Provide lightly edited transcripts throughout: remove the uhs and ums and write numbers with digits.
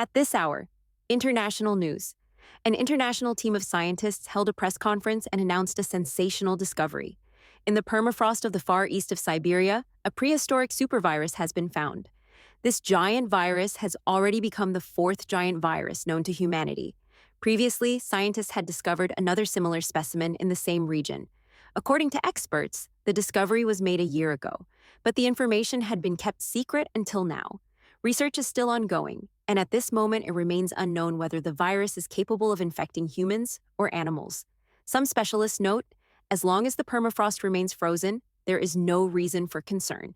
At this hour, international news. An international team of scientists held a press conference and announced a sensational discovery. In the permafrost of the far east of Siberia, a prehistoric supervirus has been found. This giant virus has already become the fourth giant virus known to humanity. Previously, scientists had discovered another similar specimen in the same region. According to experts, the discovery was made a year ago, but the information had been kept secret until now. Research is still ongoing, and at this moment it remains unknown whether the virus is capable of infecting humans or animals. Some specialists note, as long as the permafrost remains frozen, there is no reason for concern.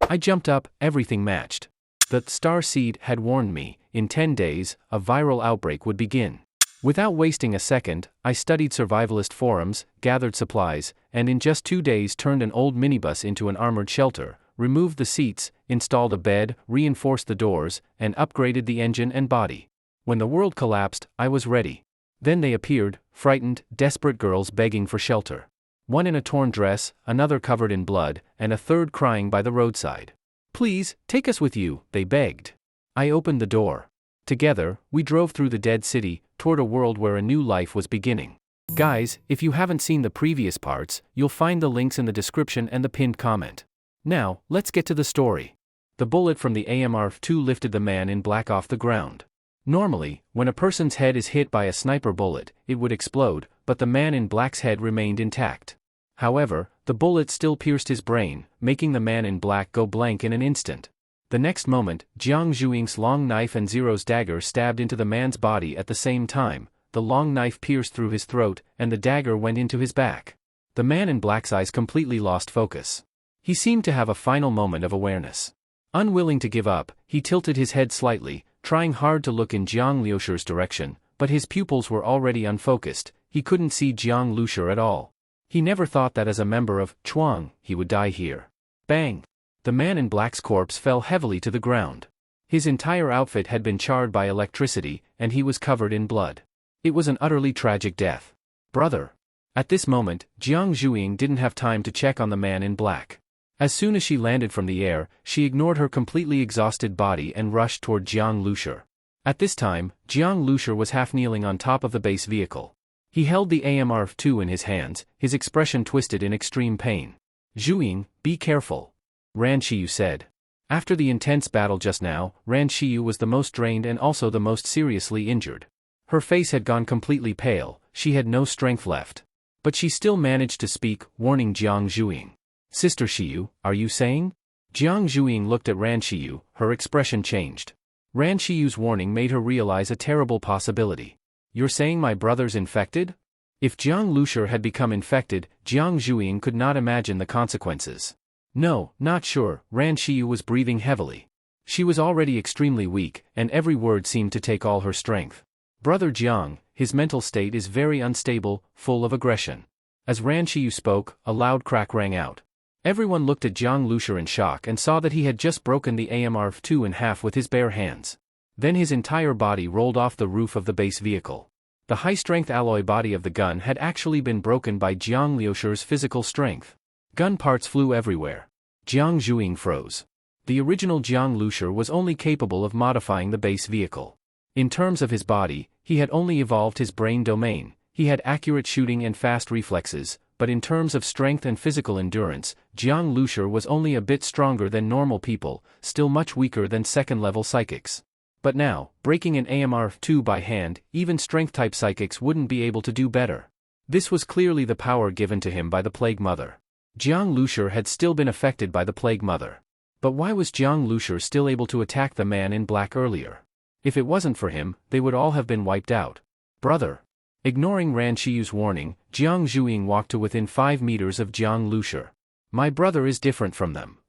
I jumped up, everything matched. The star seed had warned me, in 10 days, a viral outbreak would begin. Without wasting a second, I studied survivalist forums, gathered supplies, and in just 2 days turned an old minibus into an armored shelter, removed the seats, installed a bed, reinforced the doors, and upgraded the engine and body. When the world collapsed, I was ready. Then they appeared, frightened, desperate girls begging for shelter. One in a torn dress, another covered in blood, and a third crying by the roadside. "Please, take us with you," they begged. I opened the door. Together, we drove through the dead city, toward a world where a new life was beginning. Guys, if you haven't seen the previous parts, you'll find the links in the description and the pinned comment. Now, let's get to the story. The bullet from the AMR-2 lifted the man in black off the ground. Normally, when a person's head is hit by a sniper bullet, it would explode, but the man in black's head remained intact. However, the bullet still pierced his brain, making the man in black go blank in an instant. The next moment, Jiang Zhuing's long knife and Zero's dagger stabbed into the man's body at the same time. The long knife pierced through his throat, and the dagger went into his back. The man in black's eyes completely lost focus. He seemed to have a final moment of awareness. Unwilling to give up, he tilted his head slightly, trying hard to look in Jiang Lucer's direction, but his pupils were already unfocused. He couldn't see Jiang Lucer at all. He never thought that as a member of Chuang, he would die here. Bang! The man in black's corpse fell heavily to the ground. His entire outfit had been charred by electricity, and he was covered in blood. It was an utterly tragic death. Brother! At this moment, Jiang Zhuing didn't have time to check on the man in black. As soon as she landed from the air, she ignored her completely exhausted body and rushed toward Jiang Lucer. At this time, Jiang Lucer was half kneeling on top of the base vehicle. He held the AMR-2 in his hands, his expression twisted in extreme pain. "Zhuing, be careful," Ran Shiyu said. After the intense battle just now, Ran Shiyu was the most drained and also the most seriously injured. Her face had gone completely pale, she had no strength left. But she still managed to speak, warning Jiang Zhuing. "Sister Shiyu, are you saying?" Jiang Zhuing looked at Ran Shiyu, her expression changed. Ran Shiyu's warning made her realize a terrible possibility. "You're saying my brother's infected?" If Jiang Lucer had become infected, Jiang Zhuing could not imagine the consequences. "No, not sure," Ran Shiyu was breathing heavily. She was already extremely weak, and every word seemed to take all her strength. "Brother Jiang, his mental state is very unstable, full of aggression." As Ran Shiyu spoke, a loud crack rang out. Everyone looked at Jiang Lucer in shock and saw that he had just broken the AMR-2 in half with his bare hands. Then his entire body rolled off the roof of the base vehicle. The high-strength alloy body of the gun had actually been broken by Jiang Lucer's physical strength. Gun parts flew everywhere. Jiang Zhuing froze. The original Jiang Lucer was only capable of modifying the base vehicle. In terms of his body, he had only evolved his brain domain. He had accurate shooting and fast reflexes, but in terms of strength and physical endurance, Jiang Lucer was only a bit stronger than normal people, still much weaker than second-level psychics. But now, breaking an AMR-2 by hand, even strength-type psychics wouldn't be able to do better. This was clearly the power given to him by the Plague Mother. Jiang Lucer had still been affected by the Plague Mother. But why was Jiang Lucer still able to attack the man in black earlier? If it wasn't for him, they would all have been wiped out. "Brother!" Ignoring Ran Shiyu's warning, Jiang Zhuing walked to within 5 meters of Jiang Lucer. "My brother is different from them,"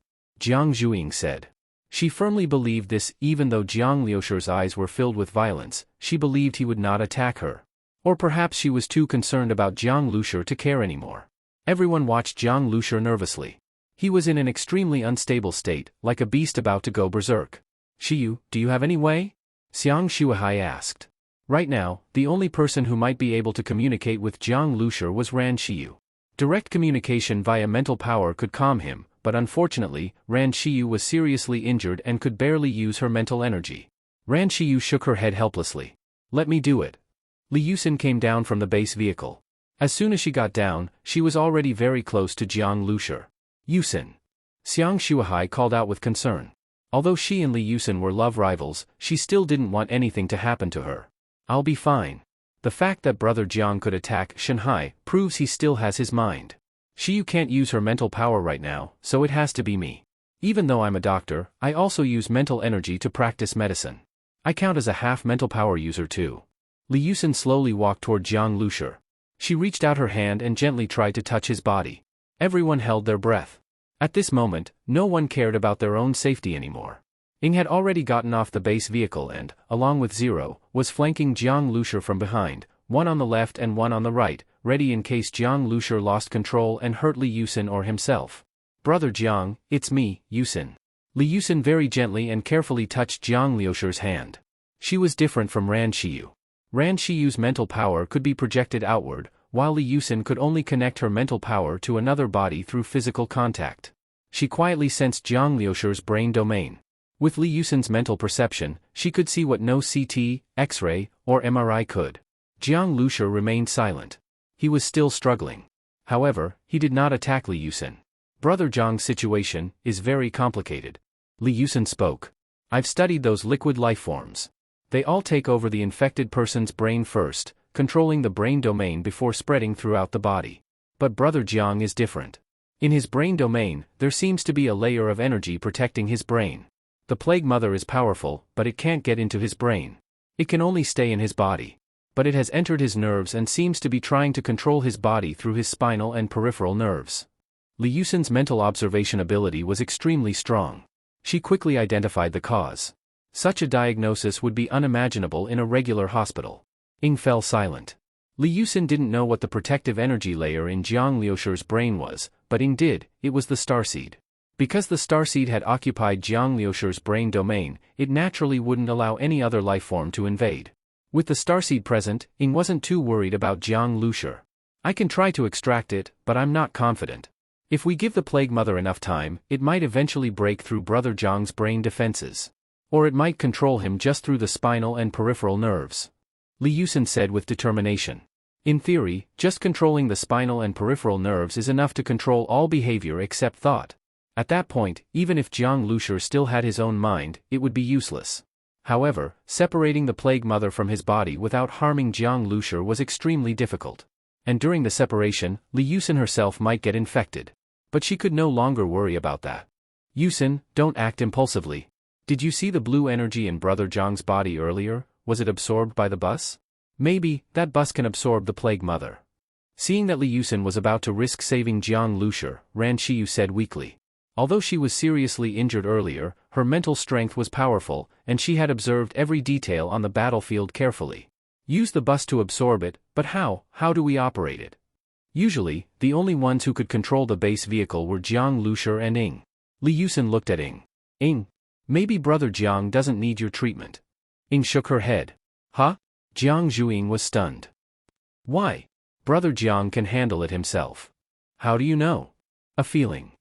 Jiang Zhuing said. She firmly believed this, even though Jiang Lucer's eyes were filled with violence, she believed he would not attack her. Or perhaps she was too concerned about Jiang Lucer to care anymore. Everyone watched Jiang Lucer nervously. He was in an extremely unstable state, like a beast about to go berserk. "Shiyu, do you have any way?" Xiang Shuahai asked. Right now, the only person who might be able to communicate with Jiang Lucer was Ran Shiyu. Direct communication via mental power could calm him, but unfortunately, Ran Shiyu was seriously injured and could barely use her mental energy. Ran Shiyu shook her head helplessly. Let me do it. Li Yusin came down from the base vehicle. As soon as she got down, she was already very close to Jiang Lucer. Yusin. Xiang Shuahai called out with concern. Although she and Li Yusin were love rivals, she still didn't want anything to happen to her. I'll be fine. The fact that brother Jiang could attack Shanghai proves he still has his mind. Shiyu can't use her mental power right now, so it has to be me. Even though I'm a doctor, I also use mental energy to practice medicine. I count as a half mental power user too. Li Yusin slowly walked toward Jiang Lucer. She reached out her hand and gently tried to touch his body. Everyone held their breath. At this moment, no one cared about their own safety anymore. Ying had already gotten off the base vehicle and, along with Zero, was flanking Jiang Lucer from behind, one on the left and one on the right, ready in case Jiang Lucer lost control and hurt Li Yusin or himself. Brother Jiang, it's me, Yusin. Li Yusin very gently and carefully touched Jiang Lucer's hand. She was different from Ran Shiyu. Ran Shiyu's mental power could be projected outward, while Li Yusin could only connect her mental power to another body through physical contact. She quietly sensed Jiang Lucer's brain domain. With Li Yusin's mental perception, she could see what no CT, X-ray, or MRI could. Jiang Lucer remained silent. He was still struggling. However, he did not attack Li Yusin. Brother Jiang's situation is very complicated. Li Yusin spoke. I've studied those liquid life forms. They all take over the infected person's brain first, controlling the brain domain before spreading throughout the body. But Brother Jiang is different. In his brain domain, there seems to be a layer of energy protecting his brain. The Plague Mother is powerful, but it can't get into his brain. It can only stay in his body. But it has entered his nerves and seems to be trying to control his body through his spinal and peripheral nerves. Li Yusin's mental observation ability was extremely strong. She quickly identified the cause. Such a diagnosis would be unimaginable in a regular hospital. Ying fell silent. Li Yusin didn't know what the protective energy layer in Jiang Lucer's brain was, but Ying did. It was the starseed. Because the starseed had occupied Jiang Lucer's brain domain, it naturally wouldn't allow any other life form to invade. With the starseed present, Ying wasn't too worried about Jiang Lucer. I can try to extract it, but I'm not confident. If we give the Plague Mother enough time, it might eventually break through Brother Jiang's brain defenses. Or it might control him just through the spinal and peripheral nerves. Li Yusin said with determination. In theory, just controlling the spinal and peripheral nerves is enough to control all behavior except thought. At that point, even if Jiang Lucer still had his own mind, it would be useless. However, separating the Plague Mother from his body without harming Jiang Lucer was extremely difficult. And during the separation, Li Yusin herself might get infected. But she could no longer worry about that. Yusin, don't act impulsively. Did you see the blue energy in Brother Jiang's body earlier? Was it absorbed by the bus? Maybe, that bus can absorb the Plague Mother. Seeing that Li Yusin was about to risk saving Jiang Lucer, Ran Shiyu said weakly. Although she was seriously injured earlier, her mental strength was powerful, and she had observed every detail on the battlefield carefully. Use the bus to absorb it, but how? How do we operate it? Usually, the only ones who could control the base vehicle were Jiang Lucer and Ying. Li Yusin looked at Ying. Ying. Maybe Brother Jiang doesn't need your treatment. Ying shook her head. Huh? Jiang Zhuiying was stunned. Why? Brother Jiang can handle it himself. How do you know? A feeling.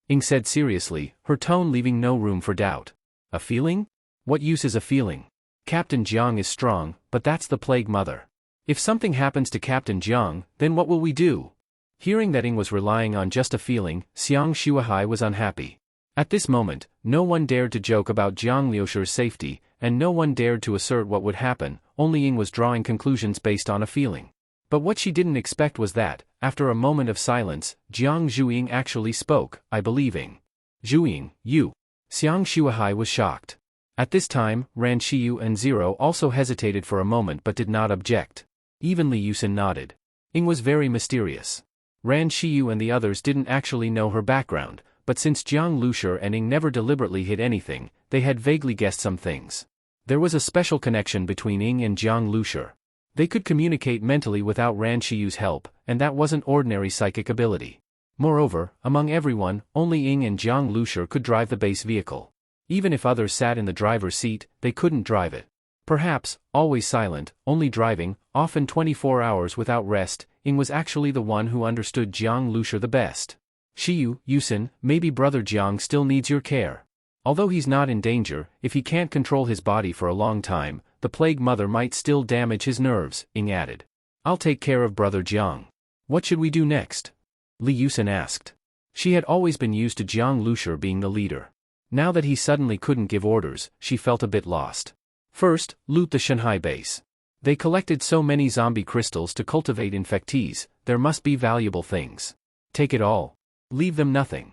Ying said seriously, her tone leaving no room for doubt. A feeling? What use is a feeling? Captain Jiang is strong, but that's the Plague Mother. If something happens to Captain Jiang, then what will we do? Hearing that Ying was relying on just a feeling, Xiang Shuahai was unhappy. At this moment, no one dared to joke about Jiang Lucer's safety, and no one dared to assert what would happen, only Ying was drawing conclusions based on a feeling. But what she didn't expect was that, after a moment of silence, Jiang Zhuiying actually spoke, I believe Ying. Zhuiying, you. Xiang Shuahai was shocked. At this time, Ran Shiyu and Zero also hesitated for a moment but did not object. Even Li Yusin nodded. Ying was very mysterious. Ran Shiyu and the others didn't actually know her background, but since Jiang Lucer and Ying never deliberately hid anything, they had vaguely guessed some things. There was a special connection between Ying and Jiang Lucer. They could communicate mentally without Ran Shiyu's help, and that wasn't ordinary psychic ability. Moreover, among everyone, only Ying and Jiang Lucer could drive the base vehicle. Even if others sat in the driver's seat, they couldn't drive it. Perhaps, always silent, only driving, often 24 hours without rest, Ying was actually the one who understood Jiang Lucer the best. Shiyu, Yusin, maybe Brother Jiang still needs your care. Although he's not in danger, if he can't control his body for a long time, the plague mother might still damage his nerves, Ying added. I'll take care of brother Jiang. What should we do next? Li Yusen asked. She had always been used to Jiang Lucer being the leader. Now that he suddenly couldn't give orders, she felt a bit lost. First, loot the Shuahai base. They collected so many zombie crystals to cultivate infectees, there must be valuable things. Take it all. Leave them nothing.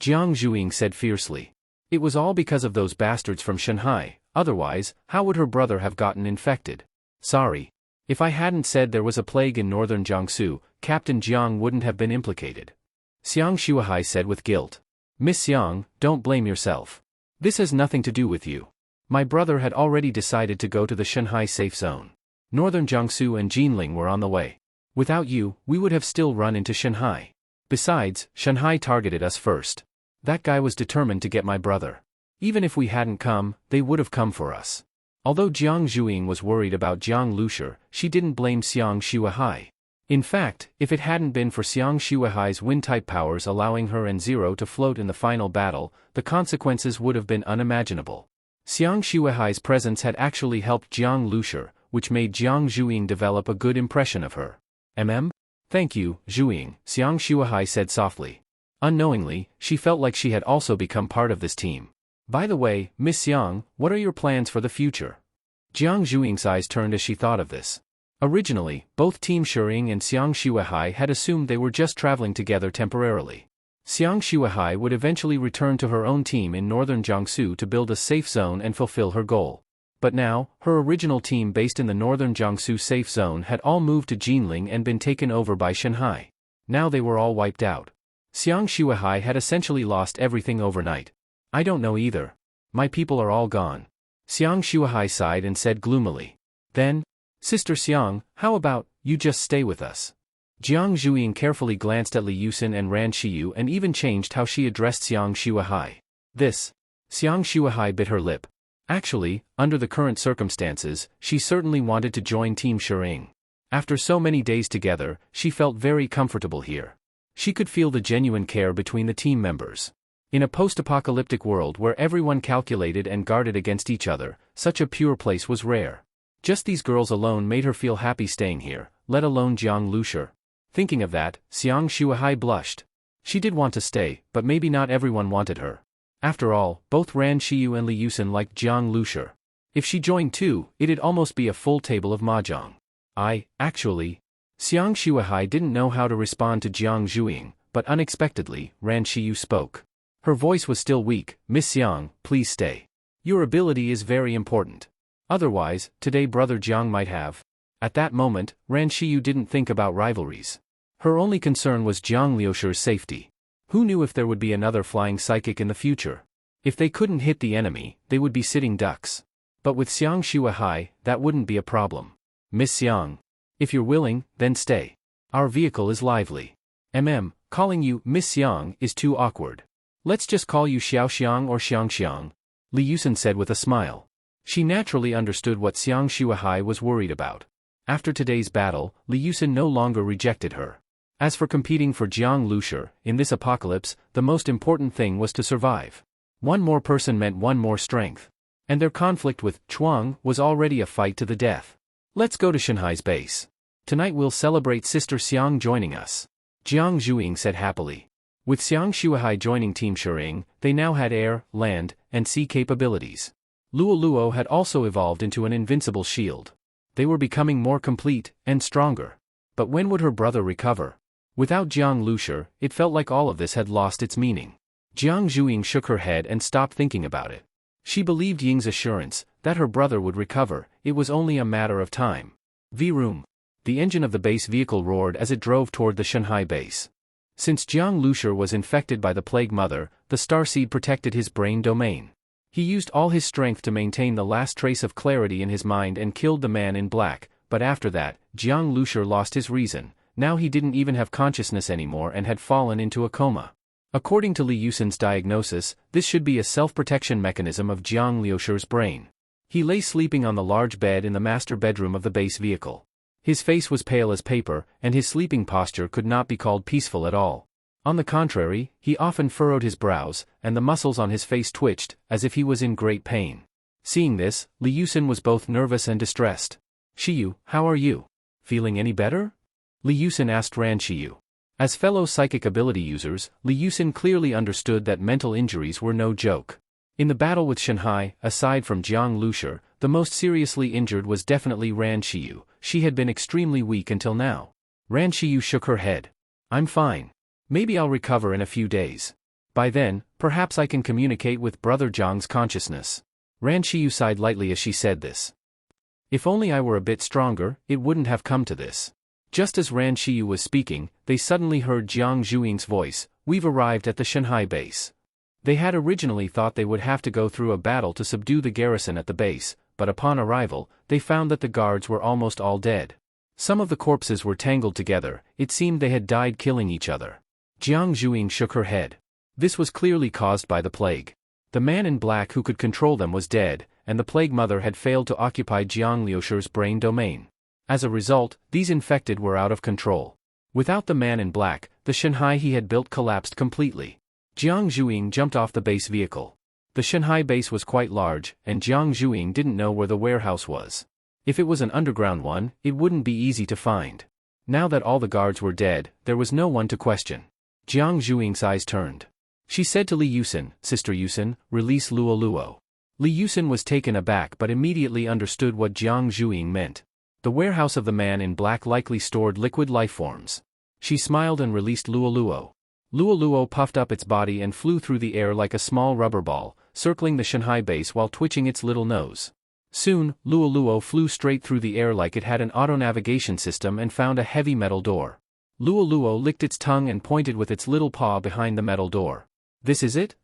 Jiang Zhuing said fiercely. It was all because of those bastards from Shanghai, otherwise, how would her brother have gotten infected? Sorry. If I hadn't said there was a plague in northern Jiangsu, Captain Jiang wouldn't have been implicated. Xiang Shuahai said with guilt. Miss Xiang, don't blame yourself. This has nothing to do with you. My brother had already decided to go to the Shanghai safe zone. Northern Jiangsu and Jinling were on the way. Without you, we would have still run into Shanghai. Besides, Shanghai targeted us first. That guy was determined to get my brother. Even if we hadn't come, they would have come for us. Although Jiang Zhuing was worried about Jiang Lucer, she didn't blame Xiang Shuahai. In fact, if it hadn't been for Xiang Shuahai's wind-type powers allowing her and Zero to float in the final battle, the consequences would have been unimaginable. Xiang Shuahai's presence had actually helped Jiang Lucer, which made Jiang Zhuing develop a good impression of her. Thank you, Zhuing, Xiang Shuahai said softly. Unknowingly, she felt like she had also become part of this team. By the way, Miss Xiang, what are your plans for the future? Jiang Zhuing's eyes turned as she thought of this. Originally, both Team Shering and Xiang Shuahai had assumed they were just traveling together temporarily. Xiang Shuahai would eventually return to her own team in northern Jiangsu to build a safe zone and fulfill her goal. But now, her original team based in the northern Jiangsu safe zone had all moved to Jinling and been taken over by Shanghai. Now they were all wiped out. Xiang Shuahai had essentially lost everything overnight. I don't know either. My people are all gone. Xiang Shuahai sighed and said gloomily. Then, Sister Xiang, how about, you just stay with us? Jiang Zhuing carefully glanced at Li Yusen and Ran Shiyu and even changed how she addressed Xiang Shuahai. This. Xiang Shuahai bit her lip. Actually, under the current circumstances, she certainly wanted to join Team Shering. After so many days together, she felt very comfortable here. She could feel the genuine care between the team members. In a post-apocalyptic world where everyone calculated and guarded against each other, such a pure place was rare. Just these girls alone made her feel happy staying here, let alone Jiang Lucer. Thinking of that, Xiang Shuahai blushed. She did want to stay, but maybe not everyone wanted her. After all, both Ran Shiyu and Li Yusen liked Jiang Lucer. If she joined too, it'd almost be a full table of mahjong. Actually. Xiang Shuahai didn't know how to respond to Jiang Zhuing, but unexpectedly, Ran Shiyu spoke. Her voice was still weak. Miss Xiang, please stay. Your ability is very important. Otherwise, today brother Jiang might have. At that moment, Ran Shiyu didn't think about rivalries. Her only concern was Jiang Liucer's safety. Who knew if there would be another flying psychic in the future? If they couldn't hit the enemy, they would be sitting ducks. But with Xiang Shuahai, that wouldn't be a problem. Miss Xiang. If you're willing, then stay. Our vehicle is lively. Calling you Miss Xiang is too awkward. Let's just call you Xiao Xiang or Xiang Xiang, Li Yusen said with a smile. She naturally understood what Xiang Shuahai was worried about. After today's battle, Li Yusen no longer rejected her. As for competing for Jiang Lucer, in this apocalypse, the most important thing was to survive. One more person meant one more strength. And their conflict with Chuang was already a fight to the death. Let's go to Shanghai's base. Tonight we'll celebrate Sister Xiang joining us. Jiang Zhuing said happily. With Xiang Shuahai joining Team Shering, they now had air, land, and sea capabilities. Luo had also evolved into an invincible shield. They were becoming more complete and stronger. But when would her brother recover? Without Jiang Lucer, it felt like all of this had lost its meaning. Jiang Zhuing shook her head and stopped thinking about it. She believed Ying's assurance that her brother would recover, it was only a matter of time. V-room. The engine of the base vehicle roared as it drove toward the Shanghai base. Since Jiang Lucer was infected by the Plague Mother, the starseed protected his brain domain. He used all his strength to maintain the last trace of clarity in his mind and killed the man in black, but after that, Jiang Lucer lost his reason. Now he didn't even have consciousness anymore and had fallen into a coma. According to Li Yusen's diagnosis, this should be a self-protection mechanism of Jiang Liucer's brain. He lay sleeping on the large bed in the master bedroom of the base vehicle. His face was pale as paper, and his sleeping posture could not be called peaceful at all. On the contrary, he often furrowed his brows, and the muscles on his face twitched, as if he was in great pain. Seeing this, Liucin was both nervous and distressed. "Shiyu, how are you? Feeling any better?" Liucin asked Ran Shiyu. As fellow psychic ability users, Liucin clearly understood that mental injuries were no joke. In the battle with Shuahai, aside from Jiang Lucer, the most seriously injured was definitely Ran Shiyu. She had been extremely weak until now. Ran Shiyu shook her head. "I'm fine. Maybe I'll recover in a few days. By then, perhaps I can communicate with Brother Jang's consciousness." Ran Shiyu sighed lightly as she said this. "If only I were a bit stronger, it wouldn't have come to this." Just as Ran Shiyu was speaking, they suddenly heard Jiang Zhuing's voice. "We've arrived at the Shuahai base." They had originally thought they would have to go through a battle to subdue the garrison at the base, but upon arrival, they found that the guards were almost all dead. Some of the corpses were tangled together. It seemed they had died killing each other. Jiang Zhuing shook her head. This was clearly caused by the plague. The man in black who could control them was dead, and the plague mother had failed to occupy Jiang Liucer's brain domain. As a result, these infected were out of control. Without the man in black, the Shuahai he had built collapsed completely. Jiang Zhuing jumped off the base vehicle. The Shuahai base was quite large, and Jiang Zhuing didn't know where the warehouse was. If it was an underground one, it wouldn't be easy to find. Now that all the guards were dead, there was no one to question. Jiang Zhuing's eyes turned. She said to Liucin, "Sister Yucin, release Luo Luo." Liucin was taken aback but immediately understood what Jiang Zhuing meant. The warehouse of the man in black likely stored liquid lifeforms. She smiled and released Luo Luo. Luo Luo puffed up its body and flew through the air like a small rubber ball, circling the Shuahai base while twitching its little nose. Soon, Luo Luo flew straight through the air like it had an auto-navigation system and found a heavy metal door. Luo Luo licked its tongue and pointed with its little paw behind the metal door. "This is it?"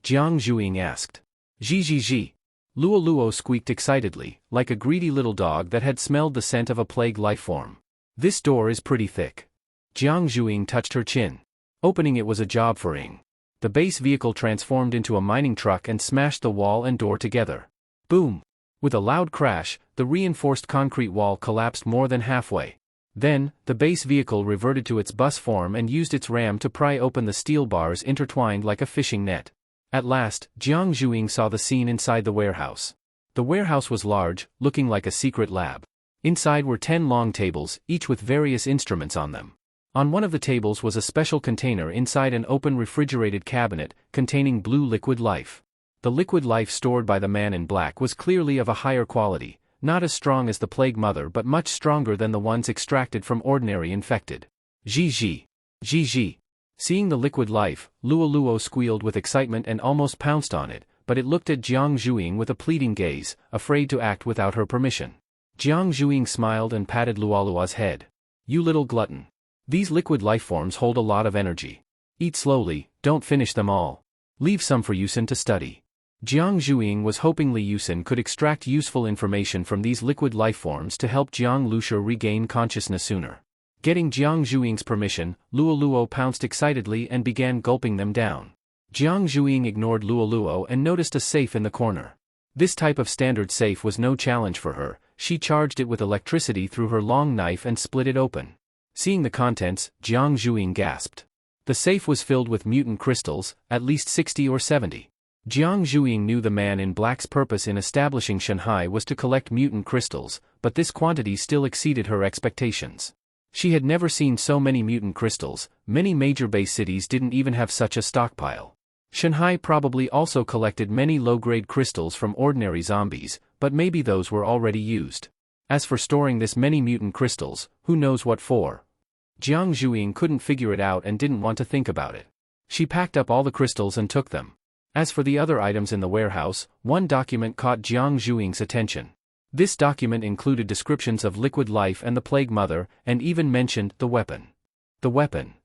Jiang Zhuing asked. "Zhi." Luo Luo squeaked excitedly, like a greedy little dog that had smelled the scent of a plague lifeform. "This door is pretty thick." Jiang Zhuing touched her chin. Opening it was a job for Ing. The base vehicle transformed into a mining truck and smashed the wall and door together. Boom! With a loud crash, the reinforced concrete wall collapsed more than halfway. Then, the base vehicle reverted to its bus form and used its ram to pry open the steel bars intertwined like a fishing net. At last, Jiang Zhuing saw the scene inside the warehouse. The warehouse was large, looking like a secret lab. Inside were 10 long tables, each with various instruments on them. On one of the tables was a special container inside an open refrigerated cabinet, containing blue liquid life. The liquid life stored by the man in black was clearly of a higher quality, not as strong as the plague mother but much stronger than the ones extracted from ordinary infected. Zhi. Seeing the liquid life, Luo Luo squealed with excitement and almost pounced on it, but it looked at Jiang Zhuing with a pleading gaze, afraid to act without her permission. Jiang Zhuing smiled and patted Luo Luo's head. "You little glutton. These liquid lifeforms hold a lot of energy. Eat slowly, don't finish them all. Leave some for Yucin to study." Jiang Zhuing was hoping Liucin could extract useful information from these liquid lifeforms to help Jiang Lucer regain consciousness sooner. Getting Jiang Zhuing's permission, Luo Luo pounced excitedly and began gulping them down. Jiang Zhuing ignored Luo Luo and noticed a safe in the corner. This type of standard safe was no challenge for her. She charged it with electricity through her long knife and split it open. Seeing the contents, Jiang Zhuing gasped. The safe was filled with mutant crystals, at least 60 or 70. Jiang Zhuing knew the man in black's purpose in establishing Shuahai was to collect mutant crystals, but this quantity still exceeded her expectations. She had never seen so many mutant crystals. Many major base cities didn't even have such a stockpile. Shuahai probably also collected many low-grade crystals from ordinary zombies, but maybe those were already used. As for storing this many mutant crystals, who knows what for? Jiang Zhuing couldn't figure it out and didn't want to think about it. She packed up all the crystals and took them. As for the other items in the warehouse, one document caught Jiang Zhuing's attention. This document included descriptions of liquid life and the plague mother, and even mentioned the weapon. The weapon.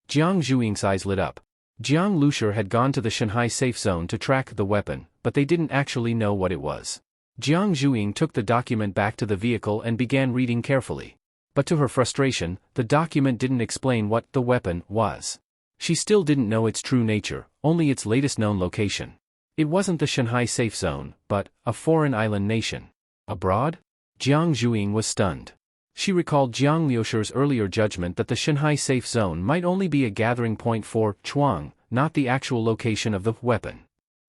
Jiang Zhuing's eyes lit up. Jiang Lucer had gone to the Shuahai safe zone to track the weapon, but they didn't actually know what it was. Jiang Zhuing took the document back to the vehicle and began reading carefully. But to her frustration, the document didn't explain what the weapon was. She still didn't know its true nature, only its latest known location. It wasn't the Shuahai safe zone, but a foreign island nation. Abroad? Jiang Zhuing was stunned. She recalled Jiang Liucer's earlier judgment that the Shanghai safe zone might only be a gathering point for Chuang, not the actual location of the weapon.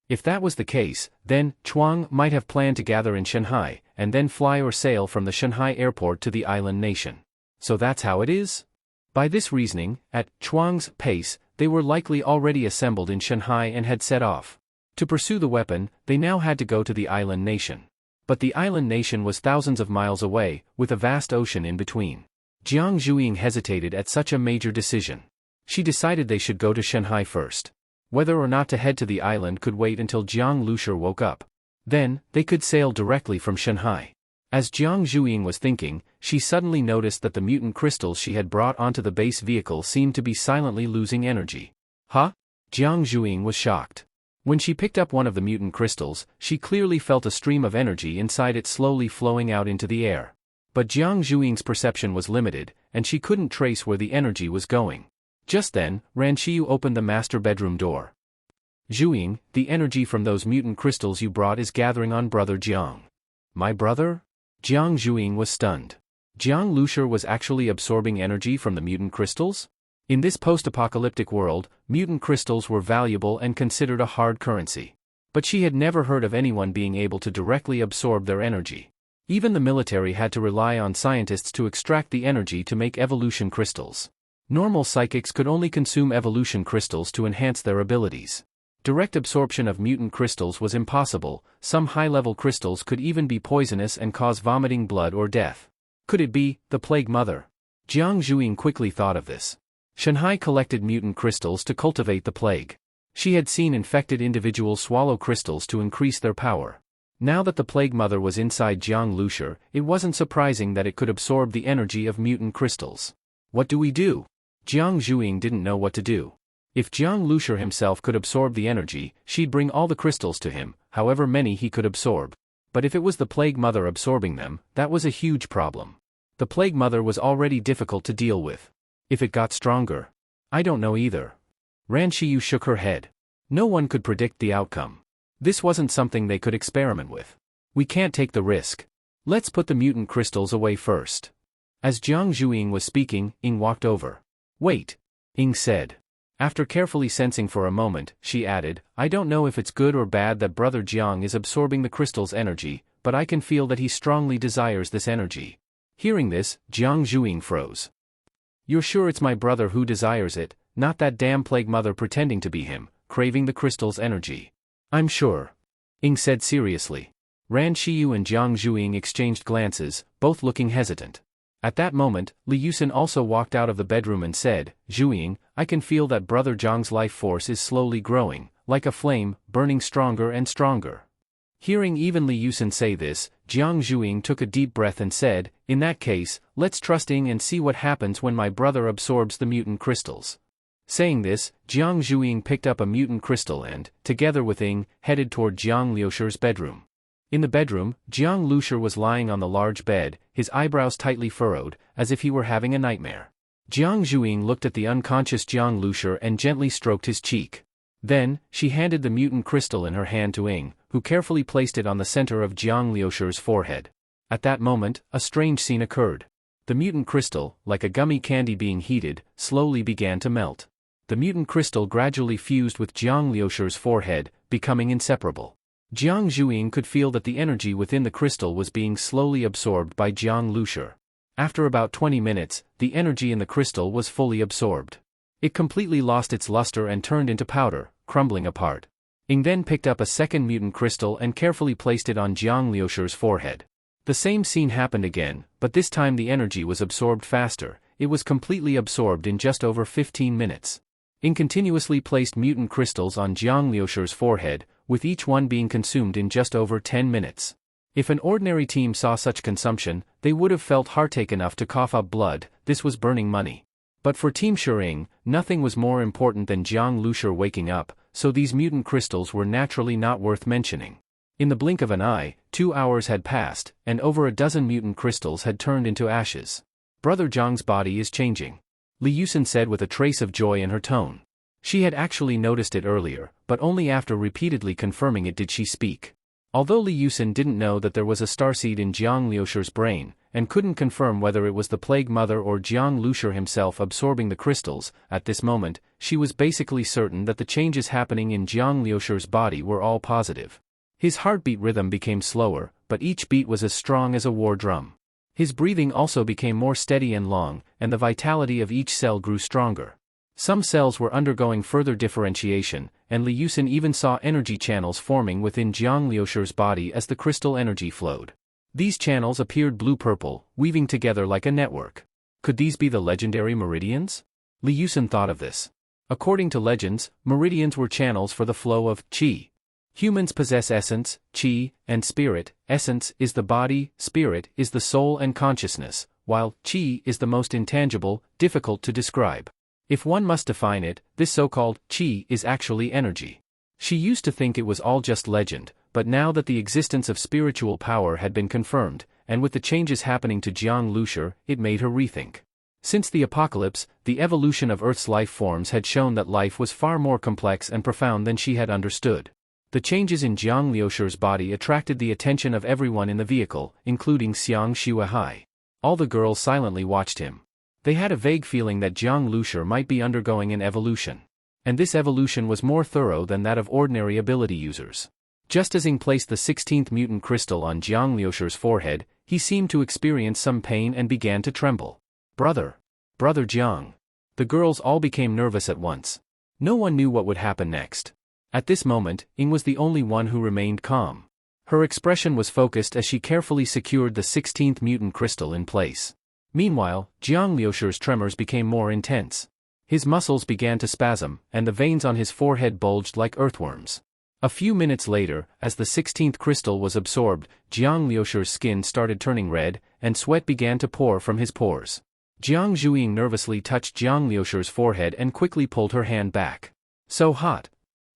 If that was the case, then Chuang might have planned to gather in Shanghai, and then fly or sail from the Shanghai airport to the island nation. So that's how it is? By this reasoning, at Chuang's pace, they were likely already assembled in Shanghai and had set off. To pursue the weapon, they now had to go to the island nation. But the island nation was thousands of miles away, with a vast ocean in between. Jiang Zhuiying hesitated at such a major decision. She decided they should go to Shanghai first. Whether or not to head to the island could wait until Jiang Lucer woke up. Then, they could sail directly from Shanghai. As Jiang Zhuiying was thinking, she suddenly noticed that the mutant crystals she had brought onto the base vehicle seemed to be silently losing energy. Huh? Jiang Zhuiying was shocked. When she picked up one of the mutant crystals, she clearly felt a stream of energy inside it slowly flowing out into the air. But Jiang Zhuiying's perception was limited, and she couldn't trace where the energy was going. Just then, Ran Qiyu opened the master bedroom door. Zhuiying, the energy from those mutant crystals you brought is gathering on brother Jiang. My brother? Jiang Zhuiying was stunned. Jiang Lucer was actually absorbing energy from the mutant crystals? In this post-apocalyptic world, mutant crystals were valuable and considered a hard currency. But she had never heard of anyone being able to directly absorb their energy. Even the military had to rely on scientists to extract the energy to make evolution crystals. Normal psychics could only consume evolution crystals to enhance their abilities. Direct absorption of mutant crystals was impossible. Some high-level crystals could even be poisonous and cause vomiting blood or death. Could it be the Plague Mother? Jiang Zhuiying quickly thought of this. Shanghai collected mutant crystals to cultivate the plague. She had seen infected individuals swallow crystals to increase their power. Now that the Plague Mother was inside Jiang Lucer, it wasn't surprising that it could absorb the energy of mutant crystals. What do we do? Jiang Zhuiying didn't know what to do. If Jiang Lucer himself could absorb the energy, she'd bring all the crystals to him, however many he could absorb. But if it was the Plague Mother absorbing them, that was a huge problem. The Plague Mother was already difficult to deal with. If it got stronger? I don't know either. Ran Qiyu shook her head. No one could predict the outcome. This wasn't something they could experiment with. We can't take the risk. Let's put the mutant crystals away first. As Jiang Zhuiying was speaking, Ying walked over. Wait, Ying said. After carefully sensing for a moment, she added, I don't know if it's good or bad that brother Jiang is absorbing the crystal's energy, but I can feel that he strongly desires this energy. Hearing this, Jiang Zhuiying froze. You're sure it's my brother who desires it, not that damn Plague Mother pretending to be him, craving the crystal's energy? I'm sure. Ying said seriously. Ran Qiyu and Jiang Zhuiying exchanged glances, both looking hesitant. At that moment, Li Yusin also walked out of the bedroom and said, Zhuiying, I can feel that brother Zhang's life force is slowly growing, like a flame, burning stronger and stronger. Hearing even Li Yusin say this, Jiang Zhuiying took a deep breath and said, in that case, let's trust Ying and see what happens when my brother absorbs the mutant crystals. Saying this, Jiang Zhuiying picked up a mutant crystal and, together with Ying, headed toward Jiang Liucer's bedroom. In the bedroom, Jiang Lucer was lying on the large bed, his eyebrows tightly furrowed, as if he were having a nightmare. Jiang Zhuiying looked at the unconscious Jiang Lucer and gently stroked his cheek. Then, she handed the mutant crystal in her hand to Ying, who carefully placed it on the center of Jiang Liucer's forehead. At that moment, a strange scene occurred. The mutant crystal, like a gummy candy being heated, slowly began to melt. The mutant crystal gradually fused with Jiang Liucer's forehead, becoming inseparable. Jiang Zhuiying could feel that the energy within the crystal was being slowly absorbed by Jiang Lucer. After about 20 minutes, the energy in the crystal was fully absorbed. It completely lost its luster and turned into powder, crumbling apart. Ying then picked up a second mutant crystal and carefully placed it on Jiang Liucer's forehead. The same scene happened again, but this time the energy was absorbed faster. It was completely absorbed in just over 15 minutes. Ying continuously placed mutant crystals on Jiang Liucer's forehead, with each one being consumed in just over 10 minutes. If an ordinary team saw such consumption, they would have felt heartache enough to cough up blood. This was burning money. But for Team Shering, nothing was more important than Jiang Lucer waking up, so these mutant crystals were naturally not worth mentioning. In the blink of an eye, 2 hours had passed, and over a dozen mutant crystals had turned into ashes. Brother Zhang's body is changing, Li Yusin said with a trace of joy in her tone. She had actually noticed it earlier, but only after repeatedly confirming it did she speak. Although Li Yusin didn't know that there was a starseed in Jiang Liucer's brain, and couldn't confirm whether it was the Plague Mother or Jiang Lucer himself absorbing the crystals. At this moment, she was basically certain that the changes happening in Jiang Lucer's body were all positive. His heartbeat rhythm became slower, but each beat was as strong as a war drum. His breathing also became more steady and long, and the vitality of each cell grew stronger. Some cells were undergoing further differentiation, and Liucin even saw energy channels forming within Jiang Lucer's body as the crystal energy flowed. These channels appeared blue-purple, weaving together like a network. Could these be the legendary meridians? Liucin thought of this. According to legends, meridians were channels for the flow of qi. Humans possess essence, qi, and spirit. Essence is the body, spirit is the soul and consciousness, while qi is the most intangible, difficult to describe. If one must define it, this so-called qi is actually energy. She used to think it was all just legend, but now that the existence of spiritual power had been confirmed, and with the changes happening to Jiang Lucer, it made her rethink. Since the apocalypse, the evolution of Earth's life forms had shown that life was far more complex and profound than she had understood. The changes in Jiang Lucer's body attracted the attention of everyone in the vehicle, including Xiang Shuahai. All the girls silently watched him. They had a vague feeling that Jiang Lucer might be undergoing an evolution. And this evolution was more thorough than that of ordinary ability users. Just as Ing placed the 16th mutant crystal on Jiang Lucer's forehead, he seemed to experience some pain and began to tremble. Brother Jiang. The girls all became nervous at once. No one knew what would happen next. At this moment, Ing was the only one who remained calm. Her expression was focused as she carefully secured the 16th mutant crystal in place. Meanwhile, Jiang Lucer's tremors became more intense. His muscles began to spasm, and the veins on his forehead bulged like earthworms. A few minutes later, as the 16th crystal was absorbed, Jiang Lucer's skin started turning red, and sweat began to pour from his pores. Jiang Zhuiying nervously touched Jiang Lucer's forehead and quickly pulled her hand back. So hot.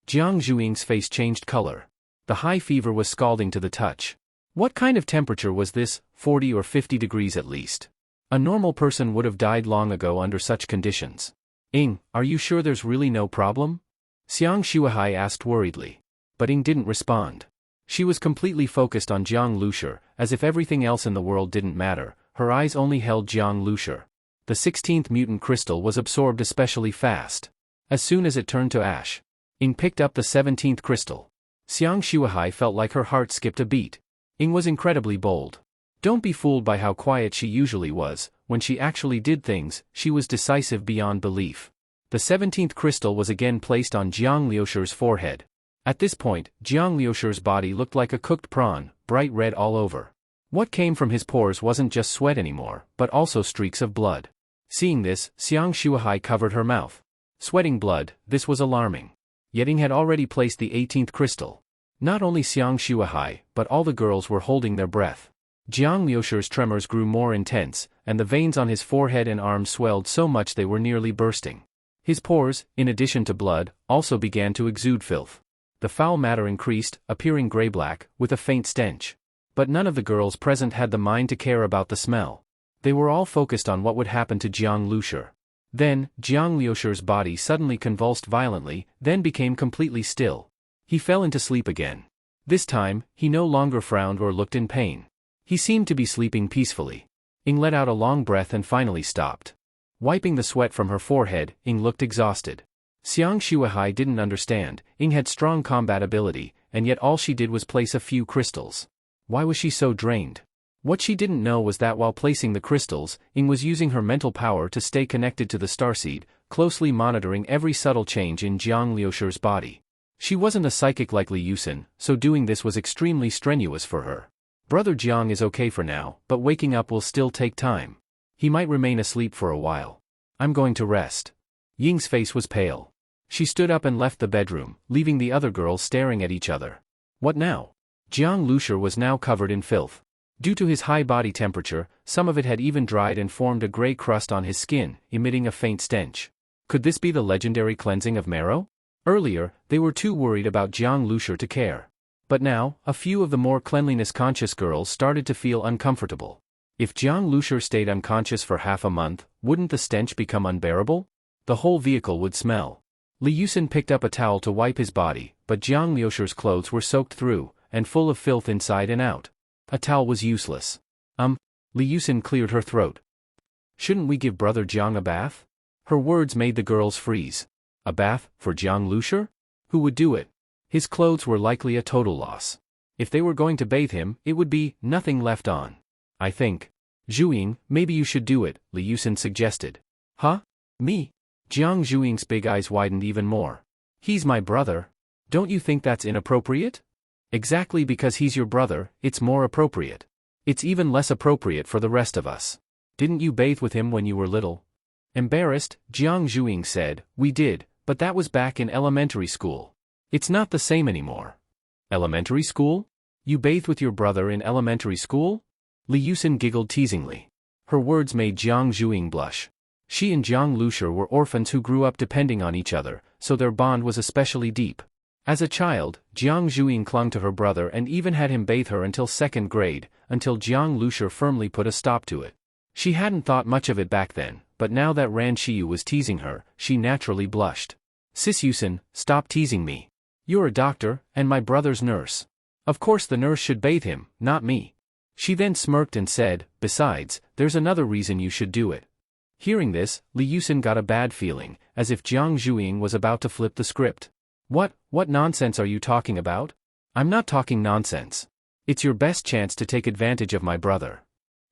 Jiang Zhuiying's face changed color. The high fever was scalding to the touch. What kind of temperature was this? 40 or 50 degrees at least. A normal person would have died long ago under such conditions. Ing, are you sure there's really no problem? Xiang Shuahai asked worriedly. But Ing didn't respond. She was completely focused on Jiang Lucer, as if everything else in the world didn't matter. Her eyes only held Jiang Lucer. The 16th mutant crystal was absorbed especially fast. As soon as it turned to ash, Ing picked up the 17th crystal. Xiang Shuahai felt like her heart skipped a beat. Ing was incredibly bold. Don't be fooled by how quiet she usually was. When she actually did things, she was decisive beyond belief. The 17th crystal was again placed on Jiang Lucer's forehead. At this point, Jiang Lucer's body looked like a cooked prawn, bright red all over. What came from his pores wasn't just sweat anymore, but also streaks of blood. Seeing this, Xiang Shuahai covered her mouth. Sweating blood, this was alarming. Yet Ing had already placed the 18th crystal. Not only Xiang Shuahai, but all the girls were holding their breath. Jiang Lucer's tremors grew more intense, and the veins on his forehead and arms swelled so much they were nearly bursting. His pores, in addition to blood, also began to exude filth. The foul matter increased, appearing gray-black, with a faint stench. But none of the girls present had the mind to care about the smell. They were all focused on what would happen to Jiang Lucer. Then, Jiang Lucer's body suddenly convulsed violently, then became completely still. He fell into sleep again. This time, he no longer frowned or looked in pain. He seemed to be sleeping peacefully. Ing let out a long breath and finally stopped. Wiping the sweat from her forehead, Ing looked exhausted. Xiang Shuahai didn't understand. Ing had strong combat ability, and yet all she did was place a few crystals. Why was she so drained? What she didn't know was that while placing the crystals, Ing was using her mental power to stay connected to the starseed, closely monitoring every subtle change in Jiang Lucer's body. She wasn't a psychic like Liucin, so doing this was extremely strenuous for her. Brother Jiang is okay for now, but waking up will still take time. He might remain asleep for a while. I'm going to rest. Ying's face was pale. She stood up and left the bedroom, leaving the other girls staring at each other. What now? Jiang Lucer was now covered in filth. Due to his high body temperature, some of it had even dried and formed a gray crust on his skin, emitting a faint stench. Could this be the legendary cleansing of marrow? Earlier, they were too worried about Jiang Lucer to care. But now, a few of the more cleanliness-conscious girls started to feel uncomfortable. If Jiang Lucer stayed unconscious for half a month, wouldn't the stench become unbearable? The whole vehicle would smell. Liucin picked up a towel to wipe his body, but Jiang Lucer's clothes were soaked through, and full of filth inside and out. A towel was useless. Li Yusin cleared her throat. Shouldn't we give brother Jiang a bath? Her words made the girls freeze. A bath, for Jiang Lucer? Who would do it? His clothes were likely a total loss. If they were going to bathe him, it would be nothing left on. I think. Zhuing, maybe you should do it, Li Yusin suggested. Huh? Me? Jiang Zhuing's big eyes widened even more. He's my brother. Don't you think that's inappropriate? Exactly, because he's your brother, it's more appropriate. It's even less appropriate for the rest of us. Didn't you bathe with him when you were little? Embarrassed, Jiang Zhuing said, we did, but that was back in elementary school. It's not the same anymore. Elementary school? You bathed with your brother in elementary school? Li Yusin giggled teasingly. Her words made Jiang Zhuing blush. She and Jiang Lucer were orphans who grew up depending on each other, so their bond was especially deep. As a child, Jiang Zhuing clung to her brother and even had him bathe her until 2nd grade, until Jiang Lucer firmly put a stop to it. She hadn't thought much of it back then, but now that Ran Shiyu was teasing her, she naturally blushed. Sis Yusin, stop teasing me. You're a doctor, and my brother's nurse. Of course the nurse should bathe him, not me. She then smirked and said, besides, there's another reason you should do it. Hearing this, Li Yusin got a bad feeling, as if Jiang Zhuing was about to flip the script. What nonsense are you talking about? I'm not talking nonsense. It's your best chance to take advantage of my brother.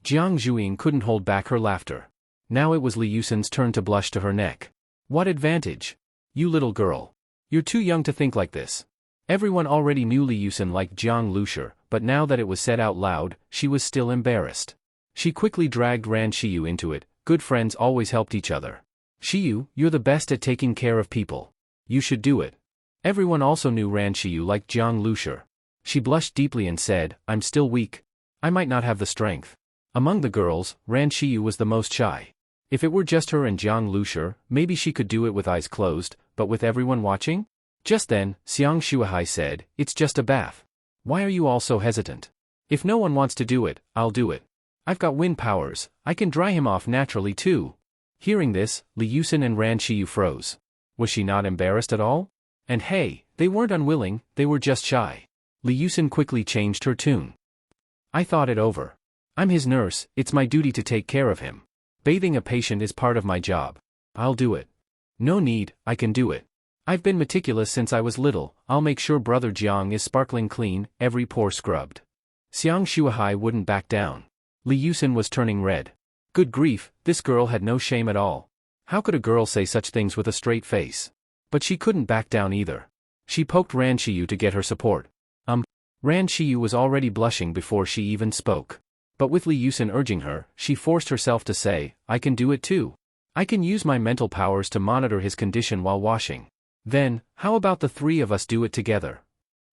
Jiang Zhuing couldn't hold back her laughter. Now it was Li Yusin's turn to blush to her neck. What advantage? You little girl. You're too young to think like this. Everyone already knew Li Yusin liked Jiang Lucer, but now that it was said out loud, she was still embarrassed. She quickly dragged Ran Shiyu into it. Good friends always helped each other. Shiyu, you're the best at taking care of people. You should do it. Everyone also knew Ran Shiyu liked Jiang Lucer. She blushed deeply and said, I'm still weak. I might not have the strength. Among the girls, Ran Shiyu was the most shy. If it were just her and Jiang Lucer, maybe she could do it with eyes closed, but with everyone watching? Just then, Xiang Shuahai said, it's just a bath. Why are you all so hesitant? If no one wants to do it, I'll do it. I've got wind powers, I can dry him off naturally too. Hearing this, Li Yusin and Ran Shiyu froze. Was she not embarrassed at all? And hey, they weren't unwilling, they were just shy. Li Yusin quickly changed her tune. I thought it over. I'm his nurse, it's my duty to take care of him. Bathing a patient is part of my job. I'll do it. No need, I can do it. I've been meticulous since I was little, I'll make sure brother Jiang is sparkling clean, every pore scrubbed. Xiang Shuahai wouldn't back down. Li Yusin was turning red. Good grief, this girl had no shame at all. How could a girl say such things with a straight face? But she couldn't back down either. She poked Ran Shiyu to get her support. Ran Shiyu was already blushing before she even spoke. But with Li Yusin urging her, she forced herself to say, I can do it too. I can use my mental powers to monitor his condition while washing. Then, how about the three of us do it together?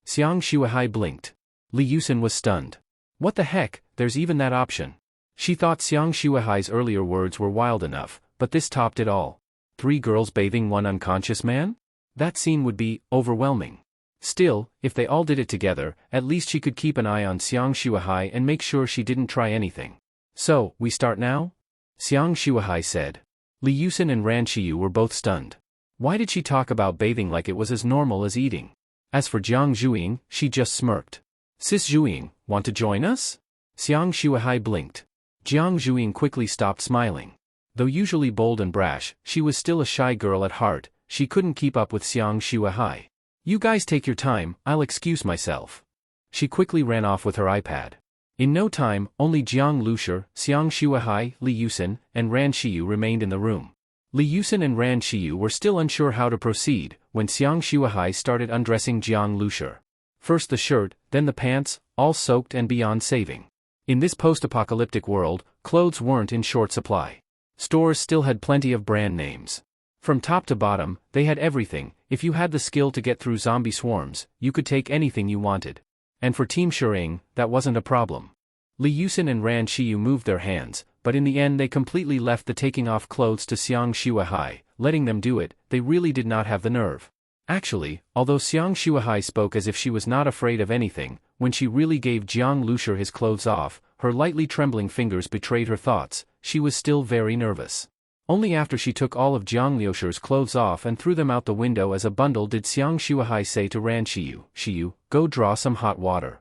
Xiang Shuahai blinked. Li Yusin was stunned. What the heck, there's even that option. She thought Xiang Shuahai's earlier words were wild enough, but this topped it all. 3 girls bathing one unconscious man? That scene would be overwhelming. Still, if they all did it together, at least she could keep an eye on Xiang Shuahai and make sure she didn't try anything. So, we start now? Xiang Shuahai said. Li Yusin and Ran Shiyu were both stunned. Why did she talk about bathing like it was as normal as eating? As for Jiang Zhuing, she just smirked. Sis Zhuing, want to join us? Xiang Shuahai blinked. Jiang Zhuing quickly stopped smiling. Though usually bold and brash, she was still a shy girl at heart. She couldn't keep up with Xiang Shuahai. You guys take your time, I'll excuse myself. She quickly ran off with her iPad. In no time, only Jiang Lucer, Xiang Shuahai, Li Yusin, and Ran Shiyu remained in the room. Li Yusin and Ran Shiyu were still unsure how to proceed, when Xiang Shuahai started undressing Jiang Lucer. First the shirt, then the pants, all soaked and beyond saving. In this post-apocalyptic world, clothes weren't in short supply. Stores still had plenty of brand names. From top to bottom, they had everything. If you had the skill to get through zombie swarms, you could take anything you wanted. And for Team Shering, that wasn't a problem. Li Yusin and Ran Shiyu moved their hands, but in the end they completely left the taking off clothes to Xiang Shuahai, letting them do it. They really did not have the nerve. Actually, although Xiang Shuahai spoke as if she was not afraid of anything, when she really gave Jiang Lucer his clothes off, her lightly trembling fingers betrayed her thoughts. She was still very nervous. Only after she took all of Jiang Lucer's clothes off and threw them out the window as a bundle did Xiang Shuahai say to Ran Shiyu, Shiyu, go draw some hot water.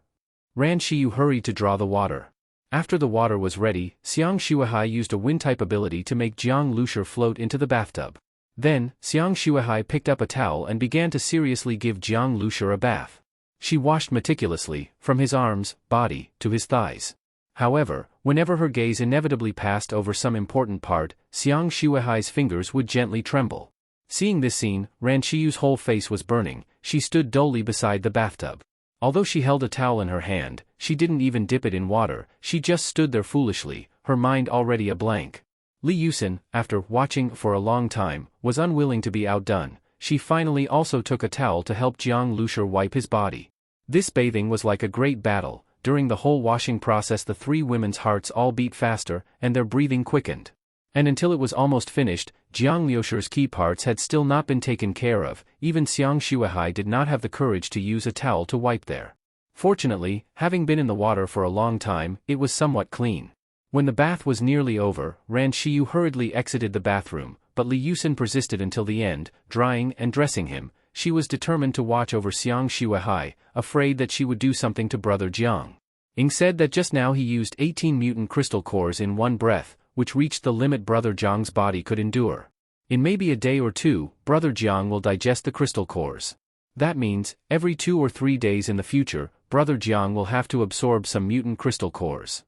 Ran Shiyu hurried to draw the water. After the water was ready, Xiang Shuahai used a wind-type ability to make Jiang Lucer float into the bathtub. Then, Xiang Shuahai picked up a towel and began to seriously give Jiang Lucer a bath. She washed meticulously, from his arms, body, to his thighs. However, whenever her gaze inevitably passed over some important part, Xiang Shuahai's fingers would gently tremble. Seeing this scene, Ran Shiyu's whole face was burning. She stood dully beside the bathtub. Although she held a towel in her hand, she didn't even dip it in water, she just stood there foolishly, her mind already a blank. Li Yusin, after watching for a long time, was unwilling to be outdone. She finally also took a towel to help Jiang Lucer wipe his body. This bathing was like a great battle. During the whole washing process the three women's hearts all beat faster, and their breathing quickened. And until it was almost finished, Jiang Lucer's key parts had still not been taken care of. Even Xiang Shuahai did not have the courage to use a towel to wipe there. Fortunately, having been in the water for a long time, it was somewhat clean. When the bath was nearly over, Ran Shiyu hurriedly exited the bathroom, but Li Yusin persisted until the end, drying and dressing him. She was determined to watch over Xiang Shuahai, afraid that she would do something to brother Jiang. Ing said that just now he used 18 mutant crystal cores in one breath, which reached the limit brother Jiang's body could endure. In maybe a day or two, brother Jiang will digest the crystal cores. That means, every 2 or 3 days in the future, brother Jiang will have to absorb some mutant crystal cores.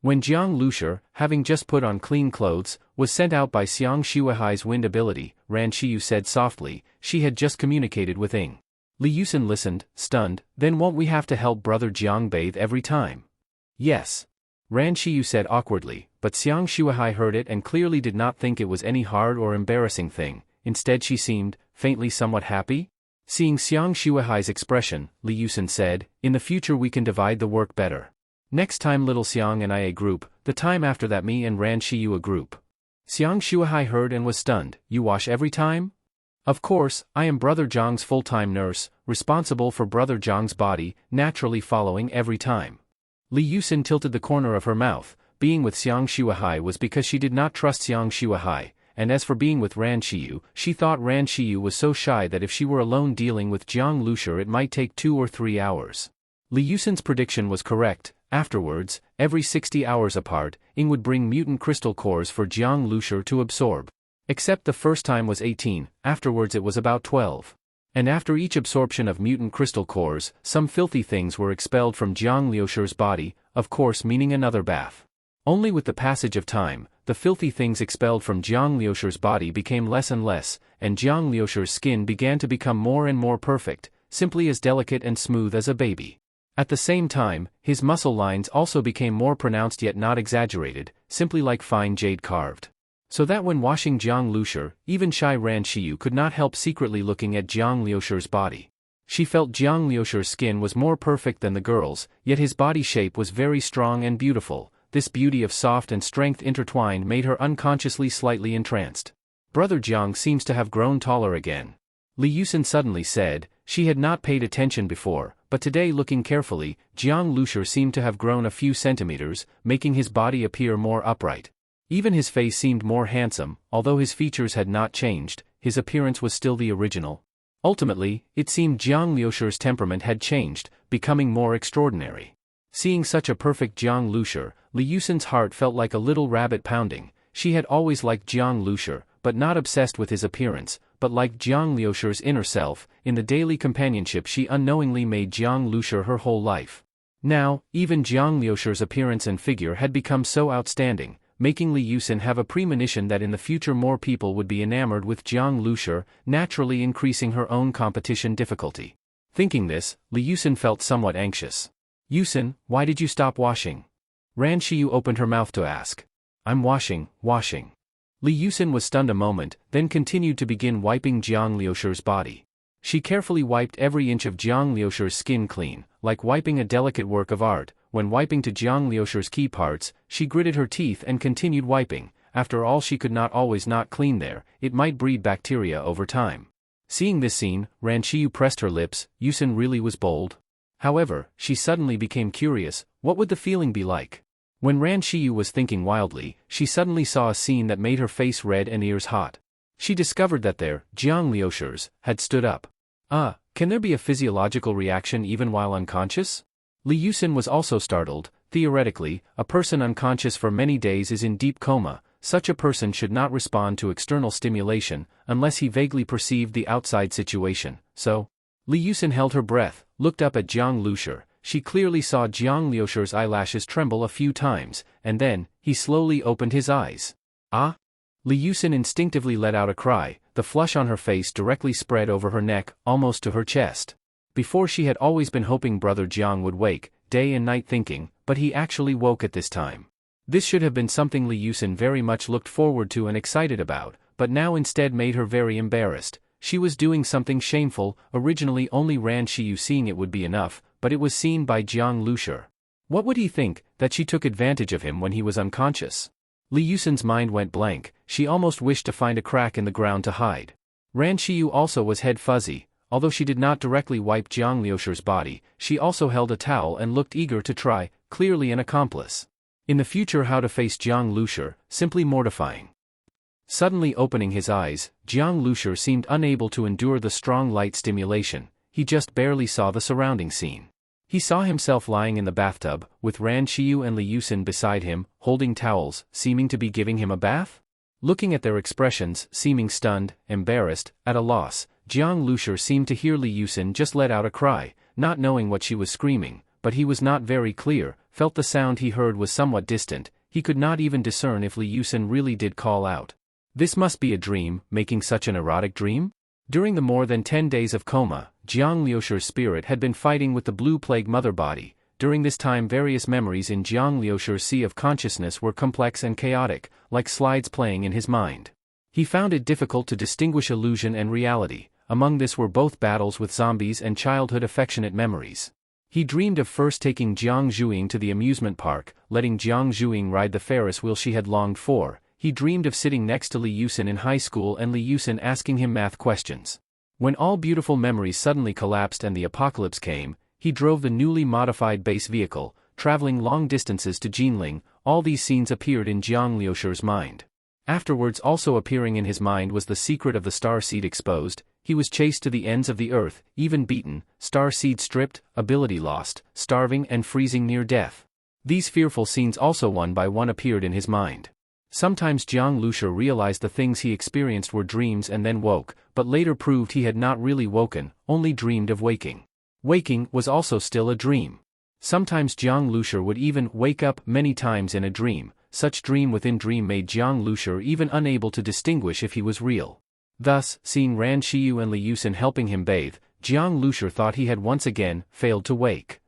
When Jiang Lucer, having just put on clean clothes, was sent out by Xiang Shuahai's wind ability, Ran Shiyu said softly, she had just communicated with Ing. Li Yusin listened, stunned. Then won't we have to help brother Jiang bathe every time? Yes. Ran Shiyu said awkwardly, but Xiang Shuahai heard it and clearly did not think it was any hard or embarrassing thing. Instead she seemed, faintly somewhat happy. Seeing Xiang Shuahai's expression, Li Yusin said, in the future we can divide the work better. Next time little Xiang and I a group, the time after that me and Ran Shiyu a group. Xiang Shuahai heard and was stunned. You wash every time? Of course, I am brother Jiang's full-time nurse, responsible for brother Jiang's body, naturally following every time. Li Yusin tilted the corner of her mouth. Being with Xiang Shuahai was because she did not trust Xiang Shuahai, and as for being with Ran Shiyu, she thought Ran Shiyu was so shy that if she were alone dealing with Jiang Lucer it might take 2 or 3 hours. Li Yusin's prediction was correct. Afterwards, every 60 hours apart, Ing would bring mutant crystal cores for Jiang Lucer to absorb. Except the first time was 18, afterwards it was about 12. And after each absorption of mutant crystal cores, some filthy things were expelled from Jiang Lucer's body, of course meaning another bath. Only with the passage of time, the filthy things expelled from Jiang Lucer's body became less and less, and Jiang Lucer's skin began to become more and more perfect, simply as delicate and smooth as a baby. At the same time, his muscle lines also became more pronounced yet not exaggerated, simply like fine jade carved. So that when washing Jiang Lucer, even shy Ran Shiyu could not help secretly looking at Jiang Lucer's body. She felt Jiang Lucer's skin was more perfect than the girl's, yet his body shape was very strong and beautiful. This beauty of soft and strength intertwined made her unconsciously slightly entranced. Brother Jiang seems to have grown taller again. Li Yusin suddenly said. She had not paid attention before, but today looking carefully, Jiang Lucer seemed to have grown a few centimeters, making his body appear more upright. Even his face seemed more handsome, although his features had not changed, his appearance was still the original. Ultimately, it seemed Jiang Lucer's temperament had changed, becoming more extraordinary. Seeing such a perfect Jiang Lucer, Li Yusin's heart felt like a little rabbit pounding. She had always liked Jiang Lucer, but not obsessed with his appearance, but like Jiang Lucer's inner self. In the daily companionship she unknowingly made Jiang Lucer her whole life. Now, even Jiang Lucer's appearance and figure had become so outstanding, making Li Yusin have a premonition that in the future more people would be enamored with Jiang Lucer, naturally increasing her own competition difficulty. Thinking this, Li Yusin felt somewhat anxious. Yusin, why did you stop washing? Ran Shiyu opened her mouth to ask. I'm washing. Li Yusin was stunned a moment, then continued to begin wiping Jiang Lucer's body. She carefully wiped every inch of Jiang Lucer's skin clean, like wiping a delicate work of art. When wiping to Jiang Lucer's key parts, she gritted her teeth and continued wiping. After all, she could not always not clean there, it might breed bacteria over time. Seeing this scene, Ran Shiyu pressed her lips. Yusin really was bold. However, she suddenly became curious. What would the feeling be like? When Ran Shiyu was thinking wildly, she suddenly saw a scene that made her face red and ears hot. She discovered that Jiang Lucer's had stood up. Can there be a physiological reaction even while unconscious? Li Yusin was also startled, Theoretically, a person unconscious for many days is in deep coma. Such a person should not respond to external stimulation unless he vaguely perceived the outside situation. So, Li Yusin held her breath, looked up at Jiang Lucer. She clearly saw Jiang Lucer's eyelashes tremble a few times, and then, he slowly opened his eyes. Ah? Li Yusin instinctively let out a cry, the flush on her face directly spread over her neck, almost to her chest. Before she had always been hoping brother Jiang would wake, day and night thinking, but he actually woke at this time. This should have been something Li Yusin very much looked forward to and excited about, but now instead made her very embarrassed. She was doing something shameful. Originally only Ran Shiyu seeing it would be enough, but it was seen by Jiang Lucer. What would he think, that she took advantage of him when he was unconscious? Li Yusin's mind went blank. She almost wished to find a crack in the ground to hide. Ran Shiyu also was head fuzzy. Although she did not directly wipe Jiang Lucer's body, she also held a towel and looked eager to try, clearly an accomplice. In the future, how to face Jiang Lucer, simply mortifying. Suddenly opening his eyes, Jiang Lucer seemed unable to endure the strong light stimulation. He just barely saw the surrounding scene. He saw himself lying in the bathtub, with Ran Shiyu and Li Yusin beside him, holding towels, seeming to be giving him a bath. Looking at their expressions, seeming stunned, embarrassed, at a loss, Jiang Lucer seemed to hear Li Yusin just let out a cry, not knowing what she was screaming, but he was not very clear, felt the sound he heard was somewhat distant. He could not even discern if Li Yusin really did call out. This must be a dream, making such an erotic dream? During the more than 10 days of coma, Jiang Lucer's spirit had been fighting with the blue plague mother body. During this time various memories in Jiang Lucer's sea of consciousness were complex and chaotic, like slides playing in his mind. He found it difficult to distinguish illusion and reality. Among this were both battles with zombies and childhood affectionate memories. He dreamed of first taking Jiang Zhuing to the amusement park, letting Jiang Zhuing ride the Ferris wheel she had longed for. He dreamed of sitting next to Li Yusin in high school and Li Yusin asking him math questions. When all beautiful memories suddenly collapsed and the apocalypse came, he drove the newly modified base vehicle, traveling long distances to Jinling. All these scenes appeared in Jiang Lucer's mind. Afterwards, also appearing in his mind was the secret of the star seed exposed. He was chased to the ends of the earth, even beaten, star seed stripped, ability lost, starving and freezing near death. These fearful scenes also one by one appeared in his mind. Sometimes Jiang Lucer realized the things he experienced were dreams and then woke, but later proved he had not really woken, only dreamed of waking. Waking was also still a dream. Sometimes Jiang Lucer would even wake up many times in a dream. Such dream within dream made Jiang Lucer even unable to distinguish if he was real. Thus, seeing Ran Shiyu and Li Yusin helping him bathe, Jiang Lucer thought he had once again failed to wake.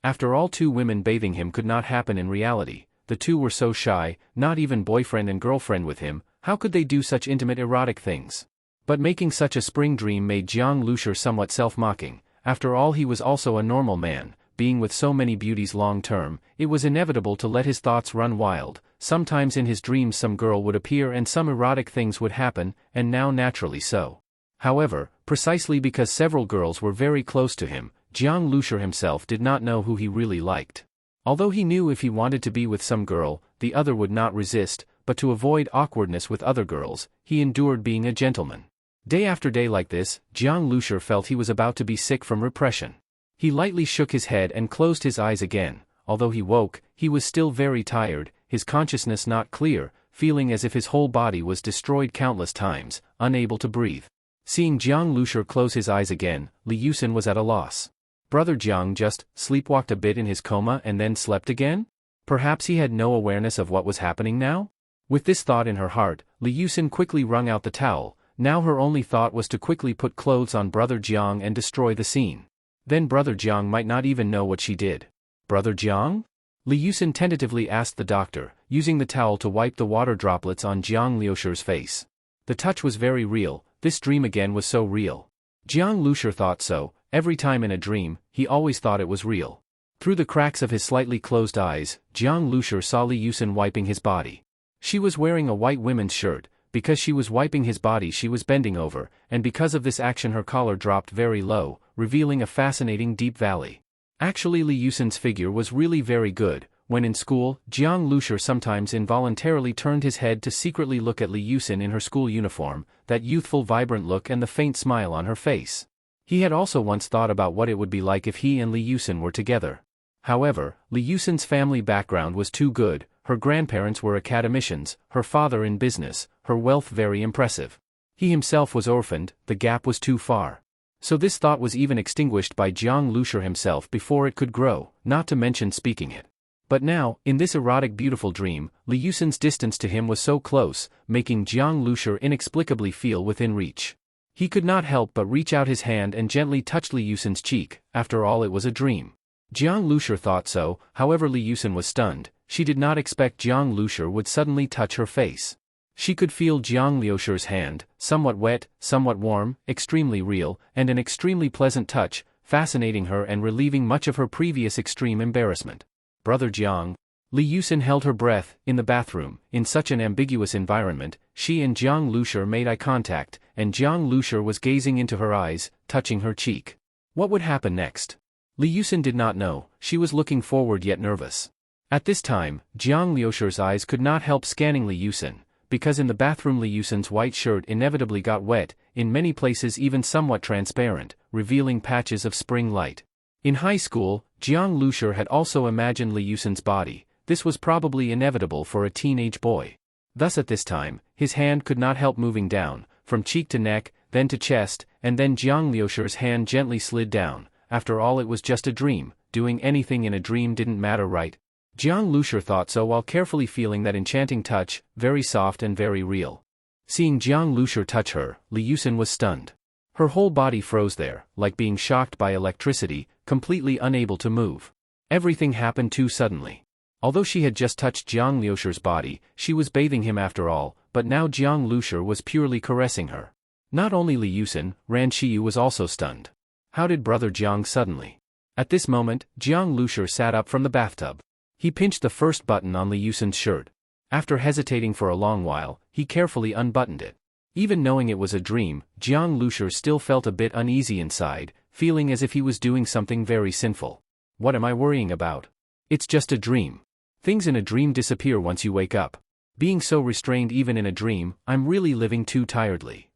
After all, 2 women bathing him could not happen in reality. The 2 were so shy, not even boyfriend and girlfriend with him. How could they do such intimate erotic things? But making such a spring dream made Jiang Lucer somewhat self-mocking. After all, he was also a normal man. Being with so many beauties long term, it was inevitable to let his thoughts run wild. Sometimes in his dreams some girl would appear and some erotic things would happen, and now naturally so. However, precisely because several girls were very close to him, Jiang Lucer himself did not know who he really liked. Although he knew if he wanted to be with some girl, the other would not resist, but to avoid awkwardness with other girls, he endured being a gentleman. Day after day like this, Jiang Lucer felt he was about to be sick from repression. He lightly shook his head and closed his eyes again. Although he woke, he was still very tired, his consciousness not clear, feeling as if his whole body was destroyed countless times, unable to breathe. Seeing Jiang Lucer close his eyes again, Li Yusin was at a loss. Brother Jiang just sleepwalked a bit in his coma and then slept again? Perhaps he had no awareness of what was happening now? With this thought in her heart, Li Yusin quickly wrung out the towel. Now her only thought was to quickly put clothes on Brother Jiang and destroy the scene. Then Brother Jiang might not even know what she did. Brother Jiang? Li Yusin tentatively asked the doctor, using the towel to wipe the water droplets on Jiang Lucer's face. The touch was very real. This dream again was so real. Jiang Lucer thought so. Every time in a dream, he always thought it was real. Through the cracks of his slightly closed eyes, Jiang Lucer saw Li Yusin wiping his body. She was wearing a white women's shirt. Because she was wiping his body she was bending over, and because of this action her collar dropped very low, revealing a fascinating deep valley. Actually Li Yusin's figure was really very good. When in school, Jiang Lucer sometimes involuntarily turned his head to secretly look at Li Yusin in her school uniform, that youthful vibrant look and the faint smile on her face. He had also once thought about what it would be like if he and Li Yusin were together. However, Li Yusin's family background was too good. Her grandparents were academicians, her father in business, her wealth very impressive. He himself was orphaned, the gap was too far. So this thought was even extinguished by Jiang Lucer himself before it could grow, not to mention speaking it. But now, in this erotic beautiful dream, Li Yusin's distance to him was so close, making Jiang Lucer inexplicably feel within reach. He could not help but reach out his hand and gently touch Li Yusin's cheek. After all, it was a dream. Jiang Lucer thought so, however Li Yusin was stunned. She did not expect Jiang Lucer would suddenly touch her face. She could feel Jiang Lucer's hand, somewhat wet, somewhat warm, extremely real, and an extremely pleasant touch, fascinating her and relieving much of her previous extreme embarrassment. Brother Jiang. Li Yusin held her breath. In the bathroom, in such an ambiguous environment, she and Jiang Lucer made eye contact, and Jiang Lucer was gazing into her eyes, touching her cheek. What would happen next? Li Yusin did not know. She was looking forward yet nervous. At this time, Jiang Lucer's eyes could not help scanning Li Yusin, because in the bathroom Li Yusin's white shirt inevitably got wet, in many places even somewhat transparent, revealing patches of spring light. In high school, Jiang Lucer had also imagined Li Yusin's body. This was probably inevitable for a teenage boy. Thus at this time, his hand could not help moving down, from cheek to neck, then to chest, and then Jiang Lucer's hand gently slid down. After all, it was just a dream. Doing anything in a dream didn't matter, right? Jiang Lucer thought so while carefully feeling that enchanting touch, very soft and very real. Seeing Jiang Lucer touch her, Li Yusin was stunned. Her whole body froze there, like being shocked by electricity, completely unable to move. Everything happened too suddenly. Although she had just touched Jiang Lucer's body, she was bathing him after all, but now Jiang Lucer was purely caressing her. Not only Li Yusin, Ran Shiyu was also stunned. How did Brother Jiang suddenly? At this moment, Jiang Lucer sat up from the bathtub. He pinched the first button on Li Yusin's shirt. After hesitating for a long while, he carefully unbuttoned it. Even knowing it was a dream, Jiang Lucer still felt a bit uneasy inside, feeling as if he was doing something very sinful. What am I worrying about? It's just a dream. Things in a dream disappear once you wake up. Being so restrained even in a dream, I'm really living too tiredly.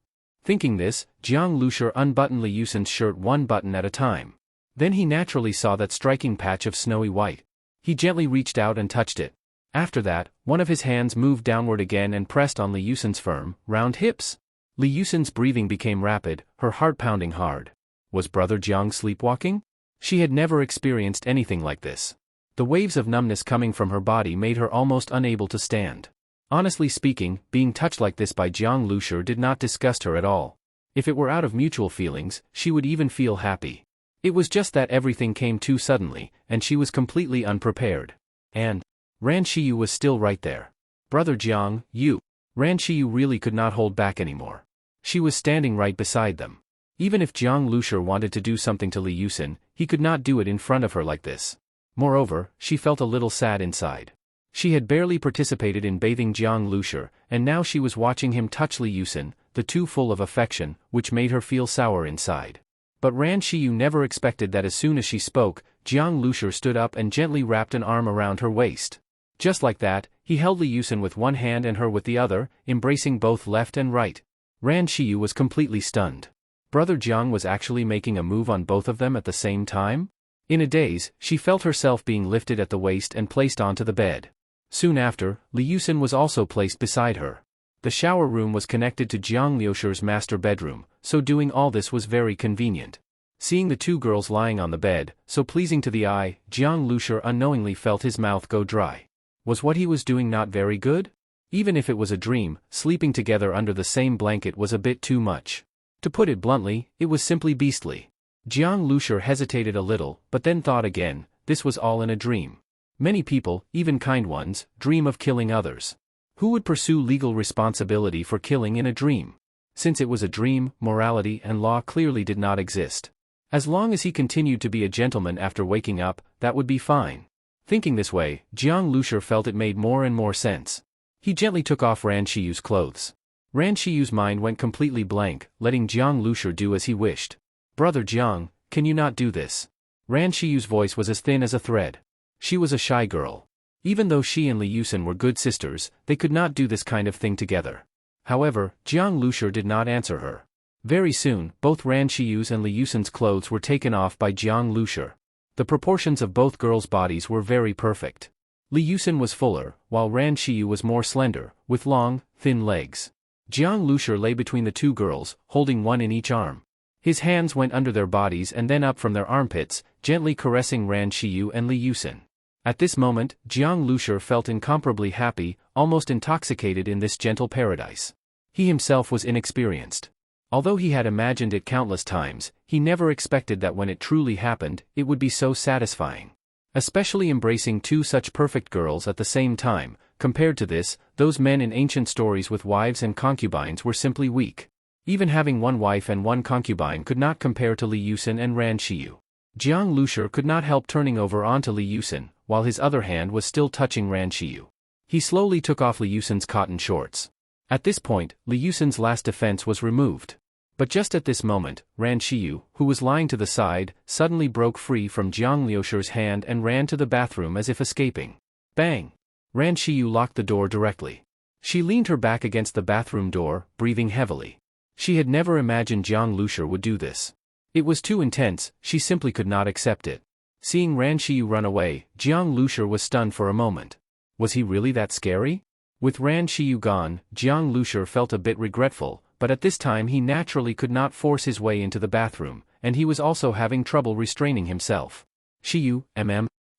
Thinking this, Jiang Lucer unbuttoned Li Yusin's shirt one button at a time. Then he naturally saw that striking patch of snowy white. He gently reached out and touched it. After that, one of his hands moved downward again and pressed on Li Yusin's firm, round hips. Li Yusin's breathing became rapid, her heart pounding hard. Was Brother Jiang sleepwalking? She had never experienced anything like this. The waves of numbness coming from her body made her almost unable to stand. Honestly speaking, being touched like this by Jiang Lucer did not disgust her at all. If it were out of mutual feelings, she would even feel happy. It was just that everything came too suddenly, and she was completely unprepared. And Ran Shiyu was still right there. Brother Jiang, you. Ran Shiyu really could not hold back anymore. She was standing right beside them. Even if Jiang Lucer wanted to do something to Li Yusin, he could not do it in front of her like this. Moreover, she felt a little sad inside. She had barely participated in bathing Jiang Lucer, and now she was watching him touch Li Yusin, the two full of affection, which made her feel sour inside. But Ran Shiyu never expected that as soon as she spoke, Jiang Lucer stood up and gently wrapped an arm around her waist. Just like that, he held Li Yusin with one hand and her with the other, embracing both left and right. Ran Shiyu was completely stunned. Brother Jiang was actually making a move on both of them at the same time? In a daze, she felt herself being lifted at the waist and placed onto the bed. Soon after, Li Yusin was also placed beside her. The shower room was connected to Jiang Lucer's master bedroom, so doing all this was very convenient. Seeing the two girls lying on the bed, so pleasing to the eye, Jiang Lucer unknowingly felt his mouth go dry. Was what he was doing not very good? Even if it was a dream, sleeping together under the same blanket was a bit too much. To put it bluntly, it was simply beastly. Jiang Lucer hesitated a little, but then thought again, this was all in a dream. Many people, even kind ones, dream of killing others. Who would pursue legal responsibility for killing in a dream? Since it was a dream, morality and law clearly did not exist. As long as he continued to be a gentleman after waking up, that would be fine. Thinking this way, Jiang Lucer felt it made more and more sense. He gently took off Ran Shiyu's clothes. Ran Shiyu's mind went completely blank, letting Jiang Lucer do as he wished. Brother Jiang, can you not do this? Ran Shiyu's voice was as thin as a thread. She was a shy girl. Even though she and Li Yusin were good sisters, they could not do this kind of thing together. However, Jiang Lucer did not answer her. Very soon, both Ran Shiyu's and Li Yusin's clothes were taken off by Jiang Lucer. The proportions of both girls' bodies were very perfect. Li Yusen was fuller, while Ran Xiyu was more slender, with long, thin legs. Jiang Lucer lay between the two girls, holding one in each arm. His hands went under their bodies and then up from their armpits, gently caressing Ran Xiyu and Li Yusen. At this moment, Jiang Lucer felt incomparably happy, almost intoxicated in this gentle paradise. He himself was inexperienced. Although he had imagined it countless times, he never expected that when it truly happened, it would be so satisfying. Especially embracing two such perfect girls at the same time. Compared to this, those men in ancient stories with wives and concubines were simply weak. Even having one wife and one concubine could not compare to Li Yusen and Ran Xiyu. Jiang Lucer could not help turning over onto Li Yusen, while his other hand was still touching Ran Xiyu. He slowly took off Li Yusen's cotton shorts. At this point, Li Yusen's last defense was removed. But just at this moment, Ran Xiyu, who was lying to the side, suddenly broke free from Jiang Lucer's hand and ran to the bathroom as if escaping. Bang! Ran Xiyu locked the door directly. She leaned her back against the bathroom door, breathing heavily. She had never imagined Jiang Lucer would do this. It was too intense, she simply could not accept it. Seeing Ran Xiyu run away, Jiang Lucer was stunned for a moment. Was he really that scary? With Ran Xiyu gone, Jiang Lucer felt a bit regretful, but at this time he naturally could not force his way into the bathroom, and he was also having trouble restraining himself. Xiyu,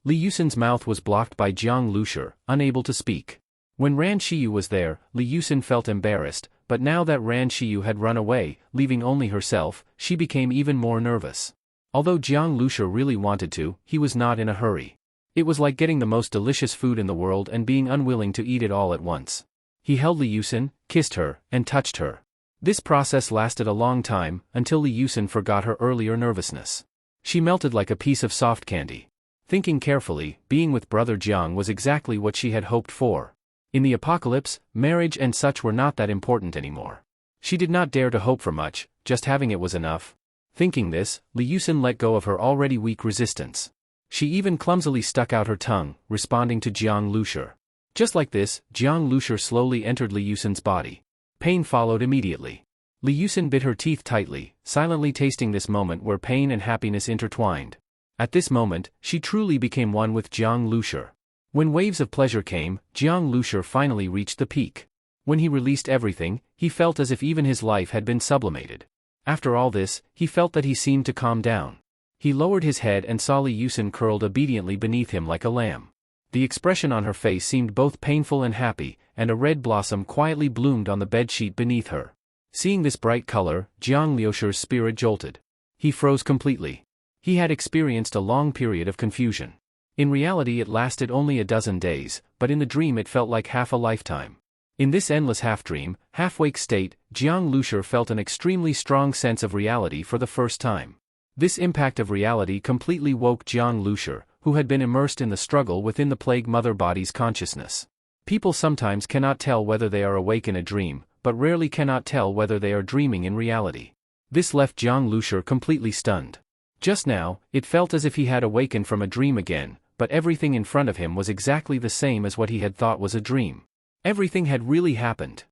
Li Yusen's mouth was blocked by Jiang Lucer, unable to speak. When Ran Xiyu was there, Li Yusen felt embarrassed, but now that Ran Xiyu had run away, leaving only herself, she became even more nervous. Although Jiang Lucer really wanted to, he was not in a hurry. It was like getting the most delicious food in the world and being unwilling to eat it all at once. He held Li Yusen, kissed her, and touched her. This process lasted a long time, until Li Yusen forgot her earlier nervousness. She melted like a piece of soft candy. Thinking carefully, being with brother Jiang was exactly what she had hoped for. In the apocalypse, marriage and such were not that important anymore. She did not dare to hope for much, just having it was enough. Thinking this, Li Yusen let go of her already weak resistance. She even clumsily stuck out her tongue, responding to Jiang Lucer. Just like this, Jiang Lucer slowly entered Li Yusen's body. Pain followed immediately. Li Yusen bit her teeth tightly, silently tasting this moment where pain and happiness intertwined. At this moment, she truly became one with Jiang Lucer. When waves of pleasure came, Jiang Lucer finally reached the peak. When he released everything, he felt as if even his life had been sublimated. After all this, he felt that he seemed to calm down. He lowered his head and saw Li Yusen curled obediently beneath him like a lamb. The expression on her face seemed both painful and happy, and a red blossom quietly bloomed on the bedsheet beneath her. Seeing this bright color, Jiang Lucer's spirit jolted. He froze completely. He had experienced a long period of confusion. In reality it lasted only a dozen days, but in the dream it felt like half a lifetime. In this endless half-dream, half-wake state, Jiang Lucer felt an extremely strong sense of reality for the first time. This impact of reality completely woke Jiang Lucer, who had been immersed in the struggle within the plague mother body's consciousness. People sometimes cannot tell whether they are awake in a dream, but rarely cannot tell whether they are dreaming in reality. This left Jiang Lucer completely stunned. Just now, it felt as if he had awakened from a dream again, but everything in front of him was exactly the same as what he had thought was a dream. Everything had really happened.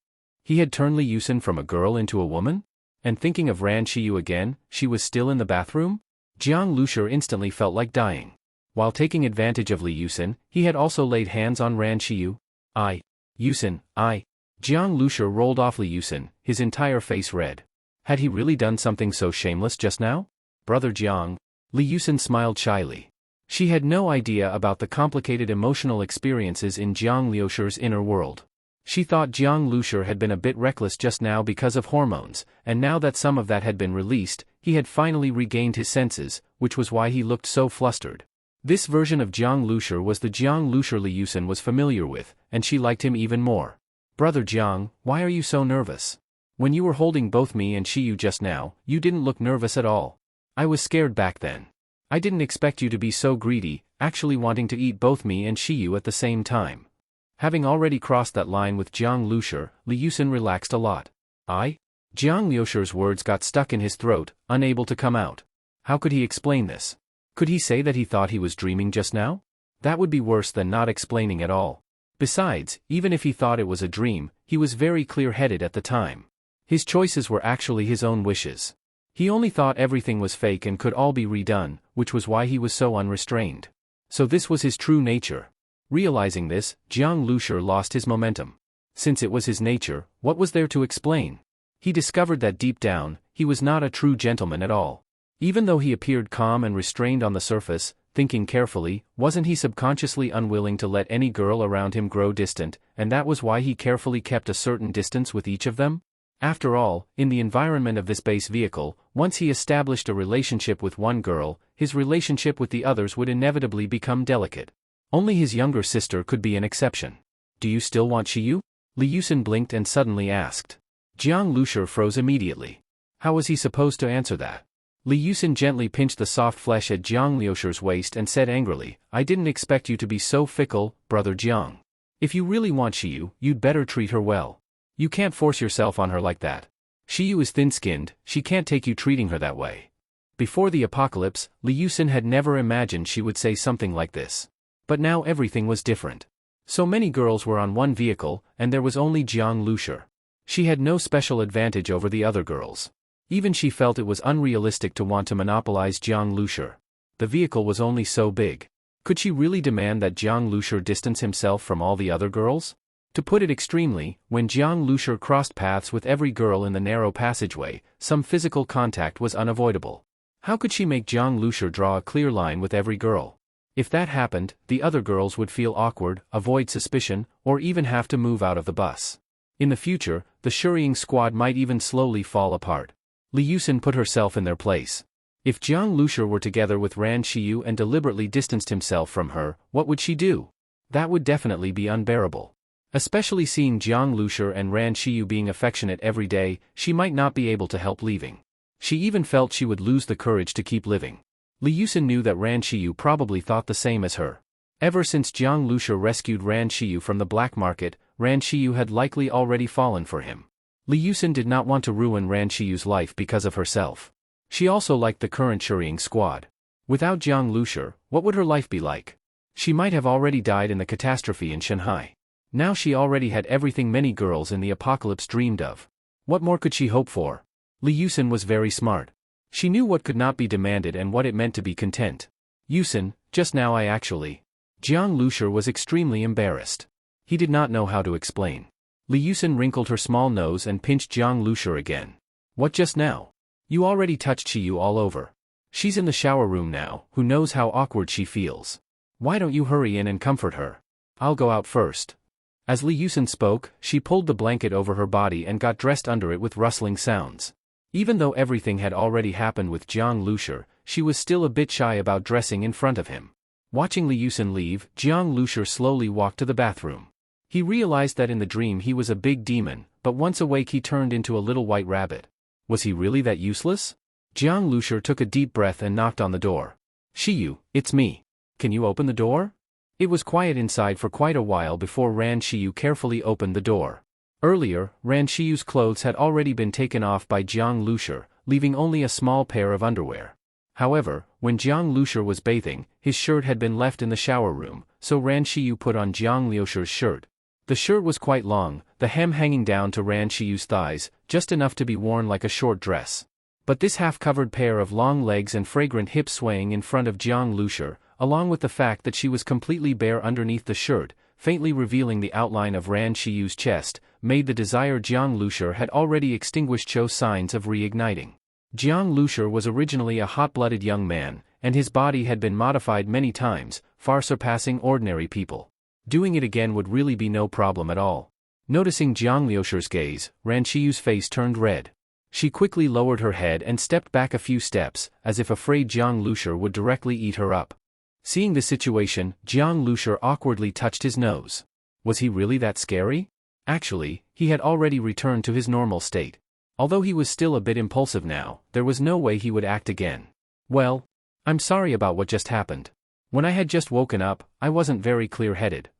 He had turned Li Yusen from a girl into a woman? And thinking of Ran Xiyu again, she was still in the bathroom? Jiang Lucer instantly felt like dying. While taking advantage of Li Yusen, he had also laid hands on Ran Xiyu. Yusen. Jiang Lucer rolled off Li Yusen, his entire face red. Had he really done something so shameless just now? Brother Jiang. Li Yusen smiled shyly. She had no idea about the complicated emotional experiences in Jiang Lucer's inner world. She thought Jiang Lucer had been a bit reckless just now because of hormones, and now that some of that had been released, he had finally regained his senses, which was why he looked so flustered. This version of Jiang Lucer was the Jiang Lucer Li Yusen was familiar with, and she liked him even more. Brother Jiang, why are you so nervous? When you were holding both me and Xiyu just now, you didn't look nervous at all. I was scared back then. I didn't expect you to be so greedy, actually wanting to eat both me and Xiyu at the same time. Having already crossed that line with Jiang Lucer, Li Yusen relaxed a lot. Jiang Lucer's words got stuck in his throat, unable to come out. How could he explain this? Could he say that he thought he was dreaming just now? That would be worse than not explaining at all. Besides, even if he thought it was a dream, he was very clear-headed at the time. His choices were actually his own wishes. He only thought everything was fake and could all be redone, which was why he was so unrestrained. So this was his true nature. Realizing this, Jiang Lucer lost his momentum. Since it was his nature, what was there to explain? He discovered that deep down, he was not a true gentleman at all. Even though he appeared calm and restrained on the surface, thinking carefully, wasn't he subconsciously unwilling to let any girl around him grow distant, and that was why he carefully kept a certain distance with each of them? After all, in the environment of this base vehicle, once he established a relationship with one girl, his relationship with the others would inevitably become delicate. Only his younger sister could be an exception. Do you still want Xiyu? Liucin blinked and suddenly asked. Jiang Lucer froze immediately. How was he supposed to answer that? Liucin gently pinched the soft flesh at Jiang Lucer's waist and said angrily, I didn't expect you to be so fickle, brother Jiang. If you really want Xiyu, you'd better treat her well. You can't force yourself on her like that. Xiyu is thin-skinned, she can't take you treating her that way. Before the apocalypse, Liucin had never imagined she would say something like this. But now everything was different. So many girls were on one vehicle, and there was only Jiang Lucer. She had no special advantage over the other girls. Even she felt it was unrealistic to want to monopolize Jiang Lucer. The vehicle was only so big. Could she really demand that Jiang Lucer distance himself from all the other girls? To put it extremely, when Jiang Lucer crossed paths with every girl in the narrow passageway, some physical contact was unavoidable. How could she make Jiang Lucer draw a clear line with every girl? If that happened, the other girls would feel awkward, avoid suspicion, or even have to move out of the bus. In the future, the Shuriying squad might even slowly fall apart. Liucin put herself in their place. If Jiang Lucer were together with Ran Xiyu and deliberately distanced himself from her, what would she do? That would definitely be unbearable. Especially seeing Jiang Lucer and Ran Xiyu being affectionate every day, she might not be able to help leaving. She even felt she would lose the courage to keep living. Liucin knew that Ran Xiyu probably thought the same as her. Ever since Jiang Lucer rescued Ran Xiyu from the black market, Ran Xiyu had likely already fallen for him. Liucin did not want to ruin Ran Xiyu's life because of herself. She also liked the current Shuriying squad. Without Jiang Lucer, what would her life be like? She might have already died in the catastrophe in Shanghai. Now she already had everything many girls in the apocalypse dreamed of. What more could she hope for? Liucin was very smart. She knew what could not be demanded and what it meant to be content. Yucin, just now I actually... Jiang Lucer was extremely embarrassed. He did not know how to explain. Liucin wrinkled her small nose and pinched Jiang Lucer again. What just now? You already touched Xiyu all over. She's in the shower room now, who knows how awkward she feels. Why don't you hurry in and comfort her? I'll go out first. As Liucin spoke, she pulled the blanket over her body and got dressed under it with rustling sounds. Even though everything had already happened with Jiang Lucer, she was still a bit shy about dressing in front of him. Watching Liucin leave, Jiang Lucer slowly walked to the bathroom. He realized that in the dream he was a big demon, but once awake he turned into a little white rabbit. Was he really that useless? Jiang Lucer took a deep breath and knocked on the door. Xiyu, it's me. Can you open the door? It was quiet inside for quite a while before Ran Xiyu carefully opened the door. Earlier, Ran Xiyu's clothes had already been taken off by Jiang Lucer, leaving only a small pair of underwear. However, when Jiang Lucer was bathing, his shirt had been left in the shower room, so Ran Xiyu put on Jiang Lucer's shirt. The shirt was quite long, the hem hanging down to Ran Xiyu's thighs, just enough to be worn like a short dress. But this half-covered pair of long legs and fragrant hips swaying in front of Jiang Lucer, along with the fact that she was completely bare underneath the shirt, faintly revealing the outline of Ran Xiyu's chest, made the desire Jiang Lucer had already extinguished show signs of reigniting. Jiang Lucer was originally a hot-blooded young man, and his body had been modified many times, far surpassing ordinary people. Doing it again would really be no problem at all. Noticing Jiang Lucer's gaze, Ran Xiyu's face turned red. She quickly lowered her head and stepped back a few steps, as if afraid Jiang Lucer would directly eat her up. Seeing the situation, Jiang Lucer awkwardly touched his nose. Was he really that scary? Actually, he had already returned to his normal state. Although he was still a bit impulsive now, there was no way he would act again. Well, I'm sorry about what just happened. When I had just woken up, I wasn't very clear-headed.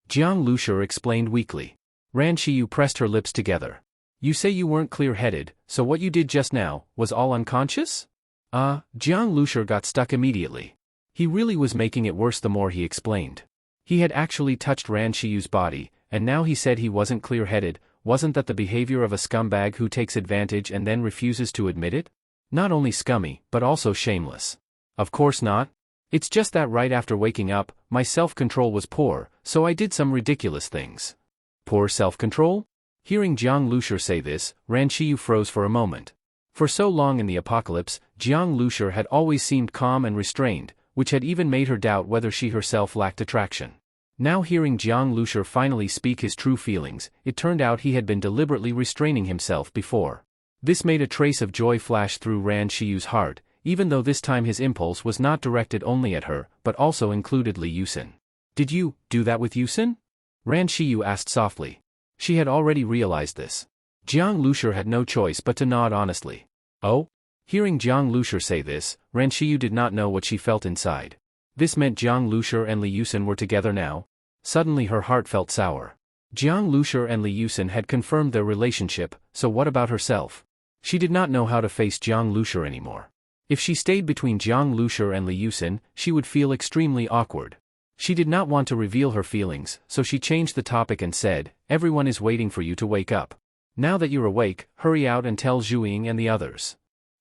Jiang Lucer explained weakly. Ran Xiyu pressed her lips together. You say you weren't clear-headed, so what you did just now, was all unconscious? Jiang Lucer got stuck immediately. He really was making it worse the more he explained. He had actually touched Ran Xiyu's body, and now he said he wasn't clear-headed. Wasn't that the behavior of a scumbag who takes advantage and then refuses to admit it? Not only scummy, but also shameless. Of course not. It's just that right after waking up, my self-control was poor, so I did some ridiculous things. Poor self-control? Hearing Jiang Lucer say this, Ran Qiyu froze for a moment. For so long in the apocalypse, Jiang Lucer had always seemed calm and restrained, which had even made her doubt whether she herself lacked attraction. Now hearing Jiang Lucer finally speak his true feelings, it turned out he had been deliberately restraining himself before. This made a trace of joy flash through Ran Qiyu's heart, even though this time his impulse was not directed only at her, but also included Li Yusin. "Did you do that with Yusin?" Ran Qiyu asked softly. She had already realized this. Jiang Lucer had no choice but to nod honestly. Oh? Hearing Jiang Lucer say this, Ran Qiyu did not know what she felt inside. This meant Jiang Lucer and Li Yusin were together now? Suddenly her heart felt sour. Jiang Lucer and Li Yusin had confirmed their relationship, so what about herself? She did not know how to face Jiang Lucer anymore. If she stayed between Jiang Lucer and Li Yusin, she would feel extremely awkward. She did not want to reveal her feelings, so she changed the topic and said, "Everyone is waiting for you to wake up. Now that you're awake, hurry out and tell Zhuying and the others."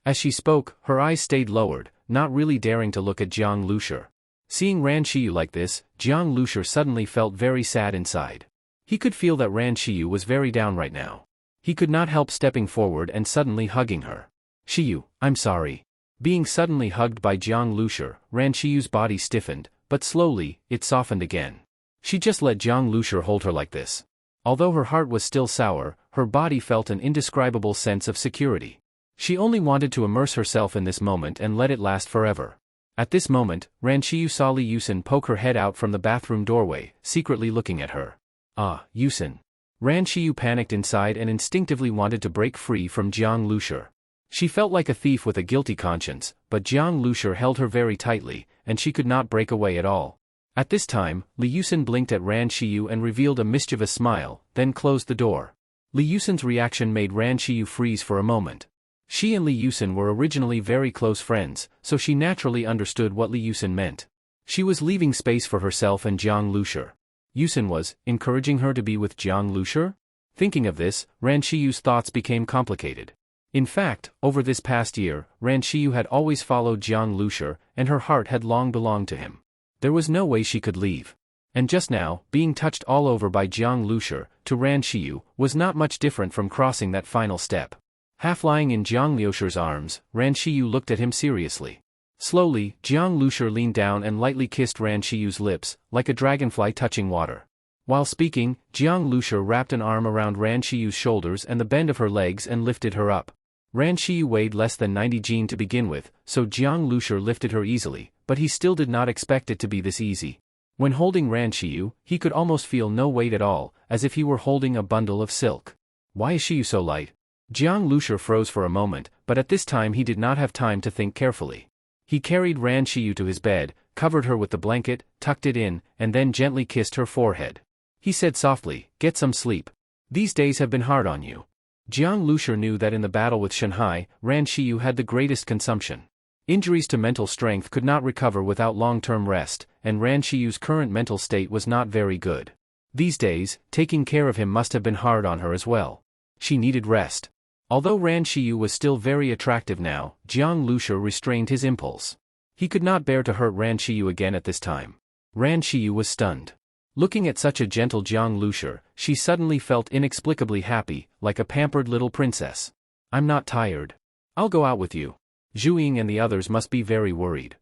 As she spoke, her eyes stayed lowered, not really daring to look at Jiang Lucer. Seeing Ran Qiyu like this, Jiang Lucer suddenly felt very sad inside. He could feel that Ran Qiyu was very down right now. He could not help stepping forward and suddenly hugging her. "Qiyu, I'm sorry." Being suddenly hugged by Jiang Lucer, Ran Qiyu's body stiffened, but slowly, it softened again. She just let Jiang Lucer hold her like this. Although her heart was still sour, her body felt an indescribable sense of security. She only wanted to immerse herself in this moment and let it last forever. At this moment, Ran Qiyu saw Li Yusin poke her head out from the bathroom doorway, secretly looking at her. Ah, Yusin. Ran Qiyu panicked inside and instinctively wanted to break free from Jiang Lucer. She felt like a thief with a guilty conscience, but Jiang Lucer held her very tightly, and she could not break away at all. At this time, Li Yusin blinked at Ran Qiyu and revealed a mischievous smile, then closed the door. Li Yusin's reaction made Ran Qiyu freeze for a moment. She and Li Yusin were originally very close friends, so she naturally understood what Li Yusin meant. She was leaving space for herself and Jiang Lucer. Yusin was encouraging her to be with Jiang Lucer? Thinking of this, Ran Qiyu's thoughts became complicated. In fact, over this past year, Ran Qiyu had always followed Jiang Lucer, and her heart had long belonged to him. There was no way she could leave. And just now, being touched all over by Jiang Lucer, to Ran Qiyu, was not much different from crossing that final step. Half lying in Jiang Lucer's arms, Ran Qiyu looked at him seriously. Slowly, Jiang Lucer leaned down and lightly kissed Ran Qiyu's lips, like a dragonfly touching water. While speaking, Jiang Lucer wrapped an arm around Ran Qiyu's shoulders and the bend of her legs and lifted her up. Ran Qiyu weighed less than 90 jin to begin with, so Jiang Lucer lifted her easily, but he still did not expect it to be this easy. When holding Ran Qiyu, he could almost feel no weight at all, as if he were holding a bundle of silk. Why is Qiyu so light? Jiang Lucer froze for a moment, but at this time he did not have time to think carefully. He carried Ran Qiyu to his bed, covered her with the blanket, tucked it in, and then gently kissed her forehead. He said softly, "Get some sleep. These days have been hard on you." Jiang Lucer knew that in the battle with Shuahai, Ran Qiyu had the greatest consumption. Injuries to mental strength could not recover without long-term rest, and Ran Qiyu's current mental state was not very good. These days, taking care of him must have been hard on her as well. She needed rest. Although Ran Qiyu was still very attractive now, Jiang Lucer restrained his impulse. He could not bear to hurt Ran Qiyu again at this time. Ran Qiyu was stunned. Looking at such a gentle Jiang Lucer, she suddenly felt inexplicably happy, like a pampered little princess. "I'm not tired. I'll go out with you. Zhuying and the others must be very worried,"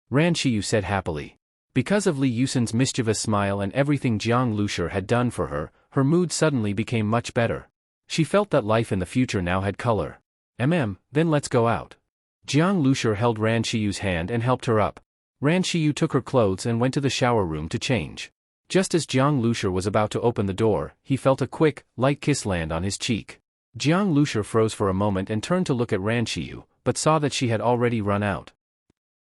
Ran Qiyu said happily. Because of Li Yusin's mischievous smile and everything Jiang Lucer had done for her, her mood suddenly became much better. She felt that life in the future now had color. Then let's go out." Jiang Lucer held Ran Qiyu's hand and helped her up. Ran Qiyu took her clothes and went to the shower room to change. Just as Jiang Lucer was about to open the door, he felt a quick, light kiss land on his cheek. Jiang Lucer froze for a moment and turned to look at Ran Qiyu, but saw that she had already run out.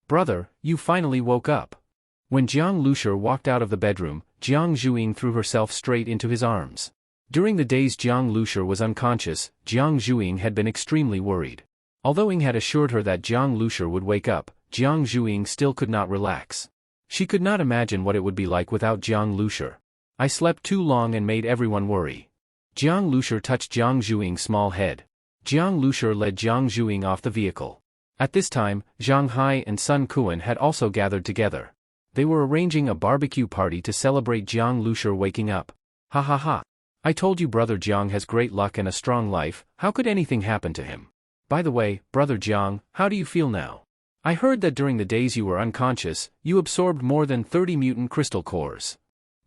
"Brother, you finally woke up." When Jiang Lucer walked out of the bedroom, Jiang Zhuying threw herself straight into his arms. During the days Jiang Lucer was unconscious, Jiang Zhuying had been extremely worried. Although Ying had assured her that Jiang Lucer would wake up, Jiang Zhuying still could not relax. She could not imagine what it would be like without Jiang Lucer. "I slept too long and made everyone worry." Jiang Lucer touched Jiang Zhuying's small head. Jiang Lucer led Jiang Zhuying off the vehicle. At this time, Xiang Shuahai and Sun Quan had also gathered together. They were arranging a barbecue party to celebrate Jiang Lucer waking up. Ha ha ha. I told you brother Jiang has great luck and a strong life, how could anything happen to him? By the way, brother Jiang, how do you feel now? I heard that during the days you were unconscious, you absorbed more than 30 mutant crystal cores.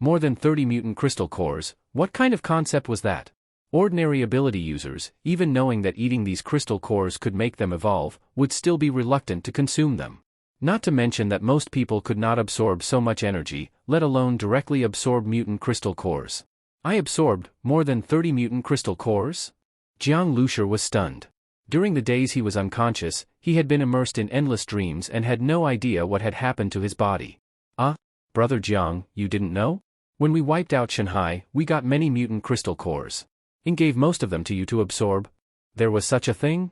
More than 30 mutant crystal cores, what kind of concept was that? Ordinary ability users, even knowing that eating these crystal cores could make them evolve, would still be reluctant to consume them. Not to mention that most people could not absorb so much energy, let alone directly absorb mutant crystal cores. I absorbed more than 30 mutant crystal cores? Jiang Lucer was stunned. During the days he was unconscious, he had been immersed in endless dreams and had no idea what had happened to his body. Brother Jiang, you didn't know? When we wiped out Shanghai, we got many mutant crystal cores. Ing gave most of them to you to absorb. There was such a thing?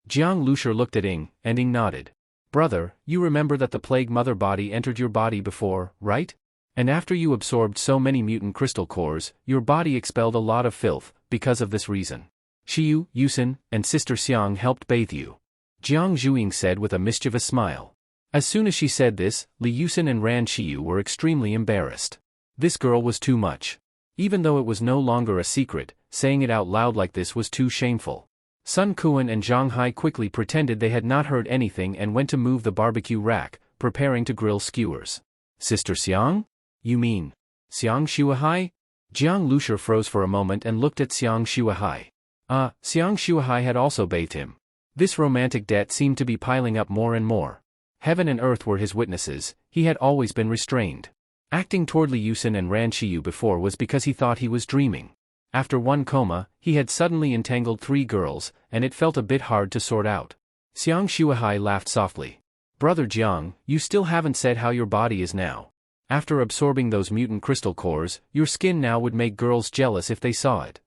Jiang Lucer looked at Ing, and Ing nodded. Brother, you remember that the plague mother body entered your body before, right? And after you absorbed so many mutant crystal cores, your body expelled a lot of filth, because of this reason. Xiu, Yusin, and Sister Xiang helped bathe you. Jiang Zhuing said with a mischievous smile. As soon as she said this, Li Yusin and Ran Xiu were extremely embarrassed. This girl was too much. Even though it was no longer a secret, saying it out loud like this was too shameful. Sun Quan and Zhang Hai quickly pretended they had not heard anything and went to move the barbecue rack, preparing to grill skewers. Sister Xiang? You mean Xiang Shuahai? Jiang Lucer froze for a moment and looked at Xiang Shuahai. Xiang Shuahai had also bathed him. This romantic debt seemed to be piling up more and more. Heaven and earth were his witnesses, he had always been restrained. Acting toward Li Yusin and Ran Xiu before was because he thought he was dreaming. After one coma, he had suddenly entangled 3 girls, and it felt a bit hard to sort out. Xiang Shuahai laughed softly. Brother Jiang, you still haven't said how your body is now. After absorbing those mutant crystal cores, your skin now would make girls jealous if they saw it.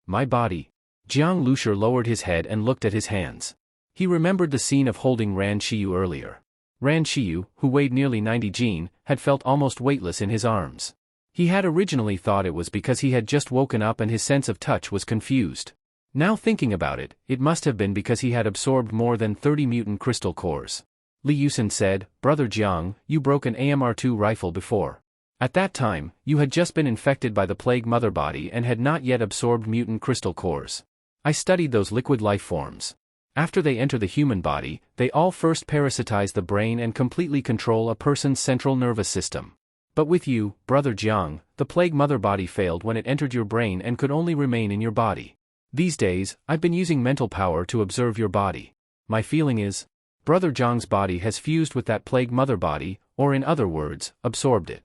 My body. Jiang Lucer lowered his head and looked at his hands. He remembered the scene of holding Ran Xiu earlier. Ran Xiu, who weighed nearly 90 jin, had felt almost weightless in his arms. He had originally thought it was because he had just woken up and his sense of touch was confused. Now thinking about it, it must have been because he had absorbed more than 30 mutant crystal cores. Li Yusin said, Brother Jiang, you broke an AMR-2 rifle before. At that time, you had just been infected by the plague mother body and had not yet absorbed mutant crystal cores. I studied those liquid life forms. After they enter the human body, they all first parasitize the brain and completely control a person's central nervous system. But with you, Brother Jiang, the plague mother body failed when it entered your brain and could only remain in your body. These days, I've been using mental power to observe your body. My feeling is, Brother Jiang's body has fused with that plague mother body, or in other words, absorbed it.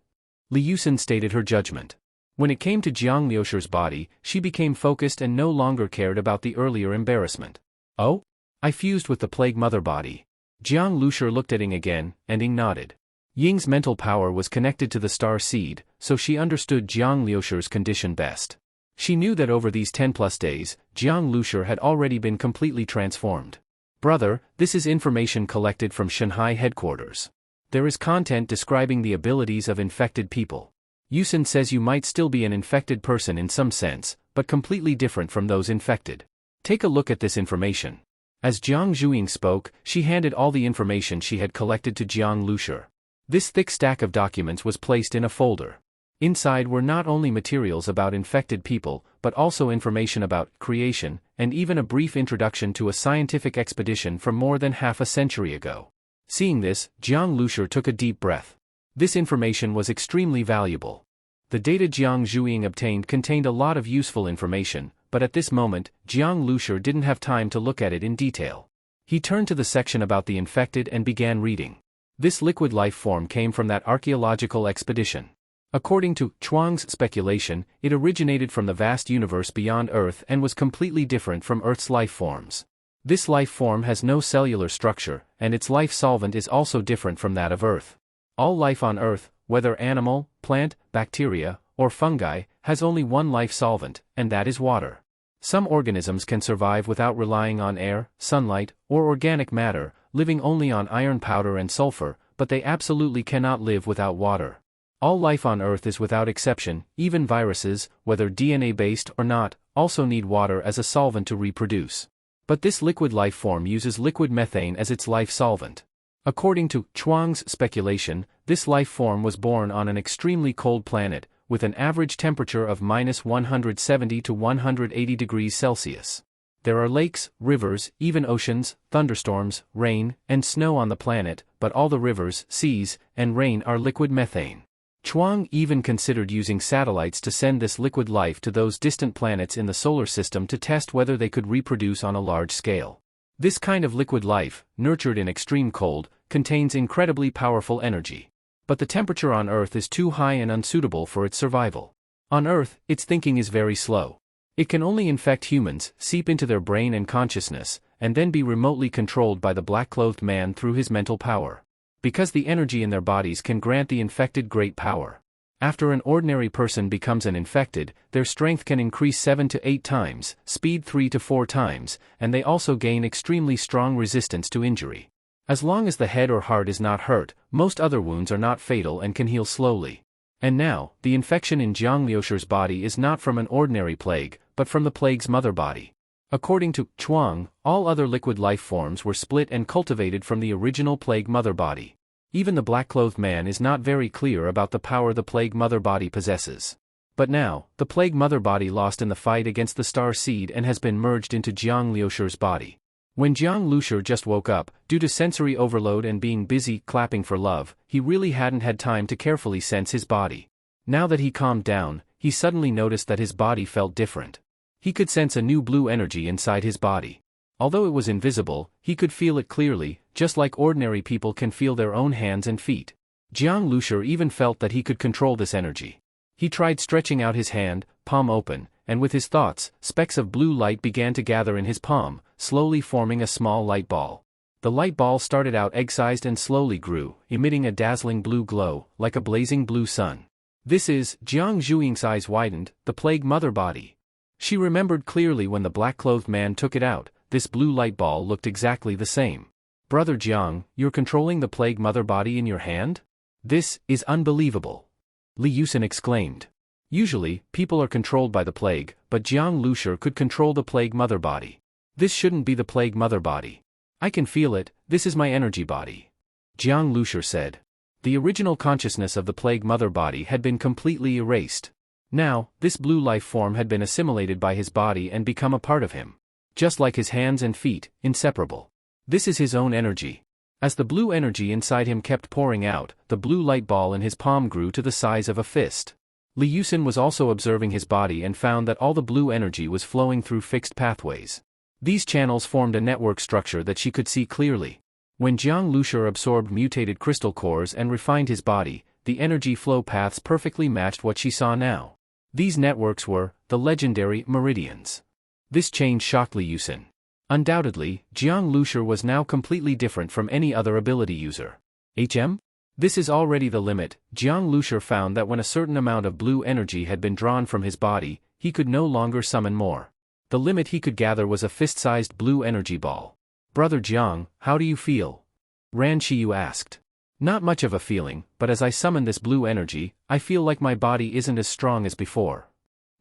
Li Yusin stated her judgment. When it came to Jiang Lucer's body, she became focused and no longer cared about the earlier embarrassment. Oh? I fused with the plague mother body. Jiang Lucer looked at Ing again, and Ing nodded. Ying's mental power was connected to the star seed, so she understood Jiang Lucer's condition best. She knew that over these 10+ days, Jiang Lucer had already been completely transformed. Brother, this is information collected from Shanghai headquarters. There is content describing the abilities of infected people. Yusin says you might still be an infected person in some sense, but completely different from those infected. Take a look at this information. As Jiang Zhuing spoke, she handed all the information she had collected to Jiang Lucer. This thick stack of documents was placed in a folder. Inside were not only materials about infected people, but also information about creation, and even a brief introduction to a scientific expedition from more than half a century ago. Seeing this, Jiang Lucer took a deep breath. This information was extremely valuable. The data Jiang Zhuing obtained contained a lot of useful information, but at this moment, Jiang Lucer didn't have time to look at it in detail. He turned to the section about the infected and began reading. This liquid life form came from that archaeological expedition. According to Chuang's speculation, it originated from the vast universe beyond Earth and was completely different from Earth's life forms. This life form has no cellular structure, and its life solvent is also different from that of Earth. All life on Earth, whether animal, plant, bacteria, or fungi, has only one life solvent, and that is water. Some organisms can survive without relying on air, sunlight, or organic matter, living only on iron powder and sulfur, but they absolutely cannot live without water. All life on Earth is without exception, even viruses, whether DNA-based or not, also need water as a solvent to reproduce. But this liquid life form uses liquid methane as its life solvent. According to Chuang's speculation, this life form was born on an extremely cold planet, with an average temperature of -170 to 180 degrees Celsius. There are lakes, rivers, even oceans, thunderstorms, rain, and snow on the planet, but all the rivers, seas, and rain are liquid methane. Chuang even considered using satellites to send this liquid life to those distant planets in the solar system to test whether they could reproduce on a large scale. This kind of liquid life, nurtured in extreme cold, contains incredibly powerful energy. But the temperature on Earth is too high and unsuitable for its survival. On Earth, its thinking is very slow. It can only infect humans, seep into their brain and consciousness, and then be remotely controlled by the black-clothed man through his mental power. Because the energy in their bodies can grant the infected great power. After an ordinary person becomes an infected, their strength can increase 7 to 8 times, speed 3 to 4 times, and they also gain extremely strong resistance to injury. As long as the head or heart is not hurt, most other wounds are not fatal and can heal slowly. And now, the infection in Jang Lucer's body is not from an ordinary plague, but from the plague's mother body. According to Chuang, all other liquid life forms were split and cultivated from the original plague mother body. Even the black-clothed man is not very clear about the power the plague mother body possesses. But now, the plague mother body lost in the fight against the star seed and has been merged into Jang Lucer's body. When Jang Lucer just woke up, due to sensory overload and being busy clapping for love, he really hadn't had time to carefully sense his body. Now that he calmed down, he suddenly noticed that his body felt different. He could sense a new blue energy inside his body. Although it was invisible, he could feel it clearly, just like ordinary people can feel their own hands and feet. Jang Lucer even felt that he could control this energy. He tried stretching out his hand, palm open, and with his thoughts, specks of blue light began to gather in his palm, slowly forming a small light ball. The light ball started out egg-sized and slowly grew, emitting a dazzling blue glow, like a blazing blue sun. This is, Jiang Zhuing's eyes widened, the plague mother body. She remembered clearly when the black-clothed man took it out, this blue light ball looked exactly the same. Brother Jiang, you're controlling the plague mother body in your hand? This is unbelievable. Li Yusen exclaimed. Usually, people are controlled by the plague, but Jiang Lucer could control the plague mother body. This shouldn't be the plague mother body. I can feel it, this is my energy body. Jiang Lucer said. The original consciousness of the plague mother body had been completely erased. Now, this blue life form had been assimilated by his body and become a part of him. Just like his hands and feet, inseparable. This is his own energy. As the blue energy inside him kept pouring out, the blue light ball in his palm grew to the size of a fist. Li Yusen was also observing his body and found that all the blue energy was flowing through fixed pathways. These channels formed a network structure that she could see clearly. When Jiang Lucer absorbed mutated crystal cores and refined his body, the energy flow paths perfectly matched what she saw now. These networks were the legendary meridians. This change shocked Li Yusen. Undoubtedly, Jiang Lucer was now completely different from any other ability user. This is already the limit. Jiang Lucer found that when a certain amount of blue energy had been drawn from his body, he could no longer summon more. The limit he could gather was a fist-sized blue energy ball. Brother Jiang, how do you feel? Ran Shiyu asked. Not much of a feeling, but as I summon this blue energy, I feel like my body isn't as strong as before.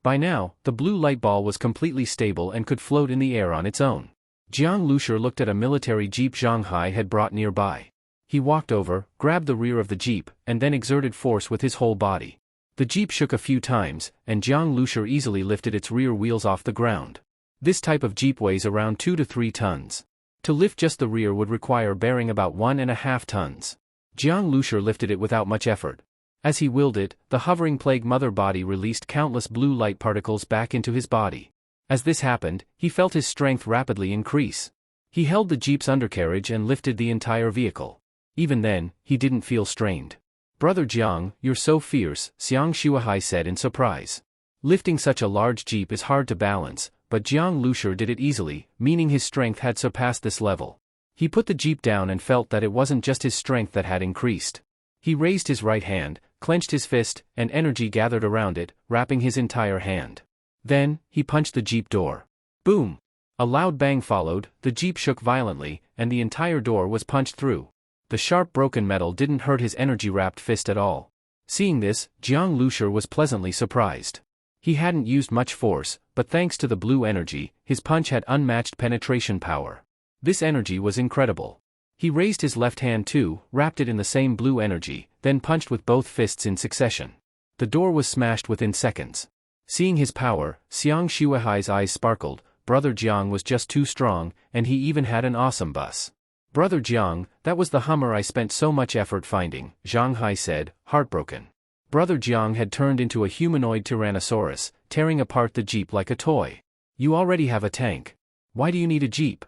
By now, the blue light ball was completely stable and could float in the air on its own. Jiang Lucer looked at a military jeep Shanghai had brought nearby. He walked over, grabbed the rear of the jeep, and then exerted force with his whole body. The jeep shook a few times, and Jiang Lucer easily lifted its rear wheels off the ground. This type of jeep weighs around 2 to 3 tons. To lift just the rear would require bearing about 1.5 tons. Jiang Lucer lifted it without much effort. As he willed it, the hovering plague mother body released countless blue light particles back into his body. As this happened, he felt his strength rapidly increase. He held the jeep's undercarriage and lifted the entire vehicle. Even then, he didn't feel strained. Brother Jiang, you're so fierce, Xiang Shuahai said in surprise. Lifting such a large jeep is hard to balance, but Jiang Lucer did it easily, meaning his strength had surpassed this level. He put the jeep down and felt that it wasn't just his strength that had increased. He raised his right hand, clenched his fist, and energy gathered around it, wrapping his entire hand. Then, he punched the jeep door. Boom! A loud bang followed, the jeep shook violently, and the entire door was punched through. The sharp broken metal didn't hurt his energy-wrapped fist at all. Seeing this, Jiang Lucer was pleasantly surprised. He hadn't used much force, but thanks to the blue energy, his punch had unmatched penetration power. This energy was incredible. He raised his left hand too, wrapped it in the same blue energy, then punched with both fists in succession. The door was smashed within seconds. Seeing his power, Xiang Shuahai's eyes sparkled. Brother Jang was just too strong, and he even had an awesome bus. Brother Jang, that was the Hummer I spent so much effort finding, Zhang Hai said, heartbroken. Brother Jiang had turned into a humanoid tyrannosaurus, tearing apart the jeep like a toy. You already have a tank. Why do you need a jeep?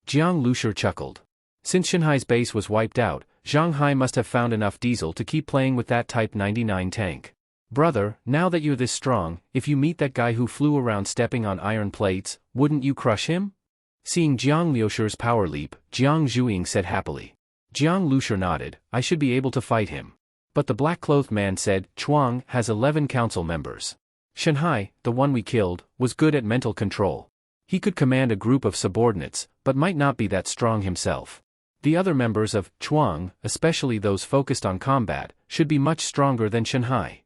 Jiang Lucer chuckled. Since Shanghai's base was wiped out, Zhang Hai must have found enough diesel to keep playing with that Type 99 tank. Brother, now that you're this strong, if you meet that guy who flew around stepping on iron plates, wouldn't you crush him? Seeing Jiang Lucer's power leap, Jiang Zhuing said happily. Jiang Lucer nodded, I should be able to fight him. But the black-clothed man said, Chuang has 11 council members. Shanghai, the one we killed, was good at mental control. He could command a group of subordinates, but might not be that strong himself. The other members of Chuang, especially those focused on combat, should be much stronger than Shanghai.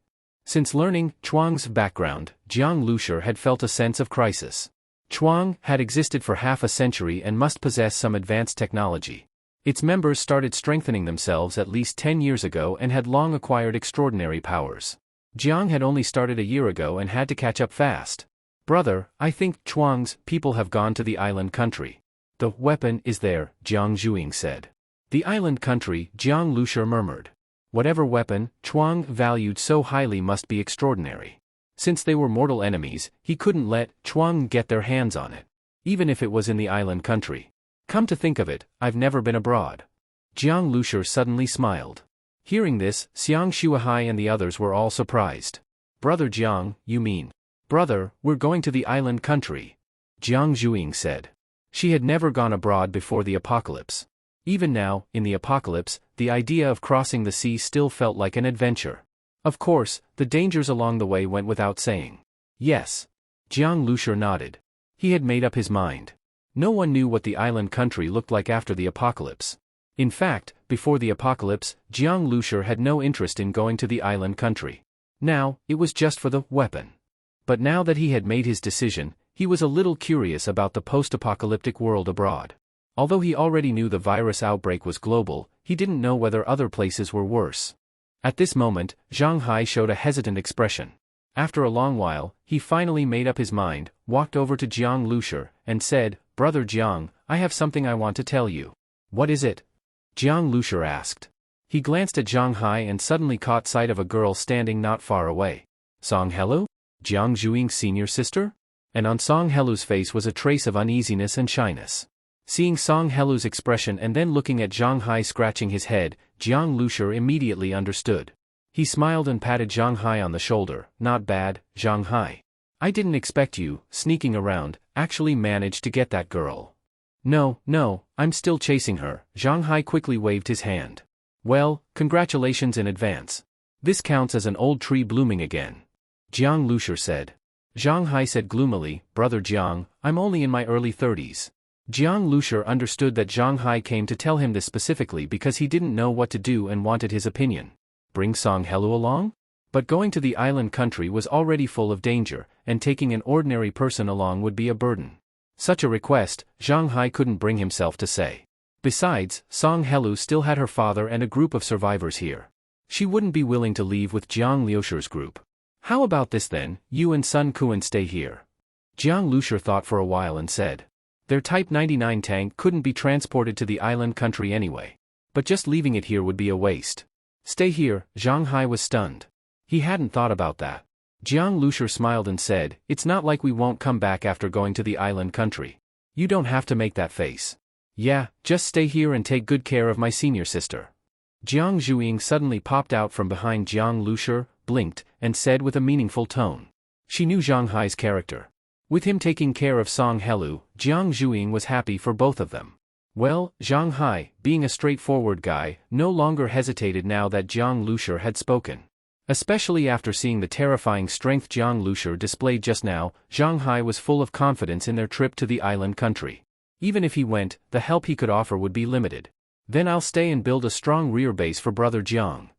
Since learning Chuang's background, Jiang Lucer had felt a sense of crisis. Chuang had existed for half a century and must possess some advanced technology. Its members started strengthening themselves at least 10 years ago and had long acquired extraordinary powers. Jiang had only started a year ago and had to catch up fast. Brother, I think Chuang's people have gone to the island country. The weapon is there, Jiang Zhuing said. The island country, Jiang Lucer murmured. Whatever weapon Chuang valued so highly must be extraordinary. Since they were mortal enemies, he couldn't let Chuang get their hands on it. Even if it was in the island country. Come to think of it, I've never been abroad. Jiang Lucer suddenly smiled. Hearing this, Xiang Shuahai and the others were all surprised. Brother Jiang, you mean? Brother, we're going to the island country. Jiang Zhuing said. She had never gone abroad before the apocalypse. Even now, in the apocalypse, the idea of crossing the sea still felt like an adventure. Of course, the dangers along the way went without saying. Yes. Jiang Lucer nodded. He had made up his mind. No one knew what the island country looked like after the apocalypse. In fact, before the apocalypse, Jiang Lucer had no interest in going to the island country. Now, it was just for the weapon. But now that he had made his decision, he was a little curious about the post-apocalyptic world abroad. Although he already knew the virus outbreak was global, he didn't know whether other places were worse. At this moment, Zhang Hai showed a hesitant expression. After a long while, he finally made up his mind, walked over to Jiang Lucer, and said, Brother Jiang, I have something I want to tell you. What is it? Jiang Lucer asked. He glanced at Zhang Hai and suddenly caught sight of a girl standing not far away. Song Helu? Jiang Zhuing's senior sister? And on Song Helu's face was a trace of uneasiness and shyness. Seeing Song Helu's expression and then looking at Zhang Hai scratching his head, Jiang Lucer immediately understood. He smiled and patted Zhang Hai on the shoulder. Not bad, Zhang Hai. I didn't expect you, sneaking around, actually managed to get that girl. No, I'm still chasing her. Zhang Hai quickly waved his hand. Well, congratulations in advance. This counts as an old tree blooming again. Jiang Lucer said. Zhang Hai said gloomily, Brother Jiang, I'm only in my early 30s. Jiang Lucer understood that Zhang Hai came to tell him this specifically because he didn't know what to do and wanted his opinion. Bring Song Helu along? But going to the island country was already full of danger, and taking an ordinary person along would be a burden. Such a request, Zhang Hai couldn't bring himself to say. Besides, Song Helu still had her father and a group of survivors here. She wouldn't be willing to leave with Jiang Lucer's group. How about this then, you and Sun Kuan stay here? Jiang Lucer thought for a while and said. Their Type 99 tank couldn't be transported to the island country anyway. But just leaving it here would be a waste. Stay here, Zhang Hai was stunned. He hadn't thought about that. Jiang Lucer smiled and said, It's not like we won't come back after going to the island country. You don't have to make that face. Yeah, just stay here and take good care of my senior sister. Jiang Zhuing suddenly popped out from behind Jiang Lucer, blinked, and said with a meaningful tone. She knew Zhang Hai's character. With him taking care of Song Helu, Jiang Zhuing was happy for both of them. Well, Zhang Hai, being a straightforward guy, no longer hesitated now that Jiang Lucer had spoken. Especially after seeing the terrifying strength Jiang Lucer displayed just now, Zhang Hai was full of confidence in their trip to the island country. Even if he went, the help he could offer would be limited. Then I'll stay and build a strong rear base for Brother Jiang.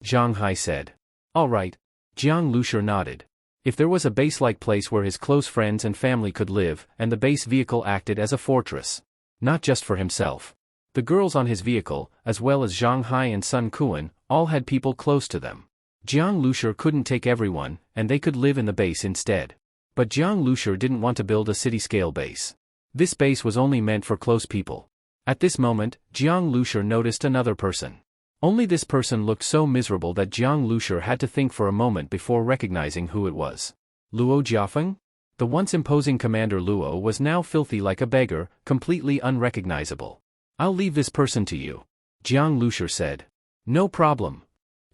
Zhang Hai said. All right. Jiang Lucer nodded. If there was a base-like place where his close friends and family could live, and the base vehicle acted as a fortress. Not just for himself. The girls on his vehicle, as well as Zhang Hai and Sun Kuan, all had people close to them. Jiang Lucer couldn't take everyone, and they could live in the base instead. But Jiang Lucer didn't want to build a city-scale base. This base was only meant for close people. At this moment, Jiang Lucer noticed another person. Only this person looked so miserable that Jiang Lucer had to think for a moment before recognizing who it was. Luo Jiafeng? The once imposing Commander Luo was now filthy like a beggar, completely unrecognizable. I'll leave this person to you, Jiang Lucer said. No problem.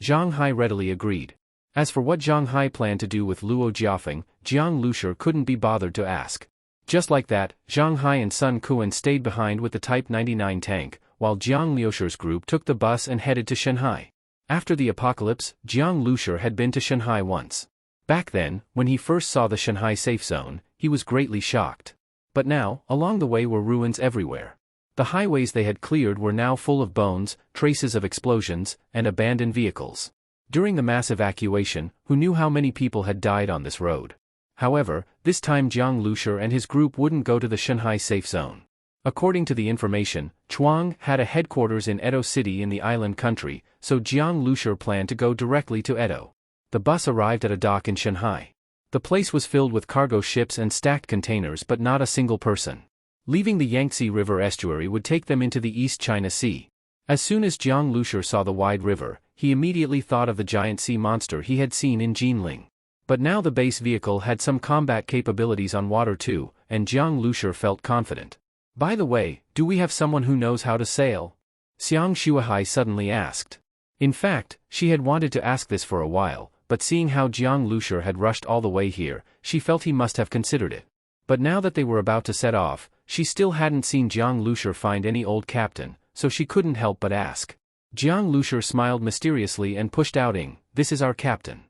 Zhang Hai readily agreed. As for what Zhang Hai planned to do with Luo Jiafeng, Jiang Lucer couldn't be bothered to ask. Just like that, Zhang Hai and Sun Kuan stayed behind with the Type 99 tank, while Jiang Lucer's group took the bus and headed to Shanghai. After the apocalypse, Jiang Lucer had been to Shanghai once. Back then, when he first saw the Shanghai safe zone, he was greatly shocked. But now, along the way were ruins everywhere. The highways they had cleared were now full of bones, traces of explosions, and abandoned vehicles. During the mass evacuation, who knew how many people had died on this road? However, this time Jiang Lucer and his group wouldn't go to the Shanghai safe zone. According to the information, Chuang had a headquarters in Edo City in the island country, so Jiang Lucer planned to go directly to Edo. The bus arrived at a dock in Shanghai. The place was filled with cargo ships and stacked containers but not a single person. Leaving the Yangtze River estuary would take them into the East China Sea. As soon as Jiang Lucer saw the wide river, he immediately thought of the giant sea monster he had seen in Jinling. But now the base vehicle had some combat capabilities on water too, and Jiang Lucer felt confident. By the way, do we have someone who knows how to sail? Xiang Shuahai suddenly asked. In fact, she had wanted to ask this for a while, but seeing how Jiang Lucer had rushed all the way here, she felt he must have considered it. But now that they were about to set off, she still hadn't seen Jiang Lucer find any old captain, so she couldn't help but ask. Jiang Lucer smiled mysteriously and pushed out Ing, this is our captain.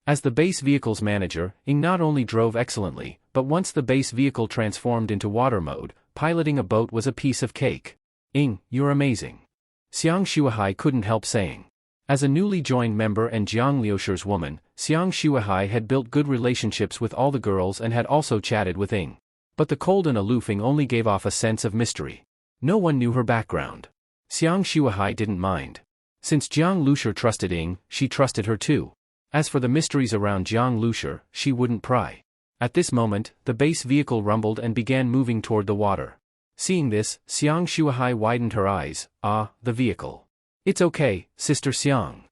As the base vehicle's manager, Ing not only drove excellently, but once the base vehicle transformed into water mode, piloting a boat was a piece of cake. Ing, you're amazing. Xiang Shuahai couldn't help saying. As a newly joined member and Jiang Lucer's woman, Xiang Shuahai had built good relationships with all the girls and had also chatted with Ing. But the cold and aloof Ing only gave off a sense of mystery. No one knew her background. Xiang Shuahai didn't mind. Since Jiang Lucer trusted Ing, she trusted her too. As for the mysteries around Jiang Lucer, she wouldn't pry. At this moment, the base vehicle rumbled and began moving toward the water. Seeing this, Xiang Shuahai widened her eyes. Ah, the vehicle. It's okay, Sister Xiang.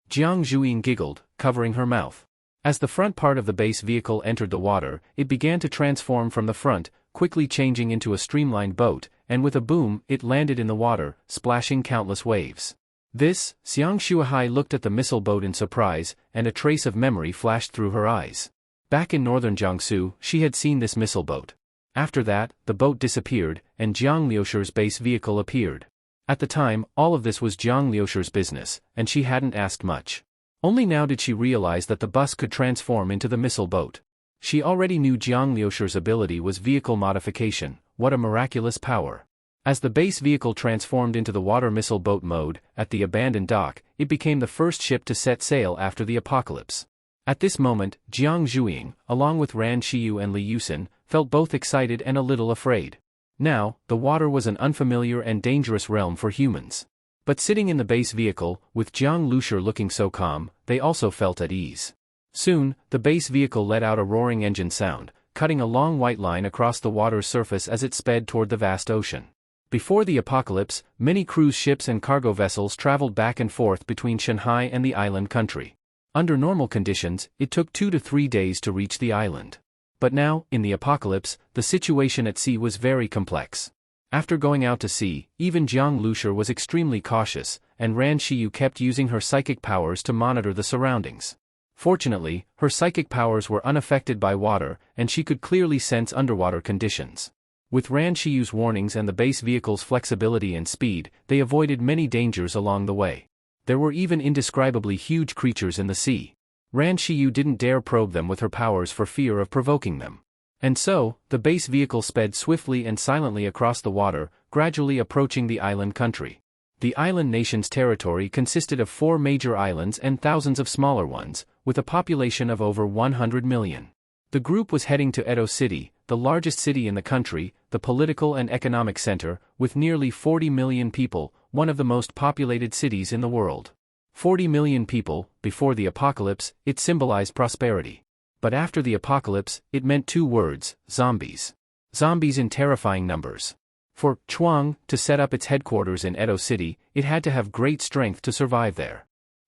Jiang Zhuing giggled, covering her mouth. As the front part of the base vehicle entered the water, it began to transform from the front, quickly changing into a streamlined boat, and with a boom, it landed in the water, splashing countless waves. This, Xiang Shuahai looked at the missile boat in surprise, and a trace of memory flashed through her eyes. Back in northern Jiangsu, she had seen this missile boat. After that, the boat disappeared, and Jiang Lucer's base vehicle appeared. At the time, all of this was Jiang Lucer's business, and she hadn't asked much. Only now did she realize that the bus could transform into the missile boat. She already knew Jiang Lucer's ability was vehicle modification. What a miraculous power. As the base vehicle transformed into the water missile boat mode, at the abandoned dock, it became the first ship to set sail after the apocalypse. At this moment, Jiang Zhuing, along with Ran Xiyu and Li Yusin, felt both excited and a little afraid. Now, the water was an unfamiliar and dangerous realm for humans. But sitting in the base vehicle, with Jiang Lucer looking so calm, they also felt at ease. Soon, the base vehicle let out a roaring engine sound, cutting a long white line across the water's surface as it sped toward the vast ocean. Before the apocalypse, many cruise ships and cargo vessels traveled back and forth between Shanghai and the island country. Under normal conditions, it took 2 to 3 days to reach the island. But now, in the apocalypse, the situation at sea was very complex. After going out to sea, even Jiang Lucer was extremely cautious, and Ran Xiyu kept using her psychic powers to monitor the surroundings. Fortunately, her psychic powers were unaffected by water, and she could clearly sense underwater conditions. With Ran Xiyu's warnings and the base vehicle's flexibility and speed, they avoided many dangers along the way. There were even indescribably huge creatures in the sea. Ran Xiyu didn't dare probe them with her powers for fear of provoking them. And so, the base vehicle sped swiftly and silently across the water, gradually approaching the island country. The island nation's territory consisted of 4 major islands and thousands of smaller ones, with a population of over 100 million. The group was heading to Edo City, the largest city in the country, the political and economic center, with nearly 40 million people, one of the most populated cities in the world. 40 million people, before the apocalypse, it symbolized prosperity. But after the apocalypse, it meant two words: zombies. Zombies in terrifying numbers. For Chuang to set up its headquarters in Edo City, it had to have great strength to survive there.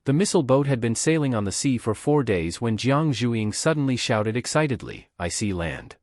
The missile boat had been sailing on the sea for 4 days when Xiang Shuahai suddenly shouted excitedly, "I see land."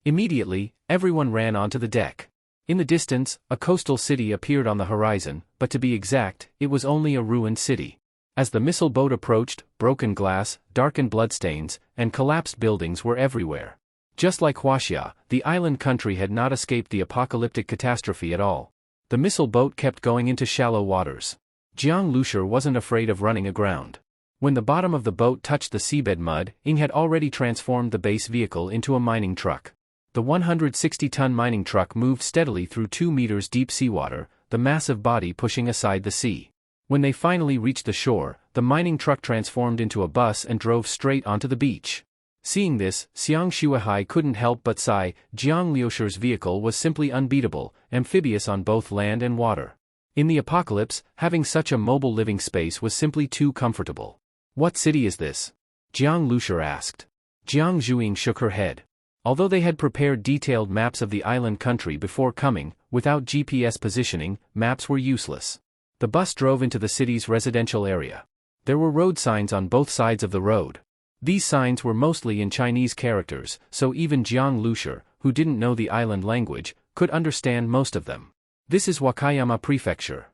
Immediately, everyone ran onto the deck. In the distance, a coastal city appeared on the horizon, but to be exact, it was only a ruined city. As the missile boat approached, broken glass, darkened bloodstains, and collapsed buildings were everywhere. Just like Huaxia, the island country had not escaped the apocalyptic catastrophe at all. The missile boat kept going into shallow waters. Jiang Lucer wasn't afraid of running aground. When the bottom of the boat touched the seabed mud, Ying had already transformed the base vehicle into a mining truck. The 160-ton mining truck moved steadily through 2 meters deep seawater, the massive body pushing aside the sea. When they finally reached the shore, the mining truck transformed into a bus and drove straight onto the beach. Seeing this, Xiang Shuahai couldn't help but sigh. Jiang Lucer's vehicle was simply unbeatable, amphibious on both land and water. In the apocalypse, having such a mobile living space was simply too comfortable. "What city is this?" Jiang Lucer asked. Jiang Shuahai shook her head. Although they had prepared detailed maps of the island country before coming, without GPS positioning, maps were useless. The bus drove into the city's residential area. There were road signs on both sides of the road. These signs were mostly in Chinese characters, so even Jiang Lucer, who didn't know the island language, could understand most of them. "This is Wakayama Prefecture,"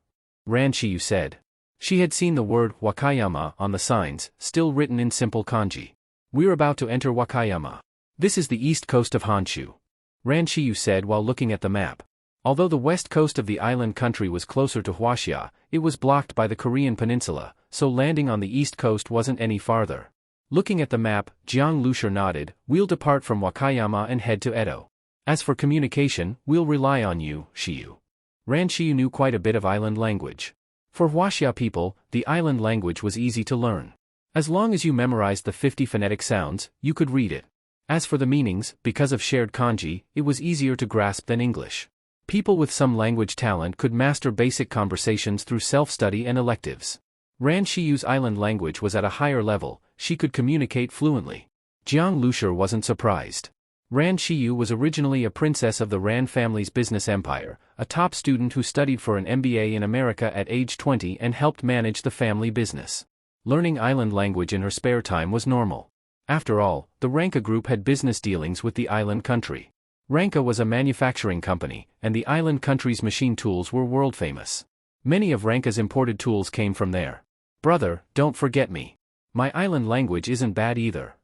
Ran Shiyu said. She had seen the word Wakayama on the signs, still written in simple kanji. "We're about to enter Wakayama. This is the east coast of Honshu," Ran Shiyu said while looking at the map. Although the west coast of the island country was closer to Huaxia, it was blocked by the Korean peninsula, so landing on the east coast wasn't any farther. Looking at the map, Jiang Lucer nodded. "We'll depart from Wakayama and head to Edo. As for communication, we'll rely on you, Shiyu." Ran Shiyu knew quite a bit of island language. For Huaxia people, the island language was easy to learn. As long as you memorized the 50 phonetic sounds, you could read it. As for the meanings, because of shared kanji, it was easier to grasp than English. People with some language talent could master basic conversations through self-study and electives. Ran Shiyu's island language was at a higher level, she could communicate fluently. Jiang Lucer wasn't surprised. Ran Shiyu was originally a princess of the Ran family's business empire, a top student who studied for an MBA in America at age 20 and helped manage the family business. Learning island language in her spare time was normal. After all, the Ranka group had business dealings with the island country. Ranka was a manufacturing company, and the island country's machine tools were world famous. Many of Ranka's imported tools came from there. "Brother, don't forget me. My island language isn't bad either,"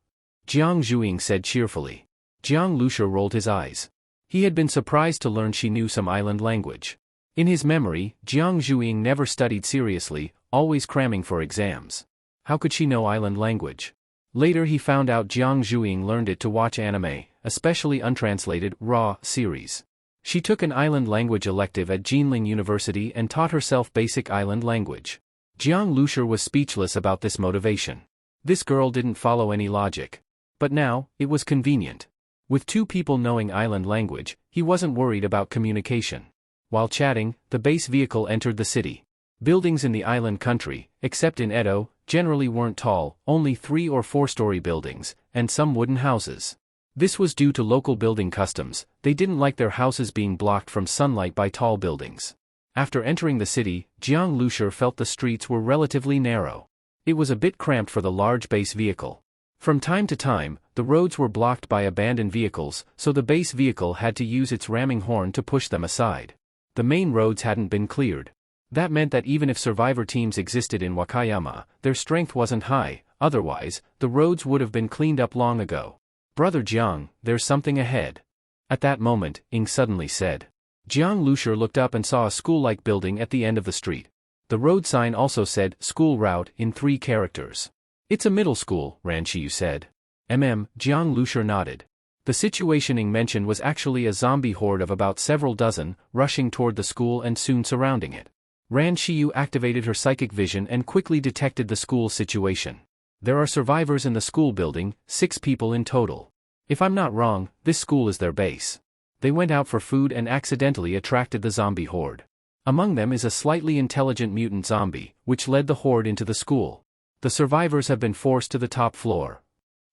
Jiang Shuahai said cheerfully. Jiang Lucer rolled his eyes. He had been surprised to learn she knew some island language. In his memory, Jiang Shuahai never studied seriously, always cramming for exams. How could she know island language? Later he found out Jiang Shuahai learned it to watch anime, especially untranslated, raw, series. She took an island language elective at Jinling University and taught herself basic island language. Jiang Lucer was speechless about this motivation. This girl didn't follow any logic. But now, it was convenient. With two people knowing island language, he wasn't worried about communication. While chatting, the base vehicle entered the city. Buildings in the island country, except in Edo, generally weren't tall, only 3- or 4-story buildings, and some wooden houses. This was due to local building customs. They didn't like their houses being blocked from sunlight by tall buildings. After entering the city, Jiang Lucer felt the streets were relatively narrow. It was a bit cramped for the large base vehicle. From time to time, the roads were blocked by abandoned vehicles, so the base vehicle had to use its ramming horn to push them aside. The main roads hadn't been cleared. That meant that even if survivor teams existed in Wakayama, their strength wasn't high, otherwise, the roads would have been cleaned up long ago. "Brother Jiang, there's something ahead." At that moment, Ying suddenly said. Jiang Lucer looked up and saw a school-like building at the end of the street. The road sign also said, "School Route," in 3 characters. "It's a middle school," Ran Shiyu said. Jiang Lucer nodded. The situation Ying mentioned was actually a zombie horde of about several dozen, rushing toward the school and soon surrounding it. Ran Shiyu activated her psychic vision and quickly detected the school situation. There are survivors in the school building, 6 people in total. If I'm not wrong, this school is their base. They went out for food and accidentally attracted the zombie horde. Among them is a slightly intelligent mutant zombie, which led the horde into the school. The survivors have been forced to the top floor.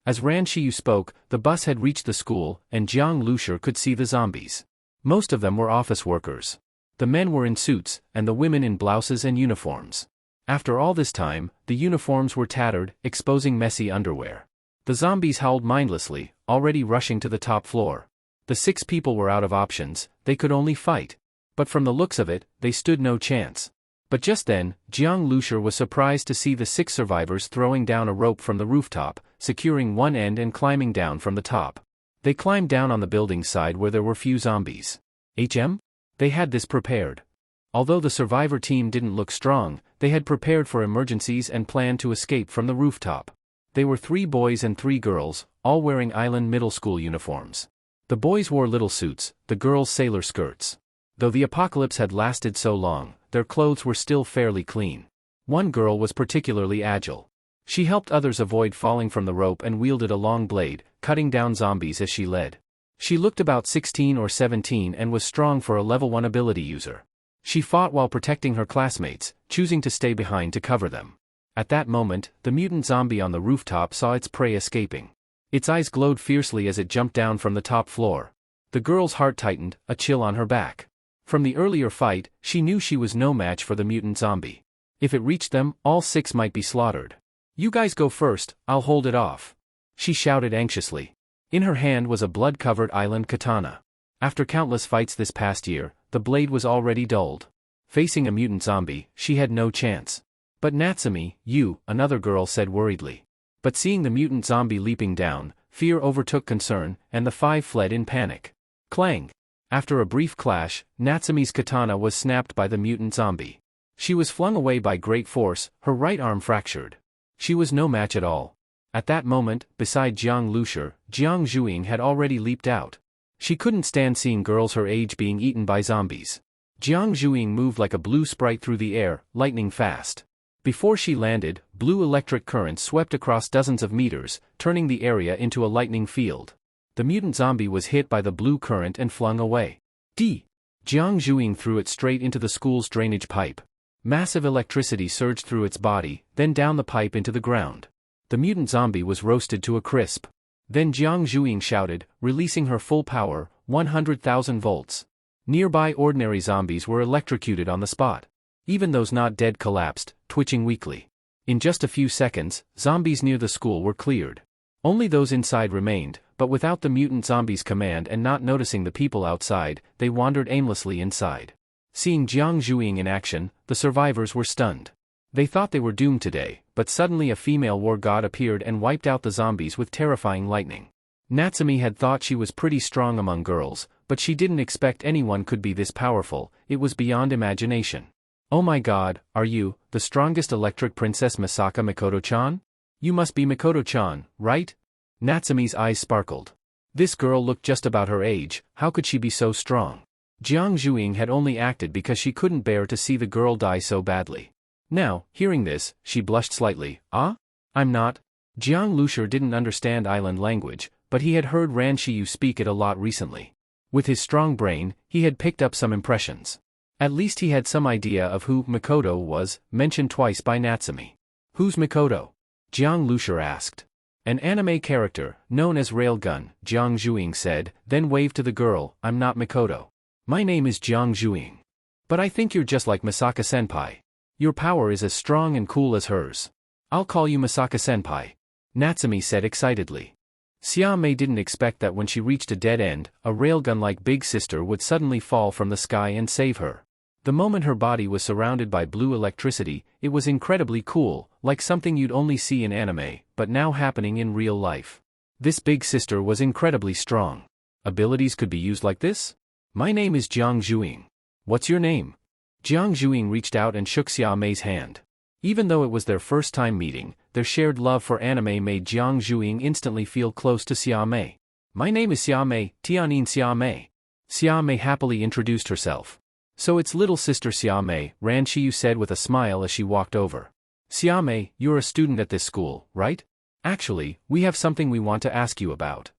As Ran Shiyu spoke, the bus had reached the school, and Jiang Lucer could see the zombies. Most of them were office workers. The men were in suits, and the women in blouses and uniforms. After all this time, the uniforms were tattered, exposing messy underwear. The zombies howled mindlessly, already rushing to the top floor. The 6 people were out of options, they could only fight. But from the looks of it, they stood no chance. But just then, Jiang Lucer was surprised to see the 6 survivors throwing down a rope from the rooftop, securing one end and climbing down from the top. They climbed down on the building side where there were few zombies. They had this prepared. Although the survivor team didn't look strong, they had prepared for emergencies and planned to escape from the rooftop. They were 3 boys and 3 girls, all wearing island middle school uniforms. The boys wore little suits, the girls sailor skirts. Though the apocalypse had lasted so long, their clothes were still fairly clean. One girl was particularly agile. She helped others avoid falling from the rope and wielded a long blade, cutting down zombies as she led. She looked about 16 or 17 and was strong for a level 1 ability user. She fought while protecting her classmates, choosing to stay behind to cover them. At that moment, the mutant zombie on the rooftop saw its prey escaping. Its eyes glowed fiercely as it jumped down from the top floor. The girl's heart tightened, a chill on her back. From the earlier fight, she knew she was no match for the mutant zombie. If it reached them, all 6 might be slaughtered. "You guys go first, I'll hold it off," she shouted anxiously. In her hand was a blood-covered island katana. After countless fights this past year, the blade was already dulled. Facing a mutant zombie, she had no chance. "But Natsumi, you," another girl said worriedly. But seeing the mutant zombie leaping down, fear overtook concern, and the 5 fled in panic. Clang! After a brief clash, Natsumi's katana was snapped by the mutant zombie. She was flung away by great force, her right arm fractured. She was no match at all. At that moment, beside Jiang Lucer, Jiang Zhuing had already leaped out. She couldn't stand seeing girls her age being eaten by zombies. Jiang Zhuing moved like a blue sprite through the air, lightning fast. Before she landed, blue electric currents swept across dozens of meters, turning the area into a lightning field. The mutant zombie was hit by the blue current and flung away. Jiang Zhuing threw it straight into the school's drainage pipe. Massive electricity surged through its body, then down the pipe into the ground. The mutant zombie was roasted to a crisp. Then Jiang Zhuing shouted, releasing her full power, 100,000 volts. Nearby ordinary zombies were electrocuted on the spot. Even those not dead collapsed, twitching weakly. In just a few seconds, zombies near the school were cleared. Only those inside remained, but without the mutant zombies' command and not noticing the people outside, they wandered aimlessly inside. Seeing Jiang Zhuing in action, the survivors were stunned. They thought they were doomed today, but suddenly a female war god appeared and wiped out the zombies with terrifying lightning. Natsumi had thought she was pretty strong among girls, but she didn't expect anyone could be this powerful. It was beyond imagination. "Oh my god, are you, the strongest electric princess Misaka Mikoto-chan? You must be Mikoto-chan, right?" Natsumi's eyes sparkled. This girl looked just about her age, how could she be so strong? Jiang Zhuing had only acted because she couldn't bear to see the girl die so badly. Now, hearing this, she blushed slightly. I'm not." Jiang Lucer didn't understand island language, but he had heard Ran Shiyu speak it a lot recently. With his strong brain, he had picked up some impressions. At least he had some idea of who Mikoto was, mentioned twice by Natsumi. "Who's Mikoto?" Jiang Lucer asked. "An anime character, known as Railgun," Jiang Zhuing said, then waved to the girl. "I'm not Mikoto. My name is Jiang Zhuing. But I think you're just like Misaka-senpai. Your power is as strong and cool as hers. I'll call you Misaka-senpai," Natsumi said excitedly. Xiaomei didn't expect that when she reached a dead end, a railgun-like big sister would suddenly fall from the sky and save her. The moment her body was surrounded by blue electricity, it was incredibly cool, like something you'd only see in anime, but now happening in real life. This big sister was incredibly strong. Abilities could be used like this? "My name is Jiang Zhuing. What's your name?" Jiang Zhuing reached out and shook Xiaomei's hand. Even though it was their first time meeting, their shared love for anime made Jiang Zhuing instantly feel close to Xiaomei. "My name is Xiaomei, Tianyin Xiaomei." Xiaomei happily introduced herself. "So it's little sister Xiaomei," Ran Shiyu said with a smile as she walked over. Xiame, you're a student at this school, right? Actually, we have something we want to ask you about.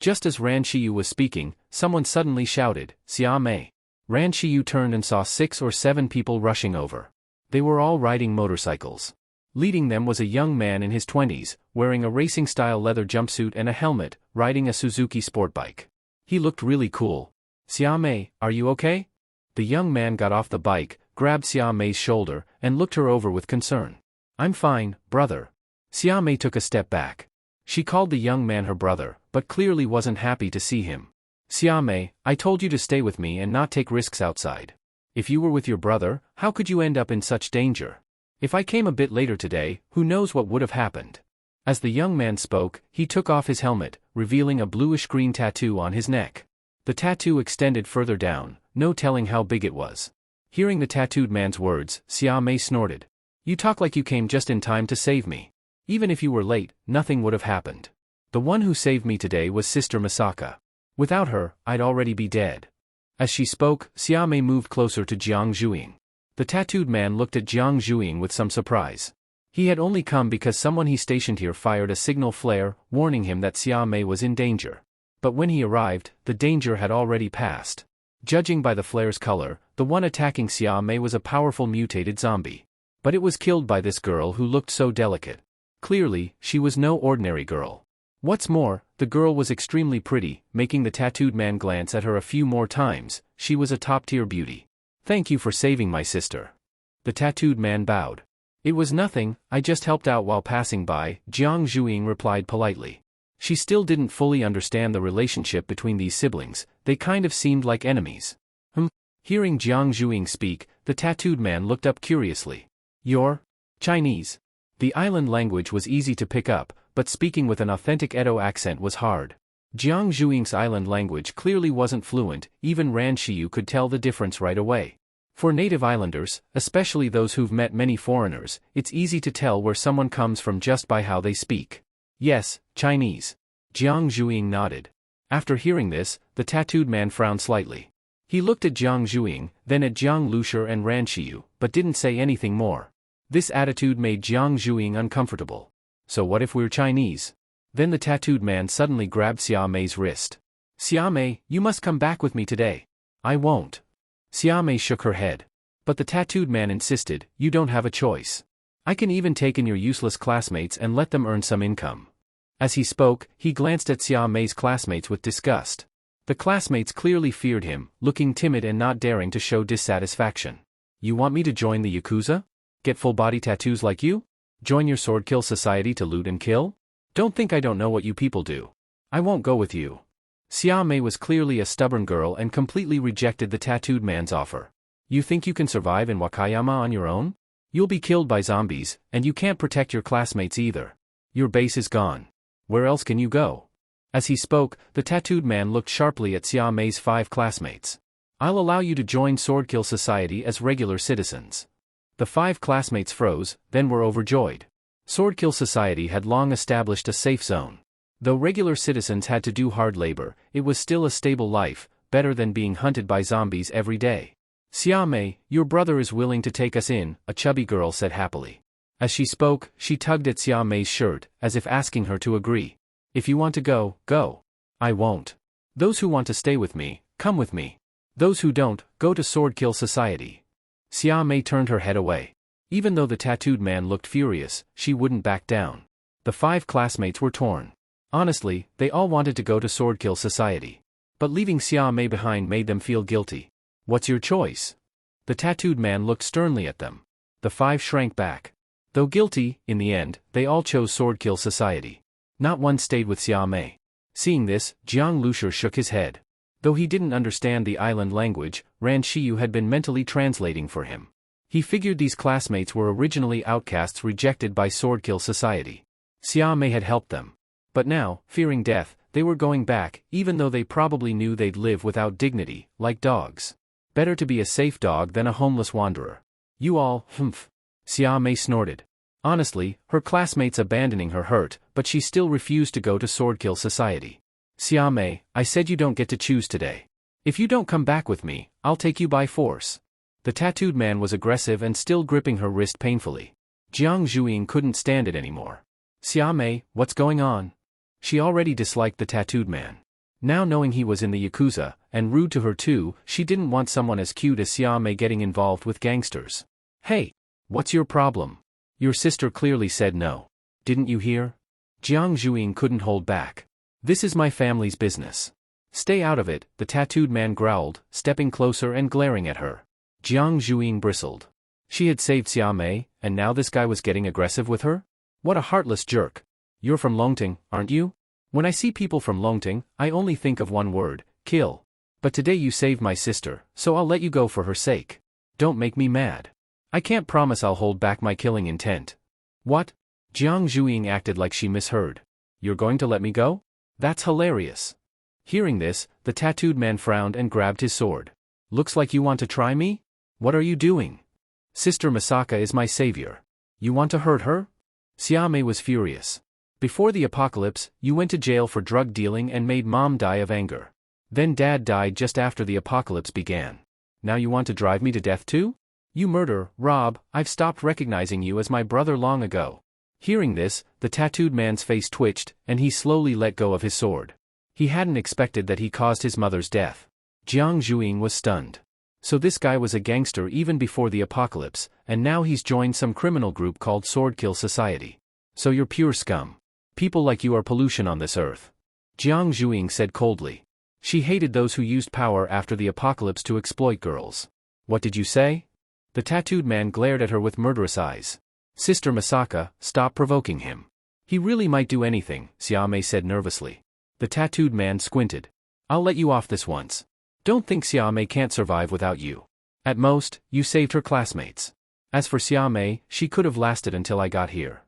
Just as Ran Shiyu was speaking, someone suddenly shouted, Xiame. Ran Shiyu turned and saw 6 or 7 people rushing over. They were all riding motorcycles. Leading them was a young man in his 20s, wearing a racing-style leather jumpsuit and a helmet, riding a Suzuki sport bike. He looked really cool. Xiame, are you okay? The young man got off the bike, grabbed Xiame's shoulder, and looked her over with concern. I'm fine, brother. Xiame took a step back. She called the young man her brother, but clearly wasn't happy to see him. Xiame, I told you to stay with me and not take risks outside. If you were with your brother, how could you end up in such danger? If I came a bit later today, who knows what would have happened? As the young man spoke, he took off his helmet, revealing a bluish-green tattoo on his neck. The tattoo extended further down, no telling how big it was. Hearing the tattooed man's words, Xiame snorted. You talk like you came just in time to save me. Even if you were late, nothing would have happened. The one who saved me today was Sister Misaka. Without her, I'd already be dead. As she spoke, Xiame moved closer to Jiang Zhuing. The tattooed man looked at Jiang Zhuing with some surprise. He had only come because someone he stationed here fired a signal flare, warning him that Xiame was in danger. But when he arrived, the danger had already passed. Judging by the flare's color, the one attacking Xiame was a powerful mutated zombie. But it was killed by this girl who looked so delicate. Clearly, she was no ordinary girl. What's more, the girl was extremely pretty, making the tattooed man glance at her a few more times. She was a top-tier beauty. Thank you for saving my sister. The tattooed man bowed. It was nothing, I just helped out while passing by, Jiang Zhuing replied politely. She still didn't fully understand the relationship between these siblings, they kind of seemed like enemies. Hearing Jiang Zhuing speak, the tattooed man looked up curiously. You're Chinese. The island language was easy to pick up, but speaking with an authentic Edo accent was hard. Jiang Zhuing's island language clearly wasn't fluent, even Ran Shiyu could tell the difference right away. For native islanders, especially those who've met many foreigners, it's easy to tell where someone comes from just by how they speak. Yes, Chinese. Jiang Zhuing nodded. After hearing this, the tattooed man frowned slightly. He looked at Jiang Zhuing, then at Jiang Lucer and Ran Shiyu, but didn't say anything more. This attitude made Jiang Zhuing uncomfortable. So what if we're Chinese? Then the tattooed man suddenly grabbed Xiame's wrist. Xiame, you must come back with me today. I won't. Xiame shook her head. But the tattooed man insisted, you don't have a choice. I can even take in your useless classmates and let them earn some income. As he spoke, he glanced at Xiame's classmates with disgust. The classmates clearly feared him, looking timid and not daring to show dissatisfaction. You want me to join the Yakuza? Get full-body tattoos like you? Join your sword kill society to loot and kill? Don't think I don't know what you people do. I won't go with you. Xiame was clearly a stubborn girl and completely rejected the tattooed man's offer. You think you can survive in Wakayama on your own? You'll be killed by zombies, and you can't protect your classmates either. Your base is gone. Where else can you go? As he spoke, the tattooed man looked sharply at Xiame's 5 classmates. I'll allow you to join Swordkill Society as regular citizens. The 5 classmates froze, then were overjoyed. Swordkill Society had long established a safe zone. Though regular citizens had to do hard labor, it was still a stable life, better than being hunted by zombies every day. Xiame, your brother is willing to take us in, a chubby girl said happily. As she spoke, she tugged at Xiame's shirt, as if asking her to agree. If you want to go, go. I won't. Those who want to stay with me, come with me. Those who don't, go to Swordkill Society. Xiame turned her head away. Even though the tattooed man looked furious, she wouldn't back down. The 5 classmates were torn. Honestly, they all wanted to go to Swordkill Society. But leaving Xiame behind made them feel guilty. What's your choice? The tattooed man looked sternly at them. The 5 shrank back. Though guilty, in the end, they all chose Swordkill Society. Not one stayed with Xiame. Seeing this, Jiang Lucer shook his head. Though he didn't understand the island language, Ran Shiyu had been mentally translating for him. He figured these classmates were originally outcasts rejected by Swordkill Society. Xiame had helped them. But now, fearing death, they were going back, even though they probably knew they'd live without dignity, like dogs. Better to be a safe dog than a homeless wanderer. You all, humph. Xiame snorted. Honestly, her classmates abandoning her hurt, but she still refused to go to Swordkill Society. Xiame, I said you don't get to choose today. If you don't come back with me, I'll take you by force. The tattooed man was aggressive and still gripping her wrist painfully. Jiang Zhuiying couldn't stand it anymore. Xiamei, what's going on? She already disliked the tattooed man. Now knowing he was in the Yakuza, and rude to her too, she didn't want someone as cute as Xiamei getting involved with gangsters. Hey! What's your problem? Your sister clearly said no. Didn't you hear? Jiang Zhuiying couldn't hold back. This is my family's business. Stay out of it, the tattooed man growled, stepping closer and glaring at her. Jiang Zhuiying bristled. She had saved Xiamei, and now this guy was getting aggressive with her? What a heartless jerk. You're from Longting, aren't you? When I see people from Longting, I only think of one word, kill. But today you saved my sister, so I'll let you go for her sake. Don't make me mad. I can't promise I'll hold back my killing intent. What? Jiang Zhuiying acted like she misheard. You're going to let me go? That's hilarious. Hearing this, the tattooed man frowned and grabbed his sword. Looks like you want to try me? What are you doing? Sister Misaka is my savior. You want to hurt her? Xiamei was furious. Before the apocalypse, you went to jail for drug dealing and made mom die of anger. Then dad died just after the apocalypse began. Now you want to drive me to death too? You murder, Rob, I've stopped recognizing you as my brother long ago. Hearing this, the tattooed man's face twitched, and he slowly let go of his sword. He hadn't expected that he caused his mother's death. Jiang Zhuiying was stunned. So this guy was a gangster even before the apocalypse, and now he's joined some criminal group called Swordkill Society. So you're pure scum. People like you are pollution on this earth. Jiang Zhuiying said coldly. She hated those who used power after the apocalypse to exploit girls. What did you say? The tattooed man glared at her with murderous eyes. Sister Misaka, stop provoking him. He really might do anything, Xiamei said nervously. The tattooed man squinted. I'll let you off this once. Don't think Xiamei can't survive without you. At most, you saved her classmates. As for Xiamei, she could have lasted until I got here.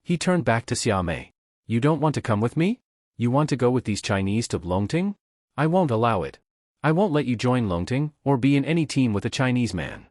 He turned back to Xiamei. You don't want to come with me? You want to go with these Chinese to Longting? I won't allow it. I won't let you join Longting, or be in any team with a Chinese man.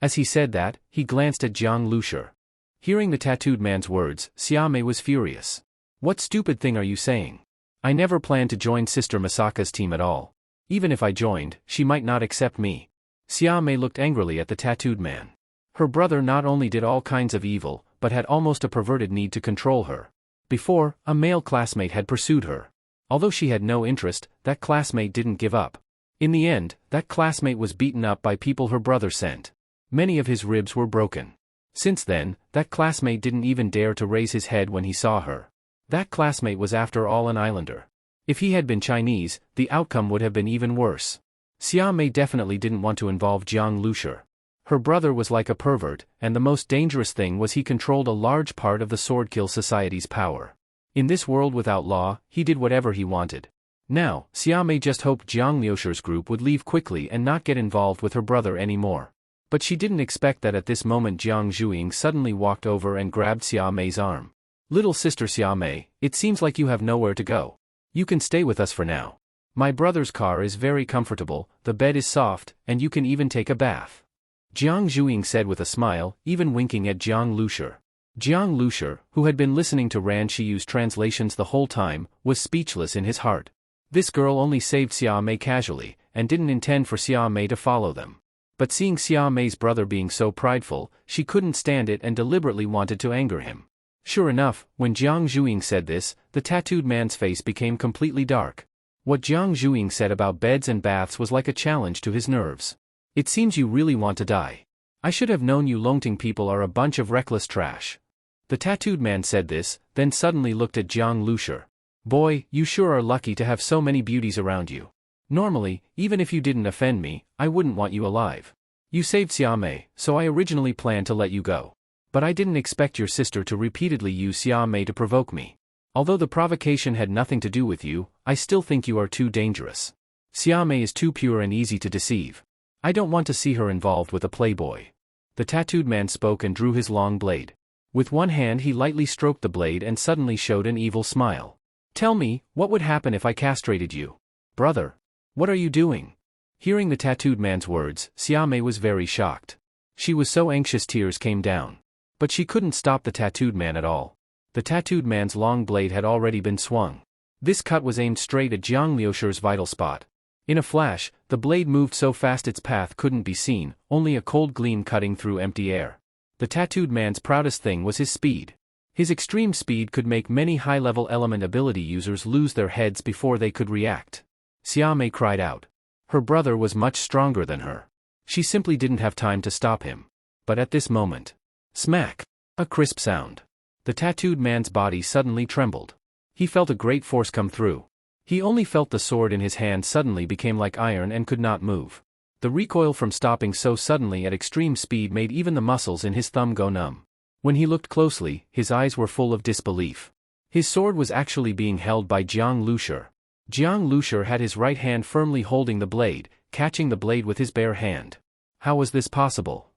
As he said that, he glanced at Jiang Lucer. Hearing the tattooed man's words, Xiamei was furious. What stupid thing are you saying? I never planned to join Sister Misaka's team at all. Even if I joined, she might not accept me. Xiamei looked angrily at the tattooed man. Her brother not only did all kinds of evil, but had almost a perverted need to control her. Before, a male classmate had pursued her. Although she had no interest, that classmate didn't give up. In the end, that classmate was beaten up by people her brother sent. Many of his ribs were broken. Since then, that classmate didn't even dare to raise his head when he saw her. That classmate was after all an islander. If he had been Chinese, the outcome would have been even worse. Xiamei definitely didn't want to involve Jiang Lucer. Her brother was like a pervert, and the most dangerous thing was he controlled a large part of the Swordkill Society's power. In this world without law, he did whatever he wanted. Now, Xiamei just hoped Jiang Lucer's group would leave quickly and not get involved with her brother anymore. But she didn't expect that at this moment Jiang Zhuiying suddenly walked over and grabbed Xiamei's arm. Little sister Xiamei, it seems like you have nowhere to go. You can stay with us for now. My brother's car is very comfortable, the bed is soft, and you can even take a bath. Jiang Zhuiying said with a smile, even winking at Jiang Lucer. Jiang Lucer, who had been listening to Ran Shiyu's translations the whole time, was speechless in his heart. This girl only saved Xiamei casually, and didn't intend for Xiamei to follow them. But seeing Xiamei's brother being so prideful, she couldn't stand it and deliberately wanted to anger him. Sure enough, when Jiang Zhuiying said this, the tattooed man's face became completely dark. What Jiang Zhuiying said about beds and baths was like a challenge to his nerves. It seems you really want to die. I should have known you Longting people are a bunch of reckless trash. The tattooed man said this, then suddenly looked at Jiang Lucer. Boy, you sure are lucky to have so many beauties around you. Normally, even if you didn't offend me, I wouldn't want you alive. You saved Xiamei, so I originally planned to let you go. But I didn't expect your sister to repeatedly use Xiamei to provoke me. Although the provocation had nothing to do with you, I still think you are too dangerous. Xiamei is too pure and easy to deceive. I don't want to see her involved with a playboy. The tattooed man spoke and drew his long blade. With one hand he lightly stroked the blade and suddenly showed an evil smile. Tell me, what would happen if I castrated you? Brother. What are you doing? Hearing the tattooed man's words, Xiamei was very shocked. She was so anxious tears came down. But she couldn't stop the tattooed man at all. The tattooed man's long blade had already been swung. This cut was aimed straight at Jiang Lucer's vital spot. In a flash, the blade moved so fast its path couldn't be seen, only a cold gleam cutting through empty air. The tattooed man's proudest thing was his speed. His extreme speed could make many high-level element ability users lose their heads before they could react. Xiaomei cried out. Her brother was much stronger than her. She simply didn't have time to stop him. But at this moment, smack! A crisp sound. The tattooed man's body suddenly trembled. He felt a great force come through. He only felt the sword in his hand suddenly became like iron and could not move. The recoil from stopping so suddenly at extreme speed made even the muscles in his thumb go numb. When he looked closely, his eyes were full of disbelief. His sword was actually being held by Jiang Lucer. Jiang Lucer had his right hand firmly holding the blade, catching the blade with his bare hand. How was this possible?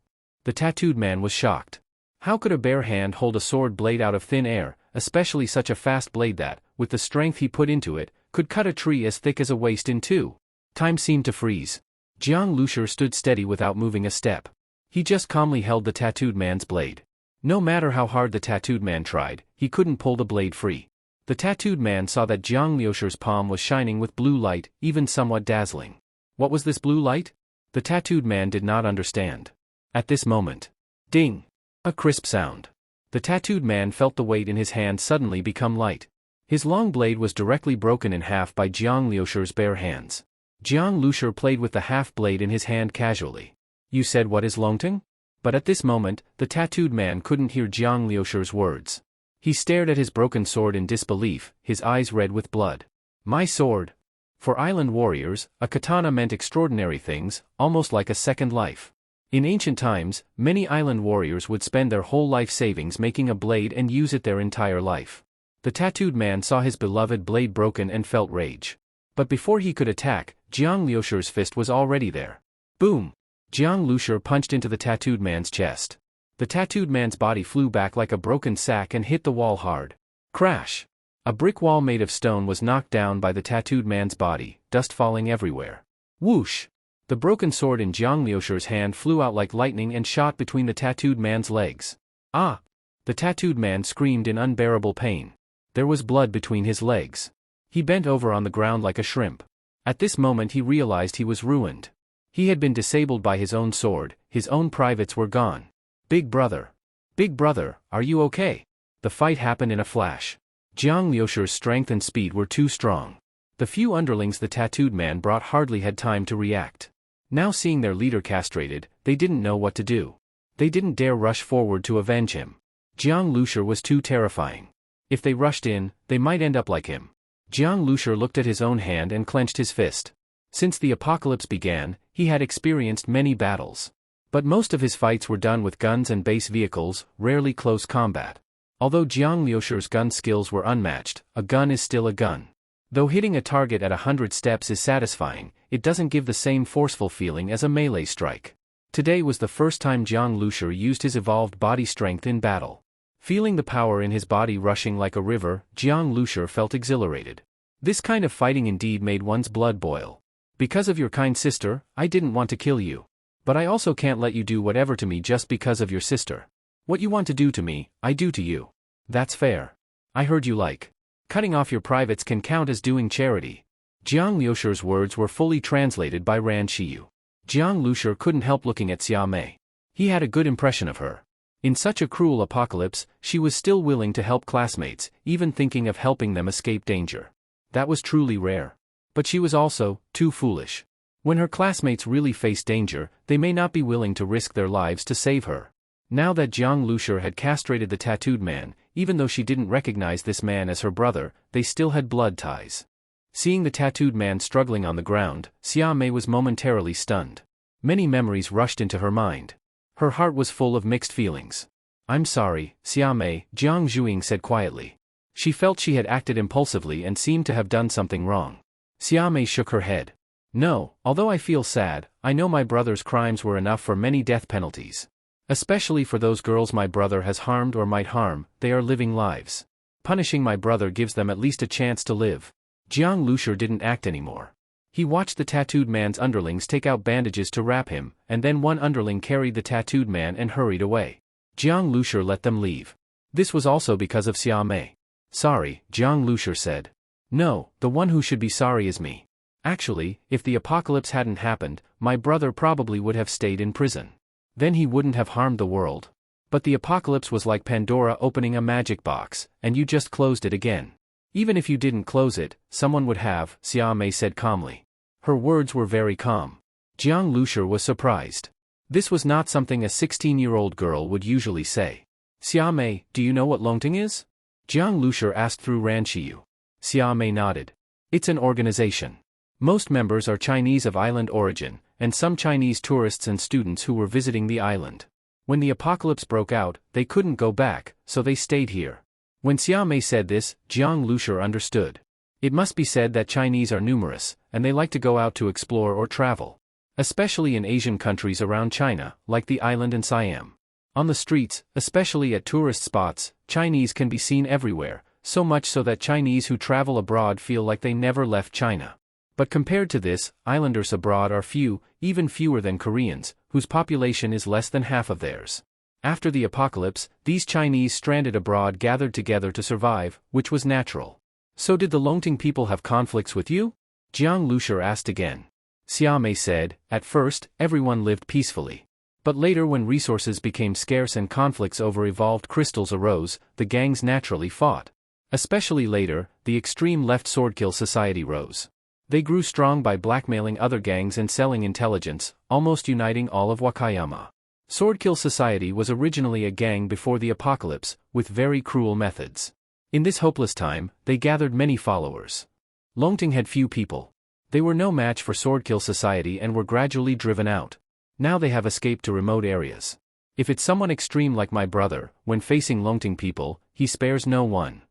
The tattooed man was shocked. How could a bare hand hold a sword blade out of thin air, especially such a fast blade that, with the strength he put into it, could cut a tree as thick as a waist in two? Time seemed to freeze. Jiang Lucer stood steady without moving a step. He just calmly held the tattooed man's blade. No matter how hard the tattooed man tried, he couldn't pull the blade free. The tattooed man saw that Jiang Lucer's palm was shining with blue light, even somewhat dazzling. What was this blue light? The tattooed man did not understand. At this moment, ding! A crisp sound. The tattooed man felt the weight in his hand suddenly become light. His long blade was directly broken in half by Jiang Lucer's bare hands. Jiang Lucer played with the half blade in his hand casually. You said what is Longting? But at this moment, the tattooed man couldn't hear Jiang Lucer's words. He stared at his broken sword in disbelief, his eyes red with blood. My sword! For island warriors, a katana meant extraordinary things, almost like a second life. In ancient times, many island warriors would spend their whole life savings making a blade and use it their entire life. The tattooed man saw his beloved blade broken and felt rage. But before he could attack, Jiang Lucer's fist was already there. Boom! Jiang Lucer punched into the tattooed man's chest. The tattooed man's body flew back like a broken sack and hit the wall hard. Crash! A brick wall made of stone was knocked down by the tattooed man's body, dust falling everywhere. Whoosh! The broken sword in Jiang Lucer's hand flew out like lightning and shot between the tattooed man's legs. Ah! The tattooed man screamed in unbearable pain. There was blood between his legs. He bent over on the ground like a shrimp. At this moment he realized he was ruined. He had been disabled by his own sword, his own privates were gone. Big brother! Big brother, are you okay? The fight happened in a flash. Jiang Lucer's strength and speed were too strong. The few underlings the tattooed man brought hardly had time to react. Now seeing their leader castrated, they didn't know what to do. They didn't dare rush forward to avenge him. Jiang Lucer was too terrifying. If they rushed in, they might end up like him. Jiang Lucer looked at his own hand and clenched his fist. Since the apocalypse began, he had experienced many battles. But most of his fights were done with guns and base vehicles, rarely close combat. Although Jiang Lucer's gun skills were unmatched, a gun is still a gun. Though hitting a target at 100 steps is satisfying, it doesn't give the same forceful feeling as a melee strike. Today was the first time Jiang Lucer used his evolved body strength in battle. Feeling the power in his body rushing like a river, Jiang Lucer felt exhilarated. This kind of fighting indeed made one's blood boil. Because of your kind sister, I didn't want to kill you. But I also can't let you do whatever to me just because of your sister. What you want to do to me, I do to you. That's fair. I heard you like. Cutting off your privates can count as doing charity. Jiang Lucer's words were fully translated by Ran Shiyu. Jiang Lucer couldn't help looking at Xiaomei. He had a good impression of her. In such a cruel apocalypse, she was still willing to help classmates, even thinking of helping them escape danger. That was truly rare. But she was also too foolish. When her classmates really face danger, they may not be willing to risk their lives to save her. Now that Jiang Lucer had castrated the tattooed man, even though she didn't recognize this man as her brother, they still had blood ties. Seeing the tattooed man struggling on the ground, Xiaomei was momentarily stunned. Many memories rushed into her mind. Her heart was full of mixed feelings. I'm sorry, Xiaomei, Jiang Zhuing said quietly. She felt she had acted impulsively and seemed to have done something wrong. Xiaomei shook her head. No, although I feel sad, I know my brother's crimes were enough for many death penalties. Especially for those girls my brother has harmed or might harm, they are living lives. Punishing my brother gives them at least a chance to live. Jiang Lucer didn't act anymore. He watched the tattooed man's underlings take out bandages to wrap him, and then one underling carried the tattooed man and hurried away. Jiang Lucer let them leave. This was also because of Xiaomei. Sorry, Jiang Lucer said. No, the one who should be sorry is me. Actually, if the apocalypse hadn't happened, my brother probably would have stayed in prison. Then he wouldn't have harmed the world. But the apocalypse was like Pandora opening a magic box, and you just closed it again. Even if you didn't close it, someone would have, Xiaomei said calmly. Her words were very calm. Jiang Lucer was surprised. This was not something a 16-year-old girl would usually say. Xiaomei, do you know what Longting is? Jiang Lucer asked through Ranshiyu. Xiaomei nodded. It's an organization. Most members are Chinese of island origin, and some Chinese tourists and students who were visiting the island. When the apocalypse broke out, they couldn't go back, so they stayed here. When Xiaomei said this, Jiang Lucer understood. It must be said that Chinese are numerous, and they like to go out to explore or travel. Especially in Asian countries around China, like the island and Siam. On the streets, especially at tourist spots, Chinese can be seen everywhere, so much so that Chinese who travel abroad feel like they never left China. But compared to this, islanders abroad are few, even fewer than Koreans, whose population is less than half of theirs. After the apocalypse, these Chinese stranded abroad gathered together to survive, which was natural. So did the Longting people have conflicts with you? Jiang Lucer asked again. Xiaomei said, at first, everyone lived peacefully. But later when resources became scarce and conflicts over evolved crystals arose, the gangs naturally fought. Especially later, the extreme left swordkill society rose. They grew strong by blackmailing other gangs and selling intelligence, almost uniting all of Wakayama. Swordkill Society was originally a gang before the apocalypse, with very cruel methods. In this hopeless time, they gathered many followers. Longting had few people. They were no match for Swordkill Society and were gradually driven out. Now they have escaped to remote areas. If it's someone extreme like my brother, when facing Longting people, he spares no one.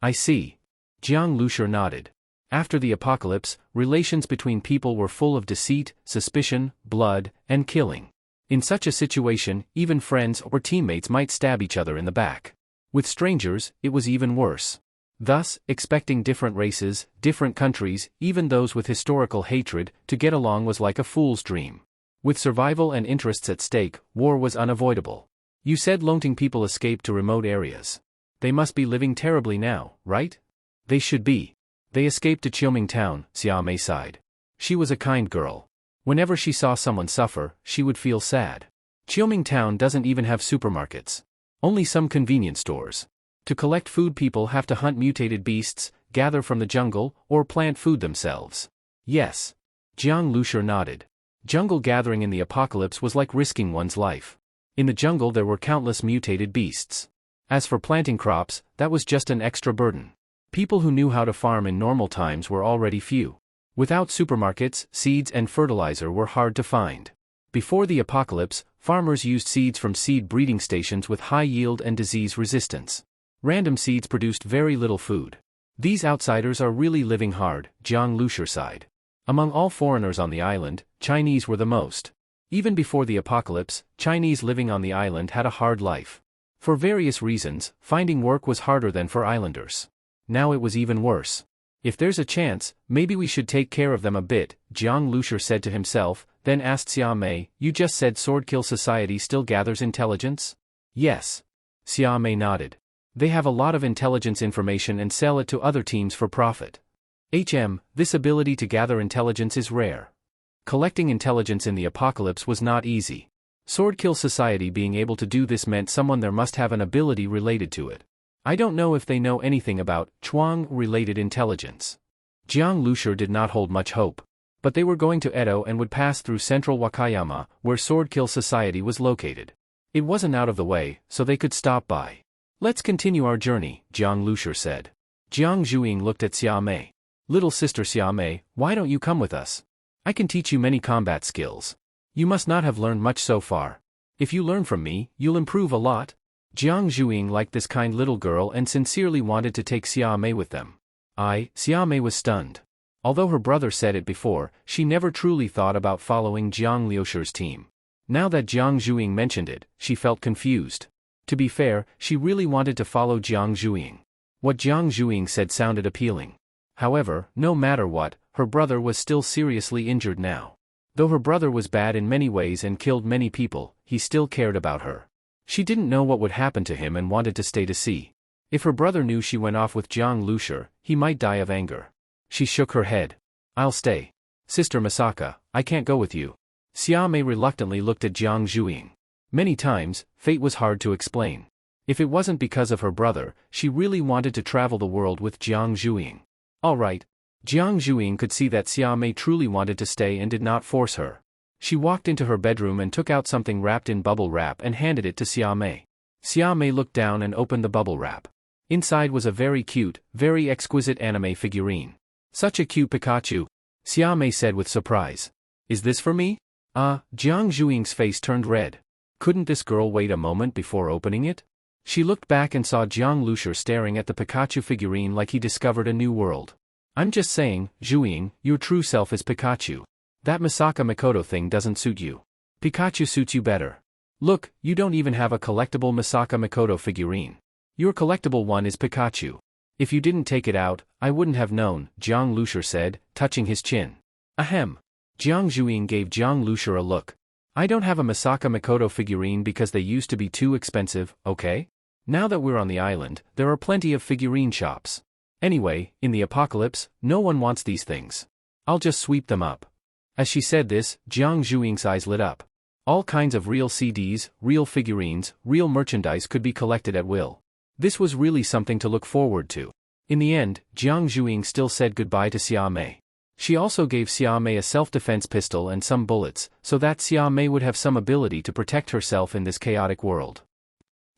I see. Jiang Lucer nodded. After the apocalypse, relations between people were full of deceit, suspicion, blood, and killing. In such a situation, even friends or teammates might stab each other in the back. With strangers, it was even worse. Thus, expecting different races, different countries, even those with historical hatred, to get along was like a fool's dream. With survival and interests at stake, war was unavoidable. You said Longting people escaped to remote areas. They must be living terribly now, right? They should be. They escaped to Qiuming town, Xiaomei sighed. She was a kind girl. Whenever she saw someone suffer, she would feel sad. Qiuming town doesn't even have supermarkets. Only some convenience stores. To collect food people have to hunt mutated beasts, gather from the jungle, or plant food themselves. Yes. Jiang Lucer nodded. Jungle gathering in the apocalypse was like risking one's life. In the jungle there were countless mutated beasts. As for planting crops, that was just an extra burden. People who knew how to farm in normal times were already few. Without supermarkets, seeds and fertilizer were hard to find. Before the apocalypse, farmers used seeds from seed breeding stations with high yield and disease resistance. Random seeds produced very little food. These outsiders are really living hard, Jiang Lucer sighed. Among all foreigners on the island, Chinese were the most. Even before the apocalypse, Chinese living on the island had a hard life. For various reasons, finding work was harder than for islanders. Now it was even worse. If there's a chance, maybe we should take care of them a bit, Jiang Lucer said to himself, then asked Xiaomei, you just said Swordkill Society still gathers intelligence? Yes. Xiaomei nodded. They have a lot of intelligence information and sell it to other teams for profit. This ability to gather intelligence is rare. Collecting intelligence in the apocalypse was not easy. Swordkill Society being able to do this meant someone there must have an ability related to it. I don't know if they know anything about Chuang-related intelligence. Jiang Lucer did not hold much hope. But they were going to Edo and would pass through central Wakayama, where Swordkill Society was located. It wasn't out of the way, so they could stop by. Let's continue our journey, Jiang Lucer said. Jiang Zhuiying looked at Xiaomei. Little sister Xiaomei, why don't you come with us? I can teach you many combat skills. You must not have learned much so far. If you learn from me, you'll improve a lot. Jiang Zhuiying liked this kind little girl and sincerely wanted to take Xiaomei with them. Xiaomei was stunned. Although her brother said it before, she never truly thought about following Jiang Liucer's team. Now that Jiang Zhuiying mentioned it, she felt confused. To be fair, she really wanted to follow Jiang Zhuiying. What Jiang Zhuiying said sounded appealing. However, no matter what, her brother was still seriously injured now. Though her brother was bad in many ways and killed many people, he still cared about her. She didn't know what would happen to him and wanted to stay to see. If her brother knew she went off with Jiang Lucer, he might die of anger. She shook her head. I'll stay. Sister Masaka, I can't go with you. Xiaomei reluctantly looked at Jiang Zhuiying. Many times, fate was hard to explain. If it wasn't because of her brother, she really wanted to travel the world with Jiang Zhuiying. Alright. Jiang Zhuiying could see that Xia Mei truly wanted to stay and did not force her. She walked into her bedroom and took out something wrapped in bubble wrap and handed it to Xia Mei. Xia Mei looked down and opened the bubble wrap. Inside was a very cute, very exquisite anime figurine. Such a cute Pikachu, Xia Mei said with surprise. Is this for me? Jiang Zhuiying's face turned red. Couldn't this girl wait a moment before opening it? She looked back and saw Jiang Lucer staring at the Pikachu figurine like he discovered a new world. I'm just saying, Zhuiying, your true self is Pikachu. That Misaka Mikoto thing doesn't suit you. Pikachu suits you better. Look, you don't even have a collectible Misaka Mikoto figurine. Your collectible one is Pikachu. If you didn't take it out, I wouldn't have known, Jiang Lucer said, touching his chin. Ahem. Jiang Zhuiying gave Jiang Lucer a look. I don't have a Misaka Mikoto figurine because they used to be too expensive, okay? Now that we're on the island, there are plenty of figurine shops. Anyway, in the apocalypse, no one wants these things. I'll just sweep them up. As she said this, Jiang Zhuiying's eyes lit up. All kinds of real CDs, real figurines, real merchandise could be collected at will. This was really something to look forward to. In the end, Jiang Zhuiying still said goodbye to Xia Mei. She also gave Xia Mei a self-defense pistol and some bullets, so that Xia Mei would have some ability to protect herself in this chaotic world.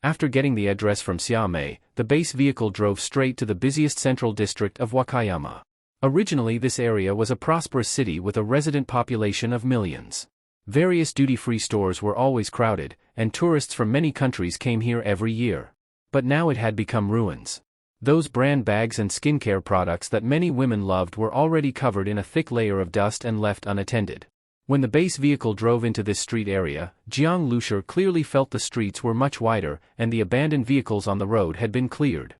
After getting the address from Xia Mei, the base vehicle drove straight to the busiest central district of Wakayama. Originally this area was a prosperous city with a resident population of millions. Various duty-free stores were always crowded, and tourists from many countries came here every year. But now it had become ruins. Those brand bags and skincare products that many women loved were already covered in a thick layer of dust and left unattended. When the base vehicle drove into this street area, Jiang Lucer clearly felt the streets were much wider and the abandoned vehicles on the road had been cleared.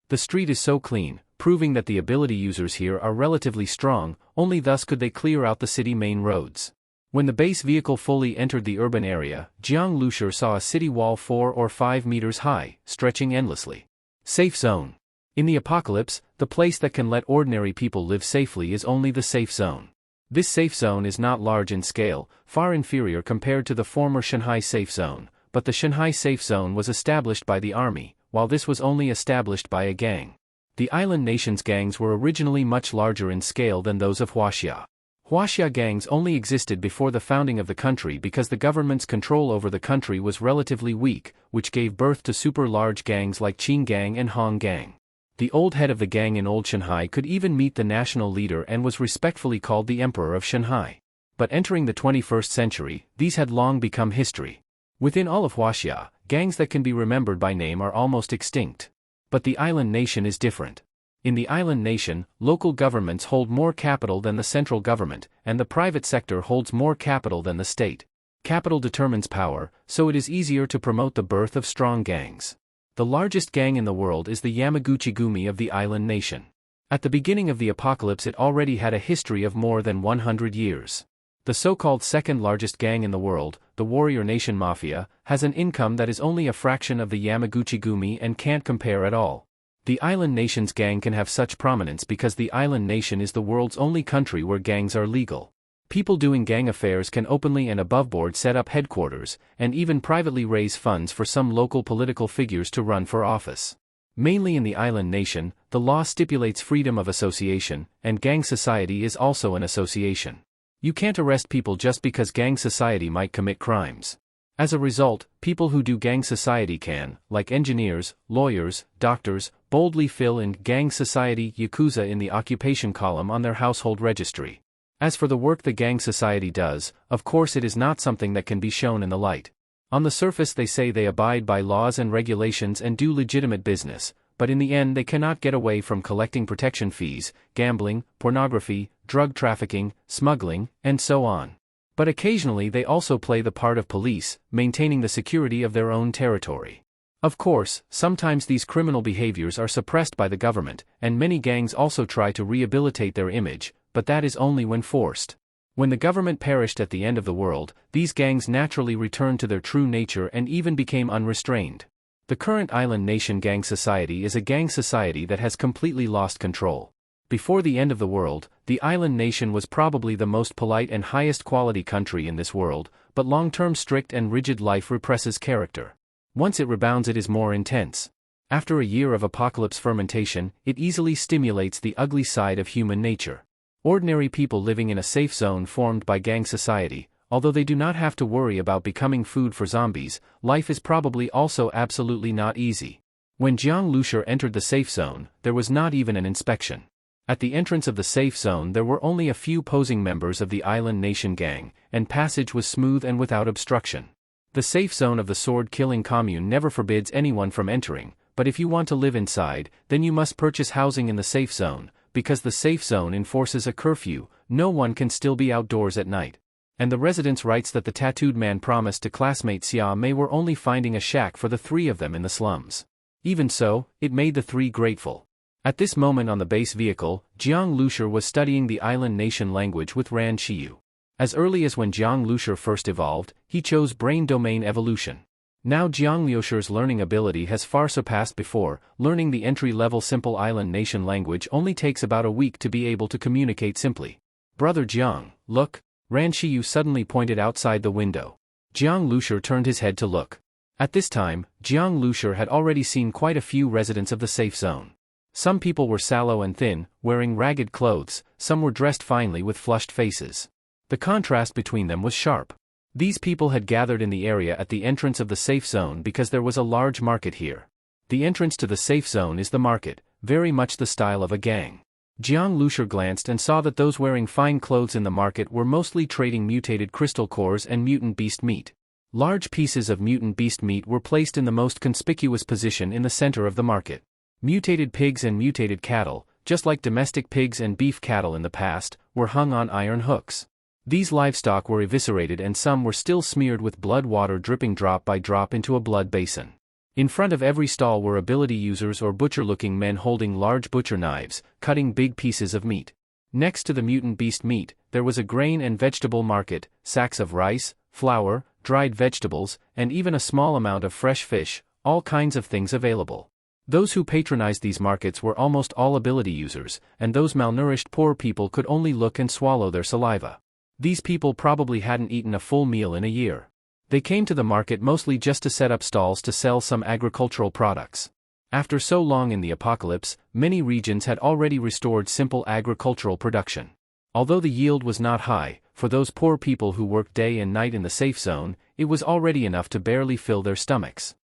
The street is so clean, proving that the ability users here are relatively strong, only thus could they clear out the city main roads. When the base vehicle fully entered the urban area, Jiang Lucer saw a city wall 4 or 5 meters high, stretching endlessly. Safe zone. In the apocalypse, the place that can let ordinary people live safely is only the safe zone. This safe zone is not large in scale, far inferior compared to the former Shanghai safe zone, but the Shanghai safe zone was established by the army, while this was only established by a gang. The island nation's gangs were originally much larger in scale than those of Huaxia. Huaxia gangs only existed before the founding of the country because the government's control over the country was relatively weak, which gave birth to super-large gangs like Qing Gang and Hong Gang. The old head of the gang in Old Shanghai could even meet the national leader and was respectfully called the Emperor of Shanghai. But entering the 21st century, these had long become history. Within all of Huaxia, gangs that can be remembered by name are almost extinct. But the island nation is different. In the island nation, local governments hold more capital than the central government, and the private sector holds more capital than the state. Capital determines power, so it is easier to promote the birth of strong gangs. The largest gang in the world is the Yamaguchi-gumi of the island nation. At the beginning of the apocalypse it already had a history of more than 100 years. The so-called second largest gang in the world, the Warrior Nation Mafia, has an income that is only a fraction of the Yamaguchi-gumi and can't compare at all. The island nation's gang can have such prominence because the island nation is the world's only country where gangs are legal. People doing gang affairs can openly and aboveboard set up headquarters, and even privately raise funds for some local political figures to run for office. Mainly in the island nation, the law stipulates freedom of association, and gang society is also an association. You can't arrest people just because gang society might commit crimes. As a result, people who do gang society can, like engineers, lawyers, doctors, boldly fill in gang society Yakuza in the occupation column on their household registry. As for the work the gang society does, of course it is not something that can be shown in the light. On the surface they say they abide by laws and regulations and do legitimate business, but in the end they cannot get away from collecting protection fees, gambling, pornography, drug trafficking, smuggling, and so on. But occasionally they also play the part of police, maintaining the security of their own territory. Of course, sometimes these criminal behaviors are suppressed by the government, and many gangs also try to rehabilitate their image, but that is only when forced. When the government perished at the end of the world, these gangs naturally returned to their true nature and even became unrestrained. The current island nation gang society is a gang society that has completely lost control. Before the end of the world, the island nation was probably the most polite and highest quality country in this world, but long-term strict and rigid life represses character. Once it rebounds, it is more intense. After a year of apocalypse fermentation, it easily stimulates the ugly side of human nature. Ordinary people living in a safe zone formed by gang society, although they do not have to worry about becoming food for zombies, life is probably also absolutely not easy. When Jang Lucer entered the safe zone, there was not even an inspection. At the entrance of the safe zone there were only a few posing members of the island nation gang, and passage was smooth and without obstruction. The safe zone of the sword-killing commune never forbids anyone from entering, but if you want to live inside, then you must purchase housing in the safe zone, because the safe zone enforces a curfew. No one can still be outdoors at night. And the residence writes that the tattooed man promised to classmate Xia Mei were only finding a shack for the three of them in the slums. Even so, it made the three grateful. At this moment on the base vehicle, Jiang Lucer was studying the island nation language with Ran Xiyu. As early as when Jiang Lucer first evolved, he chose brain domain evolution. Now Jiang Lucer's learning ability has far surpassed before. Learning the entry-level simple island nation language only takes about a week to be able to communicate simply. Brother Jiang, look, Ran Xiyu suddenly pointed outside the window. Jiang Lucer turned his head to look. At this time, Jiang Lucer had already seen quite a few residents of the safe zone. Some people were sallow and thin, wearing ragged clothes, some were dressed finely with flushed faces. The contrast between them was sharp. These people had gathered in the area at the entrance of the safe zone because there was a large market here. The entrance to the safe zone is the market, very much the style of a gang. Jiang Lucer glanced and saw that those wearing fine clothes in the market were mostly trading mutated crystal cores and mutant beast meat. Large pieces of mutant beast meat were placed in the most conspicuous position in the center of the market. Mutated pigs and mutated cattle, just like domestic pigs and beef cattle in the past, were hung on iron hooks. These livestock were eviscerated and some were still smeared with blood, water dripping drop by drop into a blood basin. In front of every stall were ability users or butcher-looking men holding large butcher knives, cutting big pieces of meat. Next to the mutant beast meat, there was a grain and vegetable market, sacks of rice, flour, dried vegetables, and even a small amount of fresh fish, all kinds of things available. Those who patronized these markets were almost all ability users, and those malnourished poor people could only look and swallow their saliva. These people probably hadn't eaten a full meal in a year. They came to the market mostly just to set up stalls to sell some agricultural products. After so long in the apocalypse, many regions had already restored simple agricultural production. Although the yield was not high, for those poor people who worked day and night in the safe zone, it was already enough to barely fill their stomachs.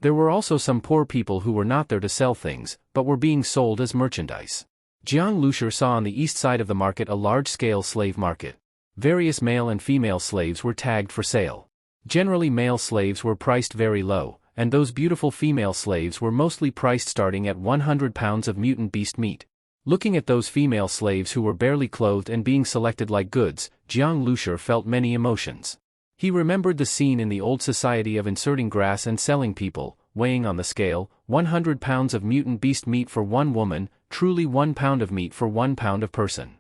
There were also some poor people who were not there to sell things, but were being sold as merchandise. Jiang Lucer saw on the east side of the market a large-scale slave market. Various male and female slaves were tagged for sale. Generally male slaves were priced very low, and those beautiful female slaves were mostly priced starting at 100 pounds of mutant beast meat. Looking at those female slaves who were barely clothed and being selected like goods, Jiang Lucer felt many emotions. He remembered the scene in the old society of inserting grass and selling people, weighing on the scale, 100 pounds of mutant beast meat for one woman, truly 1 pound of meat for 1 pound of person.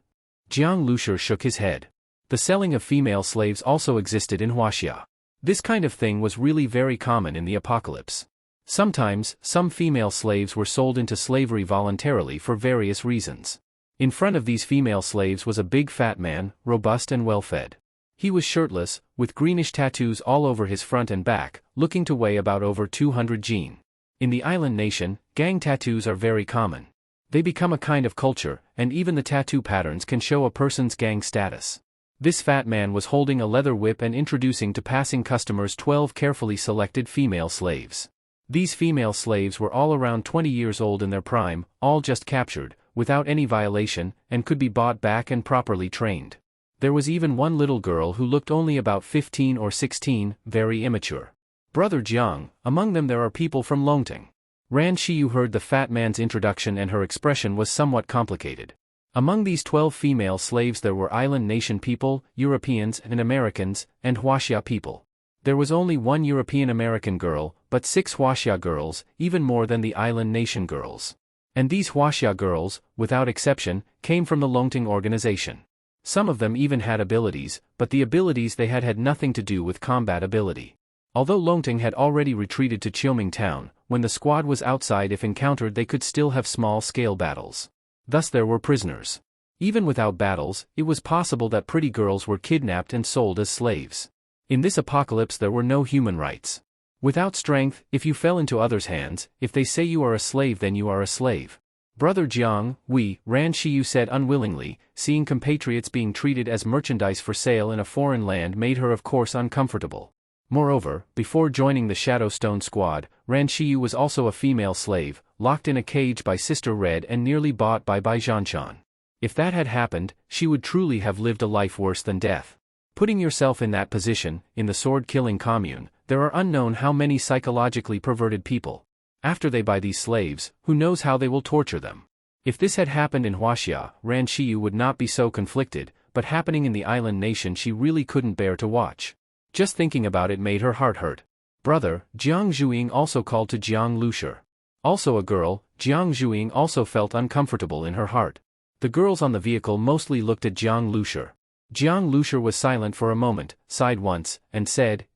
Jiang Lucer shook his head. The selling of female slaves also existed in Huaxia. This kind of thing was really very common in the apocalypse. Sometimes, some female slaves were sold into slavery voluntarily for various reasons. In front of these female slaves was a big fat man, robust and well-fed. He was shirtless, with greenish tattoos all over his front and back, looking to weigh about over 200 jin. In the island nation, gang tattoos are very common. They become a kind of culture, and even the tattoo patterns can show a person's gang status. This fat man was holding a leather whip and introducing to passing customers 12 carefully selected female slaves. These female slaves were all around 20 years old in their prime, all just captured, without any violation, and could be bought back and properly trained. There was even one little girl who looked only about 15 or 16, very immature. Brother Jiang, among them there are people from Longting. Ran Xiyu heard the fat man's introduction and her expression was somewhat complicated. Among these 12 female slaves there were island nation people, Europeans and Americans, and Huaxia people. There was only one European American girl, but 6 Huaxia girls, even more than the island nation girls. And these Huaxia girls, without exception, came from the Longting organization. Some of them even had abilities, but the abilities they had nothing to do with combat ability. Although Longting had already retreated to Qiuming town, when the squad was outside if encountered they could still have small-scale battles. Thus there were prisoners. Even without battles, it was possible that pretty girls were kidnapped and sold as slaves. In this apocalypse there were no human rights. Without strength, if you fell into others' hands, if they say you are a slave then you are a slave. Brother Jiang, Ran Shiyu said unwillingly, seeing compatriots being treated as merchandise for sale in a foreign land made her of course uncomfortable. Moreover, before joining the Shadowstone squad, Ran Shiyu was also a female slave, locked in a cage by Sister Red and nearly bought by Zhanshan. If that had happened, she would truly have lived a life worse than death. Putting yourself in that position, in the sword-killing commune, there are unknown how many psychologically perverted people. After they buy these slaves, who knows how they will torture them. If this had happened in Huaxia, Ran Shiyu would not be so conflicted, but happening in the island nation she really couldn't bear to watch. Just thinking about it made her heart hurt. Brother, Jiang Zhuiying also called to Jiang Lucer. Also a girl, Jiang Zhuiying also felt uncomfortable in her heart. The girls on the vehicle mostly looked at Jiang Lucer. Jiang Lucer was silent for a moment, sighed once, and said,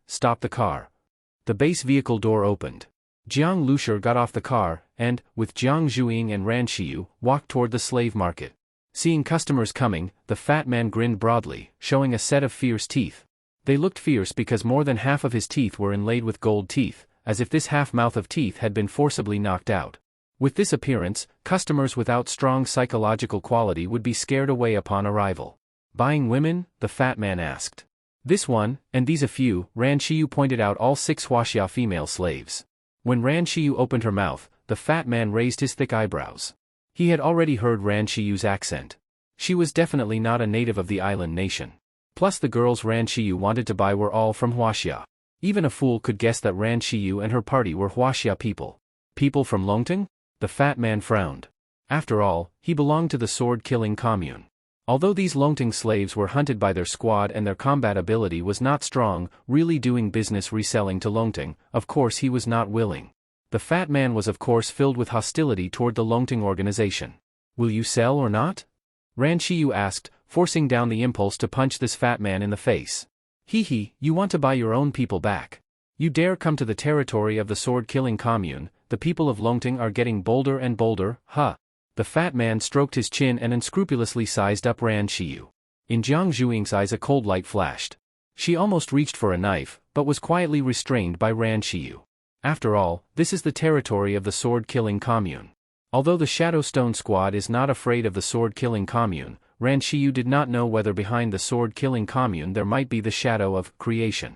stop the car. The base vehicle door opened. Jiang Lucer got off the car, and, with Jiang Zhuiying and Ran Shiyu, walked toward the slave market. Seeing customers coming, the fat man grinned broadly, showing a set of fierce teeth. They looked fierce because more than half of his teeth were inlaid with gold teeth, as if this half-mouth of teeth had been forcibly knocked out. With this appearance, customers without strong psychological quality would be scared away upon arrival. Buying women? The fat man asked. This one, and these a few, Ran Shiyu pointed out all 6 Huaxia female slaves. When Ran Shiyu opened her mouth, the fat man raised his thick eyebrows. He had already heard Ran Shiyu's accent. She was definitely not a native of the island nation. Plus the girls Ran Shiyu wanted to buy were all from Huaxia. Even a fool could guess that Ran Shiyu and her party were Huaxia people. People from Longting? The fat man frowned. After all, he belonged to the sword-killing commune. Although these Longting slaves were hunted by their squad and their combat ability was not strong, really doing business reselling to Longting, of course he was not willing. The fat man was of course filled with hostility toward the Longting organization. Will you sell or not? Ran Shiyu asked, forcing down the impulse to punch this fat man in the face. You want to buy your own people back. You dare come to the territory of the sword-killing commune, the people of Longting are getting bolder and bolder, huh? The fat man stroked his chin and unscrupulously sized up Ran Shiyu. In Jiang Zhuiying's eyes a cold light flashed. She almost reached for a knife, but was quietly restrained by Ran Shiyu. After all, this is the territory of the sword-killing commune. Although the Shadowstone squad is not afraid of the sword-killing commune, Ran Shiyu did not know whether behind the sword-killing commune there might be the shadow of creation.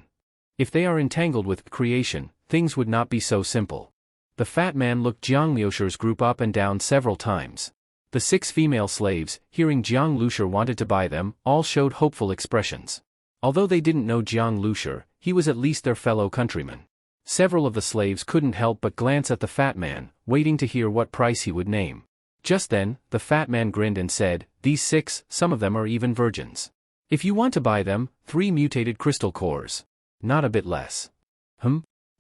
If they are entangled with creation, things would not be so simple. The fat man looked Jiang Lucer's group up and down several times. The 6 female slaves, hearing Jiang Lucer wanted to buy them, all showed hopeful expressions. Although they didn't know Jiang Lucer, he was at least their fellow countryman. Several of the slaves couldn't help but glance at the fat man, waiting to hear what price he would name. Just then, the fat man grinned and said, these 6, some of them are even virgins. If you want to buy them, 3 mutated crystal cores. Not a bit less.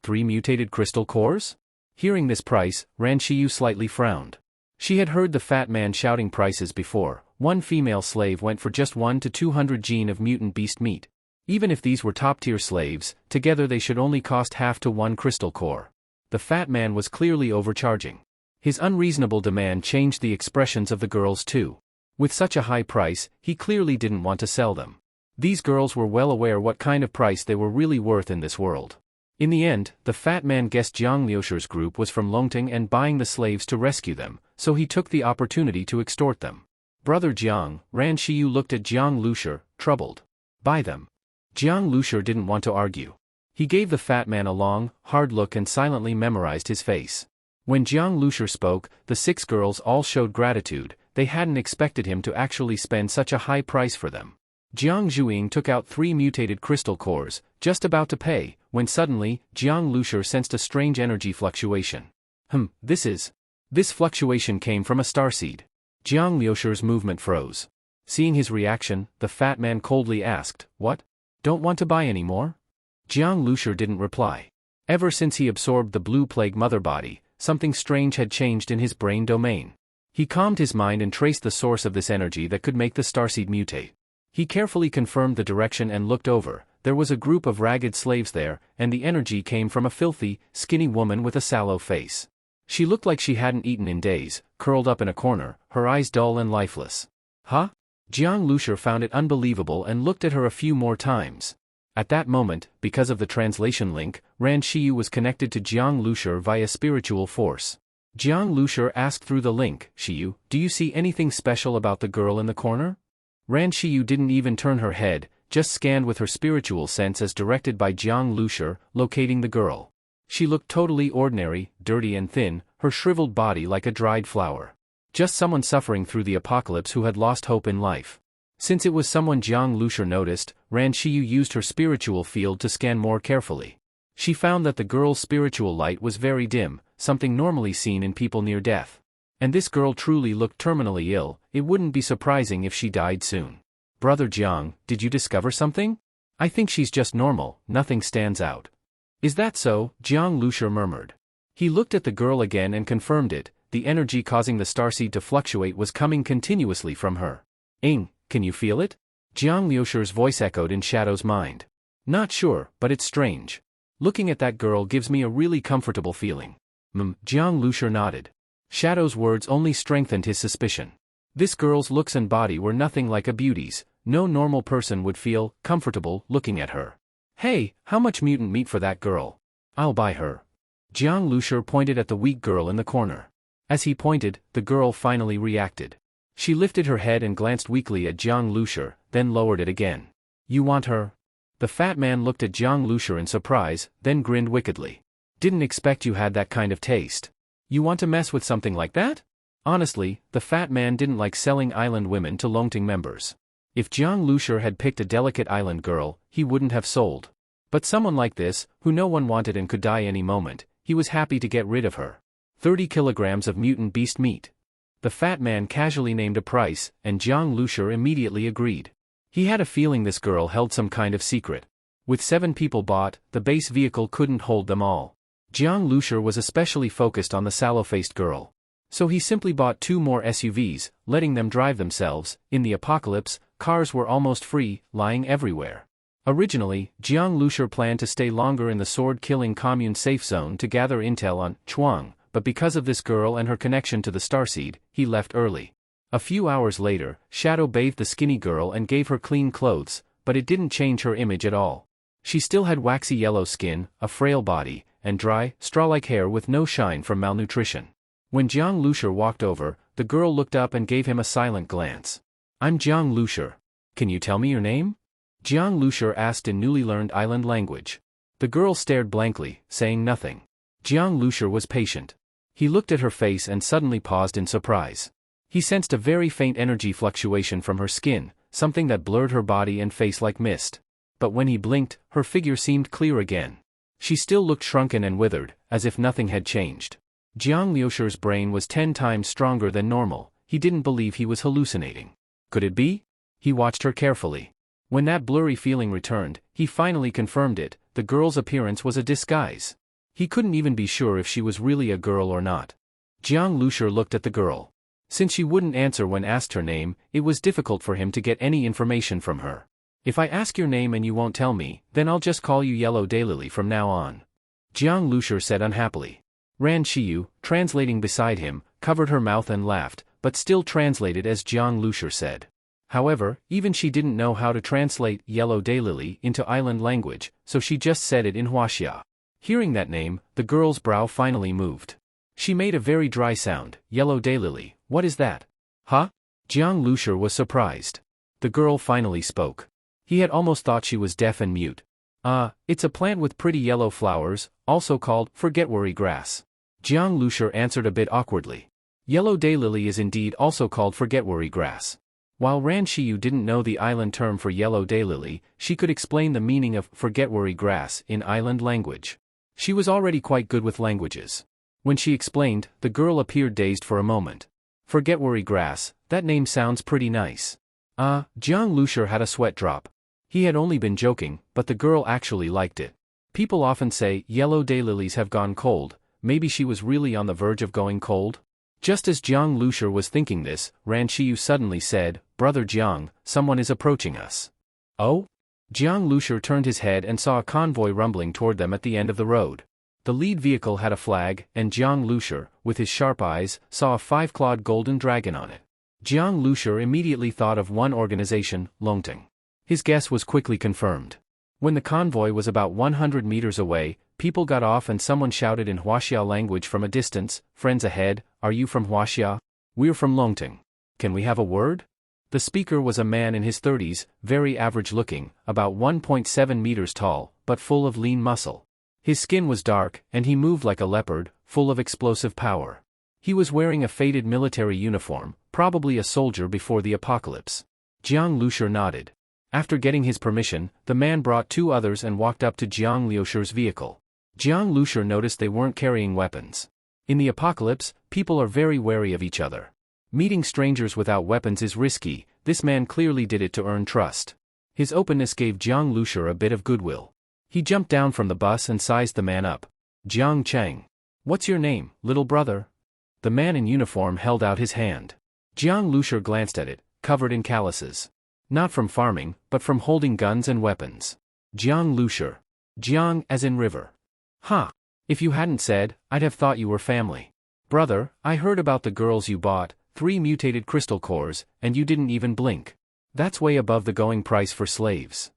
3 mutated crystal cores? Hearing this price, Ran Shiyu slightly frowned. She had heard the fat man shouting prices before. One female slave went for just 1 to 200 gene of mutant beast meat. Even if these were top-tier slaves, together they should only cost half to 1 crystal core. The fat man was clearly overcharging. His unreasonable demand changed the expressions of the girls too. With such a high price, he clearly didn't want to sell them. These girls were well aware what kind of price they were really worth in this world. In the end, the fat man guessed Jiang Lucer's group was from Longting and buying the slaves to rescue them, so he took the opportunity to extort them. Brother Jiang, Ran Shiyu looked at Jiang Lucer, troubled. Buy them. Jiang Lucer didn't want to argue. He gave the fat man a long, hard look and silently memorized his face. When Jiang Lucer spoke, the 6 girls all showed gratitude. They hadn't expected him to actually spend such a high price for them. Jiang Zhuiying took out 3 mutated crystal cores, just about to pay, when suddenly, Jiang Lucer sensed a strange energy fluctuation. This fluctuation came from a starseed. Jiang Lucer's movement froze. Seeing his reaction, the fat man coldly asked, what? Don't want to buy any more? Jiang Lucer didn't reply. Ever since he absorbed the blue plague mother body, something strange had changed in his brain domain. He calmed his mind and traced the source of this energy that could make the starseed mutate. He carefully confirmed the direction and looked over. There was a group of ragged slaves there, and the energy came from a filthy, skinny woman with a sallow face. She looked like she hadn't eaten in days, curled up in a corner, her eyes dull and lifeless. Huh? Jiang Lucer found it unbelievable and looked at her a few more times. At that moment, because of the translation link, Ran Shiyu was connected to Jiang Lucer via spiritual force. Jiang Lucer asked through the link, Shiyu, do you see anything special about the girl in the corner? Ran Shiyu didn't even turn her head, just scanned with her spiritual sense as directed by Jiang Lucer, locating the girl. She looked totally ordinary, dirty and thin, her shriveled body like a dried flower. Just someone suffering through the apocalypse who had lost hope in life. Since it was someone Jiang Lucer noticed, Ran Shiyu used her spiritual field to scan more carefully. She found that the girl's spiritual light was very dim, something normally seen in people near death. And this girl truly looked terminally ill, it wouldn't be surprising if she died soon. Brother Jiang, did you discover something? I think she's just normal, nothing stands out. Is that so? Jiang Lucer murmured. He looked at the girl again and confirmed it, the energy causing the starseed to fluctuate was coming continuously from her. Can you feel it? Jiang Lucer's voice echoed in Shadow's mind. Not sure, but it's strange. Looking at that girl gives me a really comfortable feeling. Jiang Lucer nodded. Shadow's words only strengthened his suspicion. This girl's looks and body were nothing like a Beauty's, no normal person would feel comfortable looking at her. Hey, how much mutant meat for that girl? I'll buy her. Jiang Lucer pointed at the weak girl in the corner. As he pointed, the girl finally reacted. She lifted her head and glanced weakly at Jiang Lucer, then lowered it again. You want her? The fat man looked at Jiang Lucer in surprise, then grinned wickedly. Didn't expect you had that kind of taste. You want to mess with something like that? Honestly, the fat man didn't like selling island women to Longting members. If Jiang Lucer had picked a delicate island girl, he wouldn't have sold. But someone like this, who no one wanted and could die any moment, he was happy to get rid of her. 30 kilograms of mutant beast meat. The fat man casually named a price, and Jiang Lucer immediately agreed. He had a feeling this girl held some kind of secret. With 7 people bought, the base vehicle couldn't hold them all. Jiang Lucer was especially focused on the sallow-faced girl. So he simply bought 2 more SUVs, letting them drive themselves. In the apocalypse, cars were almost free, lying everywhere. Originally, Jiang Lucer planned to stay longer in the sword-killing commune safe zone to gather intel on Chuang, but because of this girl and her connection to the starseed, he left early. A few hours later, Shadow bathed the skinny girl and gave her clean clothes, but it didn't change her image at all. She still had waxy yellow skin, a frail body, and dry, straw-like hair with no shine from malnutrition. When Jiang Lucer walked over, the girl looked up and gave him a silent glance. I'm Jiang Lucer. Can you tell me your name? Jiang Lucer asked in newly learned island language. The girl stared blankly, saying nothing. Jiang Lucer was patient. He looked at her face and suddenly paused in surprise. He sensed a very faint energy fluctuation from her skin, something that blurred her body and face like mist. But when he blinked, her figure seemed clear again. She still looked shrunken and withered, as if nothing had changed. Jiang Lucer's brain was 10 times stronger than normal, he didn't believe he was hallucinating. Could it be? He watched her carefully. When that blurry feeling returned, he finally confirmed it, the girl's appearance was a disguise. He couldn't even be sure if she was really a girl or not. Jiang Lucer looked at the girl. Since she wouldn't answer when asked her name, it was difficult for him to get any information from her. If I ask your name and you won't tell me, then I'll just call you Yellow Daylily from now on. Jiang Lucer said unhappily. Ran Shiyu, translating beside him, covered her mouth and laughed, but still translated as Jiang Lucer said. However, even she didn't know how to translate Yellow Daylily into island language, so she just said it in Huaxia. Hearing that name, the girl's brow finally moved. She made a very dry sound. Yellow Daylily, what is that? Huh? Jiang Lucer was surprised. The girl finally spoke. He had almost thought she was deaf and mute. It's a plant with pretty yellow flowers, also called forget-worry grass. Jiang Lucer answered a bit awkwardly. Yellow daylily is indeed also called forget-worry grass. While Ran Shiyu didn't know the island term for yellow daylily, she could explain the meaning of forget-worry grass in island language. She was already quite good with languages. When she explained, the girl appeared dazed for a moment. Forget-worry grass, that name sounds pretty nice. Jiang Lucer had a sweat drop. He had only been joking, but the girl actually liked it. People often say yellow daylilies have gone cold, maybe she was really on the verge of going cold? Just as Jiang Lucer was thinking this, Ran Shiyu suddenly said, Brother Jiang, someone is approaching us. Oh? Jiang Lucer turned his head and saw a convoy rumbling toward them at the end of the road. The lead vehicle had a flag, and Jiang Lucer, with his sharp eyes, saw a 5-clawed golden dragon on it. Jiang Lucer immediately thought of one organization, Longting. His guess was quickly confirmed. When the convoy was about 100 meters away, people got off and someone shouted in Huaxia language from a distance, "Friends ahead, are you from Huaxia? We're from Longting. Can we have a word?" The speaker was a man in his 30s, very average-looking, about 1.7 meters tall, but full of lean muscle. His skin was dark, and he moved like a leopard, full of explosive power. He was wearing a faded military uniform, probably a soldier before the apocalypse. Jiang Lucer nodded. After getting his permission, the man brought 2 others and walked up to Jiang Lucer's vehicle. Jiang Lucer noticed they weren't carrying weapons. In the apocalypse, people are very wary of each other. Meeting strangers without weapons is risky. This man clearly did it to earn trust. His openness gave Jiang Lucer a bit of goodwill. He jumped down from the bus and sized the man up. "Jiang Cheng. What's your name, little brother?" The man in uniform held out his hand. Jiang Lucer glanced at it, covered in calluses. Not from farming, but from holding guns and weapons. Jiang Lucer. Jiang as in river. "Huh. If you hadn't said, I'd have thought you were family. Brother, I heard about the girls you bought, 3 mutated crystal cores, and you didn't even blink. That's way above the going price for slaves.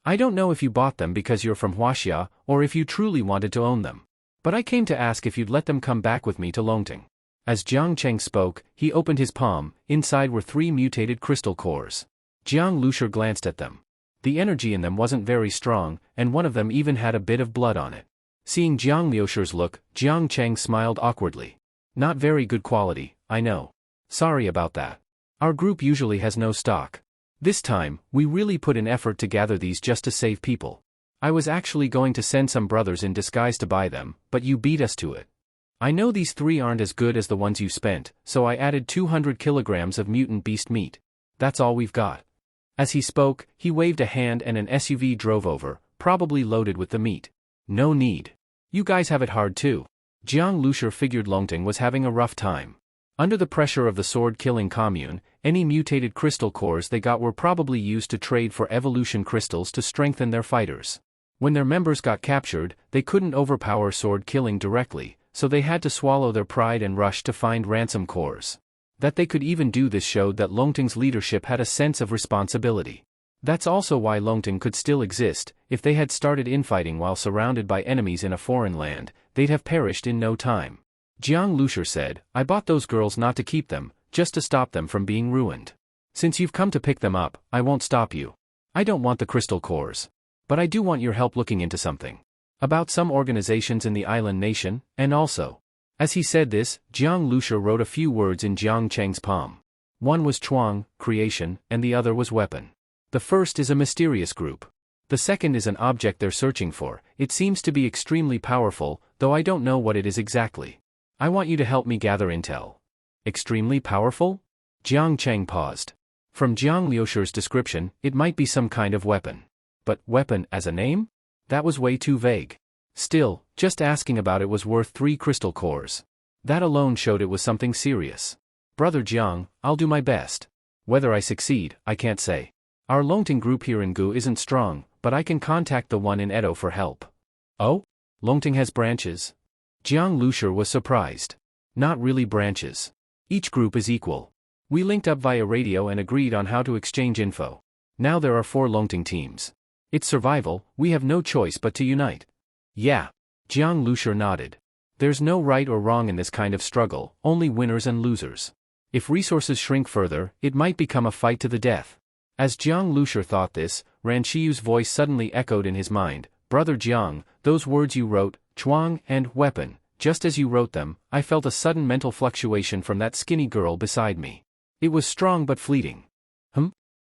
I don't know if you bought them because you're from Huaxia, or if you truly wanted to own them. But I came to ask if you'd let them come back with me to Longting." As Jiang Cheng spoke, he opened his palm. Inside were 3 mutated crystal cores. Jiang Lucer glanced at them. The energy in them wasn't very strong, and one of them even had a bit of blood on it. Seeing Jiang Lucer's look, Jiang Cheng smiled awkwardly. "Not very good quality, I know. Sorry about that. Our group usually has no stock. This time, we really put in effort to gather these just to save people. I was actually going to send some brothers in disguise to buy them, but you beat us to it. I know these 3 aren't as good as the ones you spent, so I added 200 kilograms of mutant beast meat. That's all we've got." As he spoke, he waved a hand and an SUV drove over, probably loaded with the meat. "No need. You guys have it hard too." Jiang Lucer figured Longting was having a rough time. Under the pressure of the sword-killing commune, any mutated crystal cores they got were probably used to trade for evolution crystals to strengthen their fighters. When their members got captured, they couldn't overpower sword-killing directly, so they had to swallow their pride and rush to find ransom cores. That they could even do this showed that Longting's leadership had a sense of responsibility. That's also why Longting could still exist. If they had started infighting while surrounded by enemies in a foreign land, they'd have perished in no time. Jiang Lucer said, "I bought those girls not to keep them, just to stop them from being ruined. Since you've come to pick them up, I won't stop you. I don't want the crystal cores. But I do want your help looking into something. About some organizations in the island nation, and also." As he said this, Jiang Lucer wrote a few words in Jiang Cheng's palm. One was Chuang, creation, and the other was weapon. The first is a mysterious group. The second is an object they're searching for. It seems to be extremely powerful, though I don't know what it is exactly. I want you to help me gather intel. Extremely powerful? Jiang Cheng paused. From Jiang Lucer's description, it might be some kind of weapon. But weapon as a name? That was way too vague. Still, just asking about it was worth 3 crystal cores. That alone showed it was something serious. "Brother Jiang, I'll do my best. Whether I succeed, I can't say. Our Longting group here in Gu isn't strong, but I can contact the one in Edo for help." "Oh? Longting has branches?" Jiang Lucer was surprised. "Not really branches. Each group is equal. We linked up via radio and agreed on how to exchange info. Now there are 4 Longting teams. It's survival, we have no choice but to unite." "Yeah." Jiang Lucer nodded. "There's no right or wrong in this kind of struggle, only winners and losers. If resources shrink further, it might become a fight to the death." As Jiang Lucer thought this, Ran Qiu's voice suddenly echoed in his mind. "Brother Jiang, those words you wrote, Chuang and weapon, just as you wrote them, I felt a sudden mental fluctuation from that skinny girl beside me. It was strong but fleeting."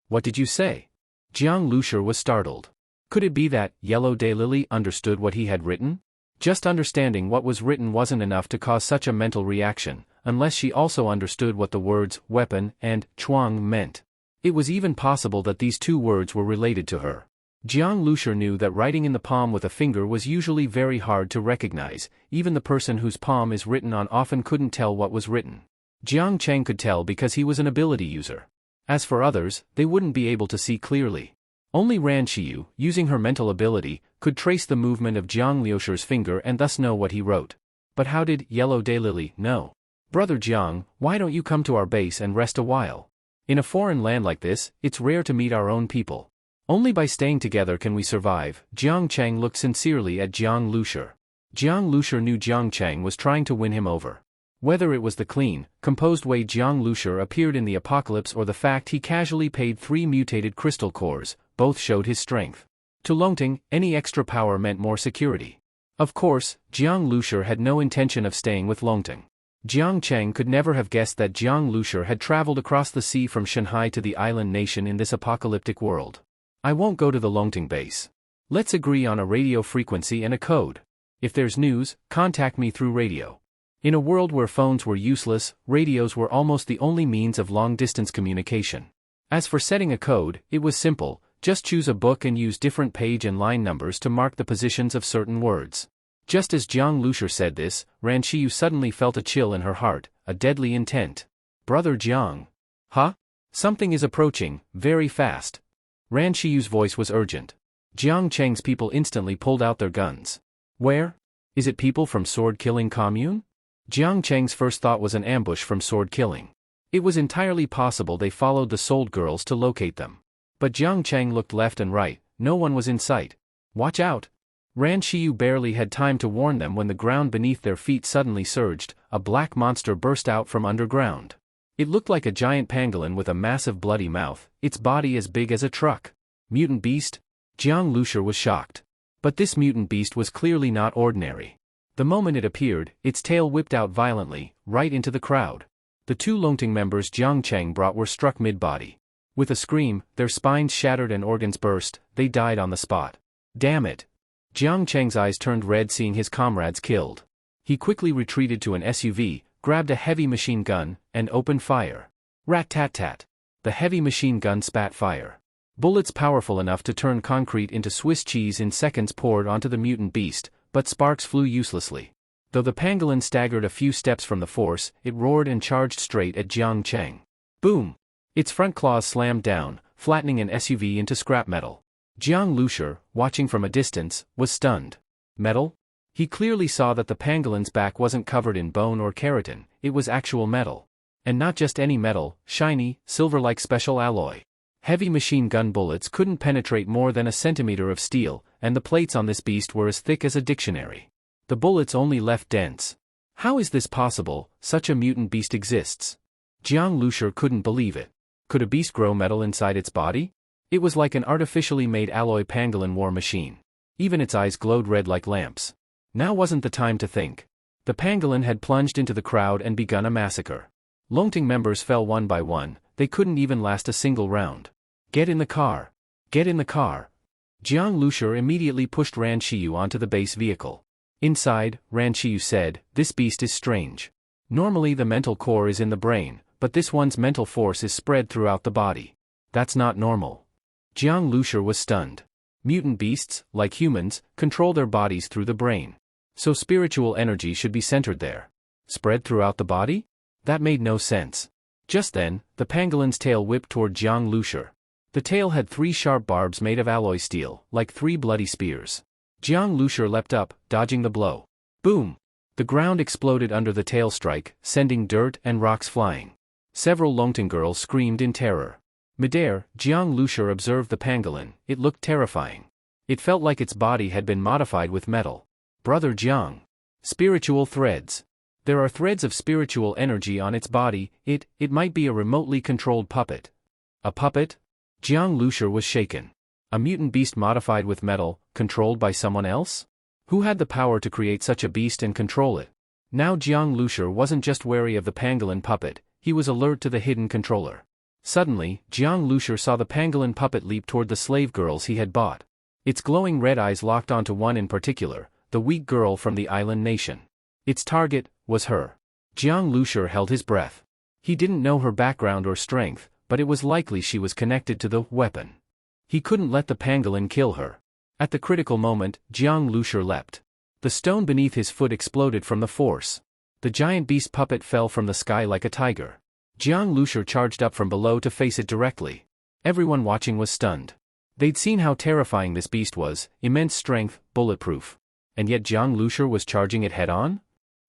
What did you say?" Jiang Lucer was startled. Could it be that Yellow Daylily understood what he had written? Just understanding what was written wasn't enough to cause such a mental reaction, unless she also understood what the words weapon and Chuang meant. It was even possible that these 2 words were related to her. Jiang Lucer knew that writing in the palm with a finger was usually very hard to recognize. Even the person whose palm is written on often couldn't tell what was written. Jiang Cheng could tell because he was an ability user. As for others, they wouldn't be able to see clearly. Only Ran Qiu, using her mental ability, could trace the movement of Jiang Liushir's finger and thus know what he wrote. But how did Yellow Daylily know? Brother Jiang, why don't you come to our base and rest a while? In a foreign land like this, it's rare to meet our own people. Only by staying together can we survive. Jiang Chang looked sincerely at Jiang Lucer. Jiang Lucer knew Jiang Chang was trying to win him over. Whether it was the clean, composed way Jiang Lucer appeared in the apocalypse or the fact he casually paid 3 mutated crystal cores, both showed his strength. To Longting, any extra power meant more security. Of course, Jiang Lucer had no intention of staying with Longting. Jiang Chang could never have guessed that Jiang Lucer had traveled across the sea from Shanghai to the island nation in this apocalyptic world. I won't go to the Longting base. Let's agree on a radio frequency and a code. If there's news, contact me through radio. In a world where phones were useless, radios were almost the only means of long-distance communication. As for setting a code, it was simple, just choose a book and use different page and line numbers to mark the positions of certain words. Just as Jiang Lucer said this, Ran Qiyu suddenly felt a chill in her heart, a deadly intent. Brother Jiang. Huh? Something is approaching, very fast. Ran Qiyu's voice was urgent. Jiang Chang's people instantly pulled out their guns. Where? Is it people from Sword Killing Commune? Jiang Chang's first thought was an ambush from Sword Killing. It was entirely possible they followed the sold girls to locate them. But Jiang Chang looked left and right, no one was in sight. Watch out! Ran Qiyu barely had time to warn them when the ground beneath their feet suddenly surged, a black monster burst out from underground. It looked like a giant pangolin with a massive bloody mouth, its body as big as a truck. Mutant beast? Jiang Lucer was shocked. But this mutant beast was clearly not ordinary. The moment it appeared, its tail whipped out violently, right into the crowd. The 2 Longting members Jiang Chang brought were struck mid-body. With a scream, their spines shattered and organs burst, they died on the spot. Damn it! Jiang Chang's eyes turned red seeing his comrades killed. He quickly retreated to an SUV, grabbed a heavy machine gun, and opened fire. Rat-tat-tat. The heavy machine gun spat fire. Bullets powerful enough to turn concrete into Swiss cheese in seconds poured onto the mutant beast, but sparks flew uselessly. Though the pangolin staggered a few steps from the force, it roared and charged straight at Jiang Chang. Boom! Its front claws slammed down, flattening an SUV into scrap metal. Jiang Lucer, watching from a distance, was stunned. Metal? He clearly saw that the pangolin's back wasn't covered in bone or keratin, it was actual metal. And not just any metal, shiny, silver-like special alloy. Heavy machine gun bullets couldn't penetrate more than a centimeter of steel, and the plates on this beast were as thick as a dictionary. The bullets only left dents. How is this possible? Such a mutant beast exists. Jiang Lucer couldn't believe it. Could a beast grow metal inside its body? It was like an artificially made alloy pangolin war machine. Even its eyes glowed red like lamps. Now wasn't the time to think. The pangolin had plunged into the crowd and begun a massacre. Longting members fell one by one, they couldn't even last a single round. Get in the car. Get in the car. Jiang Lucer immediately pushed Ran Qiyu onto the base vehicle. Inside, Ran Qiyu said, this beast is strange. Normally the mental core is in the brain, but this one's mental force is spread throughout the body. That's not normal. Jiang Lucer was stunned. Mutant beasts, like humans, control their bodies through the brain. So spiritual energy should be centered there. Spread throughout the body? That made no sense. Just then, the pangolin's tail whipped toward Jiang Lucer. The tail had 3 sharp barbs made of alloy steel, like 3 bloody spears. Jiang Lucer leapt up, dodging the blow. Boom! The ground exploded under the tail strike, sending dirt and rocks flying. Several Longting girls screamed in terror. Midair, Jiang Lucer observed the pangolin, it looked terrifying. It felt like its body had been modified with metal. Brother Jiang. Spiritual threads. There are threads of spiritual energy on its body, it might be a remotely controlled puppet. A puppet? Jiang Lucer was shaken. A mutant beast modified with metal, controlled by someone else? Who had the power to create such a beast and control it? Now Jiang Lucer wasn't just wary of the pangolin puppet, he was alert to the hidden controller. Suddenly, Jiang Lucer saw the pangolin puppet leap toward the slave girls he had bought. Its glowing red eyes locked onto one in particular, the weak girl from the island nation. Its target was her. Jiang Lucer held his breath. He didn't know her background or strength, but it was likely she was connected to the weapon. He couldn't let the pangolin kill her. At the critical moment, Jiang Lucer leapt. The stone beneath his foot exploded from the force. The giant beast puppet fell from the sky like a tiger. Jiang Lucer charged up from below to face it directly. Everyone watching was stunned. They'd seen how terrifying this beast was, immense strength, bulletproof. And yet Jiang Lucer was charging it head-on?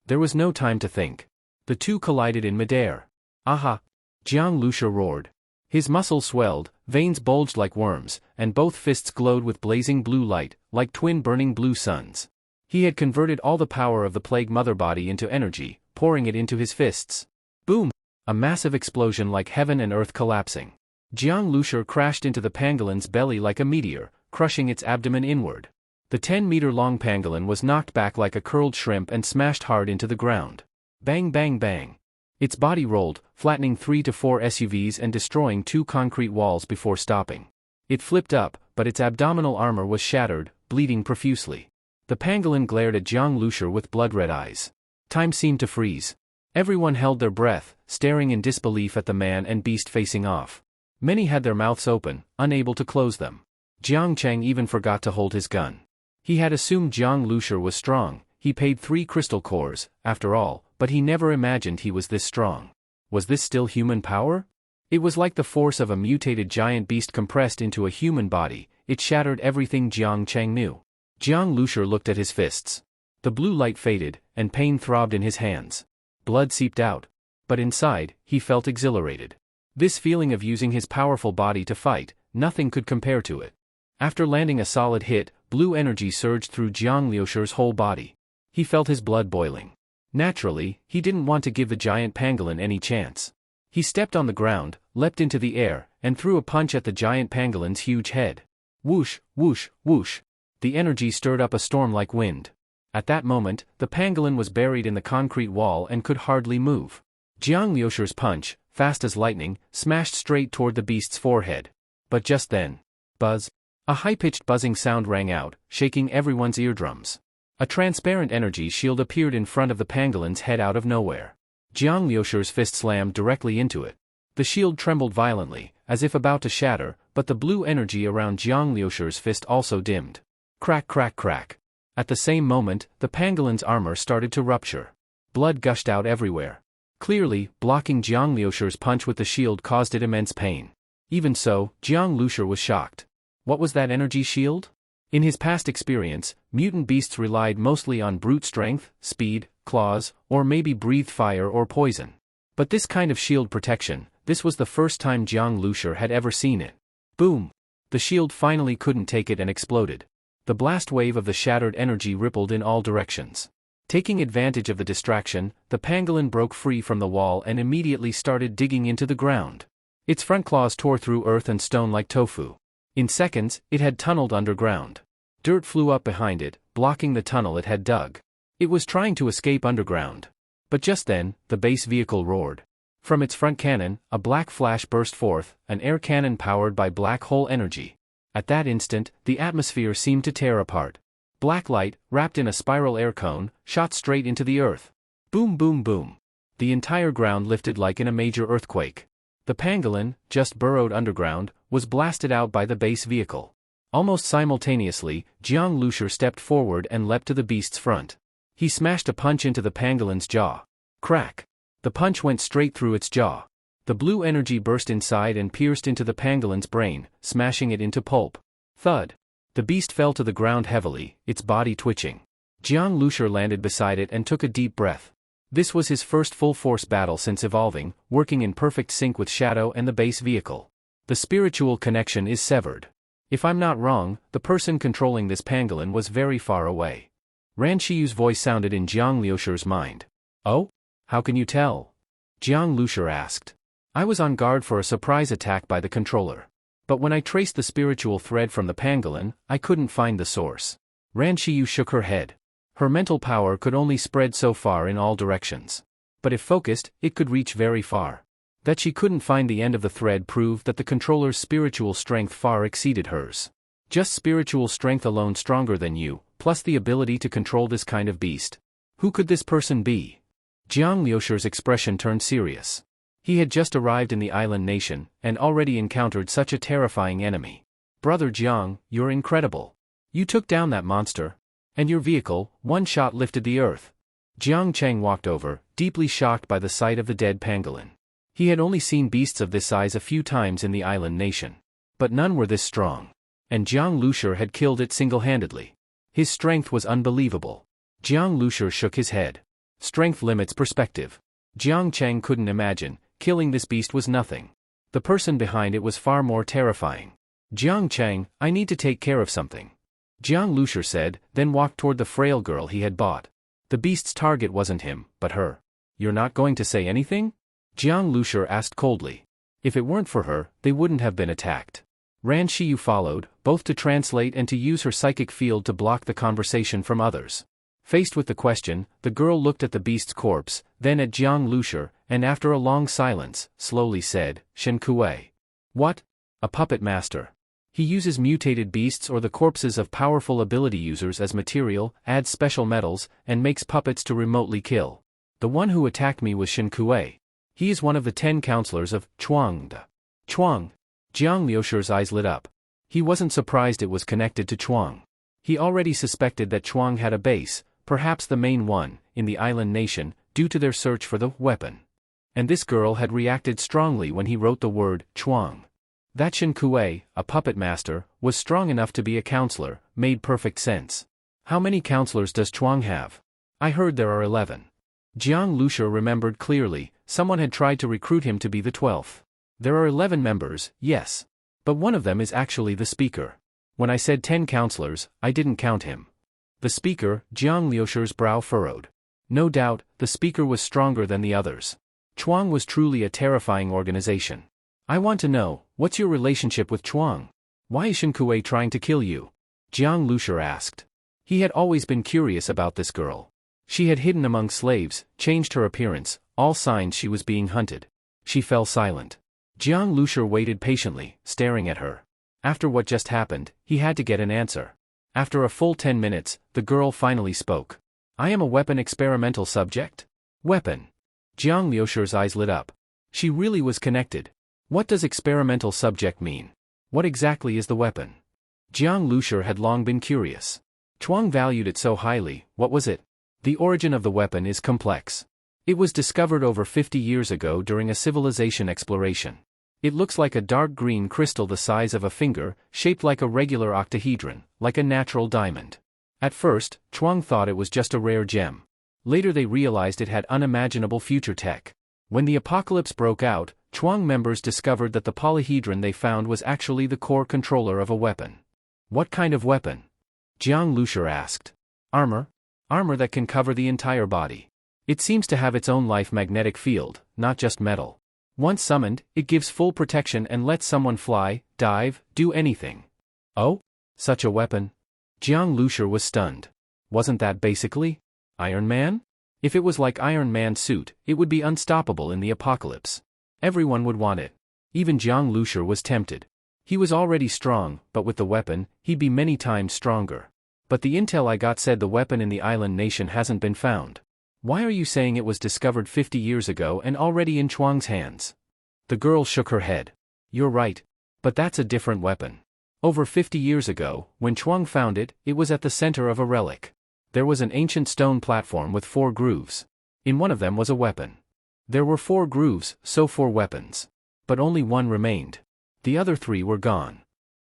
There was no time to think. The two collided in midair. Aha! Jiang Lucer roared. His muscles swelled, veins bulged like worms, and both fists glowed with blazing blue light, like twin burning blue suns. He had converted all the power of the plague mother body into energy, pouring it into his fists. Boom! A massive explosion like heaven and earth collapsing. Jiang Lucer crashed into the pangolin's belly like a meteor, crushing its abdomen inward. The 10-meter-long pangolin was knocked back like a curled shrimp and smashed hard into the ground. Bang bang bang. Its body rolled, flattening 3 to 4 SUVs and destroying 2 concrete walls before stopping. It flipped up, but its abdominal armor was shattered, bleeding profusely. The pangolin glared at Jiang Lucer with blood-red eyes. Time seemed to freeze. Everyone held their breath, staring in disbelief at the man and beast facing off. Many had their mouths open, unable to close them. Jiang Cheng even forgot to hold his gun. He had assumed Jiang Lucer was strong. He paid 3 crystal cores, after all, but he never imagined he was this strong. Was this still human power? It was like the force of a mutated giant beast compressed into a human body. It shattered everything Jiang Cheng knew. Jiang Lucer looked at his fists. The blue light faded, and pain throbbed in his hands. Blood seeped out. But inside, he felt exhilarated. This feeling of using his powerful body to fight, nothing could compare to it. After landing a solid hit, blue energy surged through Jiang Lucer's whole body. He felt his blood boiling. Naturally, he didn't want to give the giant pangolin any chance. He stepped on the ground, leapt into the air, and threw a punch at the giant pangolin's huge head. Whoosh, whoosh, whoosh. The energy stirred up a storm like wind. At that moment, the pangolin was buried in the concrete wall and could hardly move. Jiang Lucer's punch, fast as lightning, smashed straight toward the beast's forehead. But just then, buzz. A high-pitched buzzing sound rang out, shaking everyone's eardrums. A transparent energy shield appeared in front of the pangolin's head out of nowhere. Jiang Lucer's fist slammed directly into it. The shield trembled violently, as if about to shatter, but the blue energy around Jiang Lucer's fist also dimmed. Crack crack crack. At the same moment, the pangolin's armor started to rupture. Blood gushed out everywhere. Clearly, blocking Jiang Lucer's punch with the shield caused it immense pain. Even so, Jiang Lucer was shocked. What was that energy shield? In his past experience, mutant beasts relied mostly on brute strength, speed, claws, or maybe breathed fire or poison. But this kind of shield protection, this was the first time Jiang Lucer had ever seen it. Boom! The shield finally couldn't take it and exploded. The blast wave of the shattered energy rippled in all directions. Taking advantage of the distraction, the pangolin broke free from the wall and immediately started digging into the ground. Its front claws tore through earth and stone like tofu. In seconds, it had tunneled underground. Dirt flew up behind it, blocking the tunnel it had dug. It was trying to escape underground. But just then, the base vehicle roared. From its front cannon, a black flash burst forth, an air cannon powered by black hole energy. At that instant, the atmosphere seemed to tear apart. Black light, wrapped in a spiral air cone, shot straight into the earth. Boom boom boom. The entire ground lifted like in a major earthquake. The pangolin, just burrowed underground, was blasted out by the base vehicle. Almost simultaneously, Jiang Lucer stepped forward and leapt to the beast's front. He smashed a punch into the pangolin's jaw. Crack! The punch went straight through its jaw. The blue energy burst inside and pierced into the pangolin's brain, smashing it into pulp. Thud! The beast fell to the ground heavily, its body twitching. Jiang Lucer landed beside it and took a deep breath. This was his first full-force battle since evolving, working in perfect sync with Shadow and the base vehicle. The spiritual connection is severed. If I'm not wrong, the person controlling this pangolin was very far away. Ran Shiyu's voice sounded in Jiang Lucer's mind. Oh? How can you tell? Jiang Lucer asked. I was on guard for a surprise attack by the controller. But when I traced the spiritual thread from the pangolin, I couldn't find the source. Ran Shiyu shook her head. Her mental power could only spread so far in all directions. But if focused, it could reach very far. That she couldn't find the end of the thread proved that the controller's spiritual strength far exceeded hers. Just spiritual strength alone stronger than you, plus the ability to control this kind of beast. Who could this person be? Jiang Lucer's expression turned serious. He had just arrived in the island nation, and already encountered such a terrifying enemy. Brother Jiang, you're incredible. You took down that monster. And your vehicle, one shot lifted the earth. Jiang Cheng walked over, deeply shocked by the sight of the dead pangolin. He had only seen beasts of this size a few times in the island nation. But none were this strong. and Jiang Lucer had killed it single-handedly. His strength was unbelievable. Jiang Lucer shook his head. Strength limits perspective. Jiang Cheng couldn't imagine, killing this beast was nothing. The person behind it was far more terrifying. Jiang Cheng, I need to take care of something. Jiang Lucer said, then walked toward the frail girl he had bought. The beast's target wasn't him, but her. You're not going to say anything? Jiang Lucer asked coldly. If it weren't for her, they wouldn't have been attacked. Ran Shiyu followed, both to translate and to use her psychic field to block the conversation from others. Faced with the question, the girl looked at the beast's corpse, then at Jiang Lucer, and after a long silence, slowly said, Shen Kuei. What? A puppet master. He uses mutated beasts or the corpses of powerful ability users as material, adds special metals, and makes puppets to remotely kill. The one who attacked me was Shen Kuei. He is one of the 10 counselors of Chuang. Chuang. Jiang Lucer's eyes lit up. He wasn't surprised it was connected to Chuang. He already suspected that Chuang had a base, perhaps the main one, in the island nation, due to their search for the weapon. And this girl had reacted strongly when he wrote the word Chuang. That Shen Kuei, a puppet master, was strong enough to be a counselor, made perfect sense. How many counselors does Chuang have? I heard there are 11. Jiang Lucer remembered clearly, someone had tried to recruit him to be the 12th. There are 11 members, yes. But one of them is actually the speaker. When I said 10 counselors, I didn't count him. The speaker, Jiang Lucer's brow furrowed. No doubt, the speaker was stronger than the others. Chuang was truly a terrifying organization. I want to know, what's your relationship with Chuang? Why is Shen Kuei trying to kill you? Jiang Lucer asked. He had always been curious about this girl. She had hidden among slaves, changed her appearance, all signs she was being hunted. She fell silent. Jiang Lucer waited patiently, staring at her. After what just happened, he had to get an answer. After a full 10 minutes, the girl finally spoke. I am a weapon experimental subject? Weapon. Jiang Lucer's eyes lit up. She really was connected. What does experimental subject mean? What exactly is the weapon? Jiang Lucer had long been curious. Chuang valued it so highly, what was it? The origin of the weapon is complex. It was discovered over 50 years ago during a civilization exploration. It looks like a dark green crystal the size of a finger, shaped like a regular octahedron, like a natural diamond. At first, Chuang thought it was just a rare gem. Later they realized it had unimaginable future tech. When the apocalypse broke out, Chuang members discovered that the polyhedron they found was actually the core controller of a weapon. What kind of weapon? Jiang Lucer asked. Armor? Armor that can cover the entire body. It seems to have its own life magnetic field, not just metal. Once summoned, it gives full protection and lets someone fly, dive, do anything. Oh? Such a weapon? Jiang Lucer was stunned. Wasn't that basically Iron Man? If it was like Iron Man's suit, it would be unstoppable in the apocalypse. Everyone would want it. Even Jiang Lucer was tempted. He was already strong, but with the weapon, he'd be many times stronger. But the intel I got said the weapon in the island nation hasn't been found. Why are you saying it was discovered 50 years ago and already in Chuang's hands? The girl shook her head. You're right. But that's a different weapon. Over 50 years ago, when Chuang found it, it was at the center of a relic. There was an ancient stone platform with 4 grooves. In one of them was a weapon. There were 4 grooves, so 4 weapons. But only one remained. The other 3 were gone.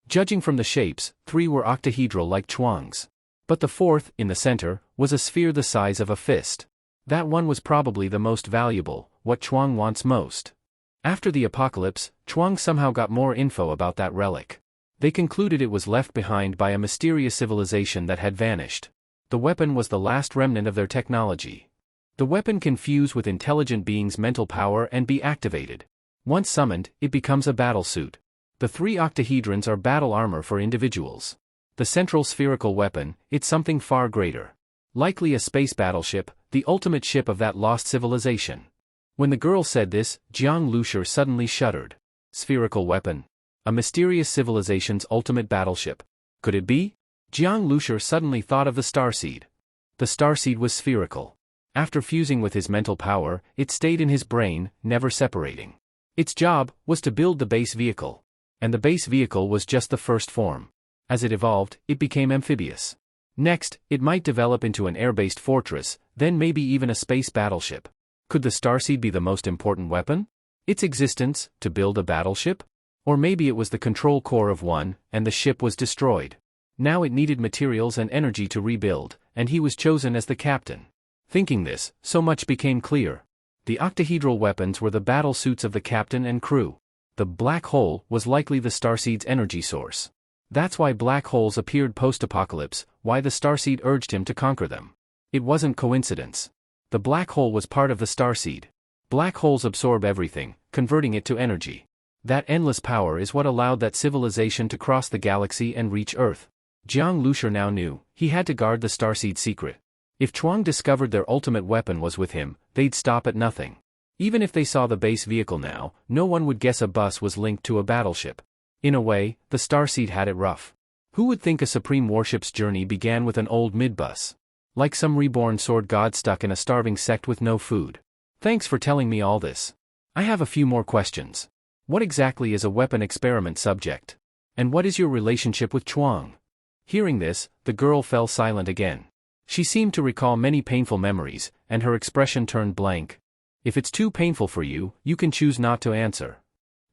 Judging from the shapes, 3 were octahedral like Chuang's. But the 4th, in the center, was a sphere the size of a fist. That one was probably the most valuable, what Chuang wants most. After the apocalypse, Chuang somehow got more info about that relic. They concluded it was left behind by a mysterious civilization that had vanished. The weapon was the last remnant of their technology. The weapon can fuse with intelligent beings' mental power and be activated. Once summoned, it becomes a battle suit. The 3 octahedrons are battle armor for individuals. The central spherical weapon, it's something far greater. Likely a space battleship, the ultimate ship of that lost civilization. When the girl said this, Jiang Lucer suddenly shuddered. Spherical weapon. A mysterious civilization's ultimate battleship. Could it be? Jiang Lucer suddenly thought of the starseed. The starseed was spherical. After fusing with his mental power, it stayed in his brain, never separating. Its job was to build the base vehicle. And the base vehicle was just the first form. As it evolved, it became amphibious. Next, it might develop into an air-based fortress, then maybe even a space battleship. Could the starseed be the most important weapon? Its existence, to build a battleship? Or maybe it was the control core of one, and the ship was destroyed. Now it needed materials and energy to rebuild, and he was chosen as the captain. Thinking this, so much became clear. The octahedral weapons were the battle suits of the captain and crew. The black hole was likely the starseed's energy source. That's why black holes appeared post-apocalypse, why the starseed urged him to conquer them. It wasn't coincidence. The black hole was part of the starseed. Black holes absorb everything, converting it to energy. That endless power is what allowed that civilization to cross the galaxy and reach Earth. Jiang Lucer now knew, he had to guard the starseed's secret. If Chuang discovered their ultimate weapon was with him, they'd stop at nothing. Even if they saw the base vehicle now, no one would guess a bus was linked to a battleship. In a way, the starseed had it rough. Who would think a supreme warship's journey began with an old midbus? Like some reborn sword god stuck in a starving sect with no food. Thanks for telling me all this. I have a few more questions. What exactly is a weapon experiment subject? And what is your relationship with Chuang? Hearing this, the girl fell silent again. She seemed to recall many painful memories, and her expression turned blank. If it's too painful for you, you can choose not to answer.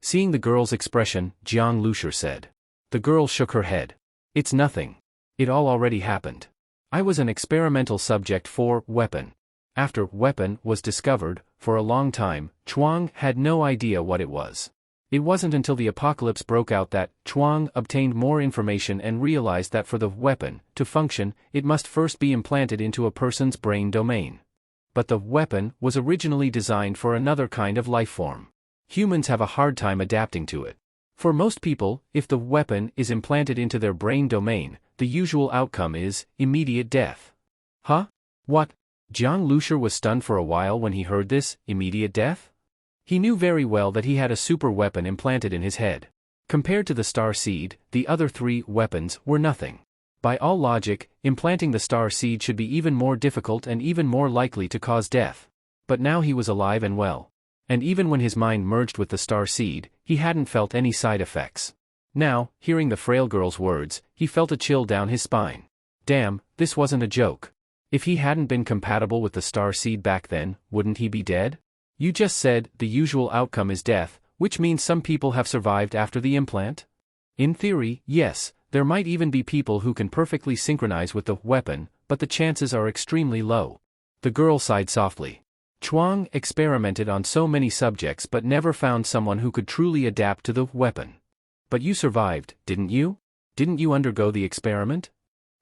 Seeing the girl's expression, Jiang Lucer said. The girl shook her head. It's nothing. It all already happened. I was an experimental subject for weapon. After weapon was discovered, for a long time, Chuang had no idea what it was. It wasn't until the apocalypse broke out that Chuang obtained more information and realized that for the weapon to function, it must first be implanted into a person's brain domain. But the weapon was originally designed for another kind of life form. Humans have a hard time adapting to it. For most people, if the weapon is implanted into their brain domain, the usual outcome is immediate death. Huh? What? Jiang Lucer was stunned for a while when he heard this, immediate death? He knew very well that he had a super weapon implanted in his head. Compared to the star seed, the other three weapons were nothing. By all logic, implanting the star seed should be even more difficult and even more likely to cause death. But now he was alive and well. And even when his mind merged with the star seed, he hadn't felt any side effects. Now, hearing the frail girl's words, he felt a chill down his spine. Damn, this wasn't a joke. If he hadn't been compatible with the star seed back then, wouldn't he be dead? You just said, the usual outcome is death, which means some people have survived after the implant? In theory, yes, there might even be people who can perfectly synchronize with the weapon, but the chances are extremely low. The girl sighed softly. Chuang experimented on so many subjects but never found someone who could truly adapt to the weapon. But you survived, didn't you? Didn't you undergo the experiment?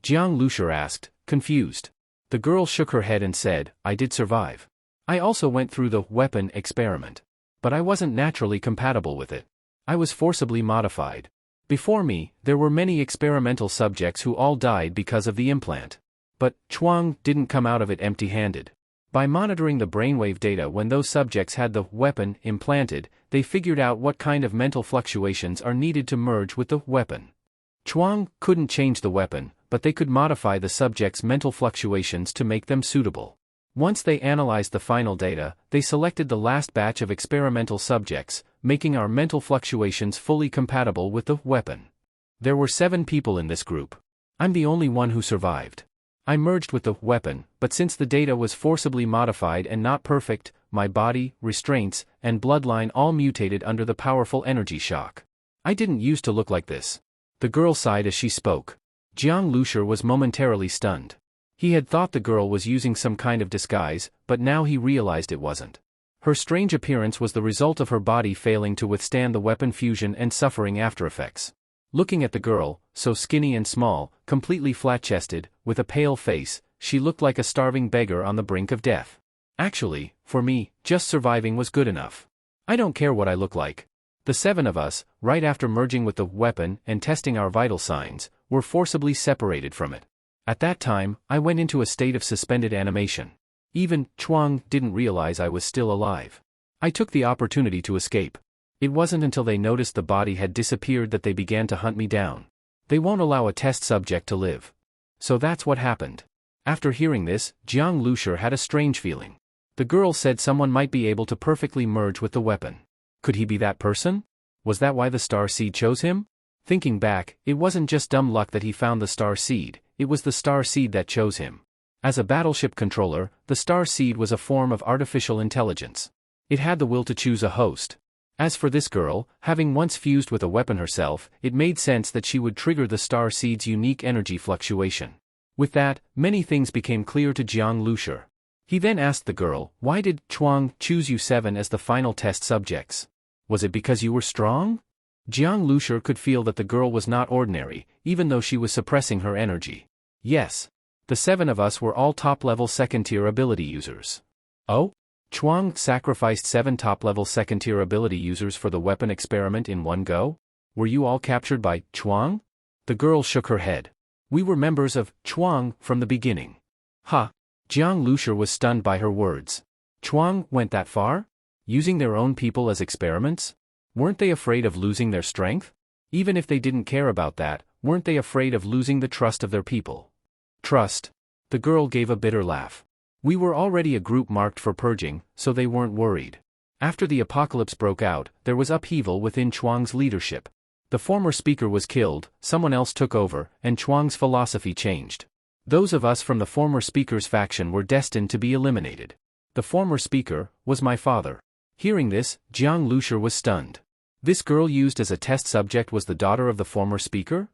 Jiang Lucer asked, confused. The girl shook her head and said, I did survive. I also went through the weapon experiment. But I wasn't naturally compatible with it. I was forcibly modified. Before me, there were many experimental subjects who all died because of the implant. But Chuang didn't come out of it empty-handed. By monitoring the brainwave data when those subjects had the weapon implanted, they figured out what kind of mental fluctuations are needed to merge with the weapon. Chuang couldn't change the weapon, but they could modify the subject's mental fluctuations to make them suitable. Once they analyzed the final data, they selected the last batch of experimental subjects, making our mental fluctuations fully compatible with the weapon. There were 7 people in this group. I'm the only one who survived. I merged with the weapon, but since the data was forcibly modified and not perfect, my body, restraints, and bloodline all mutated under the powerful energy shock. I didn't used to look like this. The girl sighed as she spoke. Jiang Lucer was momentarily stunned. He had thought the girl was using some kind of disguise, but now he realized it wasn't. Her strange appearance was the result of her body failing to withstand the weapon fusion and suffering aftereffects. Looking at the girl, so skinny and small, completely flat-chested, with a pale face, she looked like a starving beggar on the brink of death. Actually, for me, just surviving was good enough. I don't care what I look like. The 7 of us, right after merging with the weapon and testing our vital signs, were forcibly separated from it. At that time, I went into a state of suspended animation. Even Chuang didn't realize I was still alive. I took the opportunity to escape. It wasn't until they noticed the body had disappeared that they began to hunt me down. They won't allow a test subject to live. So that's what happened. After hearing this, Jiang Lucer had a strange feeling. The girl said someone might be able to perfectly merge with the weapon. Could he be that person? Was that why the star seed chose him? Thinking back, it wasn't just dumb luck that he found the star seed, it was the star seed that chose him. As a battleship controller, the star seed was a form of artificial intelligence. It had the will to choose a host. As for this girl, having once fused with a weapon herself, it made sense that she would trigger the star seed's unique energy fluctuation. With that, many things became clear to Jiang Lucer. He then asked the girl, "Why did Chuang choose you 7 as the final test subjects? Was it because you were strong?" Jiang Lucer could feel that the girl was not ordinary, even though she was suppressing her energy. "Yes. The 7 of us were all top-level second-tier ability users." "Oh? Chuang sacrificed 7 top-level second-tier ability users for the weapon experiment in one go? Were you all captured by Chuang?" The girl shook her head. "We were members of Chuang from the beginning." "Ha!" Jiang Lucer was stunned by her words. Chuang went that far? Using their own people as experiments? Weren't they afraid of losing their strength? Even if they didn't care about that, weren't they afraid of losing the trust of their people? Trust? The girl gave a bitter laugh. "We were already a group marked for purging, so they weren't worried. After the apocalypse broke out, there was upheaval within Chuang's leadership. The former speaker was killed, someone else took over, and Chuang's philosophy changed. Those of us from the former speaker's faction were destined to be eliminated. The former speaker was my father." Hearing this, Jiang Lucer was stunned. This girl used as a test subject was the daughter of the former speaker?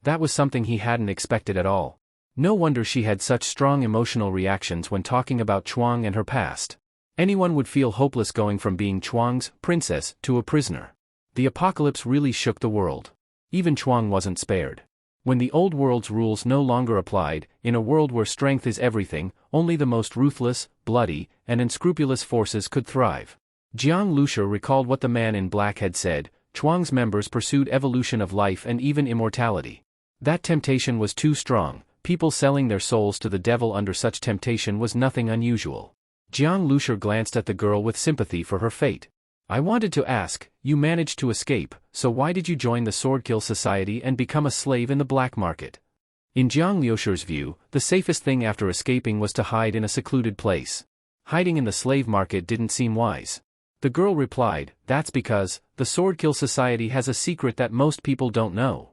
That was something he hadn't expected at all. No wonder she had such strong emotional reactions when talking about Chuang and her past. Anyone would feel hopeless going from being Chuang's princess to a prisoner. The apocalypse really shook the world. Even Chuang wasn't spared. When the old world's rules no longer applied, in a world where strength is everything, only the most ruthless, bloody, and unscrupulous forces could thrive. Jiang Lucer recalled what the man in black had said: Chuang's members pursued evolution of life and even immortality. That temptation was too strong. People selling their souls to the devil under such temptation was nothing unusual. Jiang Lucer glanced at the girl with sympathy for her fate. "I wanted to ask, you managed to escape, so why did you join the Swordkill Society and become a slave in the black market?" In Jiang Lucer's view, the safest thing after escaping was to hide in a secluded place. Hiding in the slave market didn't seem wise. The girl replied, "That's because the Swordkill Society has a secret that most people don't know."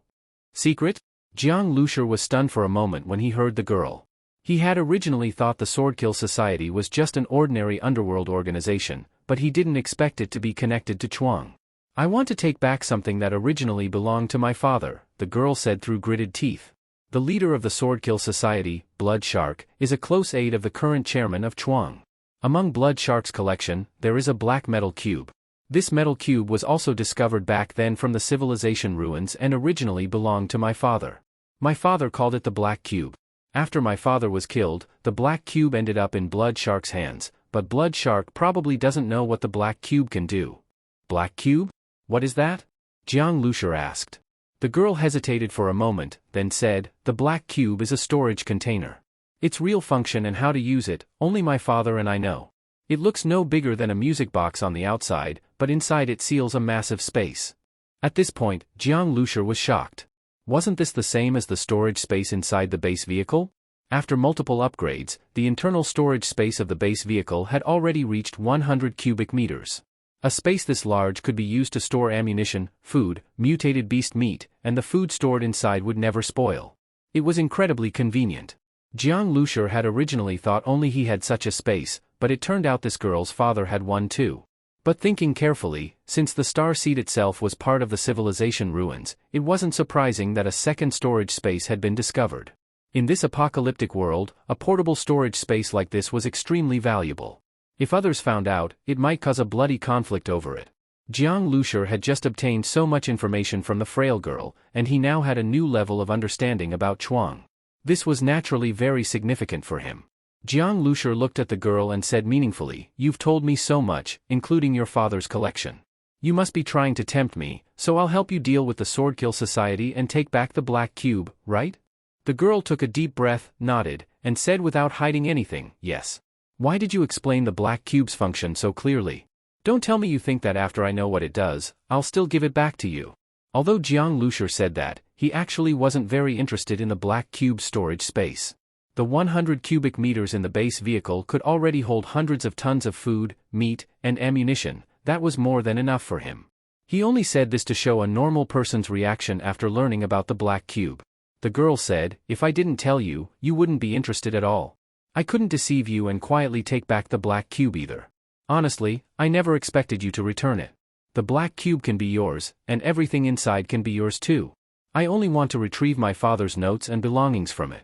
"Secret?" Jiang Lucer was stunned for a moment when he heard the girl. He had originally thought the Swordkill Society was just an ordinary underworld organization, but he didn't expect it to be connected to Chuang. "I want to take back something that originally belonged to my father," the girl said through gritted teeth. The leader of the Swordkill Society, Blood Shark, is a close aide of the current chairman of Chuang. Among Blood Shark's collection, there is a black metal cube. This metal cube was also discovered back then from the civilization ruins and originally belonged to my father. My father called it the Black Cube. After my father was killed, the Black Cube ended up in Blood Shark's hands, but Blood Shark probably doesn't know what the Black Cube can do." "Black Cube? What is that?" Jiang Lucer asked. The girl hesitated for a moment, then said, "The Black Cube is a storage container. Its real function and how to use it, only my father and I know. It looks no bigger than a music box on the outside, but inside it seals a massive space." At this point, Jiang Lucer was shocked. Wasn't this the same as the storage space inside the base vehicle? After multiple upgrades, the internal storage space of the base vehicle had already reached 100 cubic meters. A space this large could be used to store ammunition, food, mutated beast meat, and the food stored inside would never spoil. It was incredibly convenient. Jiang Lucer had originally thought only he had such a space, but it turned out this girl's father had one too. But thinking carefully, since the star seed itself was part of the civilization ruins, it wasn't surprising that a second storage space had been discovered. In this apocalyptic world, a portable storage space like this was extremely valuable. If others found out, it might cause a bloody conflict over it. Jiang Lucer had just obtained so much information from the frail girl, and he now had a new level of understanding about Chuang. This was naturally very significant for him. Jiang Lucer looked at the girl and said meaningfully, "You've told me so much, including your father's collection. You must be trying to tempt me, so I'll help you deal with the Swordkill Society and take back the Black Cube, right?" The girl took a deep breath, nodded, and said without hiding anything, "Yes." "Why did you explain the Black Cube's function so clearly? Don't tell me you think that after I know what it does, I'll still give it back to you." Although Jiang Lucer said that, he actually wasn't very interested in the Black Cube's storage space. The 100 cubic meters in the base vehicle could already hold hundreds of tons of food, meat, and ammunition. That was more than enough for him. He only said this to show a normal person's reaction after learning about the Black Cube. The girl said, "If I didn't tell you, you wouldn't be interested at all. I couldn't deceive you and quietly take back the Black Cube either. Honestly, I never expected you to return it." The black cube can be yours, and everything inside can be yours too. I only want to retrieve my father's notes and belongings from it.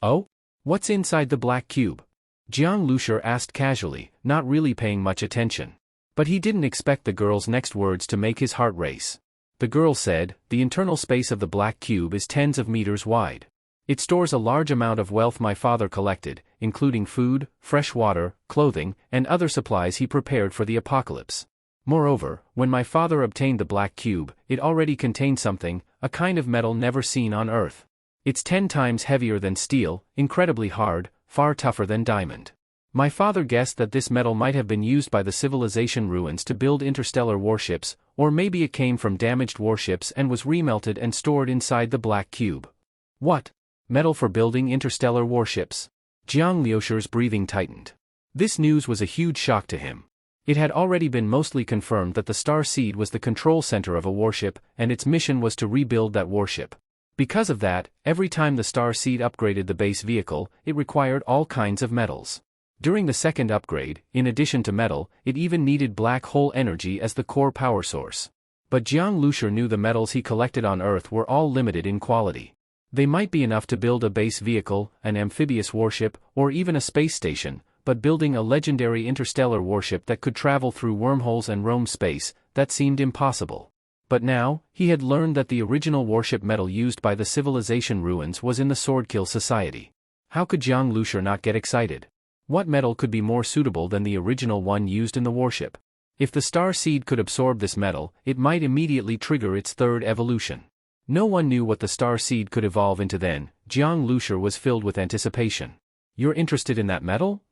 Oh? What's inside the black cube? Jiang Lucer asked casually, not really paying much attention. But he didn't expect the girl's next words to make his heart race. The girl said, the internal space of the black cube is tens of meters wide. It stores a large amount of wealth my father collected, including food, fresh water, clothing, and other supplies he prepared for the apocalypse. Moreover, when my father obtained the black cube, it already contained something, a kind of metal never seen on Earth. It's 10 times heavier than steel, incredibly hard, far tougher than diamond. My father guessed that this metal might have been used by the civilization ruins to build interstellar warships, or maybe it came from damaged warships and was remelted and stored inside the black cube. What? Metal for building interstellar warships? Jiang Lucer's breathing tightened. This news was a huge shock to him. It had already been mostly confirmed that the Star Seed was the control center of a warship, and its mission was to rebuild that warship. Because of that, every time the Star Seed upgraded the base vehicle, it required all kinds of metals. During the second upgrade, in addition to metal, it even needed black hole energy as the core power source. But Jiang Lucer knew the metals he collected on Earth were all limited in quality. They might be enough to build a base vehicle, an amphibious warship, or even a space station, but building a legendary interstellar warship that could travel through wormholes and roam space, that seemed impossible. But now, he had learned that the original warship metal used by the civilization ruins was in the Swordkill Society. How could Jiang Lucer not get excited? What metal could be more suitable than the original one used in the warship? If the Star Seed could absorb this metal, it might immediately trigger its third evolution. No one knew what the Star Seed could evolve into then. Jiang Lucer was filled with anticipation. You're interested in that metal?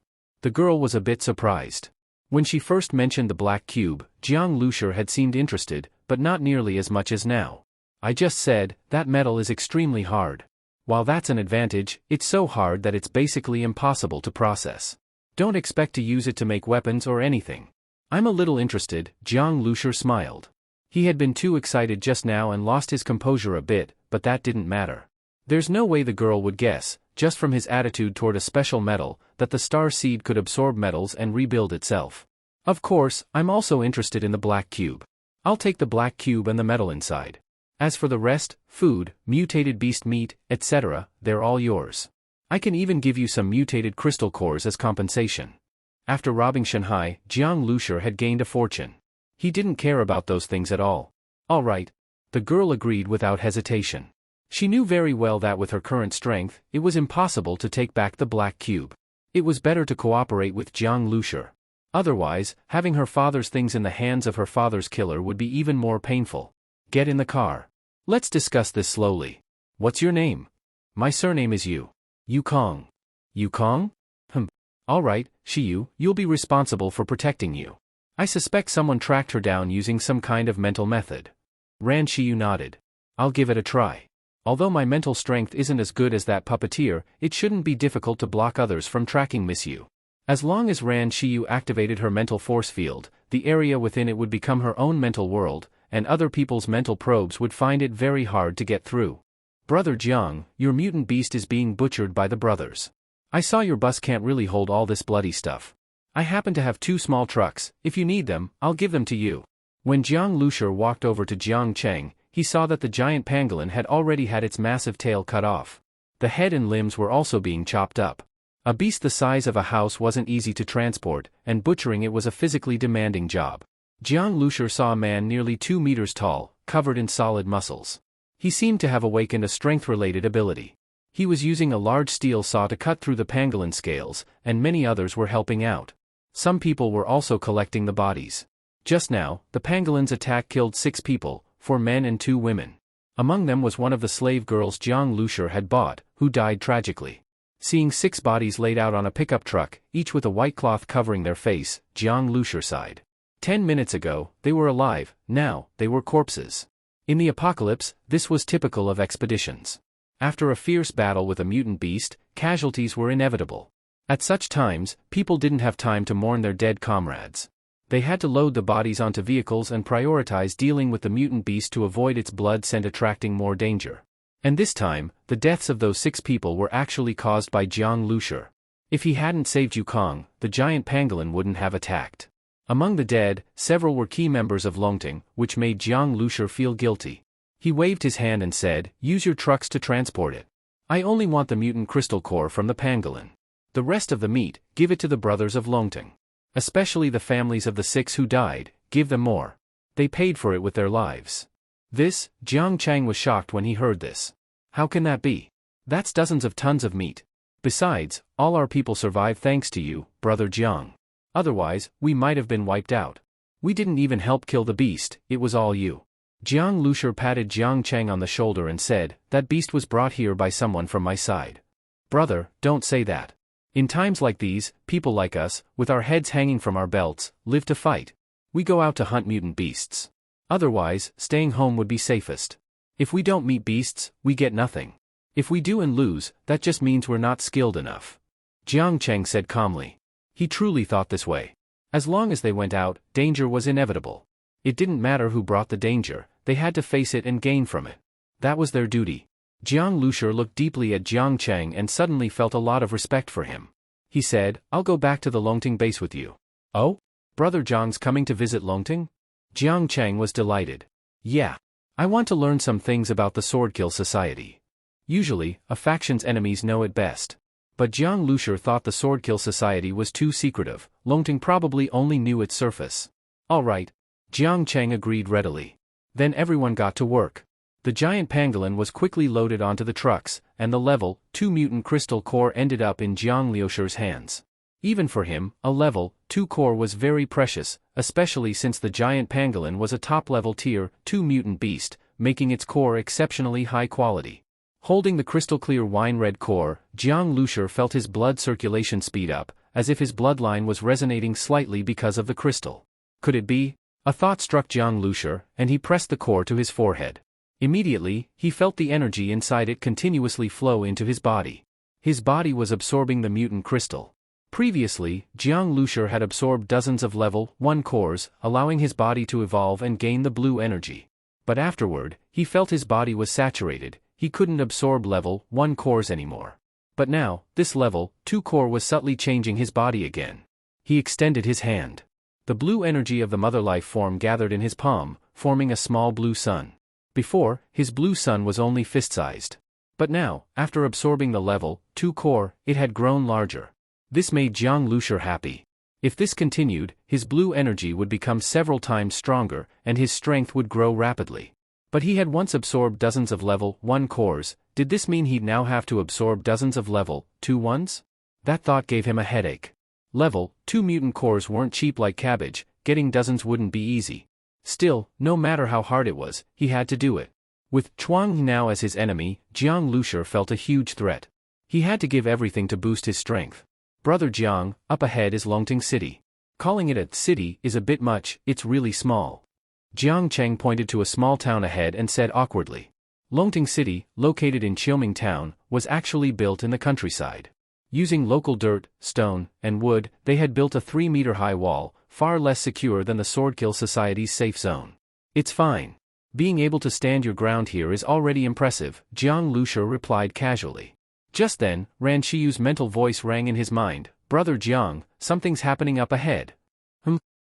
The girl was a bit surprised. When she first mentioned the black cube, Jiang Lucer had seemed interested, but not nearly as much as now. I just said, that metal is extremely hard. While that's an advantage, it's so hard that it's basically impossible to process. Don't expect to use it to make weapons or anything. I'm a little interested, Jiang Lucer smiled. He had been too excited just now and lost his composure a bit, but that didn't matter. There's no way the girl would guess, just from his attitude toward a special metal, that the Star Seed could absorb metals and rebuild itself. Of course, I'm also interested in the black cube. I'll take the black cube and the metal inside. As for the rest, food, mutated beast meat, etc., they're all yours. I can even give you some mutated crystal cores as compensation. After robbing Shanghai, Jiang Lucer had gained a fortune. He didn't care about those things at all. All right. The girl agreed without hesitation. She knew very well that with her current strength, it was impossible to take back the black cube. It was better to cooperate with Jiang Lucer. Otherwise, having her father's things in the hands of her father's killer would be even more painful. Get in the car. Let's discuss this slowly. What's your name? My surname is Yu. Yukong. Yukong? All right, Shiyu, you'll be responsible for protecting you. I suspect someone tracked her down using some kind of mental method. Ran Shiyu nodded. I'll give it a try. Although my mental strength isn't as good as that puppeteer, it shouldn't be difficult to block others from tracking Miss Yu. As long as Ran Shiyu activated her mental force field, the area within it would become her own mental world, and other people's mental probes would find it very hard to get through. Brother Jang, your mutant beast is being butchered by the brothers. I saw your bus can't really hold all this bloody stuff. I happen to have 2 small trucks. If you need them, I'll give them to you. When Jiang Lucer walked over to Jiang Cheng, he saw that the giant pangolin had already had its massive tail cut off. The head and limbs were also being chopped up. A beast the size of a house wasn't easy to transport, and butchering it was a physically demanding job. Jiang Lucer saw a man nearly 2 meters tall, covered in solid muscles. He seemed to have awakened a strength-related ability. He was using a large steel saw to cut through the pangolin scales, and many others were helping out. Some people were also collecting the bodies. Just now, the pangolin's attack killed 6 people, 4 men and 2 women. Among them was one of the slave girls Jiang Lucer had bought, who died tragically. Seeing 6 bodies laid out on a pickup truck, each with a white cloth covering their face, Jiang Lucer sighed. 10 minutes ago, they were alive, now, they were corpses. In the apocalypse, this was typical of expeditions. After a fierce battle with a mutant beast, casualties were inevitable. At such times, people didn't have time to mourn their dead comrades. They had to load the bodies onto vehicles and prioritize dealing with the mutant beast to avoid its blood scent attracting more danger. And this time, the deaths of those 6 people were actually caused by Jiang Lucer. If he hadn't saved Yukong, the giant pangolin wouldn't have attacked. Among the dead, several were key members of Longting, which made Jiang Lucer feel guilty. He waved his hand and said, "Use your trucks to transport it. I only want the mutant crystal core from the panggalan. The rest of the meat, give it to the brothers of Longting. Especially the families of the 6 who died, give them more. They paid for it with their lives." Jiang Chang was shocked when he heard this. How can that be? That's dozens of tons of meat. Besides, all our people survived thanks to you, Brother Jiang. Otherwise, we might have been wiped out. We didn't even help kill the beast, it was all you. Jiang Lucer patted Jiang Chang on the shoulder and said, "That beast was brought here by someone from my side." "Brother, don't say that. In times like these, people like us, with our heads hanging from our belts, live to fight. We go out to hunt mutant beasts. Otherwise, staying home would be safest. If we don't meet beasts, we get nothing. If we do and lose, that just means we're not skilled enough." Jiang Chang said calmly. He truly thought this way. As long as they went out, danger was inevitable. It didn't matter who brought the danger, they had to face it and gain from it. That was their duty. Jiang Lucer looked deeply at Jiang Chang and suddenly felt a lot of respect for him. He said, "I'll go back to the Longting base with you." "Oh? Brother Jiang's coming to visit Longting?" Jiang Chang was delighted. "Yeah. I want to learn some things about the Swordkill Society. Usually, a faction's enemies know it best. But Jiang Lucer thought the Swordkill Society was too secretive, Longting probably only knew its surface." "All right." Jiang Chang agreed readily. Then everyone got to work. The giant pangolin was quickly loaded onto the trucks, and the level 2 mutant crystal core ended up in Jiang Lucer's hands. Even for him, a level 2 core was very precious, especially since the giant pangolin was a top-level tier 2 mutant beast, making its core exceptionally high quality. Holding the crystal-clear wine-red core, Jiang Lucer felt his blood circulation speed up, as if his bloodline was resonating slightly because of the crystal. Could it be? A thought struck Jiang Lucer, and he pressed the core to his forehead. Immediately, he felt the energy inside it continuously flow into his body. His body was absorbing the mutant crystal. Previously, Jiang Lucer had absorbed dozens of level 1 cores, allowing his body to evolve and gain the blue energy. But afterward, he felt his body was saturated, he couldn't absorb level 1 cores anymore. But now, this level 2 core was subtly changing his body again. He extended his hand. The blue energy of the mother life form gathered in his palm, forming a small blue sun. Before, his blue sun was only fist-sized. But now, after absorbing the level 2 core, it had grown larger. This made Jiang Lucer happy. If this continued, his blue energy would become several times stronger, and his strength would grow rapidly. But he had once absorbed dozens of level 1 cores, did this mean he'd now have to absorb dozens of level 2 ones? That thought gave him a headache. Level 2 mutant cores weren't cheap like cabbage, getting dozens wouldn't be easy. Still, no matter how hard it was, he had to do it. With Chuang now as his enemy, Jiang Lucer felt a huge threat. He had to give everything to boost his strength. "Brother Jiang, up ahead is Longting City. Calling it a city is a bit much, it's really small." Jiang Chang pointed to a small town ahead and said awkwardly. Longting City, located in Qiuming Town, was actually built in the countryside. Using local dirt, stone, and wood, they had built a 3-meter-high wall, far less secure than the Swordkill Society's safe zone. "It's fine. Being able to stand your ground here is already impressive," Jiang Lucer replied casually. Just then, Ran Shiyu's mental voice rang in his mind, "Brother Jiang, something's happening up ahead."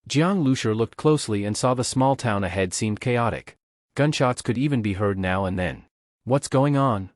Jiang Lucer looked closely and saw the small town ahead seemed chaotic. Gunshots could even be heard now and then. "What's going on?"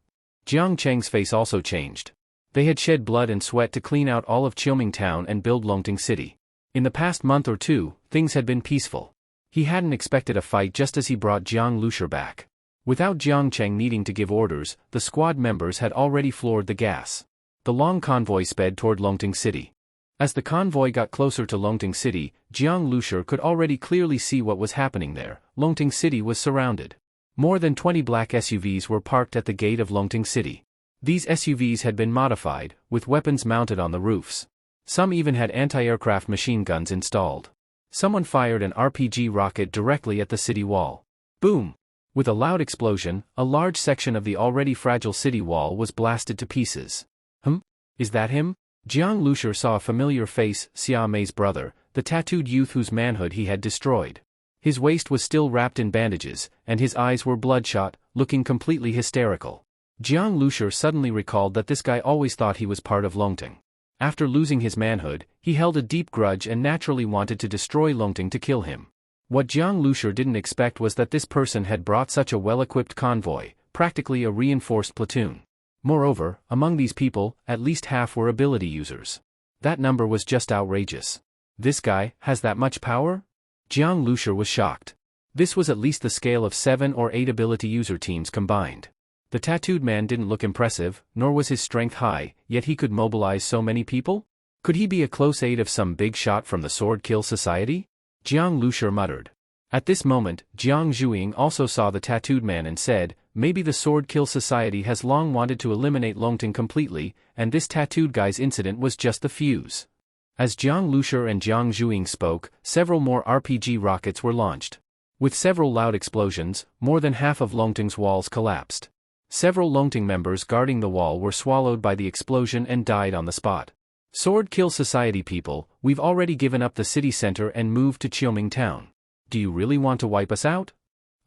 Jiang Cheng's face also changed. They had shed blood and sweat to clean out all of Qiuming Town and build Longting City. In the past month or two, things had been peaceful. He hadn't expected a fight just as he brought Jiang Lucer back. Without Jiang Cheng needing to give orders, the squad members had already floored the gas. The long convoy sped toward Longting City. As the convoy got closer to Longting City, Jiang Lucer could already clearly see what was happening there. Longting City was surrounded. More than 20 black SUVs were parked at the gate of Longting City. These SUVs had been modified, with weapons mounted on the roofs. Some even had anti-aircraft machine guns installed. Someone fired an RPG rocket directly at the city wall. Boom! With a loud explosion, a large section of the already fragile city wall was blasted to pieces. Is that him? Jiang Lucer saw a familiar face, Xia Mei's brother, the tattooed youth whose manhood he had destroyed. His waist was still wrapped in bandages, and his eyes were bloodshot, looking completely hysterical. Jiang Lucer suddenly recalled that this guy always thought he was part of Longting. After losing his manhood, he held a deep grudge and naturally wanted to destroy Longting to kill him. What Jiang Lucer didn't expect was that this person had brought such a well-equipped convoy, practically a reinforced platoon. Moreover, among these people, at least half were ability users. That number was just outrageous. This guy has that much power? Jiang Lucer was shocked. This was at least the scale of 7 or 8 ability user teams combined. The tattooed man didn't look impressive, nor was his strength high, yet he could mobilize so many people? Could he be a close aid of some big shot from the Sword Kill Society? Jiang Lucer muttered. At this moment, Jiang Zhuiying also saw the tattooed man and said, maybe the Sword Kill Society has long wanted to eliminate Longting completely, and this tattooed guy's incident was just the fuse. As Jiang Lucer and Jiang Zhuiying spoke, several more RPG rockets were launched. With several loud explosions, more than half of Longting's walls collapsed. Several Longting members guarding the wall were swallowed by the explosion and died on the spot. Sword Kill Society people, we've already given up the city center and moved to Qiuming town. Do you really want to wipe us out?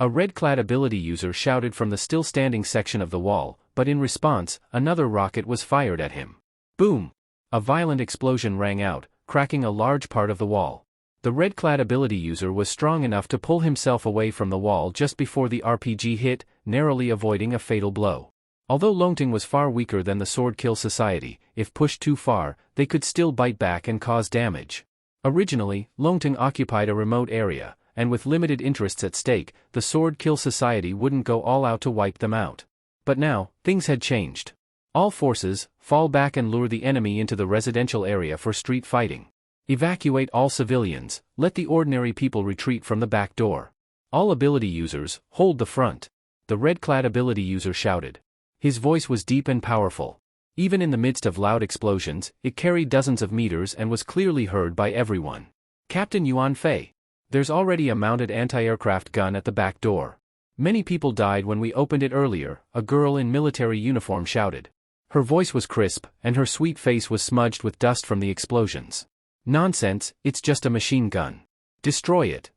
A red-clad ability user shouted from the still-standing section of the wall, but in response, another rocket was fired at him. Boom! A violent explosion rang out, cracking a large part of the wall. The red-clad ability user was strong enough to pull himself away from the wall just before the RPG hit, narrowly avoiding a fatal blow. Although Longting was far weaker than the Sword Kill Society, if pushed too far, they could still bite back and cause damage. Originally, Longting occupied a remote area, and with limited interests at stake, the Sword Kill Society wouldn't go all out to wipe them out. But now, things had changed. All forces, fall back and lure the enemy into the residential area for street fighting. Evacuate all civilians, let the ordinary people retreat from the back door. All ability users, hold the front. The red-clad ability user shouted. His voice was deep and powerful. Even in the midst of loud explosions, it carried dozens of meters and was clearly heard by everyone. Captain Yuan Fei. There's already a mounted anti-aircraft gun at the back door. Many people died when we opened it earlier, a girl in military uniform shouted. Her voice was crisp, and her sweet face was smudged with dust from the explosions. Nonsense, it's just a machine gun. Destroy it.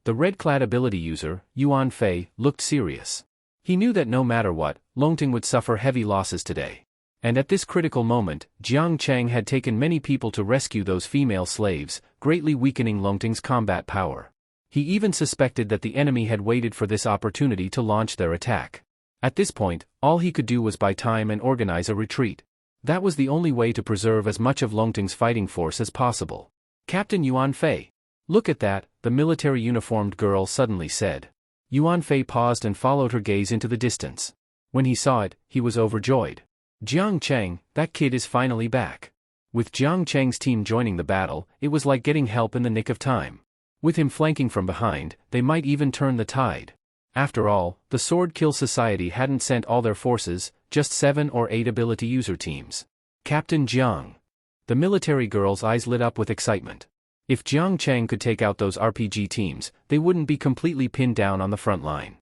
The red-clad ability user, Yuan Fei, looked serious. He knew that no matter what, Longting would suffer heavy losses today. And at this critical moment, Jiang Chang had taken many people to rescue those female slaves, greatly weakening Longting's combat power. He even suspected that the enemy had waited for this opportunity to launch their attack. At this point, all he could do was buy time and organize a retreat. That was the only way to preserve as much of Longting's fighting force as possible. Captain Yuan Fei. Look at that, the military uniformed girl suddenly said. Yuan Fei paused and followed her gaze into the distance. When he saw it, he was overjoyed. Jiang Chang, that kid is finally back. With Jiang Chang's team joining the battle, it was like getting help in the nick of time. With him flanking from behind, they might even turn the tide. After all, the Sword Kill Society hadn't sent all their forces, just 7 or 8 ability user teams. Captain Jiang. The military girl's eyes lit up with excitement. If Jiang Chang could take out those RPG teams, they wouldn't be completely pinned down on the front line.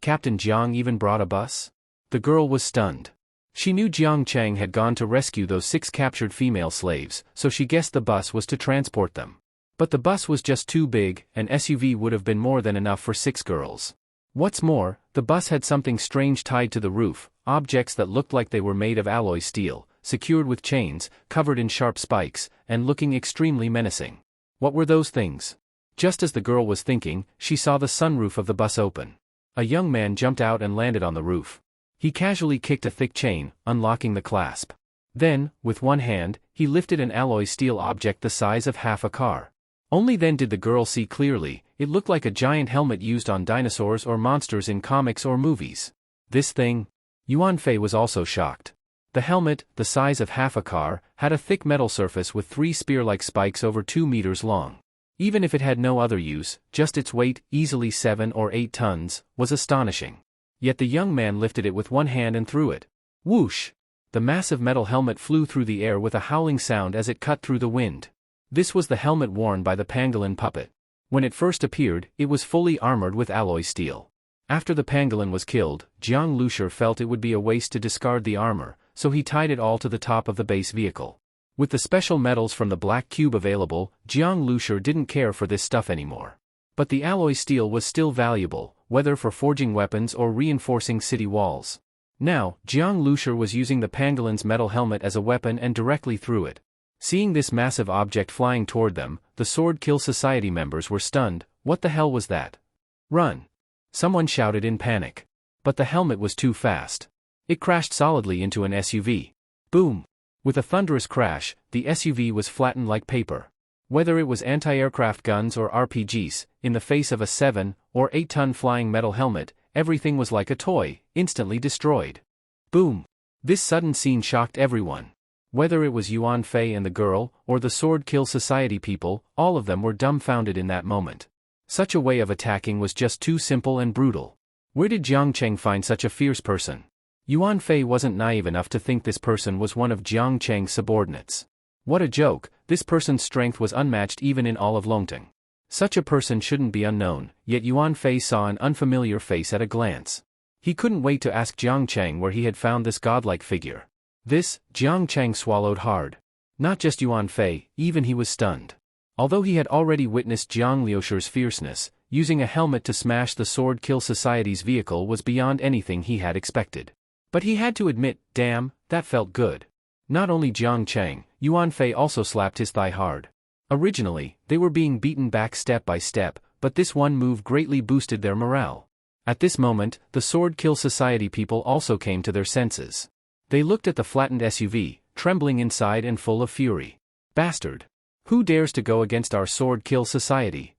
Captain Jiang even brought a bus? The girl was stunned. She knew Jiang Chang had gone to rescue those 6 captured female slaves, so she guessed the bus was to transport them. But the bus was just too big, an SUV would have been more than enough for 6 girls. What's more, the bus had something strange tied to the roof, objects that looked like they were made of alloy steel, secured with chains, covered in sharp spikes, and looking extremely menacing. What were those things? Just as the girl was thinking, she saw the sunroof of the bus open. A young man jumped out and landed on the roof. He casually kicked a thick chain, unlocking the clasp. Then, with one hand, he lifted an alloy steel object the size of half a car. Only then did the girl see clearly. It looked like a giant helmet used on dinosaurs or monsters in comics or movies. This thing? Yuan Fei was also shocked. The helmet, the size of half a car, had a thick metal surface with 3 spear-like spikes over 2 meters long. Even if it had no other use, just its weight, easily 7 or 8 tons, was astonishing. Yet the young man lifted it with one hand and threw it. Whoosh! The massive metal helmet flew through the air with a howling sound as it cut through the wind. This was the helmet worn by the panggalan puppet. When it first appeared, it was fully armored with alloy steel. After the panggalan was killed, Jiang Lucer felt it would be a waste to discard the armor, so he tied it all to the top of the base vehicle. With the special metals from the black cube available, Jiang Lucer didn't care for this stuff anymore. But the alloy steel was still valuable, whether for forging weapons or reinforcing city walls. Now, Jiang Lucer was using the panggalan's metal helmet as a weapon and directly threw it. Seeing this massive object flying toward them, the Sword Kill Society members were stunned. What the hell was that? Run! Someone shouted in panic. But the helmet was too fast. It crashed solidly into an SUV. Boom! With a thunderous crash, the SUV was flattened like paper. Whether it was anti-aircraft guns or RPGs, in the face of a 7 or 8-ton flying metal helmet, everything was like a toy, instantly destroyed. Boom! This sudden scene shocked everyone. Whether it was Yuan Fei and the girl, or the Sword Kill Society people, all of them were dumbfounded in that moment. Such a way of attacking was just too simple and brutal. Where did Jiang Cheng find such a fierce person? Yuan Fei wasn't naive enough to think this person was one of Jiang Cheng's subordinates. What a joke, this person's strength was unmatched even in all of Longting. Such a person shouldn't be unknown, yet Yuan Fei saw an unfamiliar face at a glance. He couldn't wait to ask Jiang Cheng where he had found this godlike figure. This, Jiang Cheng swallowed hard. Not just Yuan Fei, even he was stunned. Although he had already witnessed Jiang Liusher's fierceness, using a helmet to smash the Sword Kill Society's vehicle was beyond anything he had expected. But he had to admit, damn, that felt good. Not only Jiang Cheng, Yuan Fei also slapped his thigh hard. Originally, they were being beaten back step by step, but this one move greatly boosted their morale. At this moment, the Sword Kill Society people also came to their senses. They looked at the flattened SUV, trembling inside and full of fury. Bastard! Who dares to go against our Sword Kill Society?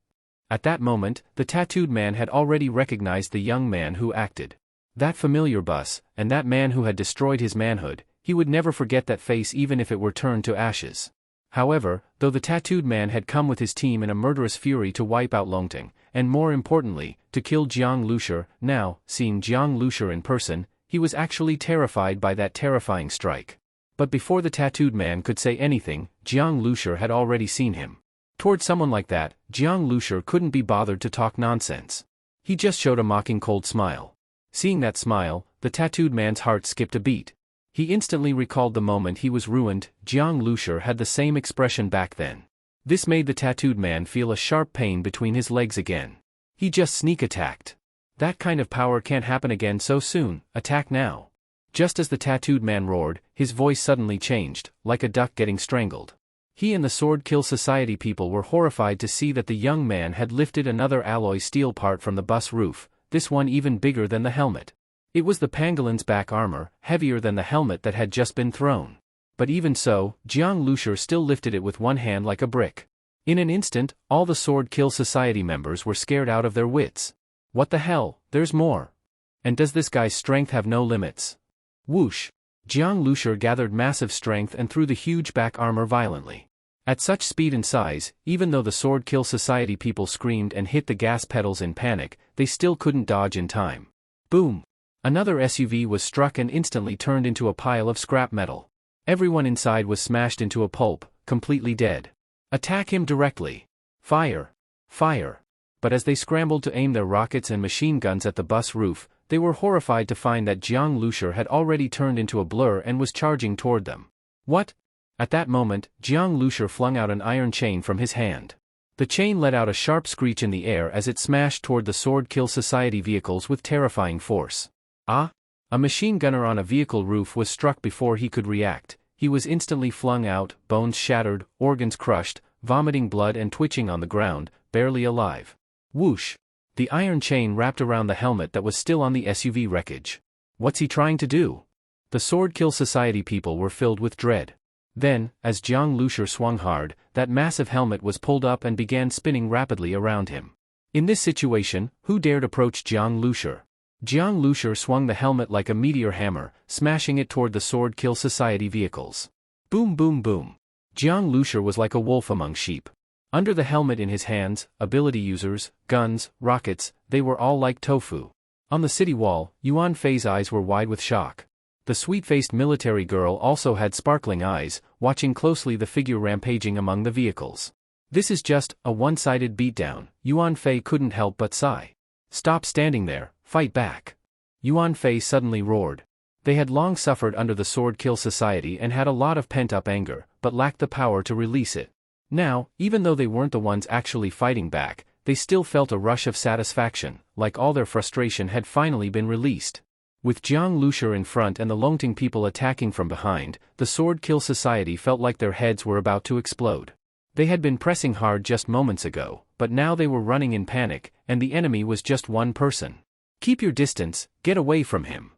At that moment, the tattooed man had already recognized the young man who acted. That familiar bus, and that man who had destroyed his manhood, he would never forget that face even if it were turned to ashes. However, though the tattooed man had come with his team in a murderous fury to wipe out Longting, and more importantly, to kill Jiang Lucer, now, seeing Jiang Lucer in person, he was actually terrified by that terrifying strike. But before the tattooed man could say anything, Jiang Lucer had already seen him. Toward someone like that, Jiang Lucer couldn't be bothered to talk nonsense. He just showed a mocking cold smile. Seeing that smile, the tattooed man's heart skipped a beat. He instantly recalled the moment he was ruined. Jiang Lucer had the same expression back then. This made the tattooed man feel a sharp pain between his legs again. He just sneak attacked. That kind of power can't happen again so soon, attack now. Just as the tattooed man roared, his voice suddenly changed, like a duck getting strangled. He and the Sword Kill Society people were horrified to see that the young man had lifted another alloy steel part from the bus roof, this one even bigger than the helmet. It was the panggalan's back armor, heavier than the helmet that had just been thrown. But even so, Jiang Lucer still lifted it with one hand like a brick. In an instant, all the Sword Kill Society members were scared out of their wits. What the hell, there's more. And does this guy's strength have no limits? Whoosh! Jiang Lucer gathered massive strength and threw the huge back armor violently. At such speed and size, even though the Sword Kill Society people screamed and hit the gas pedals in panic, they still couldn't dodge in time. Boom! Another SUV was struck and instantly turned into a pile of scrap metal. Everyone inside was smashed into a pulp, completely dead. Attack him directly. Fire! Fire! But as they scrambled to aim their rockets and machine guns at the bus roof, they were horrified to find that Jiang Lucer had already turned into a blur and was charging toward them. What? At that moment, Jiang Lucer flung out an iron chain from his hand. The chain let out a sharp screech in the air as it smashed toward the Sword Kill Society vehicles with terrifying force. Ah! A machine gunner on a vehicle roof was struck before he could react. He was instantly flung out, bones shattered, organs crushed, vomiting blood and twitching on the ground, barely alive. Whoosh! The iron chain wrapped around the helmet that was still on the SUV wreckage. What's he trying to do? The Sword Kill Society people were filled with dread. Then, as Jiang Lucer swung hard, that massive helmet was pulled up and began spinning rapidly around him. In this situation, who dared approach Jiang Lucer? Jiang Lucer swung the helmet like a meteor hammer, smashing it toward the Sword Kill Society vehicles. Boom boom boom. Jiang Lucer was like a wolf among sheep. Under the helmet in his hands, ability users, guns, rockets, they were all like tofu. On the city wall, Yuan Fei's eyes were wide with shock. The sweet-faced military girl also had sparkling eyes, watching closely the figure rampaging among the vehicles. This is just a one-sided beatdown, Yuan Fei couldn't help but sigh. Stop standing there, fight back. Yuan Fei suddenly roared. They had long suffered under the Sword Kill Society and had a lot of pent-up anger, but lacked the power to release it. Now, even though they weren't the ones actually fighting back, they still felt a rush of satisfaction, like all their frustration had finally been released. With Jiang Lucer in front and the Longting people attacking from behind, the Sword Kill Society felt like their heads were about to explode. They had been pressing hard just moments ago, but now they were running in panic, and the enemy was just one person. Keep your distance, get away from him.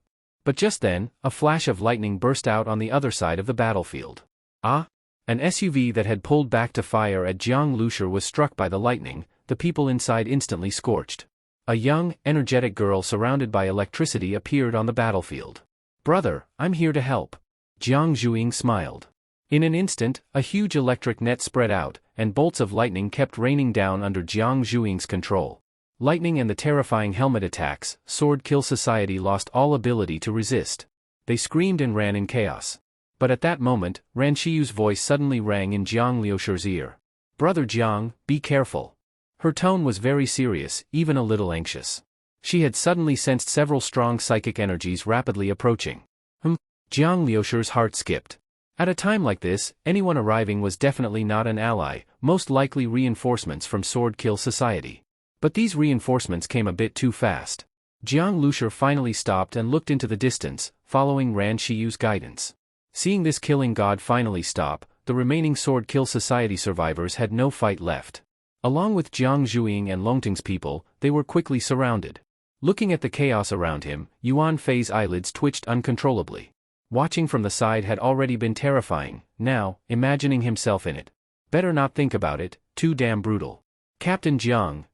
But just then, a flash of lightning burst out on the other side of the battlefield. Ah! An SUV that had pulled back to fire at Jiang Lucer was struck by the lightning, the people inside instantly scorched. A young, energetic girl surrounded by electricity appeared on the battlefield. "Brother, I'm here to help." Jiang Zhuing smiled. In an instant, a huge electric net spread out, and bolts of lightning kept raining down under Jiang Zhuing's control. Lightning and the terrifying helmet attacks, Sword Kill Society lost all ability to resist. They screamed and ran in chaos. But at that moment, Ran Shiyu's voice suddenly rang in Jiang Liucer's ear. "Brother Jiang, be careful." Her tone was very serious, even a little anxious. She had suddenly sensed several strong psychic energies rapidly approaching. Jiang Liucer's heart skipped. At a time like this, anyone arriving was definitely not an ally, most likely reinforcements from Sword Kill Society. But these reinforcements came a bit too fast. Jiang Lucer finally stopped and looked into the distance, following Ran Shiyu's guidance. Seeing this killing god finally stop, the remaining Sword Kill Society survivors had no fight left. Along with Jiang Zhuing and Longting's people, they were quickly surrounded. Looking at the chaos around him, Yuan Fei's eyelids twitched uncontrollably. Watching from the side had already been terrifying, now, imagining himself in it. Better not think about it, too damn brutal. Captain Jiang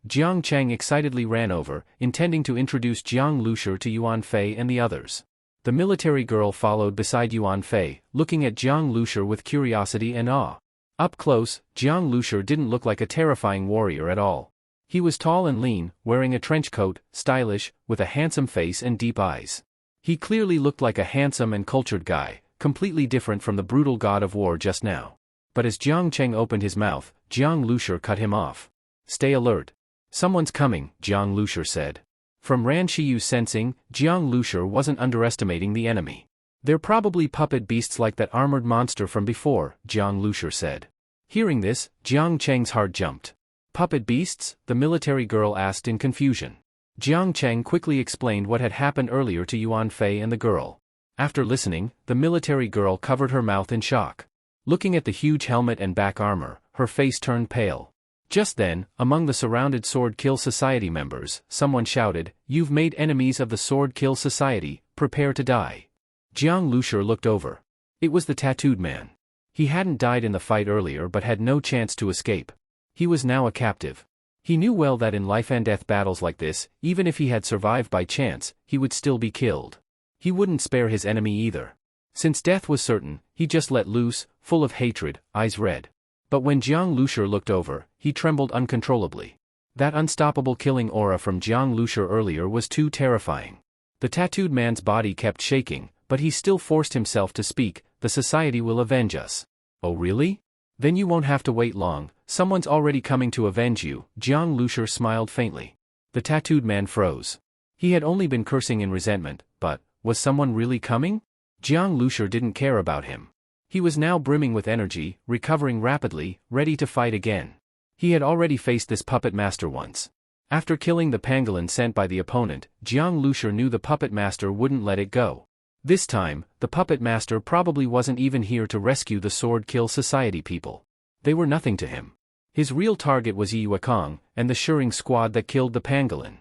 Chang excitedly ran over, intending to introduce Jiang Lucer to Yuan Fei and the others. The military girl followed beside Yuan Fei, looking at Jiang Lucer with curiosity and awe. Up close, Jiang Lucer didn't look like a terrifying warrior at all. He was tall and lean, wearing a trench coat, stylish, with a handsome face and deep eyes. He clearly looked like a handsome and cultured guy, completely different from the brutal god of war just now. But as Jiang Cheng opened his mouth, Jiang Lucer cut him off. "Stay alert. Someone's coming," Jiang Lucer said. From Ran Shiyu's sensing, Jiang Lucer wasn't underestimating the enemy. "They're probably puppet beasts like that armored monster from before," Jiang Lucer said. Hearing this, Jiang Cheng's heart jumped. "Puppet beasts?" the military girl asked in confusion. Jiang Cheng quickly explained what had happened earlier to Yuan Fei and the girl. After listening, the military girl covered her mouth in shock. Looking at the huge helmet and back armor, her face turned pale. Just then, among the surrounded Sword Kill Society members, someone shouted, "You've made enemies of the Sword Kill Society, prepare to die." Jiang Lucer looked over. It was the tattooed man. He hadn't died in the fight earlier but had no chance to escape. He was now a captive. He knew well that in life-and-death battles like this, even if he had survived by chance, he would still be killed. He wouldn't spare his enemy either. Since death was certain, he just let loose, full of hatred, eyes red. But when Jiang Lucer looked over, he trembled uncontrollably. That unstoppable killing aura from Jiang Lucer earlier was too terrifying. The tattooed man's body kept shaking, but he still forced himself to speak. "The society will avenge us." "Oh really? Then you won't have to wait long, someone's already coming to avenge you." Jiang Lucer smiled faintly. The tattooed man froze. He had only been cursing in resentment, but, was someone really coming? Jiang Lucer didn't care about him. He was now brimming with energy, recovering rapidly, ready to fight again. He had already faced this puppet master once. After killing the pangolin sent by the opponent, Jiang Lucer knew the puppet master wouldn't let it go. This time, the puppet master probably wasn't even here to rescue the Sword Kill Society people. They were nothing to him. His real target was Yi Wakong, and the Shuring squad that killed the pangolin.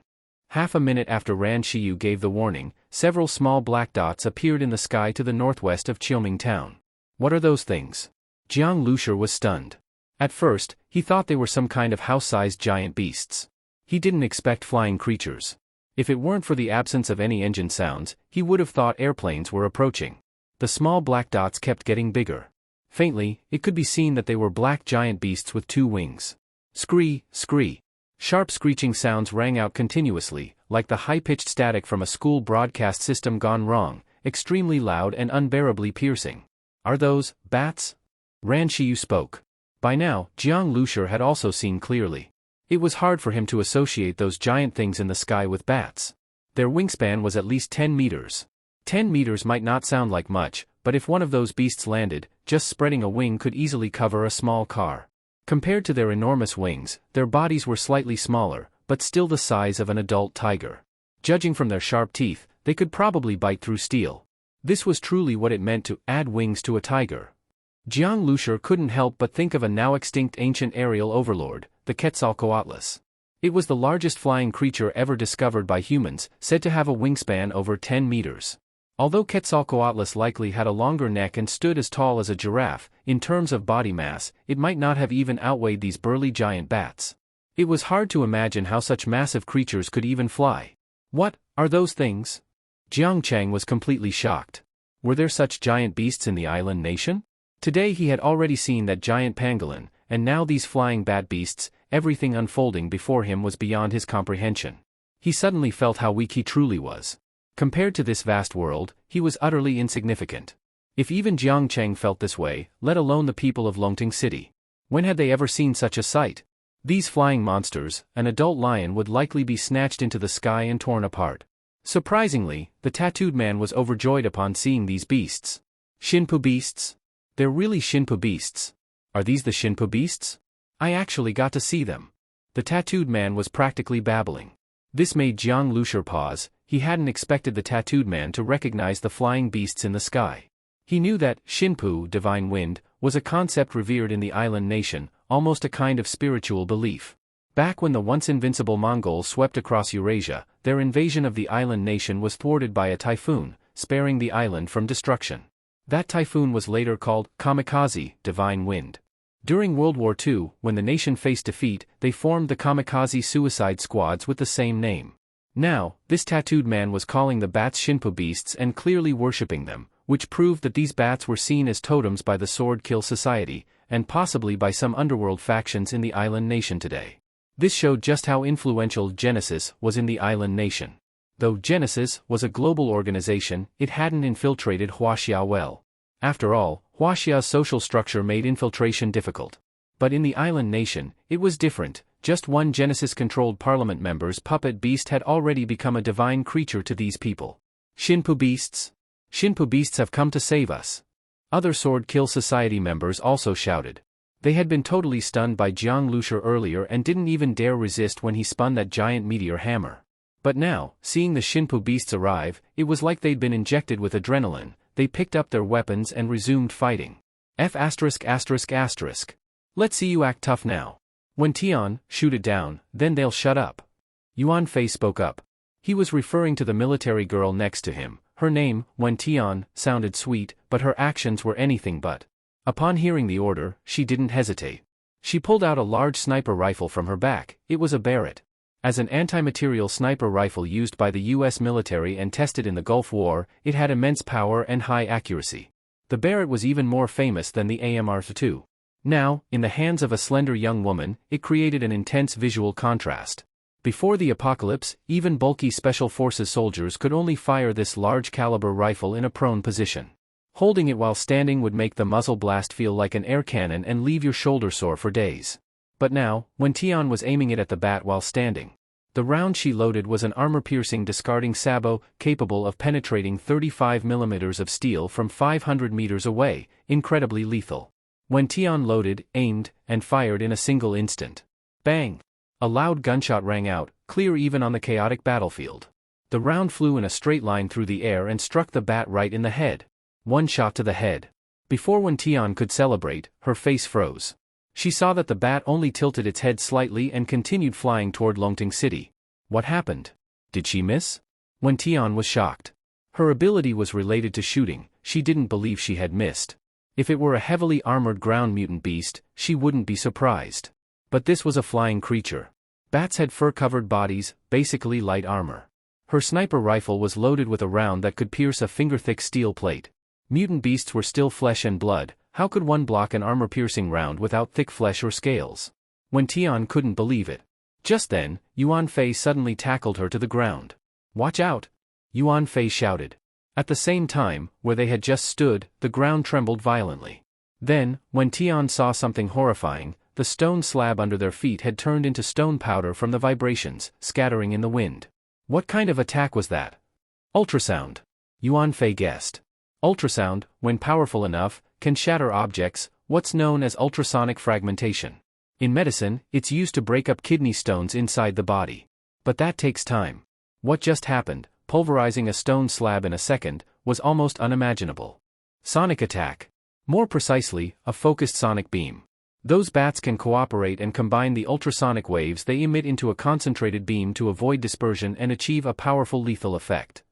Half a minute after Ran Shiyu gave the warning, several small black dots appeared in the sky to the northwest of Qiuming town. "What are those things?" Jiang Lucer was stunned. At first, he thought they were some kind of house-sized giant beasts. He didn't expect flying creatures. If it weren't for the absence of any engine sounds, he would have thought airplanes were approaching. The small black dots kept getting bigger. Faintly, it could be seen that they were black giant beasts with 2 wings. Scree, scree. Sharp screeching sounds rang out continuously, like the high-pitched static from a school broadcast system gone wrong, extremely loud and unbearably piercing. "Are those bats?" Ran Shiyu spoke. By now, Jiang Lucer had also seen clearly. It was hard for him to associate those giant things in the sky with bats. Their wingspan was at least 10 meters. 10 meters might not sound like much, but if one of those beasts landed, just spreading a wing could easily cover a small car. Compared to their enormous wings, their bodies were slightly smaller, but still the size of an adult tiger. Judging from their sharp teeth, they could probably bite through steel. This was truly what it meant to add wings to a tiger. Jiang Lucer couldn't help but think of a now-extinct ancient aerial overlord, the Quetzalcoatlus. It was the largest flying creature ever discovered by humans, said to have a wingspan over 10 meters. Although Quetzalcoatlus likely had a longer neck and stood as tall as a giraffe, in terms of body mass, it might not have even outweighed these burly giant bats. It was hard to imagine how such massive creatures could even fly. What are those things? Jiang Chang was completely shocked. Were there such giant beasts in the island nation? Today he had already seen that giant pangolin, and now these flying bat beasts. Everything unfolding before him was beyond his comprehension. He suddenly felt how weak he truly was. Compared to this vast world, he was utterly insignificant. If even Jiang Cheng felt this way, let alone the people of Longting City. When had they ever seen such a sight? These flying monsters, an adult lion would likely be snatched into the sky and torn apart. Surprisingly, the tattooed man was overjoyed upon seeing these beasts. Shinpu beasts? They're really Shinpu beasts. Are these the Shinpu beasts? I actually got to see them. The tattooed man was practically babbling. This made Jiang Lucer pause. He hadn't expected the tattooed man to recognize the flying beasts in the sky. He knew that Shinpu, divine wind, was a concept revered in the island nation, almost a kind of spiritual belief. Back when the once invincible Mongols swept across Eurasia, their invasion of the island nation was thwarted by a typhoon, sparing the island from destruction. That typhoon was later called Kamikaze, divine wind. During World War II, when the nation faced defeat, they formed the kamikaze suicide squads with the same name. Now, this tattooed man was calling the bats Shinpu beasts and clearly worshipping them, which proved that these bats were seen as totems by the Sword Kill Society, and possibly by some underworld factions in the island nation today. This showed just how influential Genesis was in the island nation. Though Genesis was a global organization, it hadn't infiltrated Huaxia well. After all, Huaxia's social structure made infiltration difficult. But in the island nation, it was different. Just one Genesis-controlled parliament member's puppet beast had already become a divine creature to these people. Shinpu beasts? Shinpu beasts have come to save us. Other Sword Kill Society members also shouted. They had been totally stunned by Jiang Lucer earlier and didn't even dare resist when he spun that giant meteor hammer. But now, seeing the Shinpu beasts arrive, it was like they'd been injected with adrenaline. They picked up their weapons and resumed fighting. Let's see you act tough now. When Tian, shoot it down, then they'll shut up. Yuan Fei spoke up. He was referring to the military girl next to him. Her name, Wen Tian, sounded sweet, but her actions were anything but. Upon hearing the order, she didn't hesitate. She pulled out a large sniper rifle from her back. It was a Barrett. As an anti-material sniper rifle used by the US military and tested in the Gulf War, it had immense power and high accuracy. The Barrett was even more famous than the AMR-2. Now, in the hands of a slender young woman, it created an intense visual contrast. Before the apocalypse, even bulky Special Forces soldiers could only fire this large-caliber rifle in a prone position. Holding it while standing would make the muzzle blast feel like an air cannon and leave your shoulder sore for days. But now, when Tian was aiming it at the bat while standing, the round she loaded was an armor-piercing discarding sabot, capable of penetrating 35 mm of steel from 500 meters away, incredibly lethal. When Tian loaded, aimed, and fired in a single instant. Bang! A loud gunshot rang out, clear even on the chaotic battlefield. The round flew in a straight line through the air and struck the bat right in the head. One shot to the head. Before Wen Tian could celebrate, her face froze. She saw that the bat only tilted its head slightly and continued flying toward Longting City. What happened? Did she miss? Wen Tian was shocked. Her ability was related to shooting. She didn't believe she had missed. If it were a heavily armored ground mutant beast, she wouldn't be surprised. But this was a flying creature. Bats had fur-covered bodies, basically light armor. Her sniper rifle was loaded with a round that could pierce a finger-thick steel plate. Mutant beasts were still flesh and blood. How could one block an armor-piercing round without thick flesh or scales? Wen Tian couldn't believe it. Just then, Yuan Fei suddenly tackled her to the ground. Watch out! Yuan Fei shouted. At the same time, where they had just stood, the ground trembled violently. Then, when Tian saw something horrifying, the stone slab under their feet had turned into stone powder from the vibrations, scattering in the wind. What kind of attack was that? Ultrasound. Yuan Fei guessed. Ultrasound, when powerful enough, can shatter objects, what's known as ultrasonic fragmentation. In medicine, it's used to break up kidney stones inside the body. But that takes time. What just happened? pulverizing a stone slab in a second, was almost unimaginable. Sonic attack. More precisely, a focused sonic beam. Those bats can cooperate and combine the ultrasonic waves they emit into a concentrated beam to avoid dispersion and achieve a powerful lethal effect.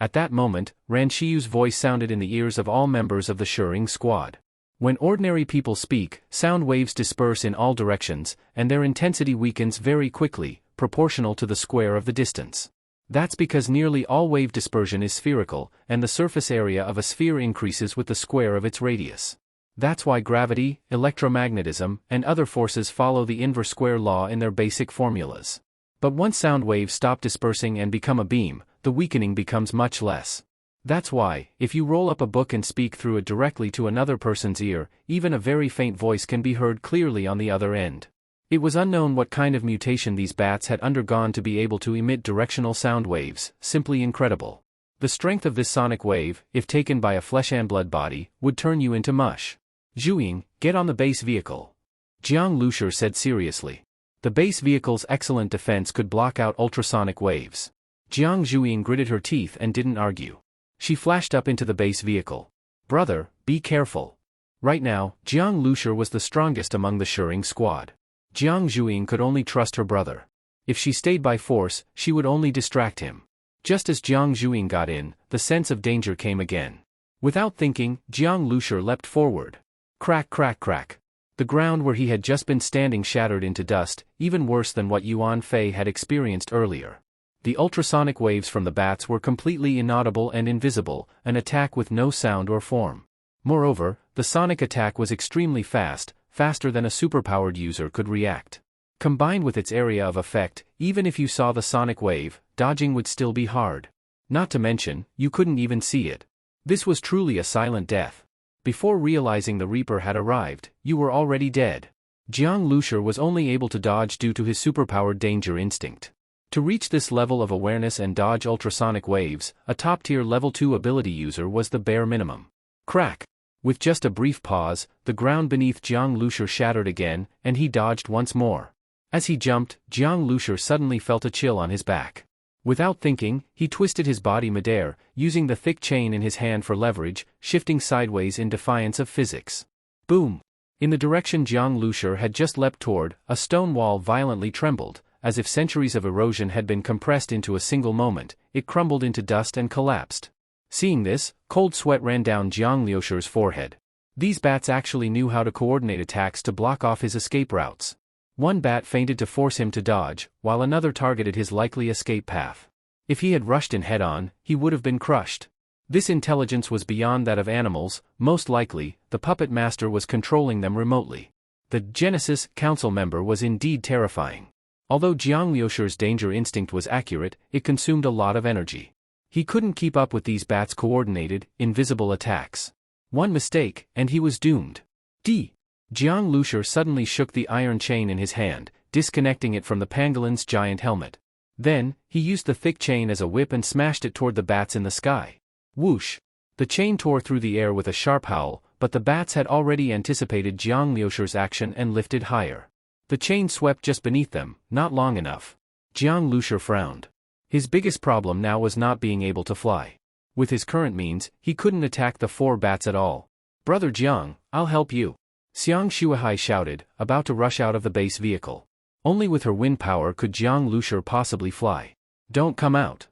At that moment, Ran Xiu's voice sounded in the ears of all members of the Shuring squad. When ordinary people speak, sound waves disperse in all directions, and their intensity weakens very quickly, proportional to the square of the distance. That's because nearly all wave dispersion is spherical, and the surface area of a sphere increases with the square of its radius. That's why gravity, electromagnetism, and other forces follow the inverse square law in their basic formulas. But once sound waves stop dispersing and become a beam, the weakening becomes much less. That's why, if you roll up a book and speak through it directly to another person's ear, even a very faint voice can be heard clearly on the other end. It was unknown what kind of mutation these bats had undergone to be able to emit directional sound waves, simply incredible. The strength of this sonic wave, if taken by a flesh and blood body, would turn you into mush. Zhuing, get on the base vehicle. Jiang Lucer said seriously. The base vehicle's excellent defense could block out ultrasonic waves. Jiang Zhuing gritted her teeth and didn't argue. She flashed up into the base vehicle. Brother, be careful. Right now, Jiang Lucer was the strongest among the Shuring squad. Jiang Zhuing could only trust her brother. If she stayed by force, she would only distract him. Just as Jiang Zhuing got in, the sense of danger came again. Without thinking, Jiang Lucer leapt forward. Crack, crack, crack. The ground where he had just been standing shattered into dust, even worse than what Yuan Fei had experienced earlier. The ultrasonic waves from the bats were completely inaudible and invisible, an attack with no sound or form. Moreover, the sonic attack was extremely fast, faster than a superpowered user could react. Combined with its area of effect, even if you saw the sonic wave, dodging would still be hard. Not to mention, you couldn't even see it. This was truly a silent death. Before realizing the Reaper had arrived, you were already dead. Jiang Lucer was only able to dodge due to his superpowered danger instinct. To reach this level of awareness and dodge ultrasonic waves, a top-tier level 2 ability user was the bare minimum. Crack! With just a brief pause, the ground beneath Jiang Lucer shattered again, and he dodged once more. As he jumped, Jiang Lucer suddenly felt a chill on his back. Without thinking, he twisted his body midair, using the thick chain in his hand for leverage, shifting sideways in defiance of physics. Boom! In the direction Jiang Lucer had just leapt toward, a stone wall violently trembled, as if centuries of erosion had been compressed into a single moment. It crumbled into dust and collapsed. Seeing this, cold sweat ran down Jiang Lucer's forehead. These bats actually knew how to coordinate attacks to block off his escape routes. One bat feinted to force him to dodge, while another targeted his likely escape path. If he had rushed in head-on, he would have been crushed. This intelligence was beyond that of animals. Most likely, the puppet master was controlling them remotely. The Genesis Council member was indeed terrifying. Although Jiang Lucer's danger instinct was accurate, it consumed a lot of energy. He couldn't keep up with these bats' coordinated, invisible attacks. One mistake, and he was doomed. Jiang Lucer suddenly shook the iron chain in his hand, disconnecting it from the pangolins' giant helmet. Then, he used the thick chain as a whip and smashed it toward the bats in the sky. Whoosh! The chain tore through the air with a sharp howl, but the bats had already anticipated Jiang Lucer's action and lifted higher. The chain swept just beneath them, not long enough. Jiang Lucer frowned. His biggest problem now was not being able to fly. With his current means, he couldn't attack the 4 bats at all. Brother Jiang, I'll help you. Xiang Shuahai shouted, about to rush out of the base vehicle. Only with her wind power could Jiang Lucer possibly fly. Don't come out.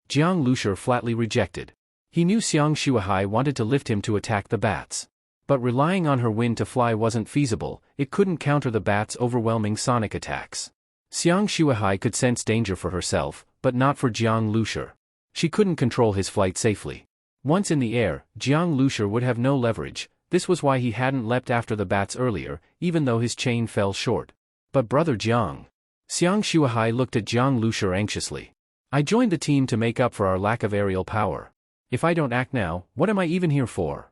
Jiang Lucer flatly rejected. He knew Xiang Shuahai wanted to lift him to attack the bats. But relying on her wind to fly wasn't feasible. It couldn't counter the bats' overwhelming sonic attacks. Xiang Shuahai could sense danger for herself, but not for Jiang Lucer. She couldn't control his flight safely. Once in the air, Jiang Lucer would have no leverage. This was why he hadn't leapt after the bats earlier, even though his chain fell short. But brother Jiang. Xiang Shuahai looked at Jiang Lucer anxiously. I joined the team to make up for our lack of aerial power. If I don't act now, what am I even here for?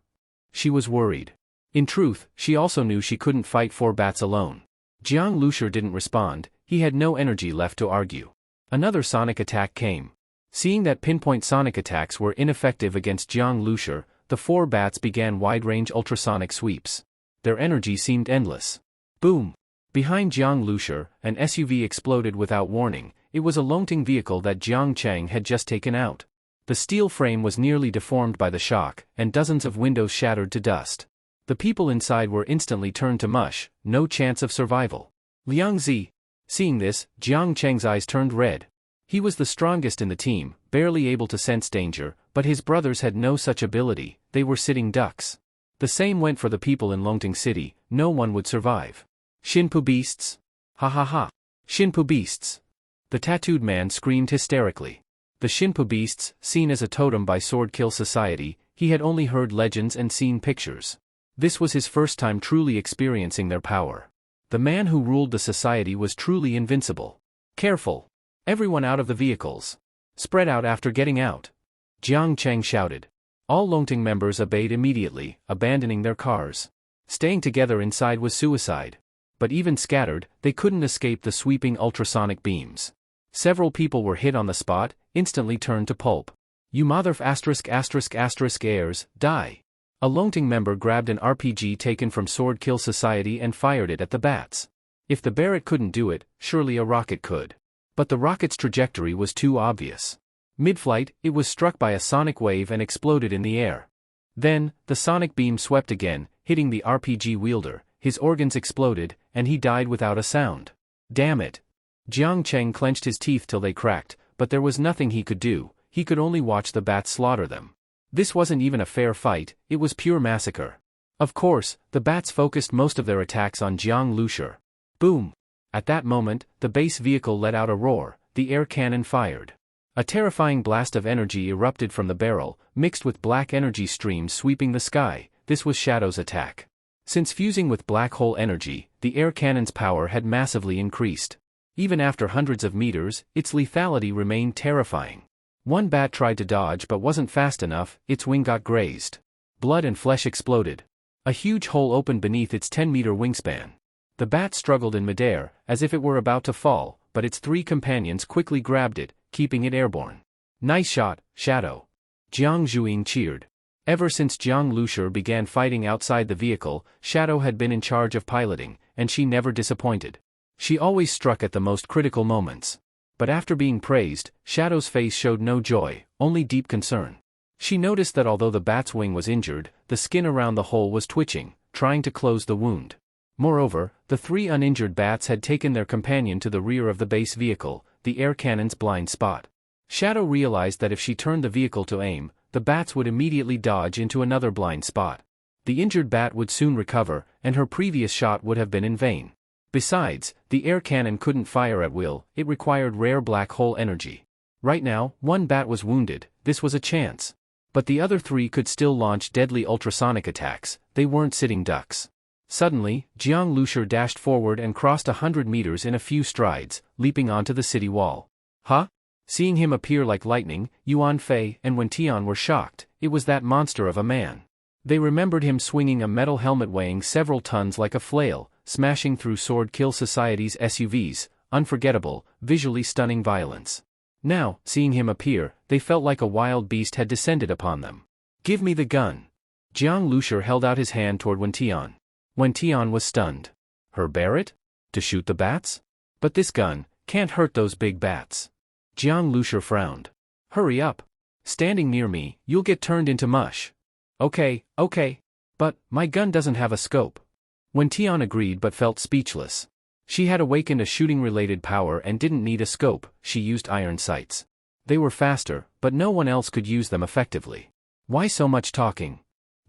She was worried. In truth, she also knew she couldn't fight 4 bats alone. Jiang Lucer didn't respond. He had no energy left to argue. Another sonic attack came. Seeing that pinpoint sonic attacks were ineffective against Jiang Lucer, the 4 bats began wide-range ultrasonic sweeps. Their energy seemed endless. Boom! Behind Jiang Lucer, an SUV exploded without warning. It was a Longting vehicle that Jiang Chang had just taken out. The steel frame was nearly deformed by the shock, and dozens of windows shattered to dust. The people inside were instantly turned to mush, no chance of survival. Liang Zi. Seeing this, Jiang Cheng's eyes turned red. He was the strongest in the team, barely able to sense danger, but his brothers had no such ability, they were sitting ducks. The same went for the people in Longting City, no one would survive. Shinpu beasts? Ha ha ha. Shinpu beasts. The tattooed man screamed hysterically. The Shinpu beasts, seen as a totem by Sword Kill Society, he had only heard legends and seen pictures. This was his first time truly experiencing their power. The man who ruled the society was truly invincible. Careful! Everyone out of the vehicles. Spread out after getting out. Jiang Cheng shouted. All Longting members obeyed immediately, abandoning their cars. Staying together inside was suicide. But even scattered, they couldn't escape the sweeping ultrasonic beams. Several people were hit on the spot, instantly turned to pulp. You motherf **** heirs, die. A Longting member grabbed an RPG taken from Sword Kill Society and fired it at the bats. If the Barrett couldn't do it, surely a rocket could. But the rocket's trajectory was too obvious. Mid-flight, it was struck by a sonic wave and exploded in the air. Then, the sonic beam swept again, hitting the RPG wielder, his organs exploded, and he died without a sound. Damn it! Jiang Cheng clenched his teeth till they cracked, but there was nothing he could do, he could only watch the bats slaughter them. This wasn't even a fair fight, it was pure massacre. Of course, the bats focused most of their attacks on Jiang Lucer. Boom! At that moment, the base vehicle let out a roar, the air cannon fired. A terrifying blast of energy erupted from the barrel, mixed with black energy streams sweeping the sky. This was Shadow's attack. Since fusing with black hole energy, the air cannon's power had massively increased. Even after hundreds of meters, its lethality remained terrifying. One bat tried to dodge but wasn't fast enough, its wing got grazed. Blood and flesh exploded. A huge hole opened beneath its 10-meter wingspan. The bat struggled in midair, as if it were about to fall, but its three companions quickly grabbed it, keeping it airborne. Nice shot, Shadow. Jiang Zhuing cheered. Ever since Jiang Lucer began fighting outside the vehicle, Shadow had been in charge of piloting, and she never disappointed. She always struck at the most critical moments. But after being praised, Shadow's face showed no joy, only deep concern. She noticed that although the bat's wing was injured, the skin around the hole was twitching, trying to close the wound. Moreover, the three uninjured bats had taken their companion to the rear of the base vehicle, the air cannon's blind spot. Shadow realized that if she turned the vehicle to aim, the bats would immediately dodge into another blind spot. The injured bat would soon recover, and her previous shot would have been in vain. Besides, the air cannon couldn't fire at will, it required rare black hole energy. Right now, one bat was wounded, this was a chance. But the other three could still launch deadly ultrasonic attacks, they weren't sitting ducks. Suddenly, Jiang Lucer dashed forward and crossed 100 meters in a few strides, leaping onto the city wall. Huh? Seeing him appear like lightning, Yuan Fei and Wen Tian were shocked, it was that monster of a man. They remembered him swinging a metal helmet weighing several tons like a flail, smashing through Sword Kill Society's SUVs, unforgettable, visually stunning violence. Now, seeing him appear, they felt like a wild beast had descended upon them. Give me the gun. Jiang Lucer held out his hand toward Wen Tian. Wen Tian was stunned. Her Barrett? To shoot the bats? But this gun can't hurt those big bats. Jiang Lucer frowned. Hurry up. Standing near me, you'll get turned into mush. Okay. But, my gun doesn't have a scope. Wen Tian agreed but felt speechless. She had awakened a shooting-related power and didn't need a scope, she used iron sights. They were faster, but no one else could use them effectively. Why so much talking?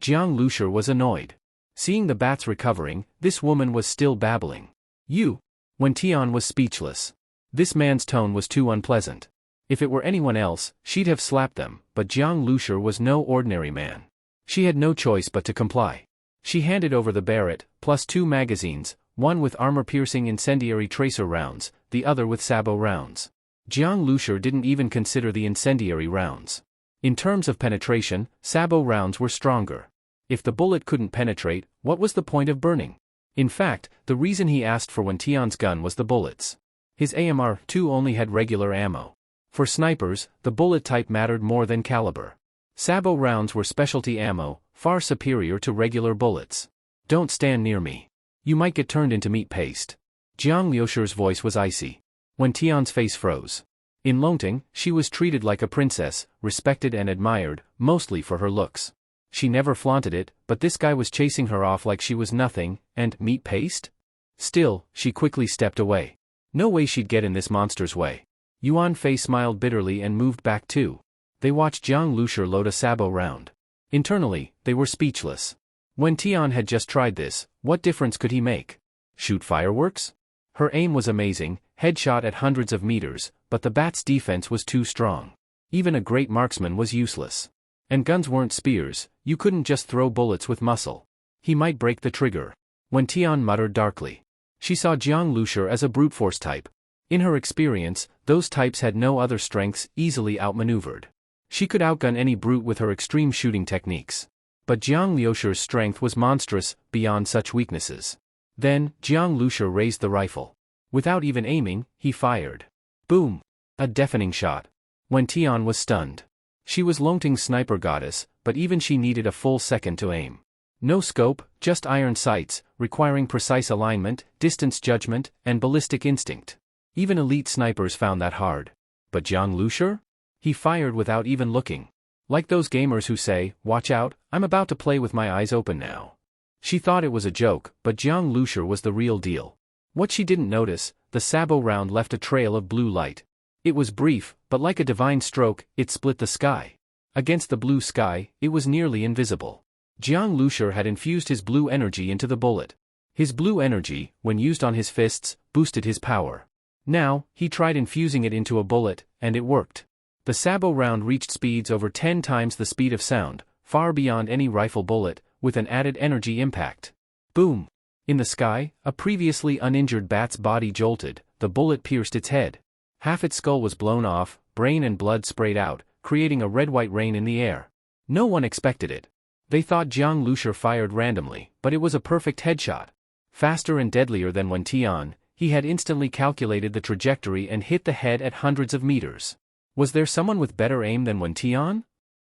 Jiang Lucer was annoyed. Seeing the bats recovering, this woman was still babbling. You! Wen Tian was speechless. This man's tone was too unpleasant. If it were anyone else, she'd have slapped them, but Jiang Lucer was no ordinary man. She had no choice but to comply. She handed over the Barrett, plus 2 magazines, one with armor-piercing incendiary tracer rounds, the other with sabot rounds. Jiang Lucer didn't even consider the incendiary rounds. In terms of penetration, sabot rounds were stronger. If the bullet couldn't penetrate, what was the point of burning? In fact, the reason he asked for Wen Tian's gun was the bullets. His AMR-2 only had regular ammo. For snipers, the bullet type mattered more than caliber. Sabot rounds were specialty ammo, far superior to regular bullets. Don't stand near me. You might get turned into meat paste. Jiang Lucer's voice was icy. Wen Tian's face froze. In Longting, she was treated like a princess, respected and admired, mostly for her looks. She never flaunted it, but this guy was chasing her off like she was nothing, and meat paste? Still, she quickly stepped away. No way she'd get in this monster's way. Yuan Fei smiled bitterly and moved back too. They watched Jiang Lucer load a sabot round. Internally, they were speechless. When Tian had just tried this, what difference could he make? Shoot fireworks? Her aim was amazing, headshot at hundreds of meters, but the bat's defense was too strong. Even a great marksman was useless. And guns weren't spears, you couldn't just throw bullets with muscle. He might break the trigger. When Tian muttered darkly. She saw Jiang Lucer as a brute force type. In her experience, those types had no other strengths, easily outmaneuvered. She could outgun any brute with her extreme shooting techniques. But Jiang Lucer's strength was monstrous, beyond such weaknesses. Then, Jiang Lucer raised the rifle. Without even aiming, he fired. Boom! A deafening shot. When Tian was stunned. She was Longting's sniper goddess, but even she needed a full second to aim. No scope, just iron sights, requiring precise alignment, distance judgment, and ballistic instinct. Even elite snipers found that hard. But Jiang Lucer? He fired without even looking. Like those gamers who say, "Watch out, I'm about to play with my eyes open now." She thought it was a joke, but Jiang Lucer was the real deal. What she didn't notice, the sabot round left a trail of blue light. It was brief, but like a divine stroke, it split the sky. Against the blue sky, it was nearly invisible. Jiang Lucer had infused his blue energy into the bullet. His blue energy, when used on his fists, boosted his power. Now, he tried infusing it into a bullet, and it worked. The sabot round reached speeds over 10 times the speed of sound, far beyond any rifle bullet, with an added energy impact. Boom! In the sky, a previously uninjured bat's body jolted, the bullet pierced its head. Half its skull was blown off, brain and blood sprayed out, creating a red-white rain in the air. No one expected it. They thought Jiang Lucer fired randomly, but it was a perfect headshot. Faster and deadlier than when Tian, he had instantly calculated the trajectory and hit the head at hundreds of meters. Was there someone with better aim than Wen Tian?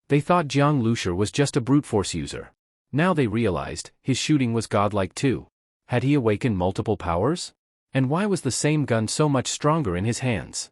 They thought Jiang Lucer was just a brute force user. Now they realized, his shooting was godlike too. Had he awakened multiple powers? And why was the same gun so much stronger in his hands?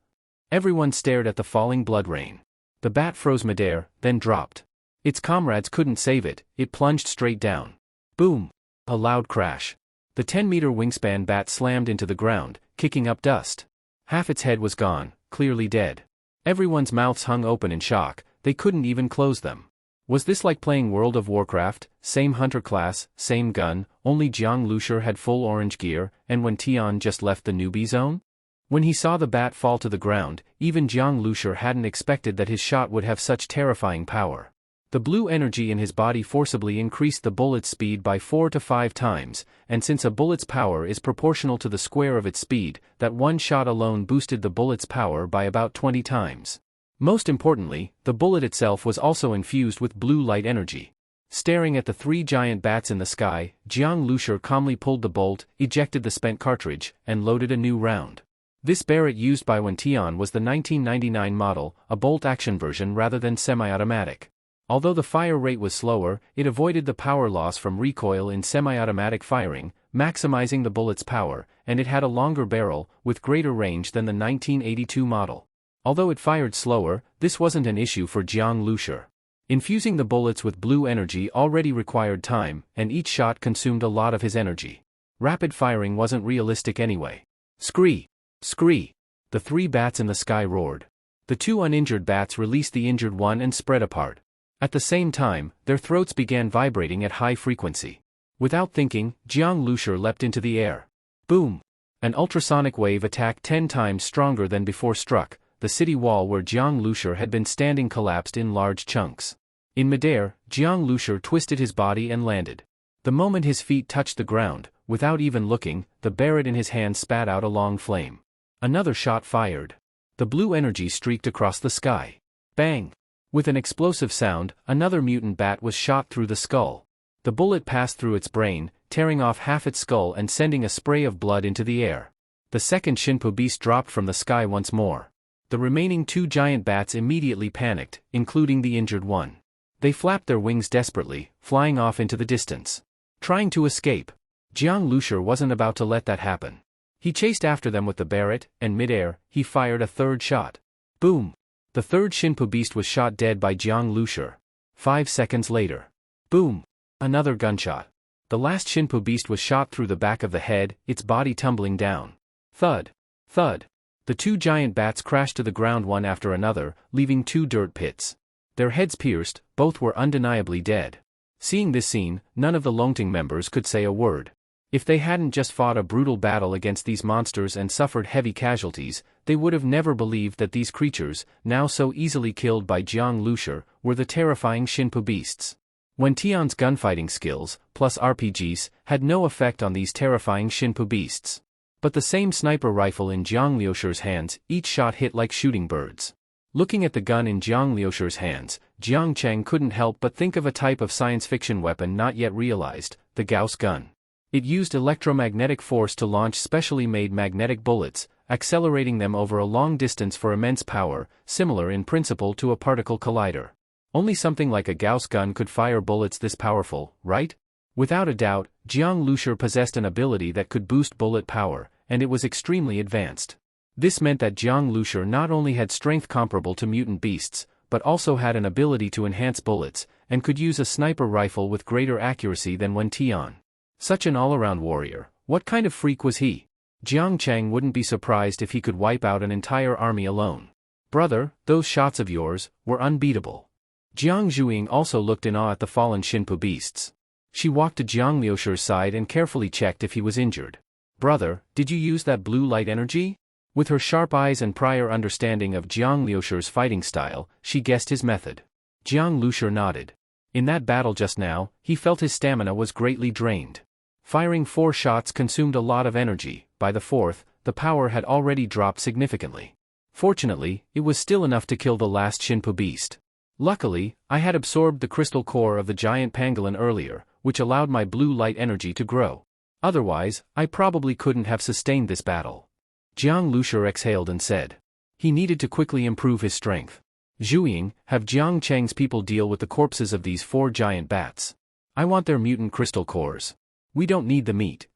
Everyone stared at the falling blood rain. The bat froze midair, then dropped. Its comrades couldn't save it, it plunged straight down. Boom! A loud crash. The 10-meter wingspan bat slammed into the ground, kicking up dust. Half its head was gone, clearly dead. Everyone's mouths hung open in shock, they couldn't even close them. Was this like playing World of Warcraft, same hunter class, same gun, only Jiang Lucer had full orange gear, and when Tian just left the newbie zone? When he saw the bat fall to the ground, even Jiang Lucer hadn't expected that his shot would have such terrifying power. The blue energy in his body forcibly increased the bullet's speed by 4 to 5 times, and since a bullet's power is proportional to the square of its speed, that one shot alone boosted the bullet's power by about 20 times. Most importantly, the bullet itself was also infused with blue light energy. Staring at the 3 giant bats in the sky, Jiang Lucer calmly pulled the bolt, ejected the spent cartridge, and loaded a new round. This Barrett used by Wen Tian was the 1999 model, a bolt-action version rather than semi-automatic. Although the fire rate was slower, it avoided the power loss from recoil in semi-automatic firing, maximizing the bullet's power, and it had a longer barrel, with greater range than the 1982 model. Although it fired slower, this wasn't an issue for Jiang Lucer. Infusing the bullets with blue energy already required time, and each shot consumed a lot of his energy. Rapid firing wasn't realistic anyway. Scree! Scree! The 3 bats in the sky roared. The 2 uninjured bats released the injured one and spread apart. At the same time, their throats began vibrating at high frequency. Without thinking, Jiang Lucer leapt into the air. Boom! An ultrasonic wave attack 10 times stronger than before struck. The city wall where Jiang Lucer had been standing collapsed in large chunks. In midair, Jiang Lucer twisted his body and landed. The moment his feet touched the ground, without even looking, the Barrett in his hand spat out a long flame. Another shot fired. The blue energy streaked across the sky. Bang! With an explosive sound, another mutant bat was shot through the skull. The bullet passed through its brain, tearing off half its skull and sending a spray of blood into the air. The second Shinpo beast dropped from the sky once more. The remaining 2 giant bats immediately panicked, including the injured one. They flapped their wings desperately, flying off into the distance. Trying to escape. Jiang Lucer wasn't about to let that happen. He chased after them with the Barrett, and mid-air, he fired a 3rd shot. Boom! The third Shinpo beast was shot dead by Jiang Lucer. 5 seconds later. Boom! Another gunshot. The last Shinpo beast was shot through the back of the head, its body tumbling down. Thud! Thud! The two giant bats crashed to the ground one after another, leaving 2 dirt pits. Their heads pierced, both were undeniably dead. Seeing this scene, none of the Longting members could say a word. If they hadn't just fought a brutal battle against these monsters and suffered heavy casualties, they would have never believed that these creatures, now so easily killed by Jiang Lucer, were the terrifying Shinpo beasts. Wen Tian's gunfighting skills, plus RPGs, had no effect on these terrifying Shinpo beasts. But the same sniper rifle in Jiang Lucer's hands, each shot hit like shooting birds. Looking at the gun in Jiang Lucer's hands, Jiang Cheng couldn't help but think of a type of science fiction weapon not yet realized, the Gauss gun. It used electromagnetic force to launch specially made magnetic bullets, accelerating them over a long distance for immense power, similar in principle to a particle collider. Only something like a Gauss gun could fire bullets this powerful, right? Without a doubt, Jiang Lucer possessed an ability that could boost bullet power, and it was extremely advanced. This meant that Jiang Lucer not only had strength comparable to mutant beasts, but also had an ability to enhance bullets, and could use a sniper rifle with greater accuracy than Wen Tian. Such an all-around warrior, what kind of freak was he? Jiang Cheng wouldn't be surprised if he could wipe out an entire army alone. Brother, those shots of yours were unbeatable. Jiang Zhuiying also looked in awe at the fallen Shinpo beasts. She walked to Jiang Lucer's side and carefully checked if he was injured. Brother, did you use that blue light energy? With her sharp eyes and prior understanding of Jiang Lucer's fighting style, she guessed his method. Jiang Lucer nodded. In that battle just now, he felt his stamina was greatly drained. Firing 4 shots consumed a lot of energy. By the 4th, the power had already dropped significantly. Fortunately, it was still enough to kill the last Shinpo beast. Luckily, I had absorbed the crystal core of the giant pangolin earlier, which allowed my blue light energy to grow. Otherwise, I probably couldn't have sustained this battle. Jiang Lucer exhaled and said. He needed to quickly improve his strength. Zhuiying, have Jiang Cheng's people deal with the corpses of these 4 giant bats. I want their mutant crystal cores. We don't need the meat.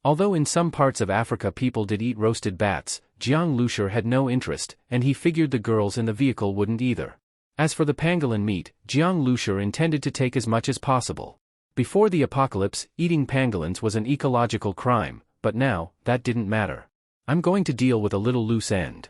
Although in some parts of Africa people did eat roasted bats, Jiang Lucer had no interest, and he figured the girls in the vehicle wouldn't either. As for the pangolin meat, Jiang Lucer intended to take as much as possible. Before the apocalypse, eating pangolins was an ecological crime, but now, that didn't matter. I'm going to deal with a little loose end.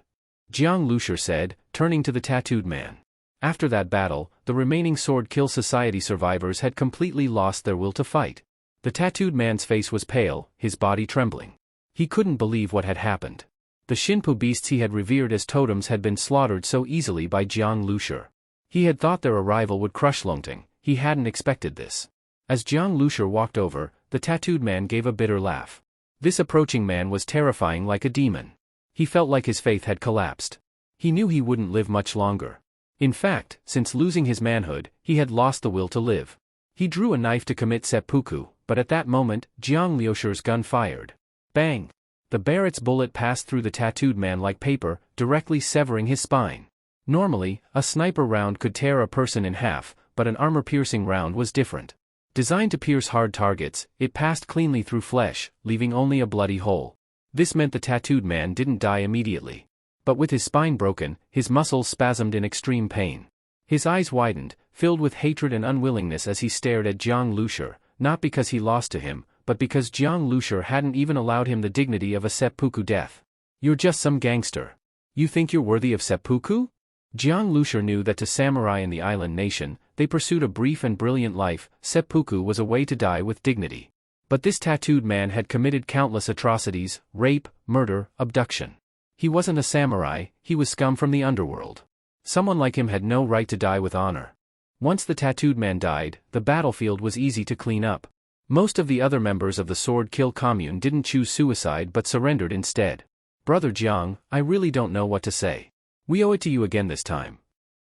Jiang Lucer said, turning to the tattooed man. After that battle, the remaining Sword Kill Society survivors had completely lost their will to fight. The tattooed man's face was pale, his body trembling. He couldn't believe what had happened. The Shinpo beasts he had revered as totems had been slaughtered so easily by Jiang Lucer. He had thought their arrival would crush Longting, he hadn't expected this. As Jiang Lucer walked over, the tattooed man gave a bitter laugh. This approaching man was terrifying like a demon. He felt like his faith had collapsed. He knew he wouldn't live much longer. In fact, since losing his manhood, he had lost the will to live. He drew a knife to commit seppuku, but at that moment, Jiang Lucer's gun fired. Bang! The Barrett's bullet passed through the tattooed man like paper, directly severing his spine. Normally, a sniper round could tear a person in half, but an armor-piercing round was different. Designed to pierce hard targets, it passed cleanly through flesh, leaving only a bloody hole. This meant the tattooed man didn't die immediately. But with his spine broken, his muscles spasmed in extreme pain. His eyes widened, filled with hatred and unwillingness as he stared at Jiang Lucer, not because he lost to him, but because Jiang Lucer hadn't even allowed him the dignity of a seppuku death. You're just some gangster. You think you're worthy of seppuku? Jiang Lucer knew that to samurai in the island nation, they pursued a brief and brilliant life. Seppuku was a way to die with dignity. But this tattooed man had committed countless atrocities, rape, murder, abduction. He wasn't a samurai, he was scum from the underworld. Someone like him had no right to die with honor. Once the tattooed man died, the battlefield was easy to clean up. Most of the other members of the Sword Kill commune didn't choose suicide but surrendered instead. Brother Jiang, I really don't know what to say. We owe it to you again this time.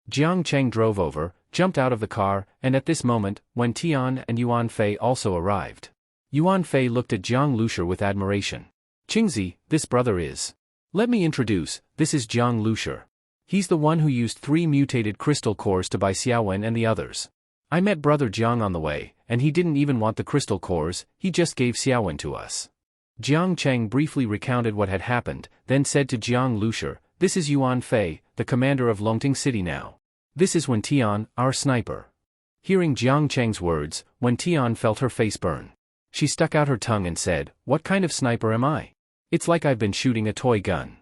Jiang Cheng drove over, jumped out of the car, and at this moment, Wen Tian and Yuan Fei also arrived. Yuan Fei looked at Jiang Lucer with admiration. Qingzi, this brother is. Let me introduce, this is Jiang Lucer. He's the one who used 3 mutated crystal cores to buy Xiaowen and the others. I met brother Jiang on the way, and he didn't even want the crystal cores, he just gave Xiaowen to us. Jiang Cheng briefly recounted what had happened, then said to Jiang Lucer, this is Yuan Fei, the commander of Longting City now. This is Wen Tian, our sniper. Hearing Jiang Cheng's words, Wen Tian felt her face burn. She stuck out her tongue and said, "What kind of sniper am I? It's like I've been shooting a toy gun."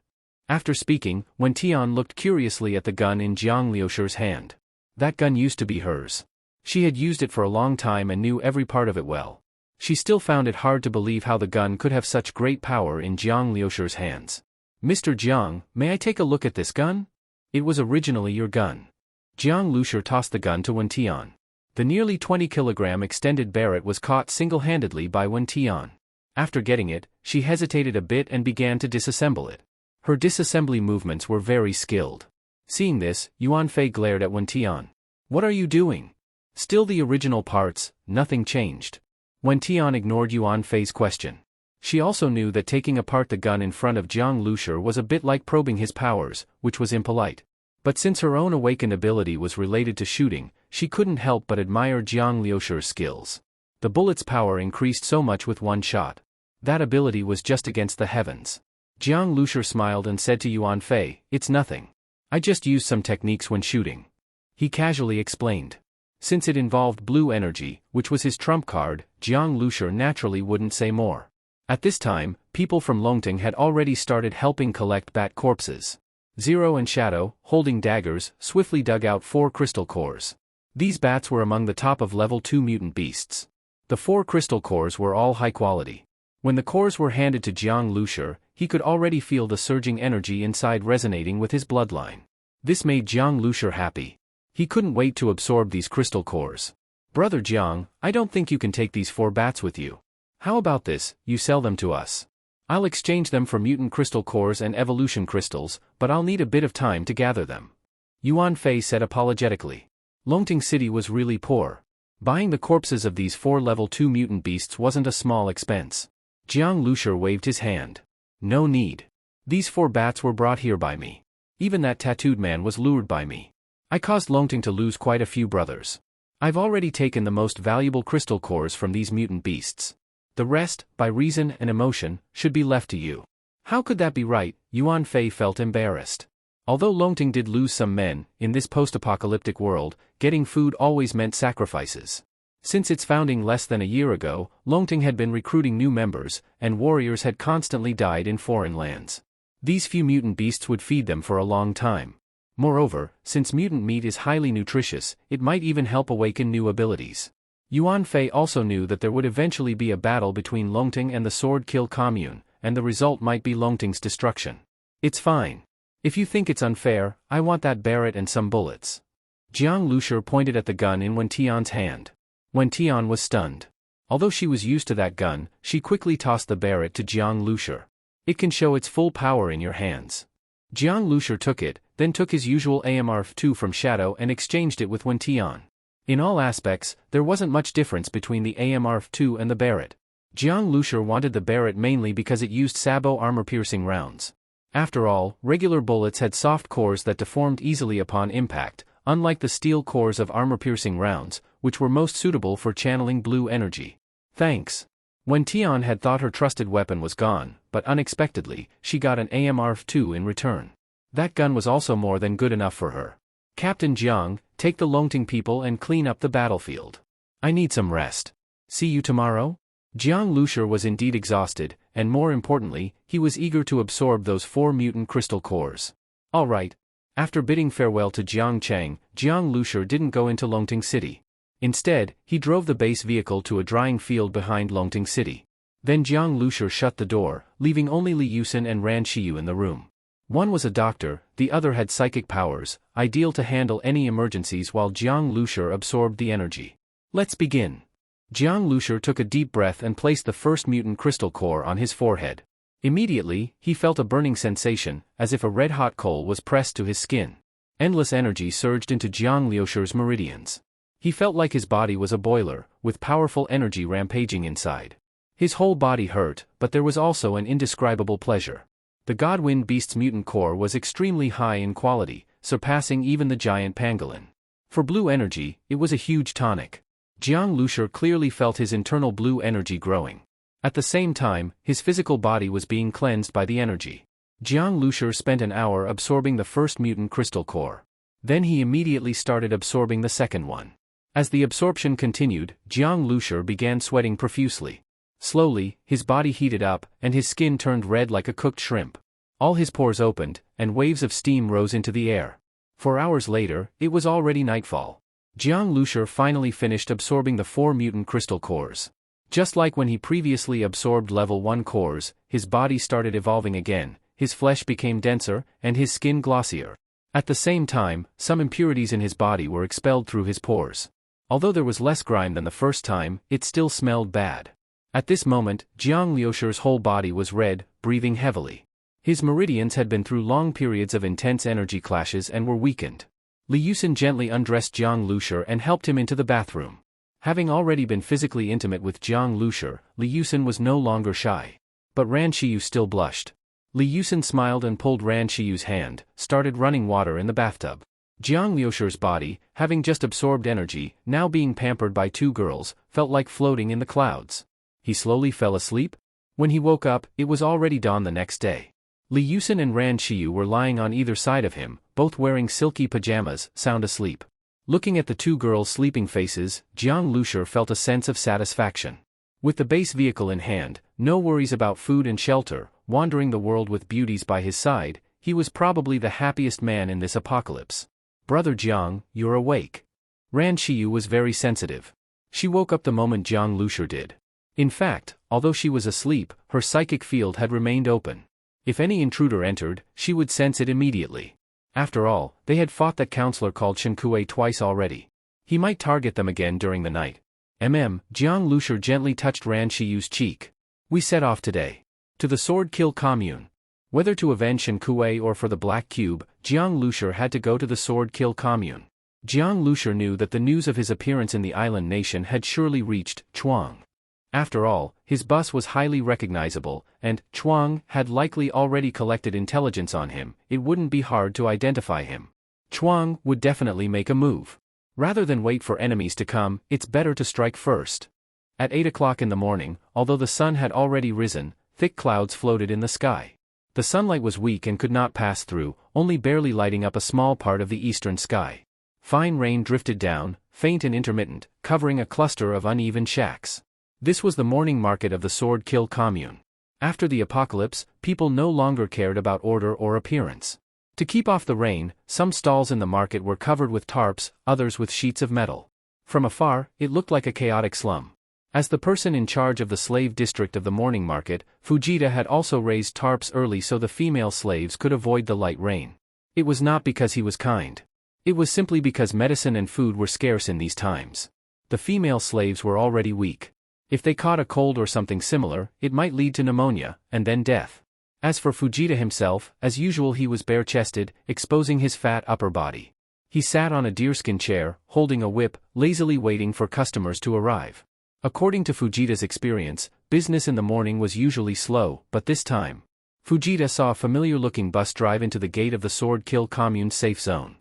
After speaking, Wen Tian looked curiously at the gun in Jiang Liushir's hand. That gun used to be hers. She had used it for a long time and knew every part of it well. She still found it hard to believe how the gun could have such great power in Jiang Liushir's hands. "Mr. Jiang, may I take a look at this gun? It was originally your gun." Jiang Lucer tossed the gun to Wen Tian. The nearly 20-kilogram extended Barrett was caught single-handedly by Wen Tian. After getting it, she hesitated a bit and began to disassemble it. Her disassembly movements were very skilled. Seeing this, Yuan Fei glared at Wen Tian. "What are you doing?" "Still the original parts, nothing changed." Wen Tian ignored Yuan Fei's question. She also knew that taking apart the gun in front of Jiang Lucer was a bit like probing his powers, which was impolite. But since her own awakened ability was related to shooting, she couldn't help but admire Jiang Liushir's skills. The bullet's power increased so much with one shot. That ability was just against the heavens. Jiang Lucer smiled and said to Yuan Fei, "It's nothing. I just used some techniques when shooting." He casually explained. Since it involved blue energy, which was his trump card, Jiang Lucer naturally wouldn't say more. At this time, people from Longting had already started helping collect bat corpses. Zero and Shadow, holding daggers, swiftly dug out 4 crystal cores. These bats were among the top of level 2 mutant beasts. The 4 crystal cores were all high quality. When the cores were handed to Jiang Lucer, he could already feel the surging energy inside resonating with his bloodline. This made Jiang Lucer happy. He couldn't wait to absorb these crystal cores. "Brother Jiang, I don't think you can take these 4 bats with you. How about this, you sell them to us? I'll exchange them for mutant crystal cores and evolution crystals, but I'll need a bit of time to gather them." Yuan Fei said apologetically. Longting City was really poor. Buying the corpses of these 4 level 2 mutant beasts wasn't a small expense. Jiang Lucer waved his hand. "No need. These 4 bats were brought here by me. Even that tattooed man was lured by me. I caused Longting to lose quite a few brothers. I've already taken the most valuable crystal cores from these mutant beasts. The rest, by reason and emotion, should be left to you." How could that be right? Yuan Fei felt embarrassed. Although Longting did lose some men, in this post-apocalyptic world, getting food always meant sacrifices. Since its founding less than a year ago, Longting had been recruiting new members, and warriors had constantly died in foreign lands. These few mutant beasts would feed them for a long time. Moreover, since mutant meat is highly nutritious, it might even help awaken new abilities. Yuan Fei also knew that there would eventually be a battle between Longting and the Sword Kill Commune, and the result might be Longting's destruction. "It's fine. If you think it's unfair, I want that Barrett and some bullets." Jiang Lucer pointed at the gun in Wen Tian's hand. Wen Tian was stunned. Although she was used to that gun, she quickly tossed the Barrett to Jiang Lucer. "It can show its full power in your hands." Jiang Lucer took it, then took his usual AMR-2 from Shadow and exchanged it with Wen Tian. In all aspects, there wasn't much difference between the AMR-2 and the Barrett. Jiang Lucer wanted the Barrett mainly because it used sabot armor-piercing rounds. After all, regular bullets had soft cores that deformed easily upon impact, unlike the steel cores of armor-piercing rounds, which were most suitable for channeling blue energy. "Thanks." Wen Tian had thought her trusted weapon was gone, but unexpectedly, she got an AMR-2 in return. That gun was also more than good enough for her. "Captain Jiang, take the Longting people and clean up the battlefield. I need some rest. See you tomorrow?" Jiang Lucer was indeed exhausted, and more importantly, he was eager to absorb those 4 mutant crystal cores. "All right." After bidding farewell to Jiang Cheng, Jiang Lucer didn't go into Longting City. Instead, he drove the base vehicle to a drying field behind Longting City. Then Jiang Lucer shut the door, leaving only Li Yusen and Ran Shiyu in the room. One was a doctor, the other had psychic powers, ideal to handle any emergencies while Jiang Lucer absorbed the energy. "Let's begin." Jiang Lucer took a deep breath and placed the first mutant crystal core on his forehead. Immediately, he felt a burning sensation, as if a red-hot coal was pressed to his skin. Endless energy surged into Jiang Liushir's meridians. He felt like his body was a boiler, with powerful energy rampaging inside. His whole body hurt, but there was also an indescribable pleasure. The Godwind Beast's mutant core was extremely high in quality, surpassing even the giant panggalan. For blue energy, it was a huge tonic. Jiang Lucer clearly felt his internal blue energy growing. At the same time, his physical body was being cleansed by the energy. Jiang Lucer spent an hour absorbing the first mutant crystal core. Then he immediately started absorbing the second one. As the absorption continued, Jiang Lucer began sweating profusely. Slowly, his body heated up, and his skin turned red like a cooked shrimp. All his pores opened, and waves of steam rose into the air. 4 hours later, it was already nightfall. Jiang Lucer finally finished absorbing the 4 mutant crystal cores. Just like when he previously absorbed level 1 cores, his body started evolving again, his flesh became denser, and his skin glossier. At the same time, some impurities in his body were expelled through his pores. Although there was less grime than the first time, it still smelled bad. At this moment, Jiang Lucer's whole body was red, breathing heavily. His meridians had been through long periods of intense energy clashes and were weakened. Liucin gently undressed Jiang Lucer and helped him into the bathroom. Having already been physically intimate with Jiang Lucer, Liucin was no longer shy. But Ran Xiyu still blushed. Liucin smiled and pulled Ran Xiyu's hand, started running water in the bathtub. Jiang Lucer's body, having just absorbed energy, now being pampered by 2 girls, felt like floating in the clouds. He slowly fell asleep. When he woke up, it was already dawn the next day. Liucin and Ran Xiyu were lying on either side of him, both wearing silky pajamas, sound asleep. Looking at the 2 girls' sleeping faces, Jiang Lucer felt a sense of satisfaction. With the base vehicle in hand, no worries about food and shelter, wandering the world with Beauties by his side, he was probably the happiest man in this apocalypse. "Brother Jiang, you're awake." Ran Xiyu was very sensitive. She woke up the moment Jiang Lucer did. In fact, although she was asleep, her psychic field had remained open. If any intruder entered, she would sense it immediately. After all, they had fought that counselor called Xiang Shuahai twice already. He might target them again during the night. Jiang Lucer gently touched Ran Xiyu's cheek. "We set off today. To the Sword Kill Commune." Whether to avenge Xiang Shuahai or for the Black Cube, Jiang Lucer had to go to the Sword Kill Commune. Jiang Lucer knew that the news of his appearance in the island nation had surely reached Chuang. After all, his bus was highly recognizable, and Chuang had likely already collected intelligence on him. It wouldn't be hard to identify him. Chuang would definitely make a move. Rather than wait for enemies to come, it's better to strike first. At 8 o'clock in the morning, although the sun had already risen, thick clouds floated in the sky. The sunlight was weak and could not pass through, only barely lighting up a small part of the eastern sky. Fine rain drifted down, faint and intermittent, covering a cluster of uneven shacks. This was the morning market of the Sword Kill Commune. After the apocalypse, people no longer cared about order or appearance. To keep off the rain, some stalls in the market were covered with tarps, others with sheets of metal. From afar, it looked like a chaotic slum. As the person in charge of the slave district of the morning market, Fujita had also raised tarps early so the female slaves could avoid the light rain. It was not because he was kind. It was simply because medicine and food were scarce in these times. The female slaves were already weak. If they caught a cold or something similar, it might lead to pneumonia, and then death. As for Fujita himself, as usual he was bare-chested, exposing his fat upper body. He sat on a deerskin chair, holding a whip, lazily waiting for customers to arrive. According to Fujita's experience, business in the morning was usually slow, but this time, Fujita saw a familiar-looking bus drive into the gate of the Sword Kill Commune safe zone.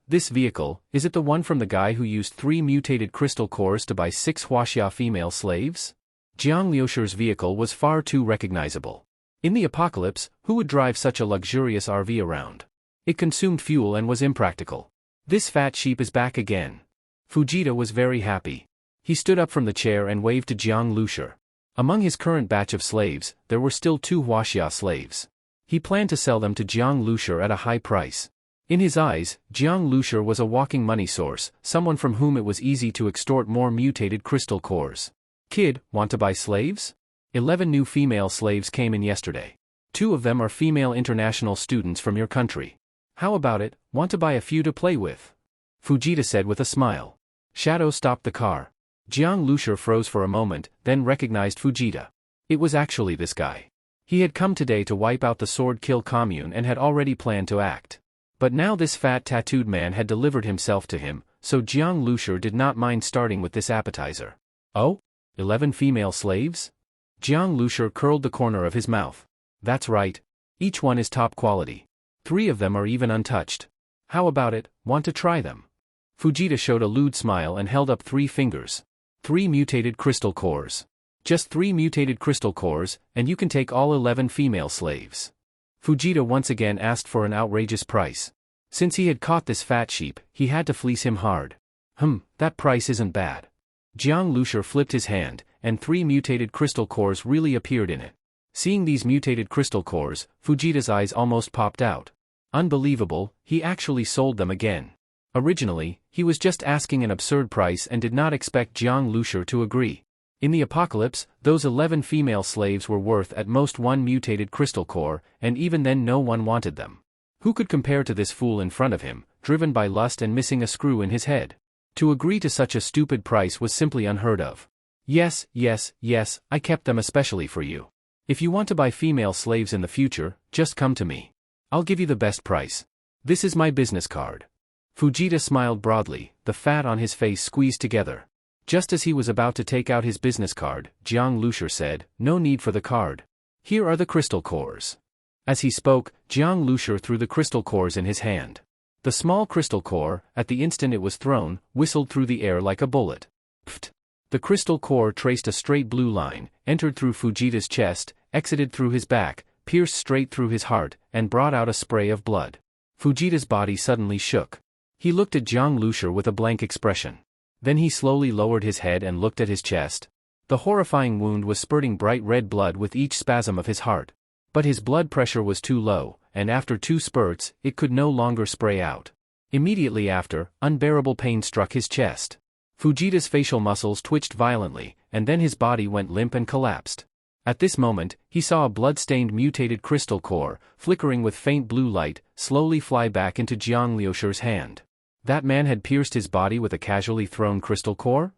This vehicle, is it the one from the guy who used 3 mutated crystal cores to buy 6 Huaxia female slaves? Jiang Lucer's vehicle was far too recognizable. In the apocalypse, who would drive such a luxurious RV around? It consumed fuel and was impractical. This fat sheep is back again. Fujita was very happy. He stood up from the chair and waved to Jiang Lucer. Among his current batch of slaves, there were still 2 Huaxia slaves. He planned to sell them to Jiang Lucer at a high price. In his eyes, Jiang Lucer was a walking money source, someone from whom it was easy to extort more mutated crystal cores. "Kid, want to buy slaves?" 11 new female slaves came in yesterday. 2 of them are female international students from your country. How about it, want to buy a few to play with? Fujita said with a smile. Shadow stopped the car. Jiang Lucer froze for a moment, then recognized Fujita. It was actually this guy. He had come today to wipe out the Sword Kill Commune and had already planned to act. But now this fat tattooed man had delivered himself to him, so Jiang Lucer did not mind starting with this appetizer. Oh? 11 female slaves? Jiang Lucer curled the corner of his mouth. That's right. Each one is top quality. 3 of them are even untouched. How about it, want to try them? Fujita showed a lewd smile and held up 3 fingers. 3 mutated crystal cores. Just 3 mutated crystal cores, and you can take all 11 female slaves. Fujita once again asked for an outrageous price. Since he had caught this fat sheep, he had to fleece him hard. That price isn't bad. Jiang Lucer flipped his hand, and 3 mutated crystal cores really appeared in it. Seeing these mutated crystal cores, Fujita's eyes almost popped out. Unbelievable, he actually sold them again. Originally, he was just asking an absurd price and did not expect Jiang Lucer to agree. In the apocalypse, those 11 female slaves were worth at most 1 mutated crystal core, and even then no one wanted them. Who could compare to this fool in front of him, driven by lust and missing a screw in his head? To agree to such a stupid price was simply unheard of. Yes, I kept them especially for you. If you want to buy female slaves in the future, just come to me. I'll give you the best price. This is my business card. Fujita smiled broadly, the fat on his face squeezed together. Just as he was about to take out his business card, Jiang Lucer said, "No need for the card. Here are the crystal cores." As he spoke, Jiang Lucer threw the crystal cores in his hand. The small crystal core, at the instant it was thrown, whistled through the air like a bullet. Pft! The crystal core traced a straight blue line, entered through Fujita's chest, exited through his back, pierced straight through his heart, and brought out a spray of blood. Fujita's body suddenly shook. He looked at Jiang Lucer with a blank expression. Then he slowly lowered his head and looked at his chest. The horrifying wound was spurting bright red blood with each spasm of his heart. But his blood pressure was too low, and after 2 spurts, it could no longer spray out. Immediately after, unbearable pain struck his chest. Fujita's facial muscles twitched violently, and then his body went limp and collapsed. At this moment, he saw a blood-stained mutated crystal core, flickering with faint blue light, slowly fly back into Jiang Lucer's hand. That man had pierced his body with a casually thrown crystal core?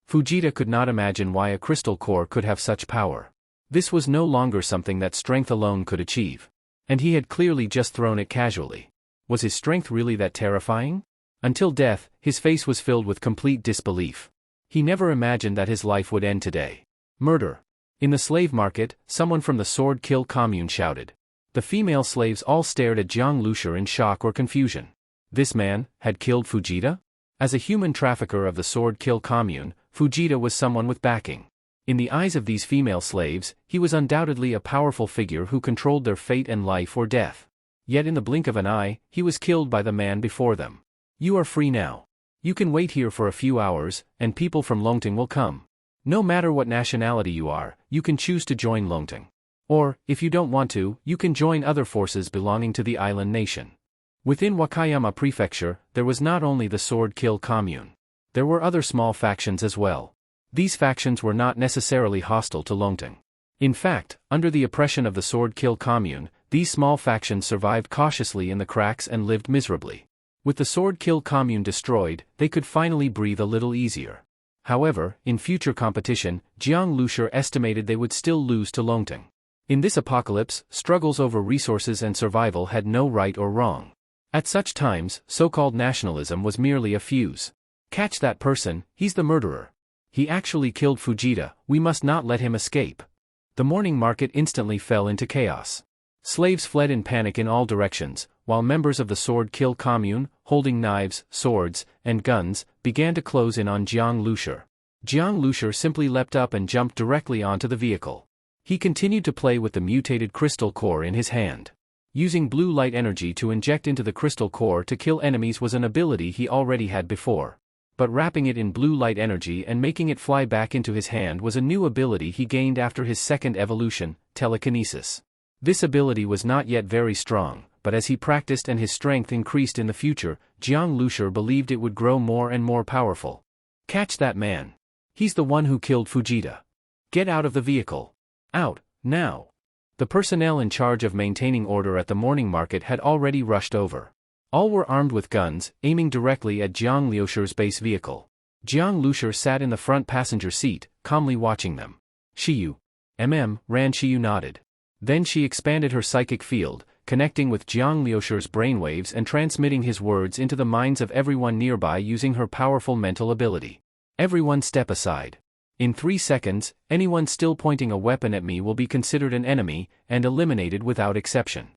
Fujita could not imagine why a crystal core could have such power. This was no longer something that strength alone could achieve. And he had clearly just thrown it casually. Was his strength really that terrifying? Until death, his face was filled with complete disbelief. He never imagined that his life would end today. Murder. In the slave market, someone from the Sword Kill commune shouted. The female slaves all stared at Jiang Lucer in shock or confusion. This man had killed Fujita? As a human trafficker of the Sword Kill commune, Fujita was someone with backing. In the eyes of these female slaves, he was undoubtedly a powerful figure who controlled their fate and life or death. Yet in the blink of an eye, he was killed by the man before them. You are free now. You can wait here for a few hours, and people from Longting will come. No matter what nationality you are, you can choose to join Longting. Or, if you don't want to, you can join other forces belonging to the island nation. Within Wakayama Prefecture, there was not only the Sword Kill commune. There were other small factions as well. These factions were not necessarily hostile to Longting. In fact, under the oppression of the Sword Kill commune, these small factions survived cautiously in the cracks and lived miserably. With the Sword Kill commune destroyed, they could finally breathe a little easier. However, in future competition, Jiang Lucer estimated they would still lose to Longting. In this apocalypse, struggles over resources and survival had no right or wrong. At such times, so-called nationalism was merely a fuse. Catch that person, he's the murderer. He actually killed Fujita, we must not let him escape. The morning market instantly fell into chaos. Slaves fled in panic in all directions, while members of the Sword Kill commune, holding knives, swords, and guns, began to close in on Jiang Lucer. Jiang Lucer simply leapt up and jumped directly onto the vehicle. He continued to play with the mutated crystal core in his hand. Using blue light energy to inject into the crystal core to kill enemies was an ability he already had before. But wrapping it in blue light energy and making it fly back into his hand was a new ability he gained after his second evolution, telekinesis. This ability was not yet very strong, but as he practiced and his strength increased in the future, Jiang Lucer believed it would grow more and more powerful. Catch that man. He's the one who killed Fujita. Get out of the vehicle. Out, now. The personnel in charge of maintaining order at the morning market had already rushed over. All were armed with guns, aiming directly at Jiang Lucer's base vehicle. Jiang Lucer sat in the front passenger seat, calmly watching them. Shiyu. Ran Shiyu nodded. Then she expanded her psychic field, connecting with Jiang Lucer's brainwaves and transmitting his words into the minds of everyone nearby using her powerful mental ability. Everyone step aside. In 3 seconds, anyone still pointing a weapon at me will be considered an enemy, and eliminated without exception.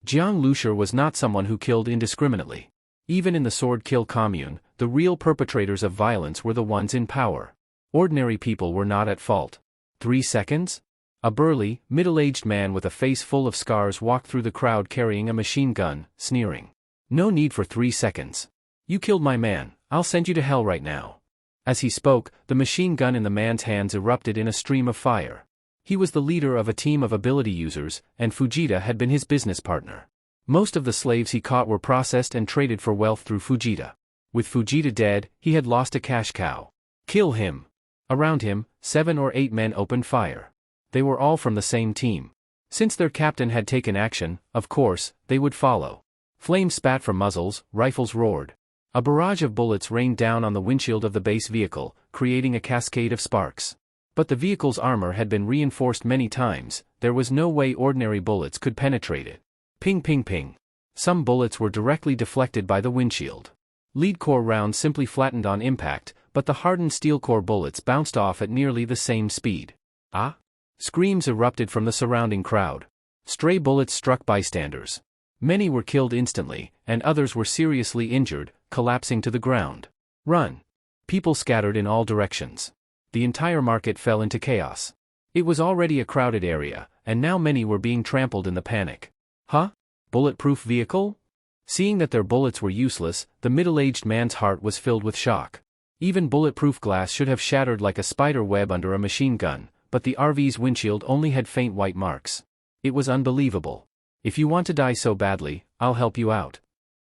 Jiang Lucer was not someone who killed indiscriminately. Even in the Sword Kill commune, the real perpetrators of violence were the ones in power. Ordinary people were not at fault. 3 seconds? A burly, middle-aged man with a face full of scars walked through the crowd carrying a machine gun, sneering. No need for 3 seconds. You killed my man, I'll send you to hell right now. As he spoke, the machine gun in the man's hands erupted in a stream of fire. He was the leader of a team of ability users, and Fujita had been his business partner. Most of the slaves he caught were processed and traded for wealth through Fujita. With Fujita dead, he had lost a cash cow. Kill him. Around him, 7 or 8 men opened fire. They were all from the same team. Since their captain had taken action, of course, they would follow. Flames spat from muzzles, rifles roared. A barrage of bullets rained down on the windshield of the base vehicle, creating a cascade of sparks. But the vehicle's armor had been reinforced many times, there was no way ordinary bullets could penetrate it. Ping ping ping. Some bullets were directly deflected by the windshield. Lead core rounds simply flattened on impact, but the hardened steel core bullets bounced off at nearly the same speed. Ah! Screams erupted from the surrounding crowd. Stray bullets struck bystanders. Many were killed instantly, and others were seriously injured, collapsing to the ground. Run! People scattered in all directions. The entire market fell into chaos. It was already a crowded area, and now many were being trampled in the panic. Huh? Bulletproof vehicle? Seeing that their bullets were useless, the middle-aged man's heart was filled with shock. Even bulletproof glass should have shattered like a spider web under a machine gun, but the RV's windshield only had faint white marks. It was unbelievable. If you want to die so badly, I'll help you out.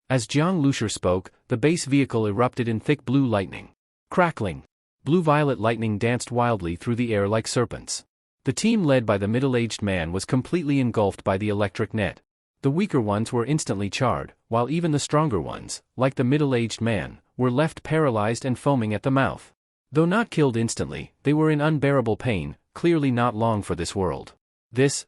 As Jang Lucer spoke, the base vehicle erupted in thick blue lightning. Crackling. Blue-violet lightning danced wildly through the air like serpents. The team led by the middle-aged man was completely engulfed by the electric net. The weaker ones were instantly charred, while even the stronger ones, like the middle-aged man, were left paralyzed and foaming at the mouth. Though not killed instantly, they were in unbearable pain, clearly not long for this world. This.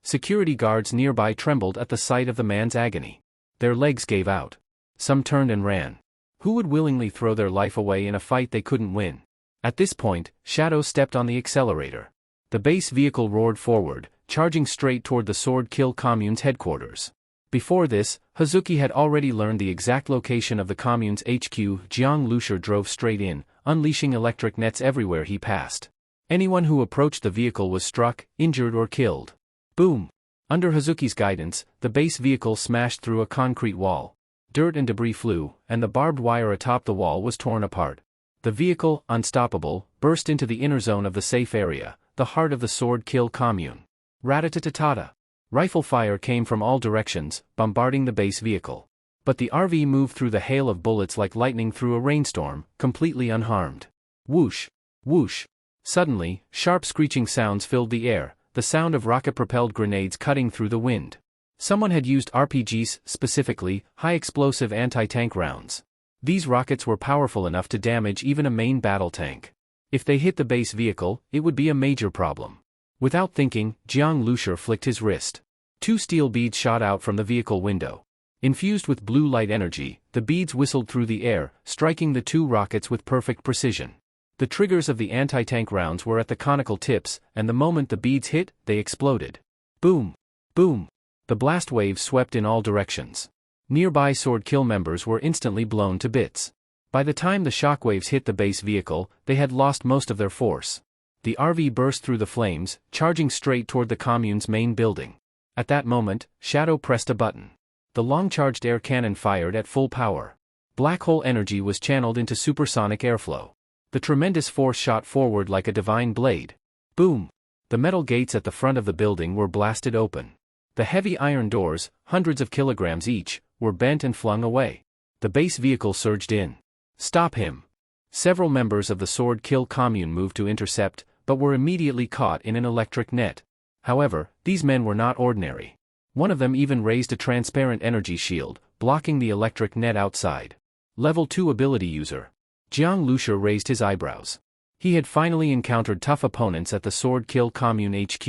Security guards nearby trembled at the sight of the man's agony. Their legs gave out. Some turned and ran. Who would willingly throw their life away in a fight they couldn't win? At this point, Shadow stepped on the accelerator. The base vehicle roared forward, charging straight toward the Sword Kill Commune's headquarters. Before this, Hazuki had already learned the exact location of the commune's HQ. Jiang Lucer drove straight in, unleashing electric nets everywhere he passed. Anyone who approached the vehicle was struck, injured or killed. Boom! Under Hazuki's guidance, the base vehicle smashed through a concrete wall. Dirt and debris flew, and the barbed wire atop the wall was torn apart. The vehicle, unstoppable, burst into the inner zone of the safe area, the heart of the Sword Kill Commune. Rat-a-tat-ta-ta. Rifle fire came from all directions, bombarding the base vehicle. But the RV moved through the hail of bullets like lightning through a rainstorm, completely unharmed. Whoosh! Whoosh! Suddenly, sharp screeching sounds filled the air, the sound of rocket-propelled grenades cutting through the wind. Someone had used RPGs, specifically, high-explosive anti-tank rounds. These rockets were powerful enough to damage even a main battle tank. If they hit the base vehicle, it would be a major problem. Without thinking, Jiang Lucer flicked his wrist. 2 steel beads shot out from the vehicle window. Infused with blue light energy, the beads whistled through the air, striking the 2 rockets with perfect precision. The triggers of the anti-tank rounds were at the conical tips, and the moment the beads hit, they exploded. Boom! Boom! The blast waves swept in all directions. Nearby Sword Kill members were instantly blown to bits. By the time the shockwaves hit the base vehicle, they had lost most of their force. The RV burst through the flames, charging straight toward the commune's main building. At that moment, Shadow pressed a button. The long-charged air cannon fired at full power. Black hole energy was channeled into supersonic airflow. The tremendous force shot forward like a divine blade. Boom! The metal gates at the front of the building were blasted open. The heavy iron doors, hundreds of kilograms each, were bent and flung away. The base vehicle surged in. Stop him! Several members of the Sword Kill Commune moved to intercept, but were immediately caught in an electric net. However, these men were not ordinary. One of them even raised a transparent energy shield, blocking the electric net outside. Level 2 ability user. Jiang Lucer raised his eyebrows. He had finally encountered tough opponents at the Sword Kill Commune HQ.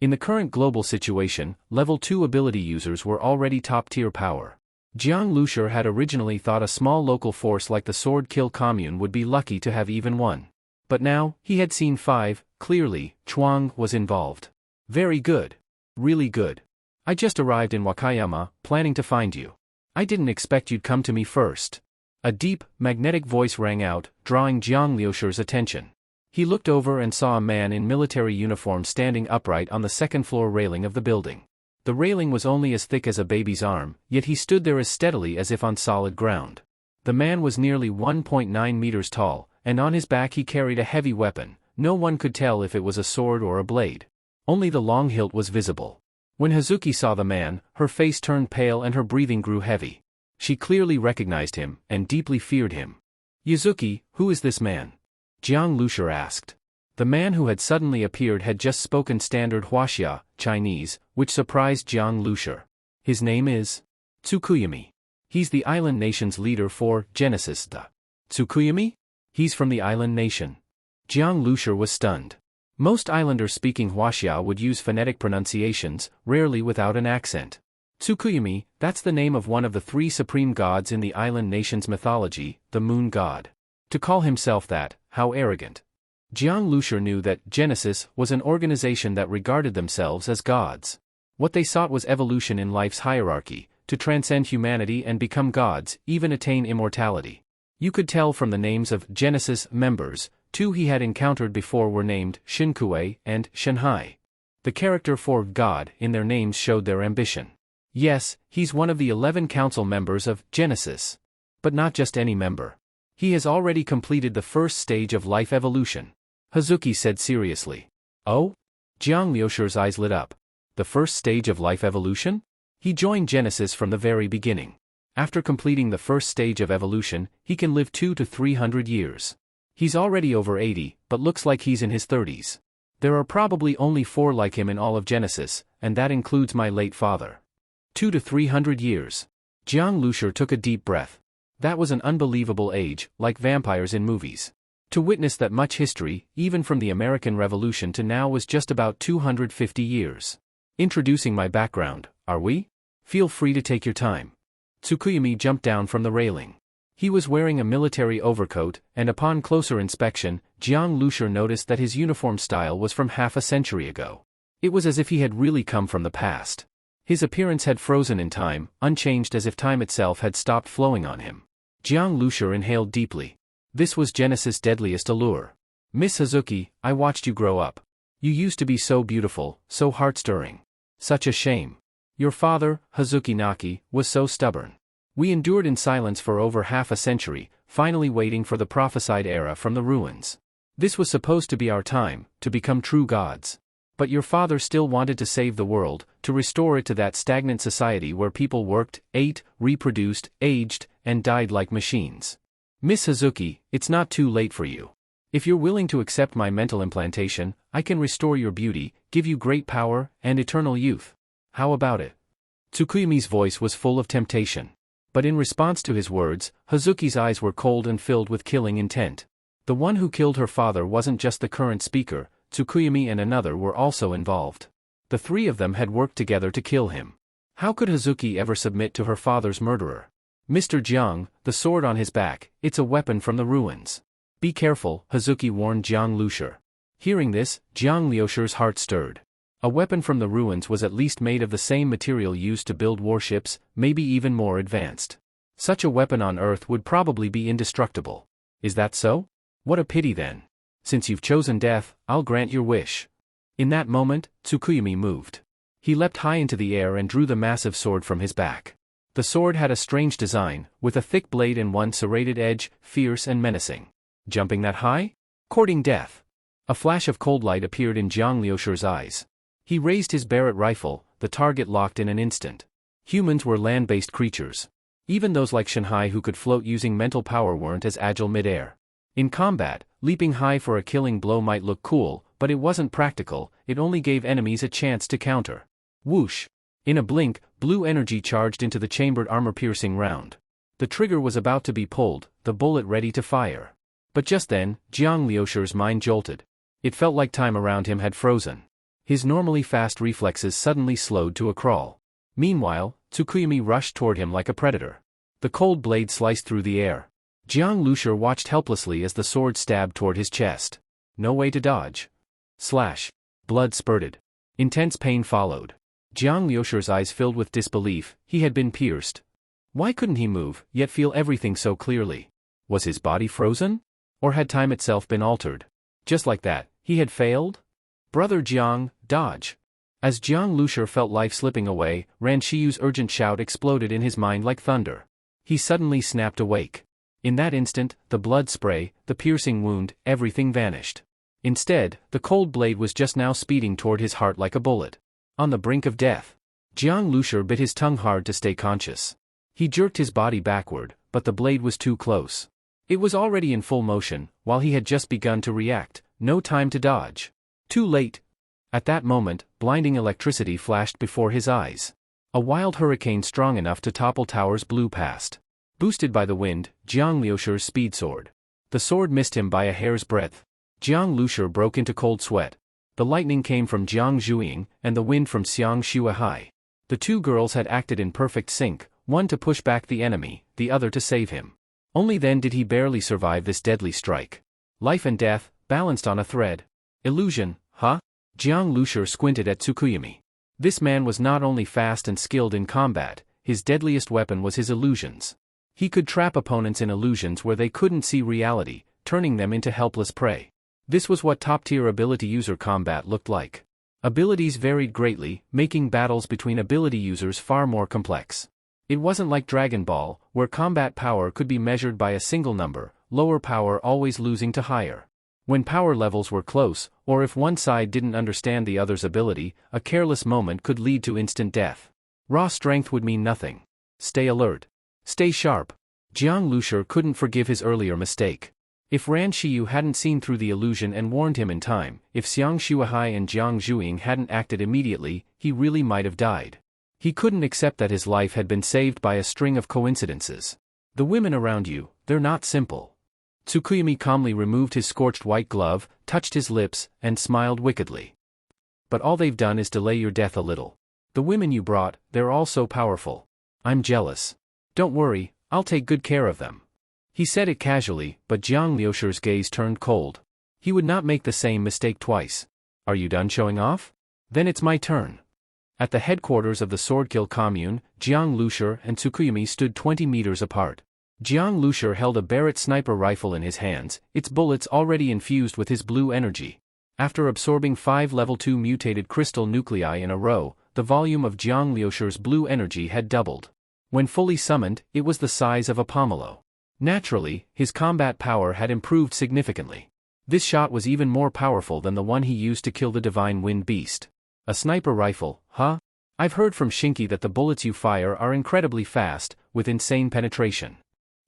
In the current global situation, level 2 ability users were already top-tier power. Jiang Lucer had originally thought a small local force like the Sword Kill Commune would be lucky to have even one. But now, he had seen 5, clearly, Chuang was involved. Very good. Really good. I just arrived in Wakayama, planning to find you. I didn't expect you'd come to me first. A deep, magnetic voice rang out, drawing Jiang Lucer's attention. He looked over and saw a man in military uniform standing upright on the second-floor railing of the building. The railing was only as thick as a baby's arm, yet he stood there as steadily as if on solid ground. The man was nearly 1.9 meters tall, and on his back he carried a heavy weapon. No one could tell if it was a sword or a blade. Only the long hilt was visible. When Hazuki saw the man, her face turned pale and her breathing grew heavy. She clearly recognized him, and deeply feared him. "Yazuki, who is this man?" Jiang Lucer asked. The man who had suddenly appeared had just spoken standard Huaxia, Chinese, which surprised Jiang Lucer. "His name is Tsukuyami. He's the island nation's leader for Genesis. The Tsukuyami? He's from the island nation." Jiang Lucer was stunned. Most islanders speaking Huaxia would use phonetic pronunciations, rarely without an accent. Tsukuyami, that's the name of one of the three supreme gods in the island nation's mythology, the moon god. To call himself that, how arrogant. Jiang Lucer knew that Genesis was an organization that regarded themselves as gods. What they sought was evolution in life's hierarchy, to transcend humanity and become gods, even attain immortality. You could tell from the names of Genesis members. Two he had encountered before were named Shinkue and Shanhai. The character for God in their names showed their ambition. Yes, he's one of the 11 council members of Genesis. But not just any member. He has already completed the first stage of life evolution. Hazuki said seriously. Oh? Jiang Lucer's eyes lit up. The first stage of life evolution? He joined Genesis from the very beginning. After completing the first stage of evolution, he can live 200 to 300 years. He's already over 80, but looks like he's in his 30s. There are probably only 4 like him in all of Genesis, and that includes my late father. 200 to 300 years. Jiang Lucer took a deep breath. That was an unbelievable age, like vampires in movies. To witness that much history, even from the American Revolution to now, was just about 250 years. Introducing my background, are we? Feel free to take your time. Tsukuyami jumped down from the railing. He was wearing a military overcoat, and upon closer inspection, Jiang Lucer noticed that his uniform style was from half a century ago. It was as if he had really come from the past. His appearance had frozen in time, unchanged, as if time itself had stopped flowing on him. Jiang Lucer inhaled deeply. This was Genesis' deadliest allure. "Miss Hazuki, I watched you grow up. You used to be so beautiful, so heart-stirring. Such a shame. Your father, Hazuki Naki, was so stubborn. We endured in silence for over half a century, finally waiting for the prophesied era from the ruins. This was supposed to be our time, to become true gods. But your father still wanted to save the world, to restore it to that stagnant society where people worked, ate, reproduced, aged, and died like machines. Miss Hazuki, it's not too late for you. If you're willing to accept my mental implantation, I can restore your beauty, give you great power, and eternal youth. How about it?" Tsukuyami's voice was full of temptation. But in response to his words, Hazuki's eyes were cold and filled with killing intent. The one who killed her father wasn't just the current speaker. Tsukuyami and another were also involved. The 3 of them had worked together to kill him. How could Hazuki ever submit to her father's murderer? "Mr. Jang, the sword on his back, it's a weapon from the ruins. Be careful," Hazuki warned Jiang Lucer. Hearing this, Jiang Lucer's heart stirred. A weapon from the ruins was at least made of the same material used to build warships, maybe even more advanced. Such a weapon on Earth would probably be indestructible. Is that so? What a pity then. Since you've chosen death, I'll grant your wish. In that moment, Tsukuyami moved. He leapt high into the air and drew the massive sword from his back. The sword had a strange design, with a thick blade and one serrated edge, fierce and menacing. Jumping that high? Courting death. A flash of cold light appeared in Jiang Lucer's eyes. He raised his Barrett rifle, the target locked in an instant. Humans were land-based creatures. Even those like Shanhai who could float using mental power weren't as agile mid-air. In combat, leaping high for a killing blow might look cool, but it wasn't practical. It only gave enemies a chance to counter. Whoosh! In a blink, blue energy charged into the chambered armor-piercing round. The trigger was about to be pulled, the bullet ready to fire. But just then, Jiang Lucer's mind jolted. It felt like time around him had frozen. His normally fast reflexes suddenly slowed to a crawl. Meanwhile, Tsukuyami rushed toward him like a predator. The cold blade sliced through the air. Jiang Lucer watched helplessly as the sword stabbed toward his chest. No way to dodge. Slash. Blood spurted. Intense pain followed. Jiang Lucer's eyes filled with disbelief. He had been pierced. Why couldn't he move, yet feel everything so clearly? Was his body frozen? Or had time itself been altered? Just like that, he had failed? Brother Jiang, dodge. As Jiang Lucer felt life slipping away, Ran Shiyu's urgent shout exploded in his mind like thunder. He suddenly snapped awake. In that instant, the blood spray, the piercing wound, everything vanished. Instead, the cold blade was just now speeding toward his heart like a bullet. On the brink of death. Jiang Lucer bit his tongue hard to stay conscious. He jerked his body backward, but the blade was too close. It was already in full motion, while he had just begun to react. No time to dodge. Too late. At that moment, blinding electricity flashed before his eyes. A wild hurricane strong enough to topple towers blew past. Boosted by the wind, Jiang Lucer's speed soared. The sword missed him by a hair's breadth. Jiang Lucer broke into cold sweat. The lightning came from Jiang Zhuiying, and the wind from Xiang Shuahai. The two girls had acted in perfect sync, one to push back the enemy, the other to save him. Only then did he barely survive this deadly strike. Life and death, balanced on a thread. Illusion, huh? Jiang Lucer squinted at Tsukuyumi. This man was not only fast and skilled in combat, his deadliest weapon was his illusions. He could trap opponents in illusions where they couldn't see reality, turning them into helpless prey. This was what top-tier ability user combat looked like. Abilities varied greatly, making battles between ability users far more complex. It wasn't like Dragon Ball, where combat power could be measured by a single number, lower power always losing to higher. When power levels were close, or if one side didn't understand the other's ability, a careless moment could lead to instant death. Raw strength would mean nothing. Stay alert. Stay sharp. Jiang Lucer couldn't forgive his earlier mistake. If Ran Shiyu hadn't seen through the illusion and warned him in time, if Xiang Shuahai and Jiang Zhuiying hadn't acted immediately, he really might have died. He couldn't accept that his life had been saved by a string of coincidences. The women around you, they're not simple. Tsukuyumi calmly removed his scorched white glove, touched his lips, and smiled wickedly. But all they've done is delay your death a little. The women you brought, they're all so powerful. I'm jealous. Don't worry, I'll take good care of them. He said it casually, but Jiang Lucer's gaze turned cold. He would not make the same mistake twice. Are you done showing off? Then it's my turn. At the headquarters of the Swordkill commune, Jiang Lucer and Tsukuyumi stood 20 meters apart. Jiang Lucer held a Barrett sniper rifle in his hands, its bullets already infused with his blue energy. After absorbing 5 level 2 mutated crystal nuclei in a row, the volume of Jiang Lucer's blue energy had doubled. When fully summoned, it was the size of a pomelo. Naturally, his combat power had improved significantly. This shot was even more powerful than the one he used to kill the divine wind beast. A sniper rifle, huh? I've heard from Shinki that the bullets you fire are incredibly fast, with insane penetration.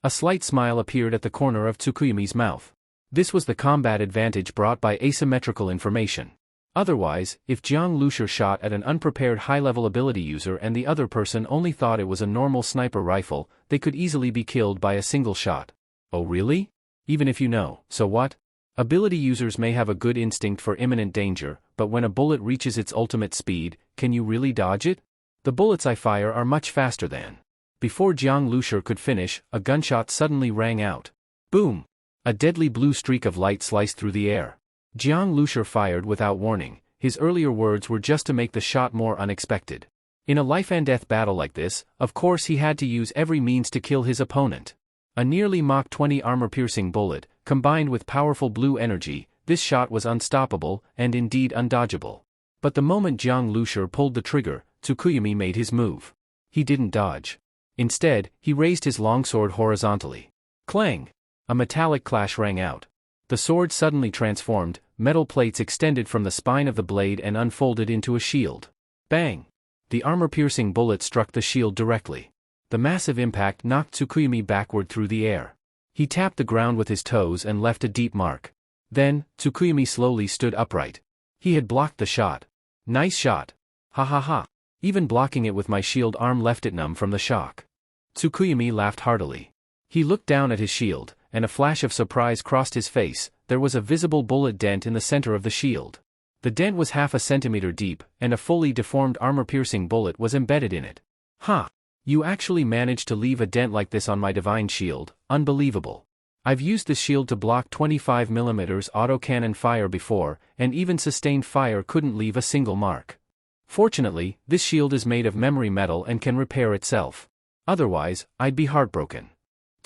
A slight smile appeared at the corner of Tsukuyumi's mouth. This was the combat advantage brought by asymmetrical information. Otherwise, if Jiang Lucer shot at an unprepared high-level ability user and the other person only thought it was a normal sniper rifle, they could easily be killed by a single shot. Oh really? Even if you know, so what? Ability users may have a good instinct for imminent danger, but when a bullet reaches its ultimate speed, can you really dodge it? The bullets I fire are much faster than. Before Jiang Lucer could finish, a gunshot suddenly rang out. Boom! A deadly blue streak of light sliced through the air. Jiang Lucer fired without warning. His earlier words were just to make the shot more unexpected. In a life-and-death battle like this, of course he had to use every means to kill his opponent. A nearly Mach 20 armor-piercing bullet, combined with powerful blue energy, this shot was unstoppable, and indeed undodgeable. But the moment Jiang Lucer pulled the trigger, Tsukuyumi made his move. He didn't dodge. Instead, he raised his longsword horizontally. Clang! A metallic clash rang out. The sword suddenly transformed, metal plates extended from the spine of the blade and unfolded into a shield. Bang! The armor-piercing bullet struck the shield directly. The massive impact knocked Tsukuyumi backward through the air. He tapped the ground with his toes and left a deep mark. Then, Tsukuyumi slowly stood upright. He had blocked the shot. Nice shot. Ha ha ha. Even blocking it with my shield arm left it numb from the shock. Tsukuyumi laughed heartily. He looked down at his shield, and a flash of surprise crossed his face. There was a visible bullet dent in the center of the shield. The dent was half a centimeter deep, and a fully deformed armor-piercing bullet was embedded in it. Ha! You actually managed to leave a dent like this on my divine shield, unbelievable. I've used this shield to block 25mm autocannon fire before, and even sustained fire couldn't leave a single mark. Fortunately, this shield is made of memory metal and can repair itself. Otherwise, I'd be heartbroken.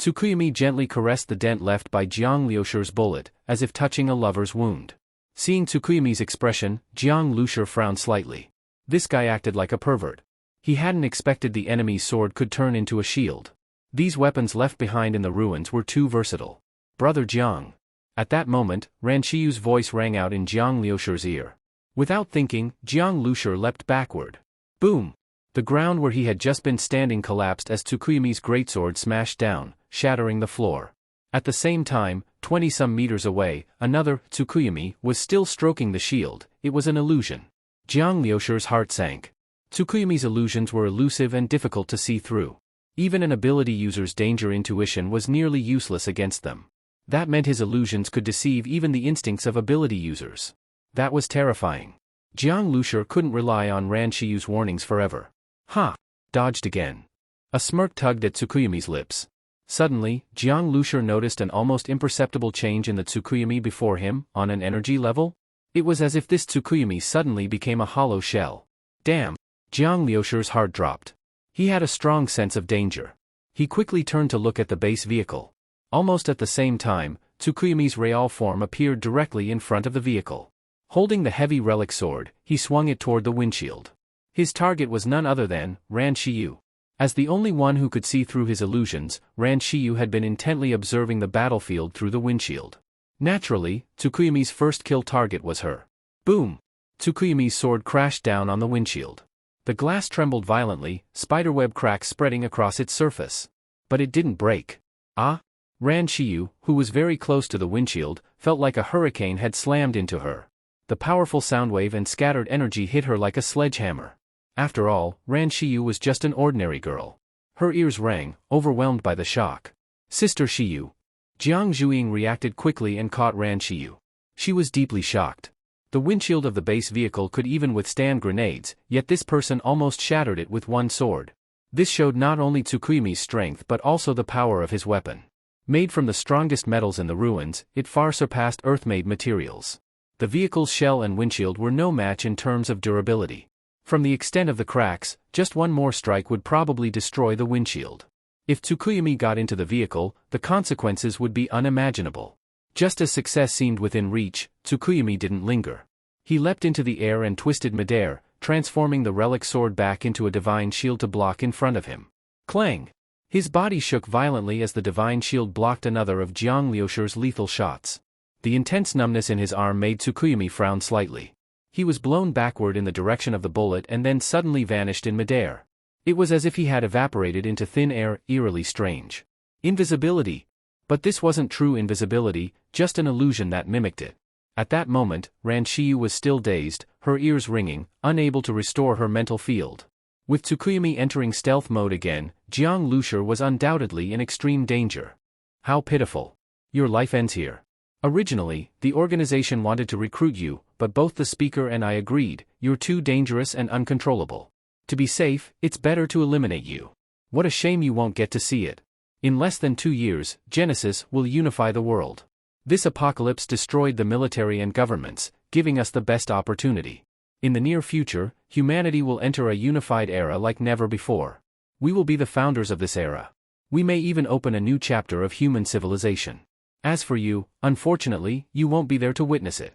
Tsukuyumi gently caressed the dent left by Jiang Liucer's bullet, as if touching a lover's wound. Seeing Tsukuyumi's expression, Jiang Lucer frowned slightly. This guy acted like a pervert. He hadn't expected the enemy's sword could turn into a shield. These weapons left behind in the ruins were too versatile. Brother Jiang. At that moment, Ran Shiyu's voice rang out in Jiang Liucer's ear. Without thinking, Jiang Lucer leapt backward. Boom! The ground where he had just been standing collapsed as Tsukuyumi's greatsword smashed down, shattering the floor. At the same time, 20-some meters away, another Tsukuyumi was still stroking the shield. It was an illusion. Jiang Liucer's heart sank. Tsukuyumi's illusions were elusive and difficult to see through. Even an ability user's danger intuition was nearly useless against them. That meant his illusions could deceive even the instincts of ability users. That was terrifying. Jiang Lucer couldn't rely on Ran Shiyu's warnings forever. Ha! Dodged again. A smirk tugged at Tsukuyumi's lips. Suddenly, Jiang Lucer noticed an almost imperceptible change in the Tsukuyumi before him, on an energy level. It was as if this Tsukuyumi suddenly became a hollow shell. Damn! Jiang Liucer's heart dropped. He had a strong sense of danger. He quickly turned to look at the base vehicle. Almost at the same time, Tsukuyumi's real form appeared directly in front of the vehicle. Holding the heavy relic sword, he swung it toward the windshield. His target was none other than Ran Shiyu. As the only one who could see through his illusions, Ran Shiyu had been intently observing the battlefield through the windshield. Naturally, Tsukuyumi's first kill target was her. Boom! Tsukuyumi's sword crashed down on the windshield. The glass trembled violently, spiderweb cracks spreading across its surface. But it didn't break. Ah! Ran Shiyu, who was very close to the windshield, felt like a hurricane had slammed into her. The powerful soundwave and scattered energy hit her like a sledgehammer. After all, Ran Shiyu was just an ordinary girl. Her ears rang, overwhelmed by the shock. Sister Shiyu. Jiang Zhuiying reacted quickly and caught Ran Shiyu. She was deeply shocked. The windshield of the base vehicle could even withstand grenades, yet this person almost shattered it with one sword. This showed not only Tsukuyumi's strength but also the power of his weapon. Made from the strongest metals in the ruins, it far surpassed Earth-made materials. The vehicle's shell and windshield were no match in terms of durability. From the extent of the cracks, just one more strike would probably destroy the windshield. If Tsukuyumi got into the vehicle, the consequences would be unimaginable. Just as success seemed within reach, Tsukuyumi didn't linger. He leapt into the air and twisted midair, transforming the relic sword back into a divine shield to block in front of him. Clang! His body shook violently as the divine shield blocked another of Jiang Liucer's lethal shots. The intense numbness in his arm made Tsukuyumi frown slightly. He was blown backward in the direction of the bullet and then suddenly vanished in midair. It was as if he had evaporated into thin air, eerily strange. Invisibility! But this wasn't true invisibility, just an illusion that mimicked it. At that moment, Ran Shiyu was still dazed, her ears ringing, unable to restore her mental field. With Tsukuyumi entering stealth mode again, Jiang Lucer was undoubtedly in extreme danger. How pitiful. Your life ends here. Originally, the organization wanted to recruit you, but both the speaker and I agreed, you're too dangerous and uncontrollable. To be safe, it's better to eliminate you. What a shame you won't get to see it. In less than 2 years, Genesis will unify the world. This apocalypse destroyed the military and governments, giving us the best opportunity. In the near future, humanity will enter a unified era like never before. We will be the founders of this era. We may even open a new chapter of human civilization. As for you, unfortunately, you won't be there to witness it.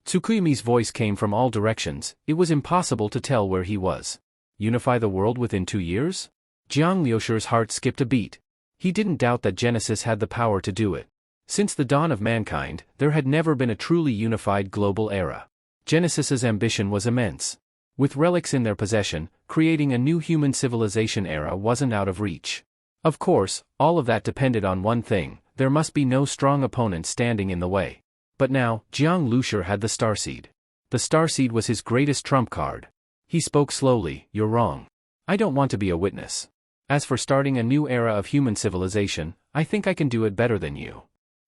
Tsukuyumi's voice came from all directions, it was impossible to tell where he was. Unify the world within 2 years? Jiang Liucer's heart skipped a beat. He didn't doubt that Genesis had the power to do it. Since the dawn of mankind, there had never been a truly unified global era. Genesis's ambition was immense. With relics in their possession, creating a new human civilization era wasn't out of reach. Of course, all of that depended on one thing. There must be no strong opponent standing in the way. But now, Jiang Lucer had the starseed. The starseed was his greatest trump card. He spoke slowly, you're wrong. I don't want to be a witness. As for starting a new era of human civilization, I think I can do it better than you.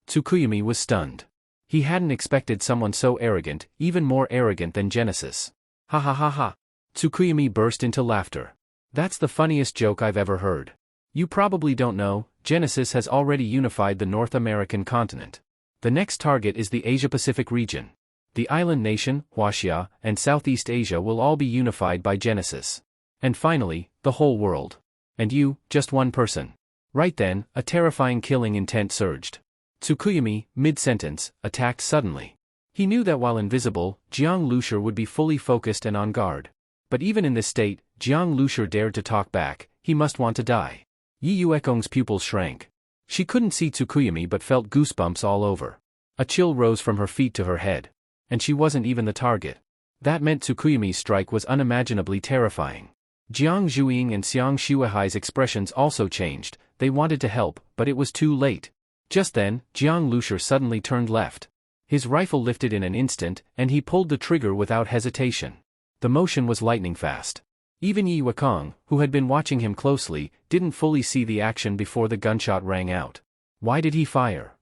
Tsukuyumi was stunned. He hadn't expected someone so arrogant, even more arrogant than Genesis. Ha ha ha ha. Tsukuyumi burst into laughter. That's the funniest joke I've ever heard. You probably don't know, Genesis has already unified the North American continent. The next target is the Asia-Pacific region. The island nation, Huaxia, and Southeast Asia will all be unified by Genesis. And finally, the whole world. And you, just one person. Right then, a terrifying killing intent surged. Tsukuyumi, mid-sentence, attacked suddenly. He knew that while invisible, Jiang Lucer would be fully focused and on guard. But even in this state, Jiang Lucer dared to talk back. He must want to die. Yi Yuekong's pupils shrank. She couldn't see Tsukuyumi but felt goosebumps all over. A chill rose from her feet to her head. And she wasn't even the target. That meant Tsukuyumi's strike was unimaginably terrifying. Jiang Zhuiying and Xiang Shuahai's expressions also changed. They wanted to help, but it was too late. Just then, Jiang Lucer suddenly turned left. His rifle lifted in an instant, and he pulled the trigger without hesitation. The motion was lightning fast. Even Yi Yuekong, who had been watching him closely, didn't fully see the action before the gunshot rang out. Why did he fire?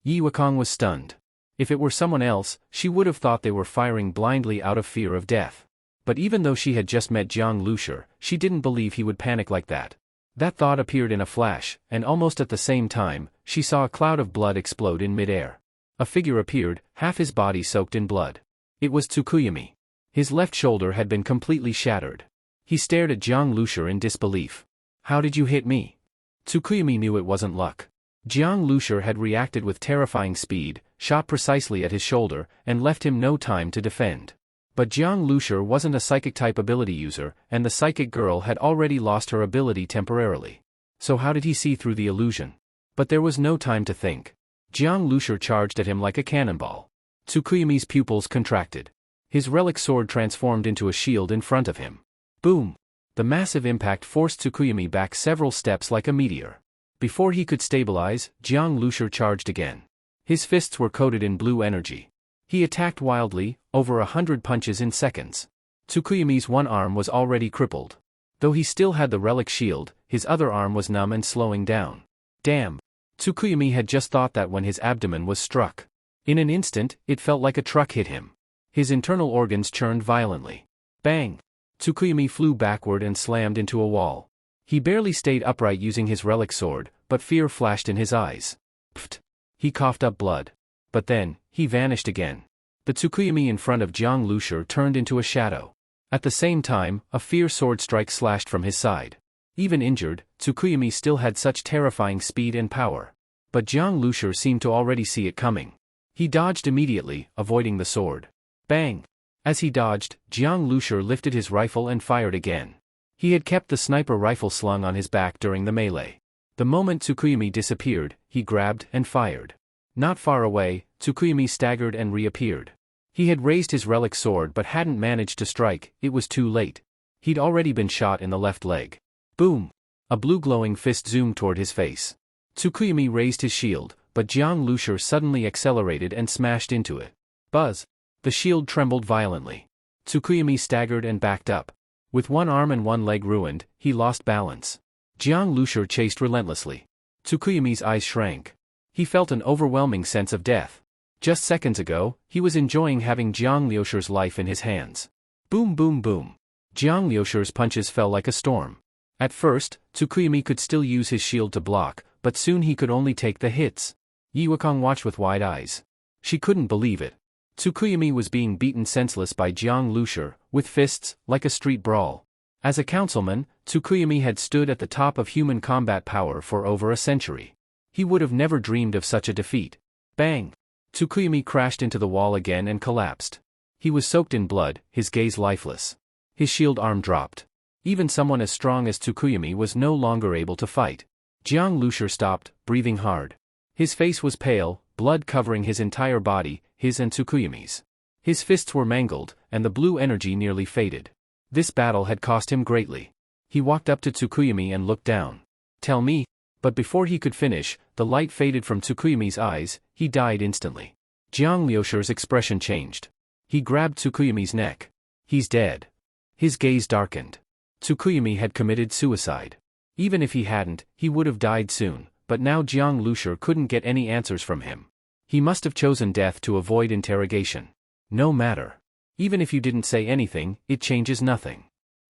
Yi Yuekong was stunned. If it were someone else, she would have thought they were firing blindly out of fear of death. But even though she had just met Jiang Lucer, she didn't believe he would panic like that. That thought appeared in a flash, and almost at the same time, she saw a cloud of blood explode in midair. A figure appeared, half his body soaked in blood. It was Tsukuyumi. His left shoulder had been completely shattered. He stared at Jiang Lucer in disbelief. How did you hit me? Tsukuyumi knew it wasn't luck. Jiang Lucer had reacted with terrifying speed, shot precisely at his shoulder, and left him no time to defend. But Jiang Lucer wasn't a psychic-type ability user, and the psychic girl had already lost her ability temporarily. So how did he see through the illusion? But there was no time to think. Jiang Lucer charged at him like a cannonball. Tsukuyumi's pupils contracted. His relic sword transformed into a shield in front of him. Boom! The massive impact forced Tsukuyumi back several steps like a meteor. Before he could stabilize, Jiang Lucer charged again. His fists were coated in blue energy. He attacked wildly, over 100 punches in seconds. Tsukuyumi's one arm was already crippled. Though he still had the relic shield, his other arm was numb and slowing down. Damn! Tsukuyumi had just thought that when his abdomen was struck. In an instant, it felt like a truck hit him. His internal organs churned violently. Bang! Tsukuyumi flew backward and slammed into a wall. He barely stayed upright using his relic sword, but fear flashed in his eyes. Pfft! He coughed up blood. But then, he vanished again. The Tsukuyumi in front of Jiang Lucer turned into a shadow. At the same time, a fierce sword strike slashed from his side. Even injured, Tsukuyumi still had such terrifying speed and power. But Jiang Lucer seemed to already see it coming. He dodged immediately, avoiding the sword. Bang! As he dodged, Jiang Lucer lifted his rifle and fired again. He had kept the sniper rifle slung on his back during the melee. The moment Tsukuyumi disappeared, he grabbed and fired. Not far away, Tsukuyumi staggered and reappeared. He had raised his relic sword but hadn't managed to strike. It was too late. He'd already been shot in the left leg. Boom! A blue glowing fist zoomed toward his face. Tsukuyumi raised his shield, but Jiang Lucer suddenly accelerated and smashed into it. Buzz! The shield trembled violently. Tsukuyumi staggered and backed up. With one arm and one leg ruined, he lost balance. Jiang Lucer chased relentlessly. Tsukuyumi's eyes shrank. He felt an overwhelming sense of death. Just seconds ago, he was enjoying having Jiang Lucer's life in his hands. Boom boom boom. Jiang Lucer's punches fell like a storm. At first, Tsukuyumi could still use his shield to block, but soon he could only take the hits. Yi Yuekong watched with wide eyes. She couldn't believe it. Tsukuyumi was being beaten senseless by Jiang Lucer, with fists, like a street brawl. As a councilman, Tsukuyumi had stood at the top of human combat power for over a century. He would have never dreamed of such a defeat. Bang! Tsukuyumi crashed into the wall again and collapsed. He was soaked in blood, his gaze lifeless. His shield arm dropped. Even someone as strong as Tsukuyumi was no longer able to fight. Jiang Lucer stopped, breathing hard. His face was pale, blood covering his entire body, his and Tsukuyumi's. His fists were mangled, and the blue energy nearly faded. This battle had cost him greatly. He walked up to Tsukuyumi and looked down. Tell me. But before he could finish, the light faded from Tsukuyumi's eyes. He died instantly. Jiang Lucer's expression changed. He grabbed Tsukuyumi's neck. He's dead. His gaze darkened. Tsukuyumi had committed suicide. Even if he hadn't, he would have died soon, but now Jiang Lucer couldn't get any answers from him. He must have chosen death to avoid interrogation. No matter. Even if you didn't say anything, it changes nothing.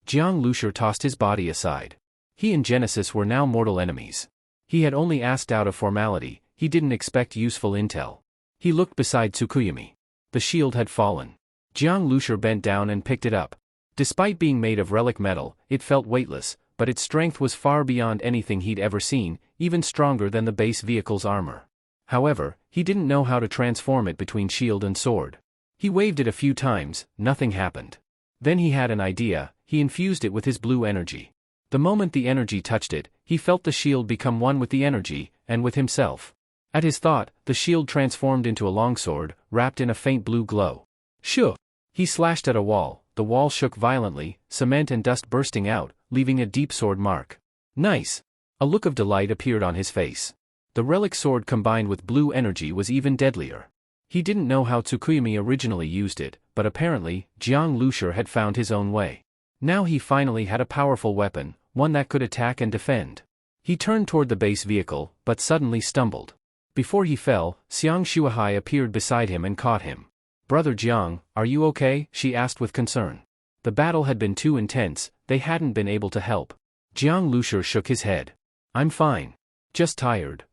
Jiang Lucer tossed his body aside. He and Genesis were now mortal enemies. He had only asked out of formality, he didn't expect useful intel. He looked beside Tsukuyumi. The shield had fallen. Jiang Lucer bent down and picked it up. Despite being made of relic metal, it felt weightless, but its strength was far beyond anything he'd ever seen, even stronger than the base vehicle's armor. However, he didn't know how to transform it between shield and sword. He waved it a few times, nothing happened. Then he had an idea, he infused it with his blue energy. The moment the energy touched it, he felt the shield become one with the energy, and with himself. At his thought, the shield transformed into a longsword, wrapped in a faint blue glow. Shoo! He slashed at a wall, the wall shook violently, cement and dust bursting out, leaving a deep sword mark. Nice! A look of delight appeared on his face. The relic sword combined with blue energy was even deadlier. He didn't know how Tsukuyomi originally used it, but apparently, Jiang Lucer had found his own way. Now he finally had a powerful weapon, one that could attack and defend. He turned toward the base vehicle, but suddenly stumbled. Before he fell, Xiang Shuahai appeared beside him and caught him. "Brother Jiang, are you okay?" she asked with concern. The battle had been too intense, they hadn't been able to help. Jiang Lucer shook his head. "I'm fine. Just tired."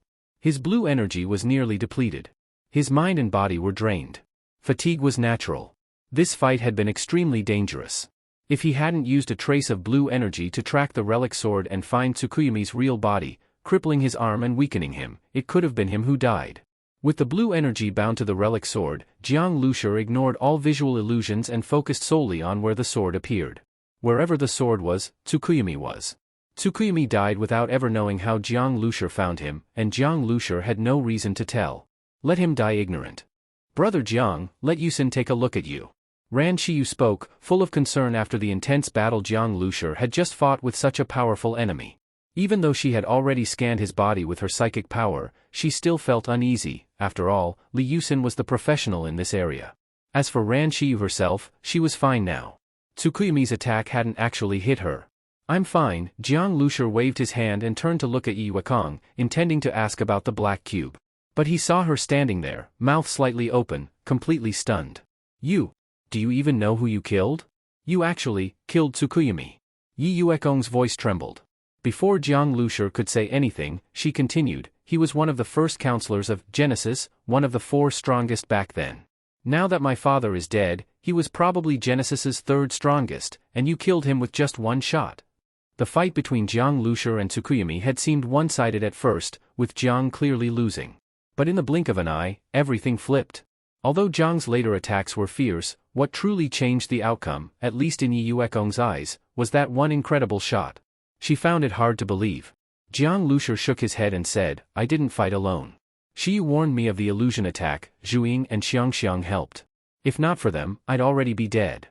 His blue energy was nearly depleted. His mind and body were drained. Fatigue was natural. This fight had been extremely dangerous. If he hadn't used a trace of blue energy to track the relic sword and find Tsukuyomi's real body, crippling his arm and weakening him, it could have been him who died. With the blue energy bound to the relic sword, Jiang Lucer ignored all visual illusions and focused solely on where the sword appeared. Wherever the sword was, Tsukuyomi was. Tsukuyomi died without ever knowing how Jiang Lucer found him, and Jiang Lucer had no reason to tell. Let him die ignorant. "Brother Jiang, let Yusin take a look at you." Ran Shiyu spoke, full of concern after the intense battle Jiang Lucer had just fought with such a powerful enemy. Even though she had already scanned his body with her psychic power, she still felt uneasy. After all, Li Yusin was the professional in this area. As for Ran Shiyu herself, she was fine now. Tsukuyomi's attack hadn't actually hit her. "I'm fine." Jiang Lucer waved his hand and turned to look at Yi Wakong, intending to ask about the black cube. But he saw her standing there, mouth slightly open, completely stunned. Do you even know who you killed? You actually killed Tsukuyomi." Yi Yuekong's voice trembled. Before Jiang Lucer could say anything, she continued, "He was one of the first counselors of Genesis, one of the 4 strongest back then. Now that my father is dead, he was probably Genesis's 3rd strongest, and you killed him with just 1 shot." The fight between Jiang Lucer and Tsukuyomi had seemed one-sided at first, with Jiang clearly losing. But in the blink of an eye, everything flipped. Although Jiang's later attacks were fierce, what truly changed the outcome, at least in Yi Yuekong's eyes, was that one incredible shot. She found it hard to believe. Jiang Lucer shook his head and said, "I didn't fight alone. Shiyu warned me of the illusion attack, Zhuing and Xiang helped. If not for them, I'd already be dead."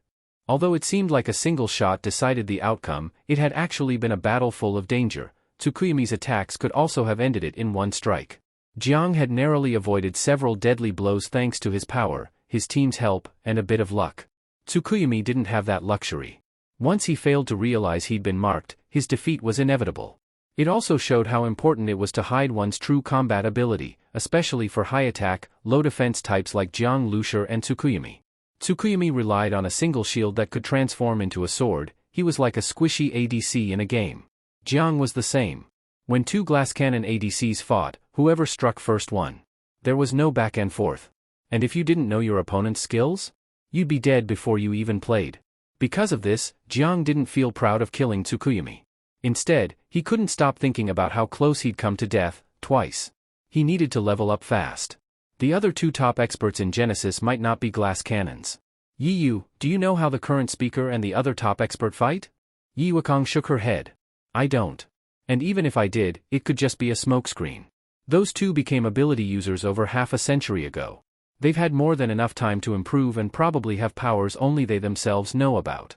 Although it seemed like a single shot decided the outcome, it had actually been a battle full of danger. Tsukuyomi's attacks could also have ended it in one strike. Jiang had narrowly avoided several deadly blows thanks to his power, his team's help, and a bit of luck. Tsukuyomi didn't have that luxury. Once he failed to realize he'd been marked, his defeat was inevitable. It also showed how important it was to hide one's true combat ability, especially for high-attack, low-defense types like Jiang Lucer and Tsukuyomi. Tsukuyomi relied on a single shield that could transform into a sword. He was like a squishy ADC in a game. Jiang was the same. When 2 glass cannon ADCs fought, whoever struck first won. There was no back and forth. And if you didn't know your opponent's skills, you'd be dead before you even played. Because of this, Jiang didn't feel proud of killing Tsukuyomi. Instead, he couldn't stop thinking about how close he'd come to death, twice. He needed to level up fast. The other 2 top experts in Genesis might not be glass cannons. "Yi, do you know how the current speaker and the other top expert fight?" Yi Wakong shook her head. "I don't. And even if I did, it could just be a smokescreen. Those 2 became ability users over half a century ago. They've had more than enough time to improve and probably have powers only they themselves know about."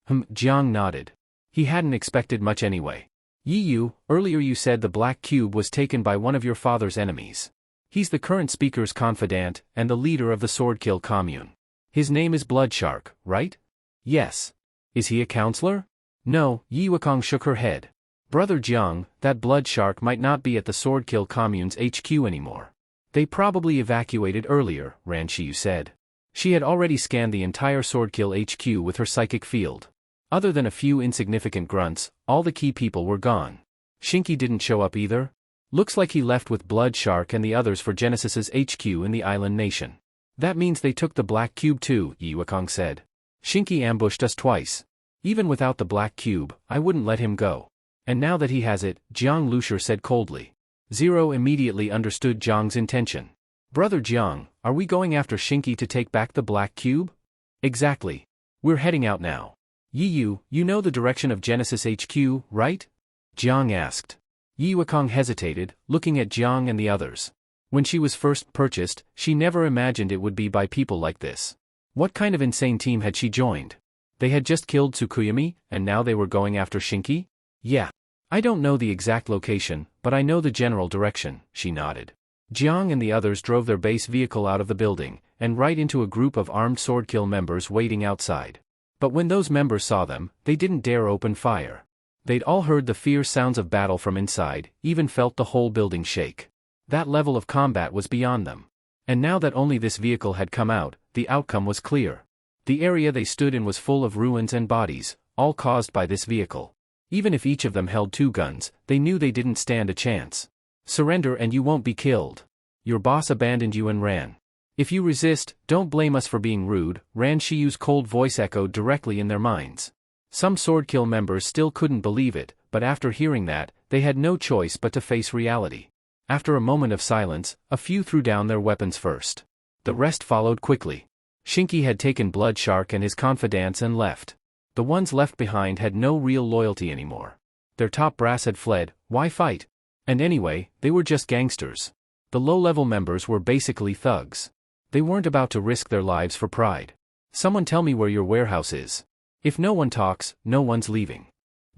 Jiang nodded. He hadn't expected much anyway. "Yi, earlier you said the black cube was taken by one of your father's enemies. He's the current speaker's confidant, and the leader of the Swordkill commune. His name is Bloodshark, right?" "Yes." "Is he a counselor?" "No." Yi Wakong shook her head. "Brother Jiang, that Bloodshark might not be at the Swordkill commune's HQ anymore. They probably evacuated earlier," Ran Shiyu said. She had already scanned the entire Swordkill HQ with her psychic field. Other than a few insignificant grunts, all the key people were gone. Shinki didn't show up either. Looks like he left with Bloodshark and the others for Genesis's HQ in the island nation. "That means they took the black cube too," Yi Wakong said. "Shinki ambushed us twice. Even without the black cube, I wouldn't let him go." And now that he has it, Jiang, Lucer said coldly. Zero immediately understood Jiang's intention. Brother Jiang, are we going after Shinki to take back the black cube? Exactly. We're heading out now. You know the direction of Genesis HQ, right? Jiang asked. Yi Wakong hesitated, looking at Jiang and the others. When she was first purchased, she never imagined it would be by people like this. What kind of insane team had she joined? They had just killed Tsukuyami, and now they were going after Shinki? Yeah. I don't know the exact location, but I know the general direction, she nodded. Jiang and the others drove their base vehicle out of the building, and right into a group of armed swordkill members waiting outside. But when those members saw them, they didn't dare open fire. They'd all heard the fierce sounds of battle from inside, even felt the whole building shake. That level of combat was beyond them. And now that only this vehicle had come out, the outcome was clear. The area they stood in was full of ruins and bodies, all caused by this vehicle. Even if each of them held 2 guns, they knew they didn't stand a chance. Surrender and you won't be killed. Your boss abandoned you and ran. If you resist, don't blame us for being rude, Ran Shiyu's cold voice echoed directly in their minds. Some swordkill members still couldn't believe it, but after hearing that, they had no choice but to face reality. After a moment of silence, a few threw down their weapons first. The rest followed quickly. Shinki had taken Blood Shark and his confidants and left. The ones left behind had no real loyalty anymore. Their top brass had fled, why fight? And anyway, they were just gangsters. The low-level members were basically thugs. They weren't about to risk their lives for pride. Someone tell me where your warehouse is. If no one talks, no one's leaving.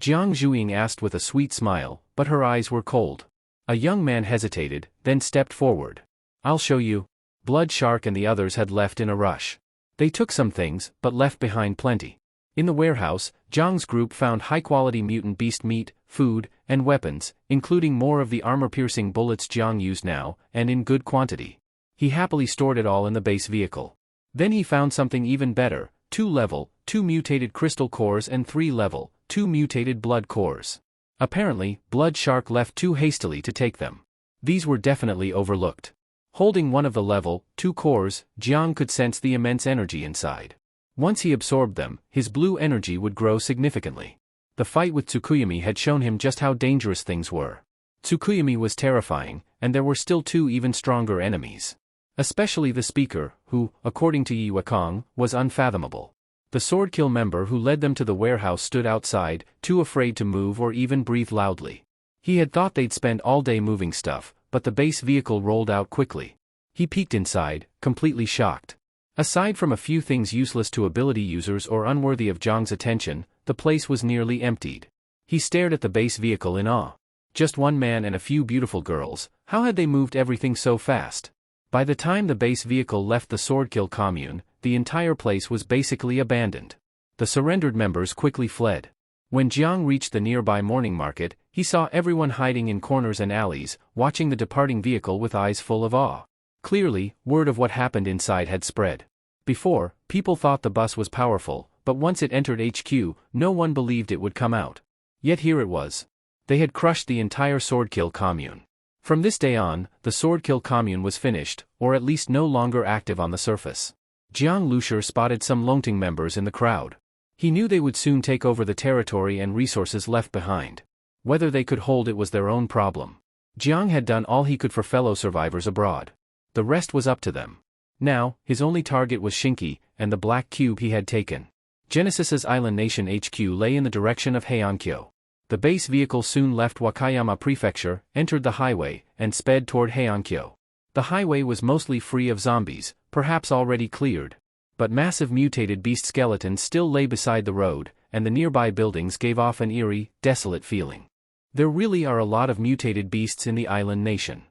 Jiang Zhuiying asked with a sweet smile, but her eyes were cold. A young man hesitated, then stepped forward. I'll show you. Blood Shark and the others had left in a rush. They took some things, but left behind plenty. In the warehouse, Jiang's group found high-quality mutant beast meat, food, and weapons, including more of the armor-piercing bullets Jiang used now, and in good quantity. He happily stored it all in the base vehicle. Then he found something even better, 2 level, 2 mutated crystal cores and 3 level, 2 mutated blood cores. Apparently, Blood Shark left too hastily to take them. These were definitely overlooked. Holding one of the level 2 cores, Jiang could sense the immense energy inside. Once he absorbed them, his blue energy would grow significantly. The fight with Tsukuyami had shown him just how dangerous things were. Tsukuyami was terrifying, and there were still 2 even stronger enemies. Especially the speaker, who, according to Yi Wakong, was unfathomable. The swordkill member who led them to the warehouse stood outside, too afraid to move or even breathe loudly. He had thought they'd spend all day moving stuff, but the base vehicle rolled out quickly. He peeked inside, completely shocked. Aside from a few things useless to ability users or unworthy of Zhang's attention, the place was nearly emptied. He stared at the base vehicle in awe. Just one man and a few beautiful girls, how had they moved everything so fast? By the time the base vehicle left the Swordkill commune, the entire place was basically abandoned. The surrendered members quickly fled. When Jiang reached the nearby morning market, he saw everyone hiding in corners and alleys, watching the departing vehicle with eyes full of awe. Clearly, word of what happened inside had spread. Before, people thought the bus was powerful, but once it entered HQ, no one believed it would come out. Yet here it was. They had crushed the entire Swordkill commune. From this day on, the Swordkill commune was finished, or at least no longer active on the surface. Jiang Lucer spotted some Longting members in the crowd. He knew they would soon take over the territory and resources left behind. Whether they could hold it was their own problem. Jiang had done all he could for fellow survivors abroad. The rest was up to them. Now, his only target was Shinki, and the black cube he had taken. Genesis's island nation HQ lay in the direction of Heiankyo. The base vehicle soon left Wakayama Prefecture, entered the highway, and sped toward Heiankyo. The highway was mostly free of zombies, perhaps already cleared. But massive mutated beast skeletons still lay beside the road, and the nearby buildings gave off an eerie, desolate feeling. There really are a lot of mutated beasts in the island nation.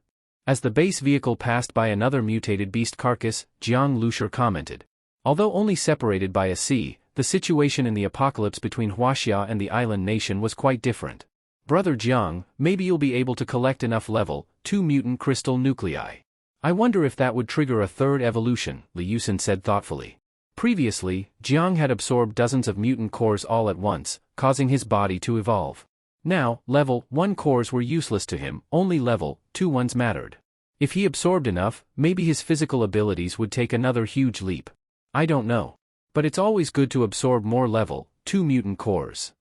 As the base vehicle passed by another mutated beast carcass, Jiang Lucer commented. Although only separated by a sea, the situation in the apocalypse between Huaxia and the island nation was quite different. Brother Jiang, maybe you'll be able to collect enough level 2 mutant crystal nuclei. I wonder if that would trigger a third evolution, Liusen said thoughtfully. Previously, Jiang had absorbed dozens of mutant cores all at once, causing his body to evolve. Now, level 1 cores were useless to him, only level 2 ones mattered. If he absorbed enough, maybe his physical abilities would take another huge leap. I don't know. But it's always good to absorb more level 2 mutant cores.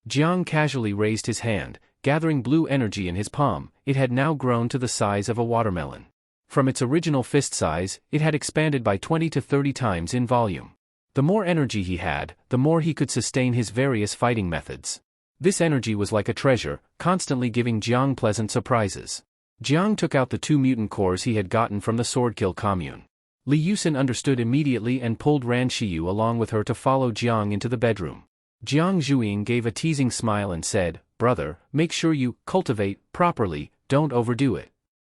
Jiang casually raised his hand, gathering blue energy in his palm. It had now grown to the size of a watermelon. From its original fist size, it had expanded by 20 to 30 times in volume. The more energy he had, the more he could sustain his various fighting methods. This energy was like a treasure, constantly giving Jiang pleasant surprises. Jiang took out the 2 mutant cores he had gotten from the swordkill commune. Li Yusin understood immediately and pulled Ran Xiyu along with her to follow Jiang into the bedroom. Jiang Zhuiying gave a teasing smile and said, "Brother, make sure you cultivate properly, don't overdo it."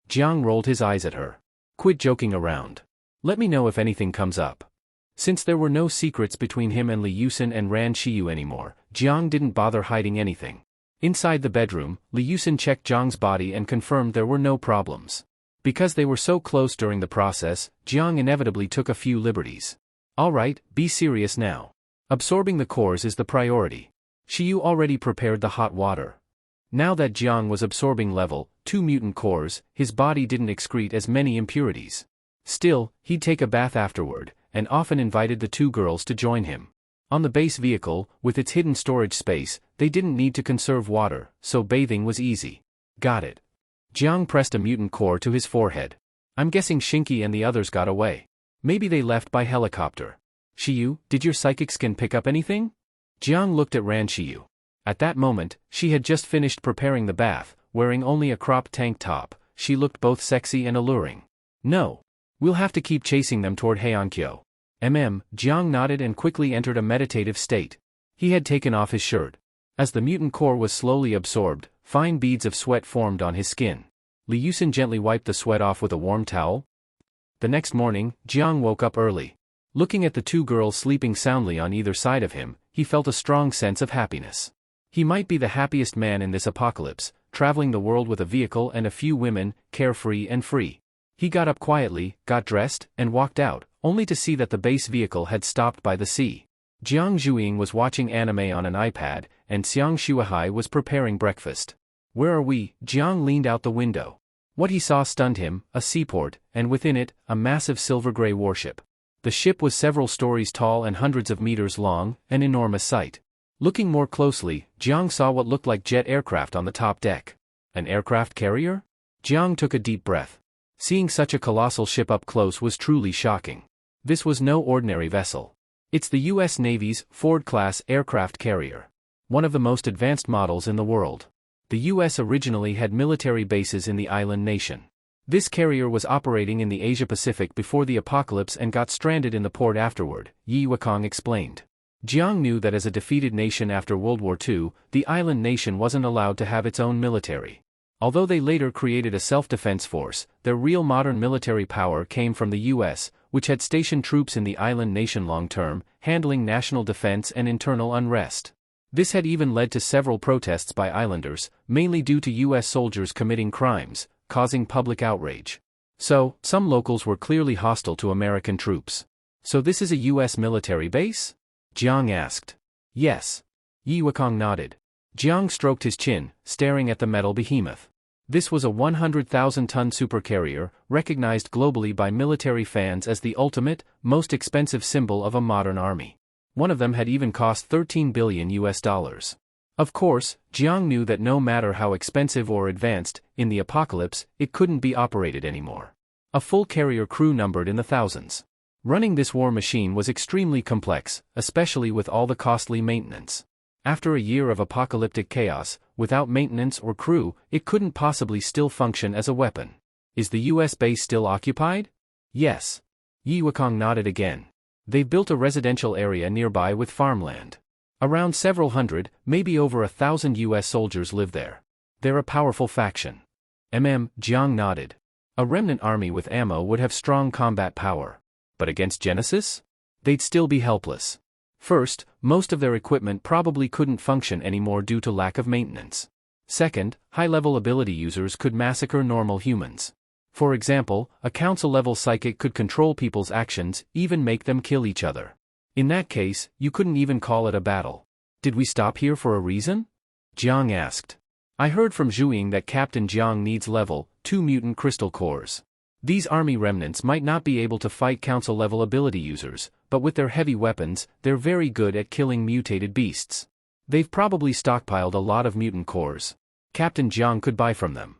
Jiang rolled his eyes at her. "Quit joking around. Let me know if anything comes up." Since there were no secrets between him and Li Yusin and Ran Xiyu anymore, Jiang didn't bother hiding anything. Inside the bedroom, Li Yusin checked Jiang's body and confirmed there were no problems. Because they were so close during the process, Jiang inevitably took a few liberties. "Alright, be serious now. Absorbing the cores is the priority." Xiyu already prepared the hot water. Now that Jiang was absorbing level 2 mutant cores, his body didn't excrete as many impurities. Still, he'd take a bath afterward, and often invited the 2 girls to join him. On the base vehicle, with its hidden storage space, they didn't need to conserve water, so bathing was easy. "Got it." Jiang pressed a mutant core to his forehead. "I'm guessing Shinky and the others got away. Maybe they left by helicopter." "Xiyu, did your psychic skin pick up anything?" Jiang looked at Ran Xiyu. At that moment, she had just finished preparing the bath, wearing only a cropped tank top. She looked both sexy and alluring. "No. We'll have to keep chasing them toward Heiankyo." Jiang nodded and quickly entered a meditative state. He had taken off his shirt. As the mutant core was slowly absorbed, fine beads of sweat formed on his skin. Li Yusin gently wiped the sweat off with a warm towel. The next morning, Jiang woke up early. Looking at the 2 girls sleeping soundly on either side of him, he felt a strong sense of happiness. He might be the happiest man in this apocalypse, traveling the world with a vehicle and a few women, carefree and free. He got up quietly, got dressed, and walked out, only to see that the base vehicle had stopped by the sea. Jiang Zhuiying was watching anime on an iPad, and Xiang Shuahai was preparing breakfast. "Where are we?" Jiang leaned out the window. What he saw stunned him, a seaport, and within it, a massive silver-gray warship. The ship was several stories tall and hundreds of meters long, an enormous sight. Looking more closely, Jiang saw what looked like jet aircraft on the top deck. An aircraft carrier? Jiang took a deep breath. Seeing such a colossal ship up close was truly shocking. This was no ordinary vessel. It's the U.S. Navy's Ford-class aircraft carrier. One of the most advanced models in the world. The U.S. originally had military bases in the island nation. This carrier was operating in the Asia-Pacific before the apocalypse and got stranded in the port afterward, Yi Wakong explained. Jiang knew that as a defeated nation after World War II, the island nation wasn't allowed to have its own military. Although they later created a self-defense force, their real modern military power came from the U.S., which had stationed troops in the island nation long-term, handling national defense and internal unrest. This had even led to several protests by islanders, mainly due to U.S. soldiers committing crimes, causing public outrage. So, some locals were clearly hostile to American troops. "So this is a U.S. military base?" Jiang asked. "Yes." Yi Wakong nodded. Jiang stroked his chin, staring at the metal behemoth. This was a 100,000-ton supercarrier, recognized globally by military fans as the ultimate, most expensive symbol of a modern army. One of them had even cost $13 billion US. Of course, Jiang knew that no matter how expensive or advanced, in the apocalypse, it couldn't be operated anymore. A full carrier crew numbered in the thousands. Running this war machine was extremely complex, especially with all the costly maintenance. After a year of apocalyptic chaos, without maintenance or crew, it couldn't possibly still function as a weapon. "Is the US base still occupied?" "Yes." Yi Wakong nodded again. They've built a residential area nearby with farmland. Around several hundred, maybe over 1,000 US soldiers live there. They're a powerful faction. Jiang nodded. A remnant army with ammo would have strong combat power. But against Genesis? They'd still be helpless. First, most of their equipment probably couldn't function anymore due to lack of maintenance. Second, high-level ability users could massacre normal humans. For example, a council-level psychic could control people's actions, even make them kill each other. In that case, you couldn't even call it a battle. "Did we stop here for a reason?" Jiang asked. "I heard from Zhuiying that Captain Jiang needs level 2 mutant crystal cores. These army remnants might not be able to fight council-level ability users, but with their heavy weapons, they're very good at killing mutated beasts. They've probably stockpiled a lot of mutant cores. Captain Jang could buy from them.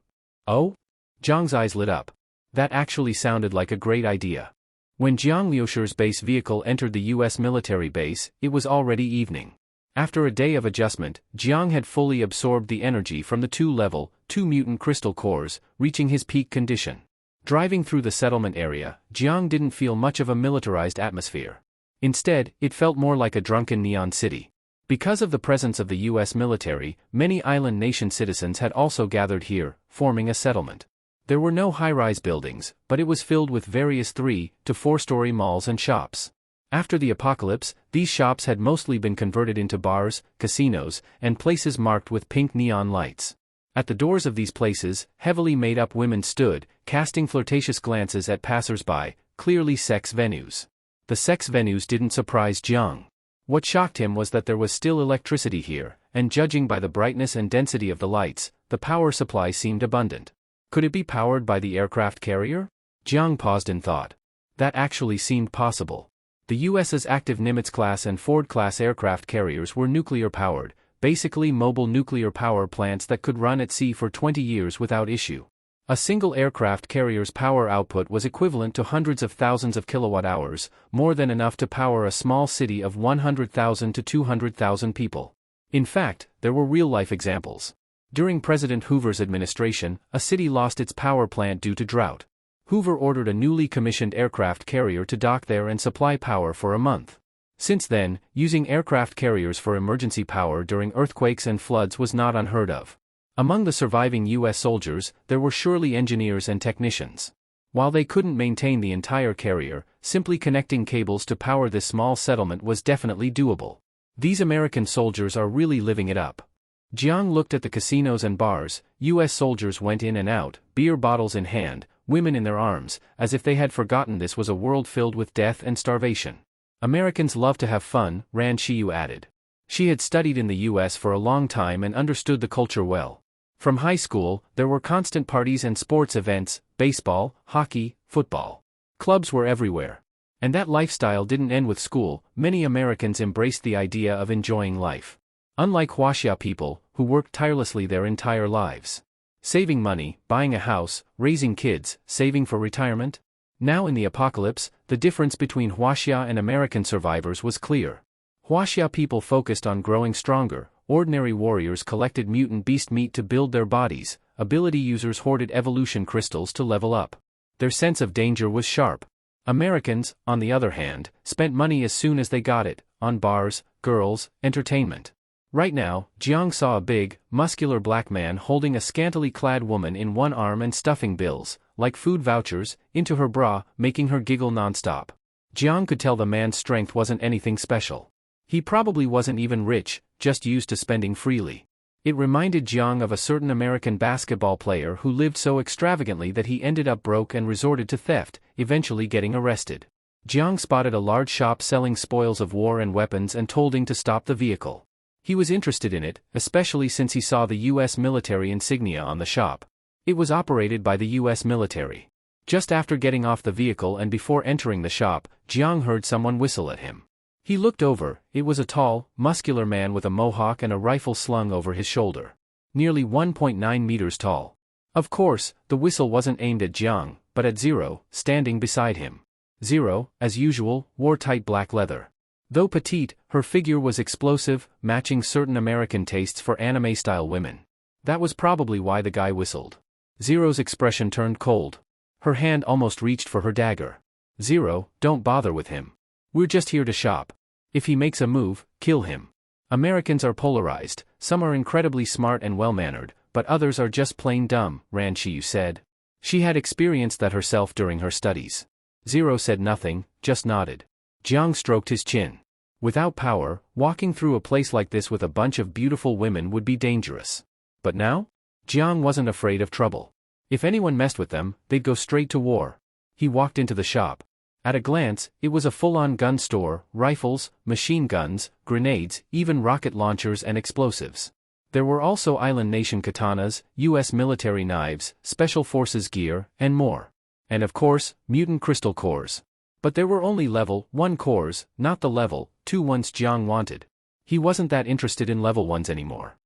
Oh? Zhang's eyes lit up. That actually sounded like a great idea. When Jiang Liushir's base vehicle entered the US military base, it was already evening. After a day of adjustment, Jiang had fully absorbed the energy from the two mutant crystal cores, reaching his peak condition. Driving through the settlement area, Jiang didn't feel much of a militarized atmosphere. Instead, it felt more like a drunken neon city. Because of the presence of the US military, many island nation citizens had also gathered here, forming a settlement. There were no high-rise buildings, but it was filled with various 3- to 4-story malls and shops. After the apocalypse, these shops had mostly been converted into bars, casinos, and places marked with pink neon lights. At the doors of these places, heavily made-up women stood, casting flirtatious glances at passers-by, clearly sex venues. The sex venues didn't surprise Jiang. What shocked him was that there was still electricity here, and judging by the brightness and density of the lights, the power supply seemed abundant. Could it be powered by the aircraft carrier? Jiang paused in thought. That actually seemed possible. The US's active Nimitz-class and Ford-class aircraft carriers were nuclear-powered, basically mobile nuclear power plants that could run at sea for 20 years without issue. A single aircraft carrier's power output was equivalent to hundreds of thousands of kilowatt-hours, more than enough to power a small city of 100,000 to 200,000 people. In fact, there were real-life examples. During President Hoover's administration, a city lost its power plant due to drought. Hoover ordered a newly commissioned aircraft carrier to dock there and supply power for a month. Since then, using aircraft carriers for emergency power during earthquakes and floods was not unheard of. Among the surviving U.S. soldiers, there were surely engineers and technicians. While they couldn't maintain the entire carrier, simply connecting cables to power this small settlement was definitely doable. These American soldiers are really living it up. Jiang looked at the casinos and bars. U.S. soldiers went in and out, beer bottles in hand, women in their arms, as if they had forgotten this was a world filled with death and starvation. Americans love to have fun, Ran Shiyu added. She had studied in the U.S. for a long time and understood the culture well. From high school, there were constant parties and sports events, baseball, hockey, football. Clubs were everywhere. And that lifestyle didn't end with school. Many Americans embraced the idea of enjoying life. Unlike Huaxia people, who worked tirelessly their entire lives. Saving money, buying a house, raising kids, saving for retirement. Now in the apocalypse, the difference between Huaxia and American survivors was clear. Huaxia people focused on growing stronger. Ordinary warriors collected mutant beast meat to build their bodies. Ability users hoarded evolution crystals to level up. Their sense of danger was sharp. Americans, on the other hand, spent money as soon as they got it, on bars, girls, entertainment. Right now, Jiang saw a big, muscular black man holding a scantily clad woman in one arm and stuffing bills, like food vouchers, into her bra, making her giggle nonstop. Jiang could tell the man's strength wasn't anything special. He probably wasn't even rich, just used to spending freely. It reminded Jiang of a certain American basketball player who lived so extravagantly that he ended up broke and resorted to theft, eventually getting arrested. Jiang spotted a large shop selling spoils of war and weapons and told him to stop the vehicle. He was interested in it, especially since he saw the U.S. military insignia on the shop. It was operated by the U.S. military. Just after getting off the vehicle and before entering the shop, Jiang heard someone whistle at him. He looked over. It was a tall, muscular man with a mohawk and a rifle slung over his shoulder. Nearly 1.9 meters tall. Of course, the whistle wasn't aimed at Jiang, but at Zero, standing beside him. Zero, as usual, wore tight black leather. Though petite, her figure was explosive, matching certain American tastes for anime-style women. That was probably why the guy whistled. Zero's expression turned cold. Her hand almost reached for her dagger. Zero, don't bother with him. We're just here to shop. If he makes a move, kill him. Americans are polarized. Some are incredibly smart and well-mannered, but others are just plain dumb, Ran Shiyu said. She had experienced that herself during her studies. Zero said nothing, just nodded. Jiang stroked his chin. Without power, walking through a place like this with a bunch of beautiful women would be dangerous. But now? Jiang wasn't afraid of trouble. If anyone messed with them, they'd go straight to war. He walked into the shop. At a glance, it was a full-on gun store, rifles, machine guns, grenades, even rocket launchers and explosives. There were also island nation katanas, U.S. military knives, special forces gear, and more. And of course, mutant crystal cores. But there were only level 1 cores, not the level 2 ones Jiang wanted. He wasn't that interested in level 1s anymore.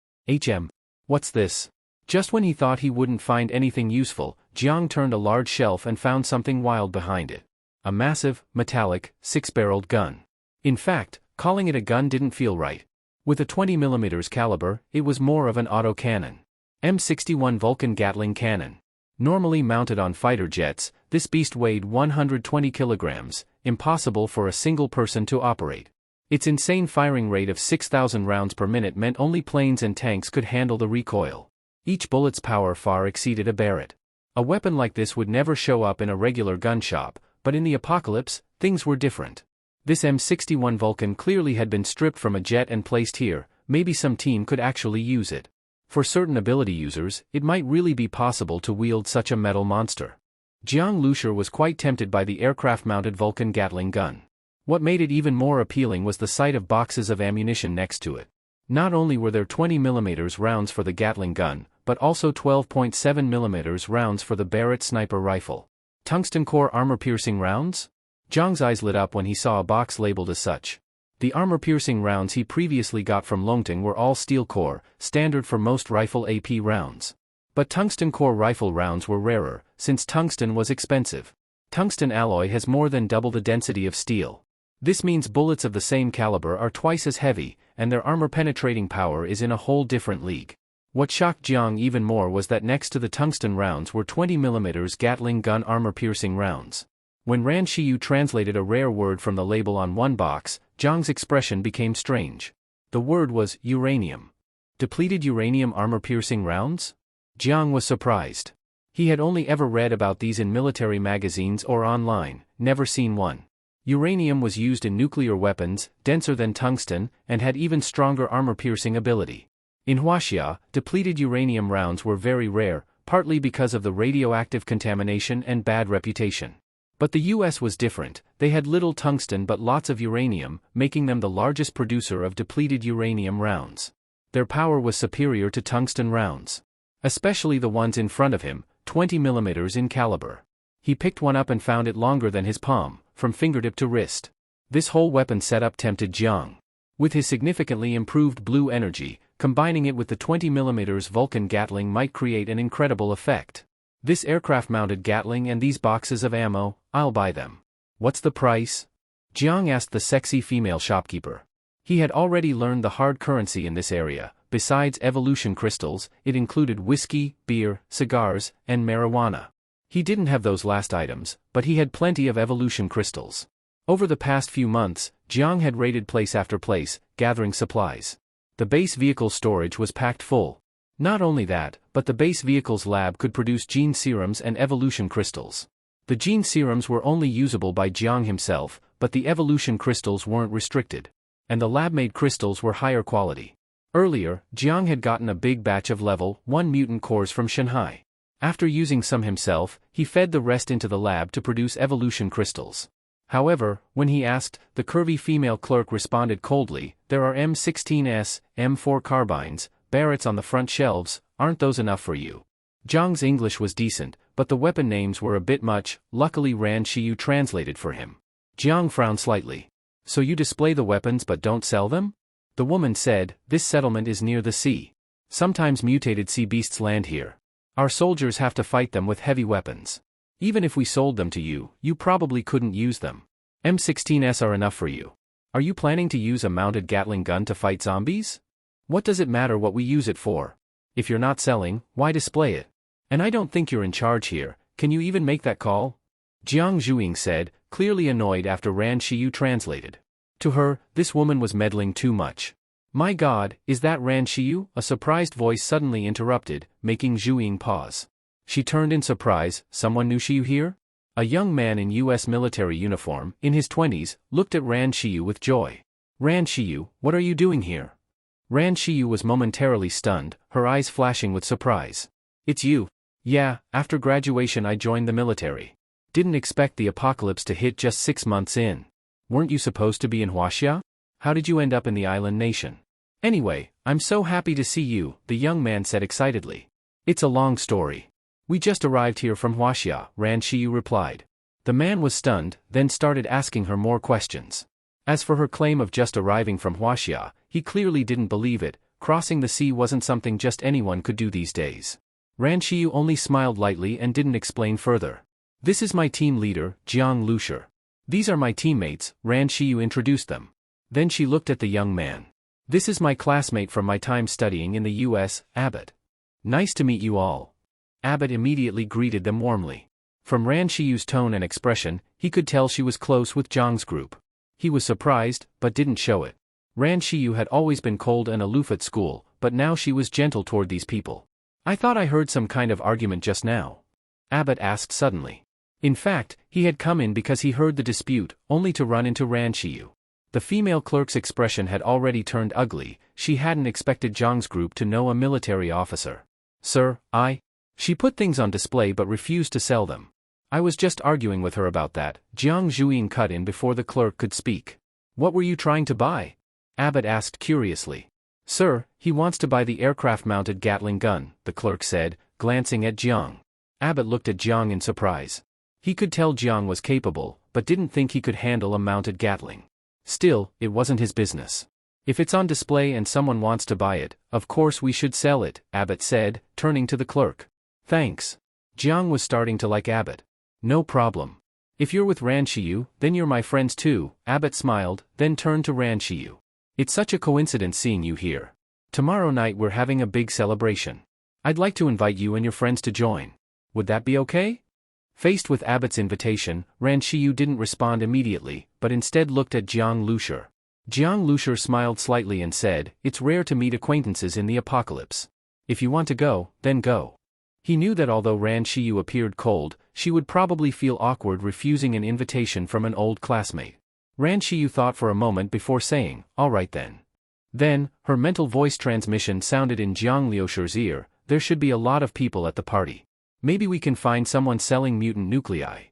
What's this? Just when he thought he wouldn't find anything useful, Jiang turned a large shelf and found something wild behind it. A massive, metallic, 6-barreled gun. In fact, calling it a gun didn't feel right. With a 20mm caliber, it was more of an autocannon. M61 Vulcan Gatling cannon. Normally mounted on fighter jets, this beast weighed 120 kilograms, impossible for a single person to operate. Its insane firing rate of 6,000 rounds per minute meant only planes and tanks could handle the recoil. Each bullet's power far exceeded a Barrett. A weapon like this would never show up in a regular gun shop, but in the apocalypse, things were different. This M61 Vulcan clearly had been stripped from a jet and placed here. Maybe some team could actually use it. For certain ability users, it might really be possible to wield such a metal monster. Jiang Lucer was quite tempted by the aircraft-mounted Vulcan Gatling gun. What made it even more appealing was the sight of boxes of ammunition next to it. Not only were there 20mm rounds for the Gatling gun, but also 12.7mm rounds for the Barrett sniper rifle. Tungsten core armor-piercing rounds? Jiang's eyes lit up when he saw a box labeled as such. The armor-piercing rounds he previously got from Longting were all steel core, standard for most rifle AP rounds. But tungsten core rifle rounds were rarer, since tungsten was expensive. Tungsten alloy has more than double the density of steel. This means bullets of the same caliber are twice as heavy, and their armor-penetrating power is in a whole different league. What shocked Jiang even more was that next to the tungsten rounds were 20mm Gatling gun armor-piercing rounds. When Ran Shiyu translated a rare word from the label on one box, Jiang's expression became strange. The word was uranium. Depleted uranium armor-piercing rounds? Jiang was surprised. He had only ever read about these in military magazines or online, never seen one. Uranium was used in nuclear weapons, denser than tungsten, and had even stronger armor-piercing ability. In Huaxia, depleted uranium rounds were very rare, partly because of the radioactive contamination and bad reputation. But the US was different. They had little tungsten but lots of uranium, making them the largest producer of depleted uranium rounds. Their power was superior to tungsten rounds. Especially the ones in front of him, 20mm in caliber. He picked one up and found it longer than his palm, from fingertip to wrist. This whole weapon setup tempted Jiang. With his significantly improved blue energy, combining it with the 20mm Vulcan Gatling might create an incredible effect. This aircraft-mounted Gatling and these boxes of ammo, I'll buy them. What's the price? Jiang asked the sexy female shopkeeper. He had already learned the hard currency in this area. Besides evolution crystals, it included whiskey, beer, cigars, and marijuana. He didn't have those last items, but he had plenty of evolution crystals. Over the past few months, Jiang had raided place after place, gathering supplies. The base vehicle storage was packed full. Not only that, but the base vehicle's lab could produce gene serums and evolution crystals. The gene serums were only usable by Jiang himself, but the evolution crystals weren't restricted. And the lab-made crystals were higher quality. Earlier, Jiang had gotten a big batch of level 1 mutant cores from Shuahai. After using some himself, he fed the rest into the lab to produce evolution crystals. However, when he asked, the curvy female clerk responded coldly, "There are M16S, M4 carbines, Barretts on the front shelves, aren't those enough for you?" Jiang's English was decent, but the weapon names were a bit much. Luckily Ran Shiyu translated for him. Jiang frowned slightly. "So you display the weapons but don't sell them?" The woman said, "This settlement is near the sea. Sometimes mutated sea beasts land here. Our soldiers have to fight them with heavy weapons. Even if we sold them to you, you probably couldn't use them. M16S are enough for you. Are you planning to use a mounted Gatling gun to fight zombies? What does it matter what we use it for? If you're not selling, why display it? And I don't think you're in charge here, can you even make that call?" Jiang Zhuing said, clearly annoyed after Ran Shiyu translated. To her, this woman was meddling too much. "My God, is that Ran Shiyu?" a surprised voice suddenly interrupted, making Zhuing pause. She turned in surprise. "Someone knew Shiyu here?" A young man in US military uniform, in his 20s, looked at Ran Shiyu with joy. "Ran Shiyu, what are you doing here?" Ran Shiyu was momentarily stunned, her eyes flashing with surprise. "It's you." "Yeah, after graduation I joined the military. Didn't expect the apocalypse to hit just 6 months in. Weren't you supposed to be in Huaxia? How did you end up in the island nation?" "Anyway, I'm so happy to see you," the young man said excitedly. "It's a long story. We just arrived here from Huaxia," Ran Shiyu replied. The man was stunned, then started asking her more questions. As for her claim of just arriving from Huaxia, he clearly didn't believe it. crossing the sea wasn't something just anyone could do these days. Ran Xiu only smiled lightly and didn't explain further. This is my team leader, Jiang Lucer. These are my teammates, Ran Xiu introduced them. Then she looked at the young man. This is my classmate from my time studying in the US, Abbott. Nice to meet you all. Abbott immediately greeted them warmly. From Ran Xiu's tone and expression, he could tell she was close with Jang's group. He was surprised, but didn't show it. Ran Xiu had always been cold and aloof at school, but now she was gentle toward these people. I thought I heard some kind of argument just now. Abbott asked suddenly. In fact, he had come in because he heard the dispute, only to run into Ran Xiu. The female clerk's expression had already turned ugly. She hadn't expected Jang's group to know a military officer. Sir, She put things on display but refused to sell them. I was just arguing with her about that. Jiang Zhuyin cut in before the clerk could speak. What were you trying to buy? Abbott asked curiously. Sir, he wants to buy the aircraft-mounted Gatling gun, the clerk said, glancing at Jiang. Abbott looked at Jiang in surprise. He could tell Jiang was capable, but didn't think he could handle a mounted Gatling. Still, it wasn't his business. If it's on display and someone wants to buy it, of course we should sell it, Abbott said, turning to the clerk. Thanks. Jiang was starting to like Abbott. No problem. If you're with Ran Xiu, then you're my friends too, Abbott smiled, then turned to Ran Xiu. It's such a coincidence seeing you here. Tomorrow night we're having a big celebration. I'd like to invite you and your friends to join. Would that be okay? Faced with Abbott's invitation, Ran Xiu didn't respond immediately, but instead looked at Jiang Lucer. Jiang Lucer smiled slightly and said, It's rare to meet acquaintances in the apocalypse. If you want to go, then go. He knew that although Ran Xiu appeared cold, she would probably feel awkward refusing an invitation from an old classmate. Ran Xiu thought for a moment before saying, all right then. Then, her mental voice transmission sounded in Jiang Lucer's ear, there should be a lot of people at the party. Maybe we can find someone selling mutant nuclei.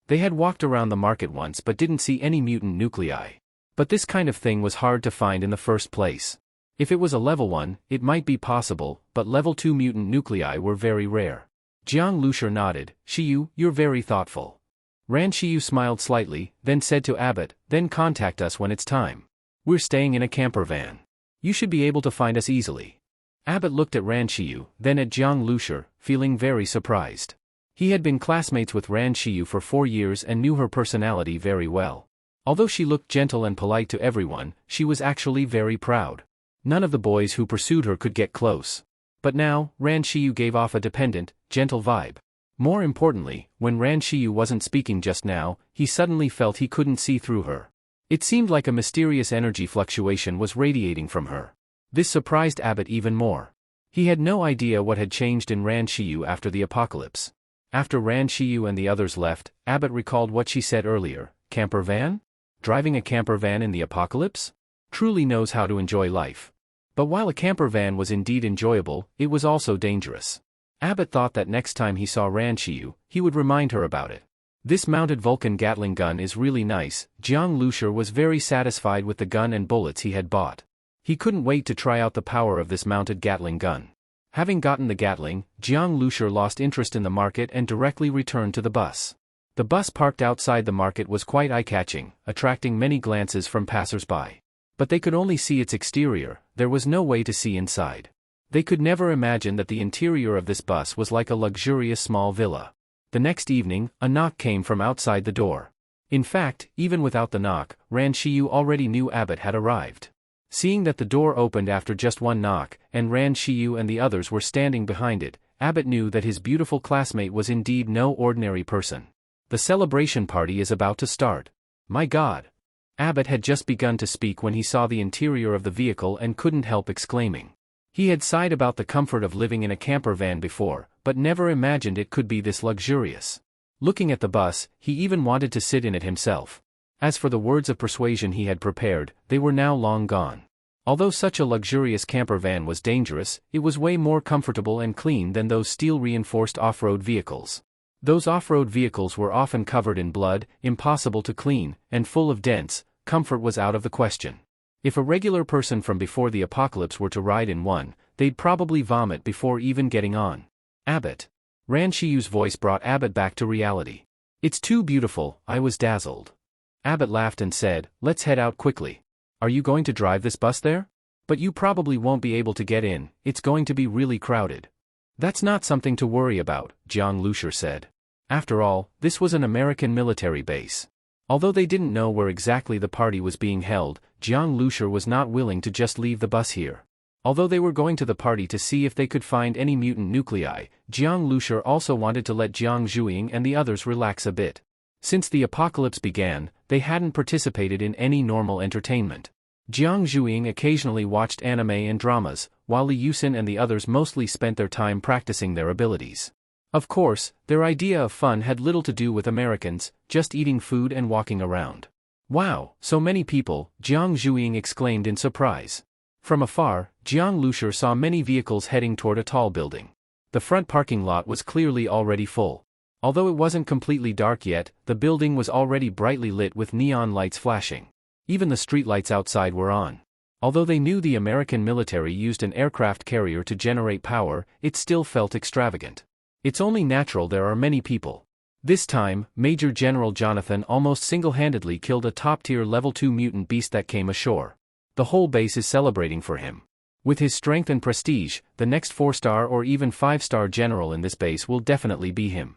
They had walked around the market once but didn't see any mutant nuclei. But this kind of thing was hard to find in the first place. If it was a level 1, it might be possible, but level 2 mutant nuclei were very rare. Jiang Lucer nodded. Xiu, you're very thoughtful. Ran Xiu smiled slightly, then said to Abbott, then contact us when it's time. We're staying in a camper van. You should be able to find us easily. Abbott looked at Ran Xiu, then at Jiang Lucer, feeling very surprised. He had been classmates with Ran Xiu for 4 years and knew her personality very well. Although she looked gentle and polite to everyone, she was actually very proud. None of the boys who pursued her could get close. But now, Ran Xiu gave off a dependent, gentle vibe. More importantly, when Ran Xiu wasn't speaking just now, he suddenly felt he couldn't see through her. It seemed like a mysterious energy fluctuation was radiating from her. This surprised Abbott even more. He had no idea what had changed in Ran Xiu after the apocalypse. After Ran Xiu and the others left, Abbott recalled what she said earlier, camper van? Driving a camper van in the apocalypse? Truly knows how to enjoy life. But while a camper van was indeed enjoyable, it was also dangerous. Abbott thought that next time he saw Ran Xiu, he would remind her about it. This mounted Vulcan Gatling gun is really nice. Jiang Lucer was very satisfied with the gun and bullets he had bought. He couldn't wait to try out the power of this mounted Gatling gun. Having gotten the Gatling, Jiang Lucer lost interest in the market and directly returned to the bus. The bus parked outside the market was quite eye-catching, attracting many glances from passers-by. But they could only see its exterior, there was no way to see inside. They could never imagine that the interior of this bus was like a luxurious small villa. The next evening, a knock came from outside the door. In fact, even without the knock, Ran Xiu already knew Abbott had arrived. Seeing that the door opened after just one knock, and Ran Xiu and the others were standing behind it, Abbott knew that his beautiful classmate was indeed no ordinary person. The celebration party is about to start. My God! Abbott had just begun to speak when he saw the interior of the vehicle and couldn't help exclaiming. He had sighed about the comfort of living in a camper van before, but never imagined it could be this luxurious. Looking at the bus, he even wanted to sit in it himself. As for the words of persuasion he had prepared, they were now long gone. Although such a luxurious camper van was dangerous, it was way more comfortable and clean than those steel-reinforced off-road vehicles. Those off-road vehicles were often covered in blood, impossible to clean, and full of dents. Comfort was out of the question. If a regular person from before the apocalypse were to ride in one, they'd probably vomit before even getting on. Abbott. Ran Xiu's voice brought Abbott back to reality. It's too beautiful, I was dazzled. Abbott laughed and said, let's head out quickly. Are you going to drive this bus there? But you probably won't be able to get in, it's going to be really crowded. That's not something to worry about, Jang Lucer said. After all, this was an American military base. Although they didn't know where exactly the party was being held, Jang Lucer was not willing to just leave the bus here. Although they were going to the party to see if they could find any mutant nuclei, Jang Lucer also wanted to let Jiang Zhuing and the others relax a bit. Since the apocalypse began, they hadn't participated in any normal entertainment. Jiang Zhuing occasionally watched anime and dramas, while Li Yusin and the others mostly spent their time practicing their abilities. Of course, their idea of fun had little to do with Americans, just eating food and walking around. Wow, so many people, Jiang Zhuing exclaimed in surprise. From afar, Jiang Lucer saw many vehicles heading toward a tall building. The front parking lot was clearly already full. Although it wasn't completely dark yet, the building was already brightly lit with neon lights flashing. Even the streetlights outside were on. Although they knew the American military used an aircraft carrier to generate power, it still felt extravagant. It's only natural there are many people. This time, Major General Jonathan almost single-handedly killed a top-tier level 2 mutant beast that came ashore. The whole base is celebrating for him. With his strength and prestige, the next 4-star or even 5-star general in this base will definitely be him.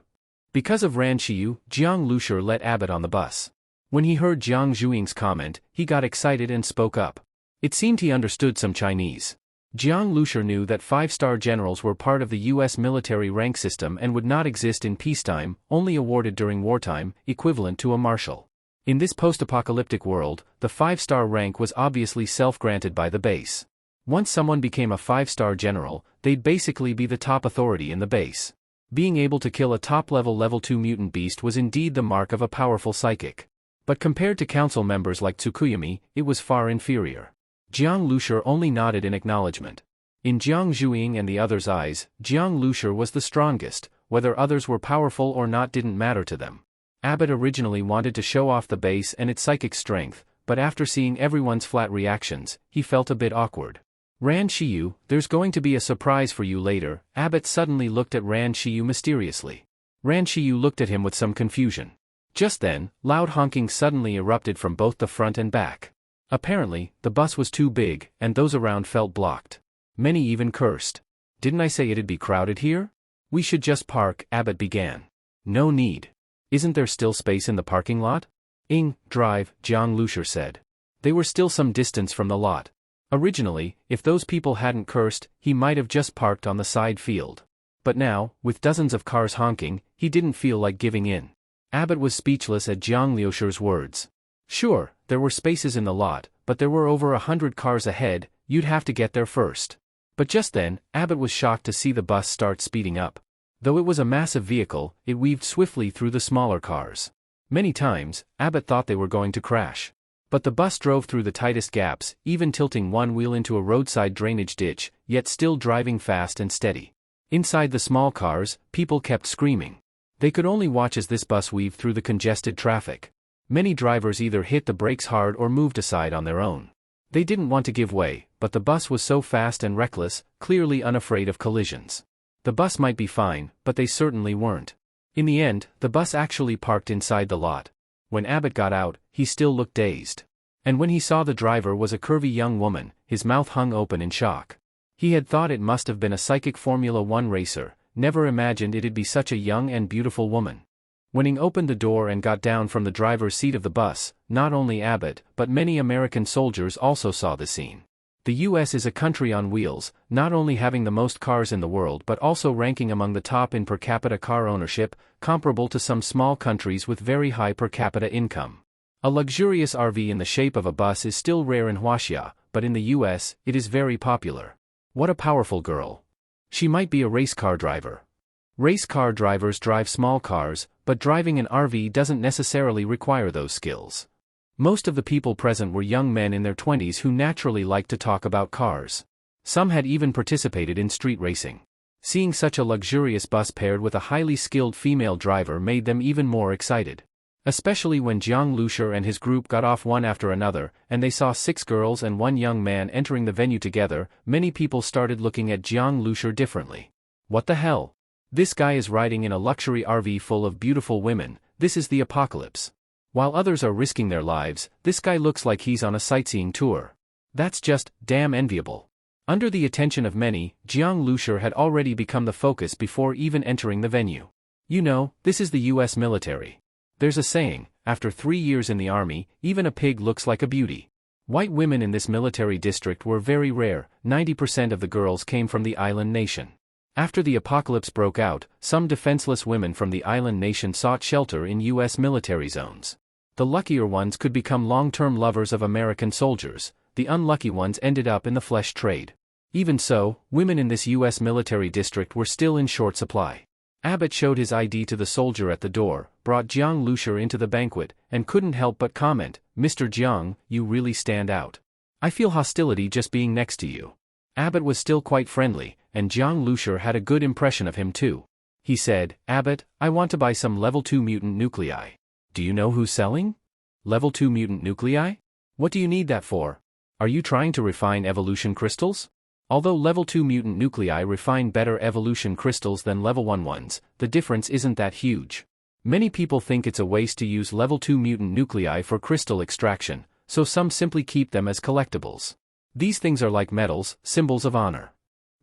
Because of Ran Xiu, Jiang Lucer let Abbott on the bus. When he heard Jiang Zhuing's comment, he got excited and spoke up. It seemed he understood some Chinese. Jiang Lucer knew that 5-star generals were part of the US military rank system and would not exist in peacetime, only awarded during wartime, equivalent to a marshal. In this post-apocalyptic world, the 5-star rank was obviously self-granted by the base. Once someone became a 5-star general, they'd basically be the top authority in the base. Being able to kill a top-level level 2 mutant beast was indeed the mark of a powerful psychic. But compared to council members like Tsukuyami, it was far inferior. Jiang Lucer only nodded in acknowledgement. In Jiang Zhuing and the others' eyes, Jiang Lucer was the strongest. Whether others were powerful or not didn't matter to them. Abbott originally wanted to show off the base and its psychic strength, but after seeing everyone's flat reactions, he felt a bit awkward. Ran Xiu, there's going to be a surprise for you later. Abbott suddenly looked at Ran Xiu mysteriously. Ran Xiu looked at him with some confusion. Just then, loud honking suddenly erupted from both the front and back. Apparently, the bus was too big, and those around felt blocked. Many even cursed. Didn't I say it'd be crowded here? We should just park, Abbott began. No need. Isn't there still space in the parking lot? Drive, Jiang Lucer said. They were still some distance from the lot. Originally, if those people hadn't cursed, he might have just parked on the side field. But now, with dozens of cars honking, he didn't feel like giving in. Abbott was speechless at Jiang Lucer's words. Sure, there were spaces in the lot, but there were over 100 cars ahead, you'd have to get there first. But just then, Abbott was shocked to see the bus start speeding up. Though it was a massive vehicle, it weaved swiftly through the smaller cars. Many times, Abbott thought they were going to crash. But the bus drove through the tightest gaps, even tilting one wheel into a roadside drainage ditch, yet still driving fast and steady. Inside the small cars, people kept screaming. They could only watch as this bus weaved through the congested traffic. Many drivers either hit the brakes hard or moved aside on their own. They didn't want to give way, but the bus was so fast and reckless, clearly unafraid of collisions. The bus might be fine, but they certainly weren't. In the end, the bus actually parked inside the lot. When Abbott got out, he still looked dazed. And when he saw the driver was a curvy young woman, his mouth hung open in shock. He had thought it must have been a psychic Formula 1 racer, never imagined it'd be such a young and beautiful woman. When he opened the door and got down from the driver's seat of the bus, not only Abbott, but many American soldiers also saw the scene. The US is a country on wheels, not only having the most cars in the world but also ranking among the top in per capita car ownership, comparable to some small countries with very high per capita income. A luxurious RV in the shape of a bus is still rare in Huaxia, but in the US, it is very popular. What a powerful girl. She might be a race car driver. Race car drivers drive small cars, but driving an RV doesn't necessarily require those skills. Most of the people present were young men in their 20s who naturally liked to talk about cars. Some had even participated in street racing. Seeing such a luxurious bus paired with a highly skilled female driver made them even more excited. Especially when Jiang Lucer and his group got off one after another, and they saw 6 girls and 1 young man entering the venue together, many people started looking at Jiang Lucer differently. What the hell? This guy is riding in a luxury RV full of beautiful women, this is the apocalypse. While others are risking their lives, this guy looks like he's on a sightseeing tour. That's just damn enviable. Under the attention of many, Jiang Lucer had already become the focus before even entering the venue. You know, this is the US military. There's a saying, after 3 years in the army, even a pig looks like a beauty. White women in this military district were very rare. 90% of the girls came from the island nation. After the apocalypse broke out, some defenseless women from the island nation sought shelter in US military zones. The luckier ones could become long-term lovers of American soldiers. The unlucky ones ended up in the flesh trade. Even so, women in this US military district were still in short supply. Abbott showed his ID to the soldier at the door, brought Jiang Lucer into the banquet, and couldn't help but comment, "Mr. Jiang, you really stand out. I feel hostility just being next to you." Abbott was still quite friendly, and Jiang Lucer had a good impression of him too. He said, "Abbott, I want to buy some level 2 mutant nuclei. Do you know who's selling? Level 2 mutant nuclei? What do you need that for? Are you trying to refine evolution crystals?" Although level 2 mutant nuclei refine better evolution crystals than level 1 ones, the difference isn't that huge. Many people think it's a waste to use level 2 mutant nuclei for crystal extraction, so some simply keep them as collectibles. These things are like medals, symbols of honor.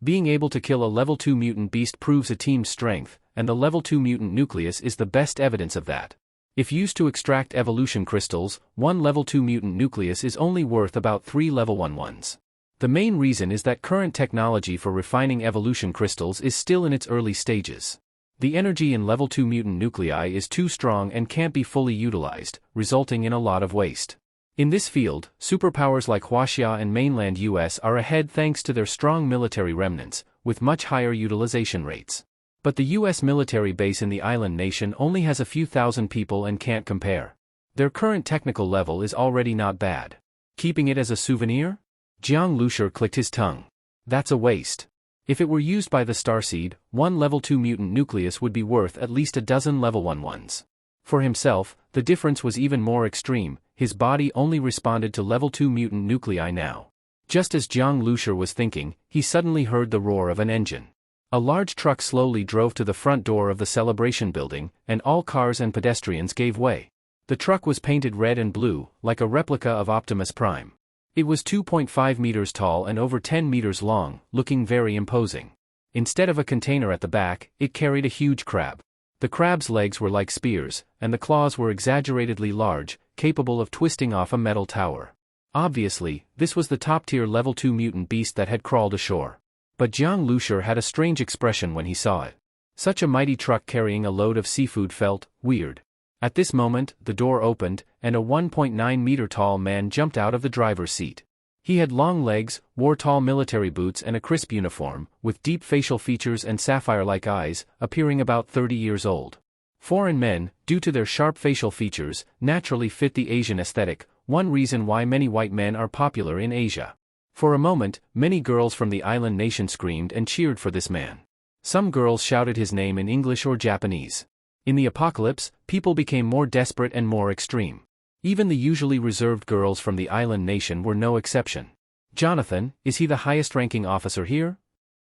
Being able to kill a level 2 mutant beast proves a team's strength, and the level 2 mutant nucleus is the best evidence of that. If used to extract evolution crystals, one level 2 mutant nucleus is only worth about 3 level 1 ones. The main reason is that current technology for refining evolution crystals is still in its early stages. The energy in level 2 mutant nuclei is too strong and can't be fully utilized, resulting in a lot of waste. In this field, superpowers like Huaxia and mainland US are ahead thanks to their strong military remnants, with much higher utilization rates. But the US military base in the island nation only has a few thousand people and can't compare. Their current technical level is already not bad. Keeping it as a souvenir? Jiang Lucer clicked his tongue. That's a waste. If it were used by the Starseed, one level 2 mutant nucleus would be worth at least a dozen level 1 ones. For himself, the difference was even more extreme. His body only responded to level 2 mutant nuclei now. Just as Jiang Lucer was thinking, he suddenly heard the roar of an engine. A large truck slowly drove to the front door of the celebration building, and all cars and pedestrians gave way. The truck was painted red and blue, like a replica of Optimus Prime. It was 2.5 meters tall and over 10 meters long, looking very imposing. Instead of a container at the back, it carried a huge crab. The crab's legs were like spears, and the claws were exaggeratedly large, capable of twisting off a metal tower. Obviously, this was the top-tier level 2 mutant beast that had crawled ashore. But Jiang Lucer had a strange expression when he saw it. Such a mighty truck carrying a load of seafood felt weird. At this moment, the door opened, and a 1.9-meter tall man jumped out of the driver's seat. He had long legs, wore tall military boots and a crisp uniform, with deep facial features and sapphire-like eyes, appearing about 30 years old. Foreign men, due to their sharp facial features, naturally fit the Asian aesthetic, one reason why many white men are popular in Asia. For a moment, many girls from the island nation screamed and cheered for this man. Some girls shouted his name in English or Japanese. In the apocalypse, people became more desperate and more extreme. Even the usually reserved girls from the island nation were no exception. "Jonathan, is he the highest-ranking officer here?"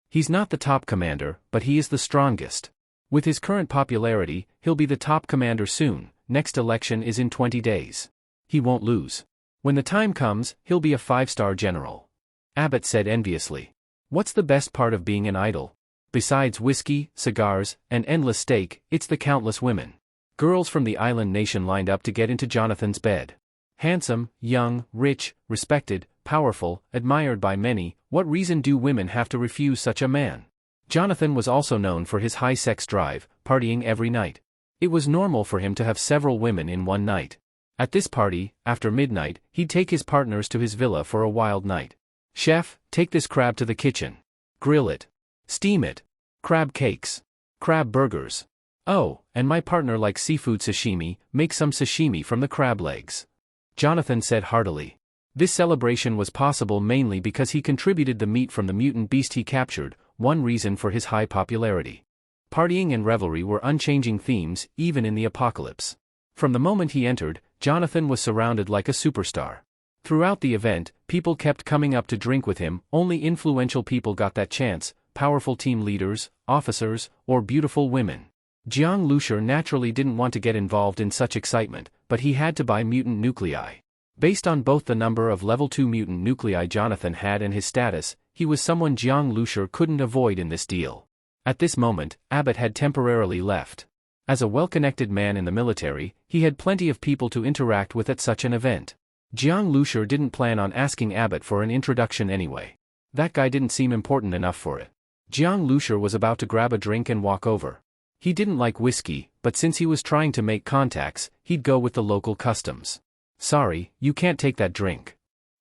"He's not the top commander, but he is the strongest. With his current popularity, he'll be the top commander soon. Next election is in 20 days. He won't lose. When the time comes, he'll be a 5-star general." Abbott said enviously. "What's the best part of being an idol? Besides whiskey, cigars, and endless steak, it's the countless women." Girls from the island nation lined up to get into Jonathan's bed. Handsome, young, rich, respected, powerful, admired by many, what reason do women have to refuse such a man? Jonathan was also known for his high sex drive, partying every night. It was normal for him to have several women in one night. At this party, after midnight, he'd take his partners to his villa for a wild night. "Chef, take this crab to the kitchen. Grill it. Steam it. Crab cakes. Crab burgers. Oh, and my partner likes seafood sashimi, make some sashimi from the crab legs," Jonathan said heartily. This celebration was possible mainly because he contributed the meat from the mutant beast he captured, one reason for his high popularity. Partying and revelry were unchanging themes, even in the apocalypse. From the moment he entered, Jonathan was surrounded like a superstar. Throughout the event, people kept coming up to drink with him. Only influential people got that chance, powerful team leaders, officers, or beautiful women. Jiang Lucer naturally didn't want to get involved in such excitement, but he had to buy mutant nuclei. Based on both the number of level 2 mutant nuclei Jonathan had and his status, he was someone Jiang Lucer couldn't avoid in this deal. At this moment, Abbott had temporarily left. As a well-connected man in the military, he had plenty of people to interact with at such an event. Jiang Lucer didn't plan on asking Abbott for an introduction anyway. That guy didn't seem important enough for it. Jiang Lucer was about to grab a drink and walk over. He didn't like whiskey, but since he was trying to make contacts, he'd go with the local customs. Sorry, you can't take that drink.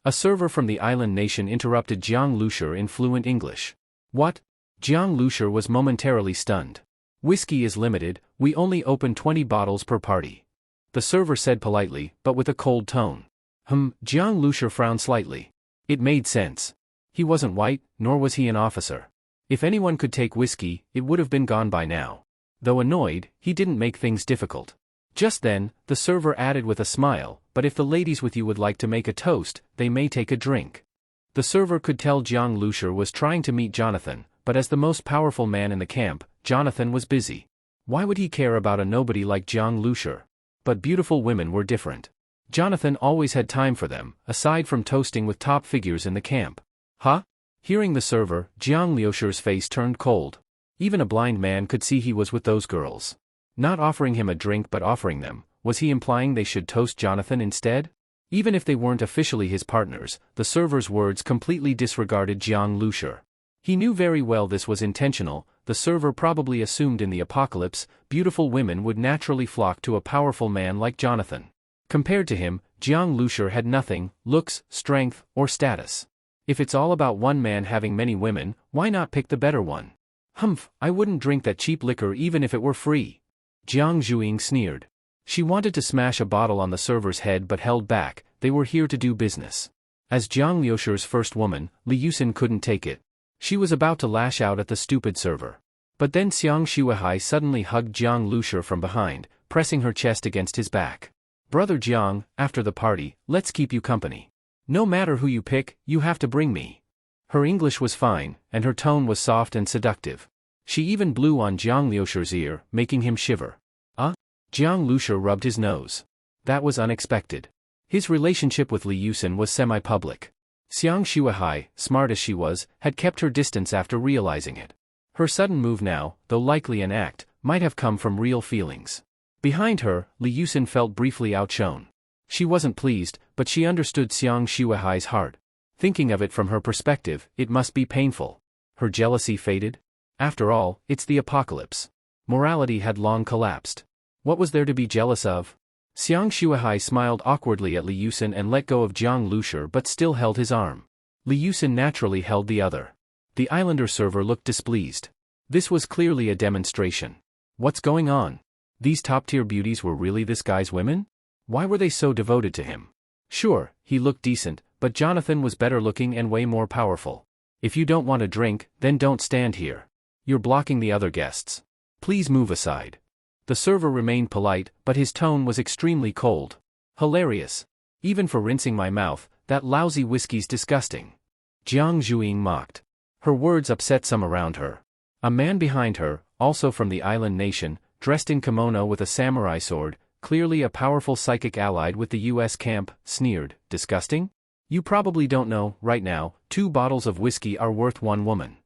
A server from the island nation interrupted Jiang Lucer in fluent English. What? Jiang Lucer was momentarily stunned. Whiskey is limited, we only open 20 bottles per party. The server said politely, but with a cold tone. Jiang Lucer frowned slightly. It made sense. He wasn't white, nor was he an officer. If anyone could take whiskey, it would have been gone by now. Though annoyed, he didn't make things difficult. Just then, the server added with a smile, but if the ladies with you would like to make a toast, they may take a drink. The server could tell Jiang Lucer was trying to meet Jonathan, but as the most powerful man in the camp, Jonathan was busy. Why would he care about a nobody like Jiang Lucer? But beautiful women were different. Jonathan always had time for them, aside from toasting with top figures in the camp. Huh? Hearing the server, Jiang Lucer's face turned cold. Even a blind man could see he was with those girls. Not offering him a drink but offering them, was he implying they should toast Jonathan instead? Even if they weren't officially his partners, the server's words completely disregarded Jiang Lucer. He knew very well this was intentional. The server probably assumed in the apocalypse, beautiful women would naturally flock to a powerful man like Jonathan. Compared to him, Jiang Lucer had nothing, looks, strength, or status. If it's all about one man having many women, why not pick the better one? I wouldn't drink that cheap liquor even if it were free. Jiang Zhuing sneered. She wanted to smash a bottle on the server's head but held back. They were here to do business. As Jiang Lucer's first woman, Liucin couldn't take it. She was about to lash out at the stupid server. But then Xiang Shuahai suddenly hugged Jiang Lucer from behind, pressing her chest against his back. Brother Jiang, after the party, let's keep you company. No matter who you pick, you have to bring me. Her English was fine, and her tone was soft and seductive. She even blew on Jiang Lucer's ear, making him shiver. Jiang Lucer rubbed his nose. That was unexpected. His relationship with Liucin was semi-public. Xiang Shuahai, smart as she was, had kept her distance after realizing it. Her sudden move now, though likely an act, might have come from real feelings. Behind her, Liucin felt briefly outshone. She wasn't pleased, but she understood Xiang Shuahai's heart. Thinking of it from her perspective, it must be painful. Her jealousy faded? After all, it's the apocalypse. Morality had long collapsed. What was there to be jealous of? Xiang Shuahai smiled awkwardly at Liucin and let go of Jiang Lucer but still held his arm. Liucin naturally held the other. The islander server looked displeased. This was clearly a demonstration. What's going on? These top-tier beauties were really this guy's women? Why were they so devoted to him? Sure, he looked decent, but Jonathan was better looking and way more powerful. If you don't want a drink, then don't stand here. You're blocking the other guests. Please move aside. The server remained polite, but his tone was extremely cold. Hilarious. Even for rinsing my mouth, that lousy whiskey's disgusting. Jiang Zhuing mocked. Her words upset some around her. A man behind her, also from the island nation, dressed in kimono with a samurai sword, clearly a powerful psychic allied with the US camp, sneered, disgusting? You probably don't know, right now, 2 bottles of whiskey are worth 1 woman.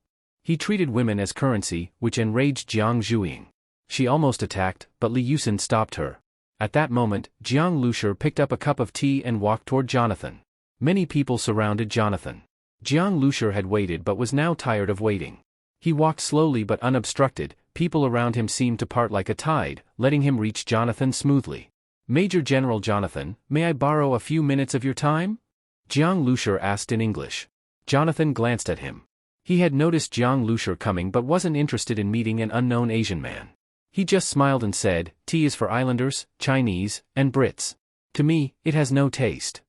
He treated women as currency, which enraged Jiang Zhuing. She almost attacked, but Liucin stopped her. At that moment, Jiang Lucer picked up a cup of tea and walked toward Jonathan. Many people surrounded Jonathan. Jiang Lucer had waited but was now tired of waiting. He walked slowly but unobstructed. People around him seemed to part like a tide, letting him reach Jonathan smoothly. Major General Jonathan, may I borrow a few minutes of your time? Jiang Lucer asked in English. Jonathan glanced at him. He had noticed Jiang Lucer coming but wasn't interested in meeting an unknown Asian man. He just smiled and said, tea is for islanders, Chinese, and Brits. To me, it has no taste.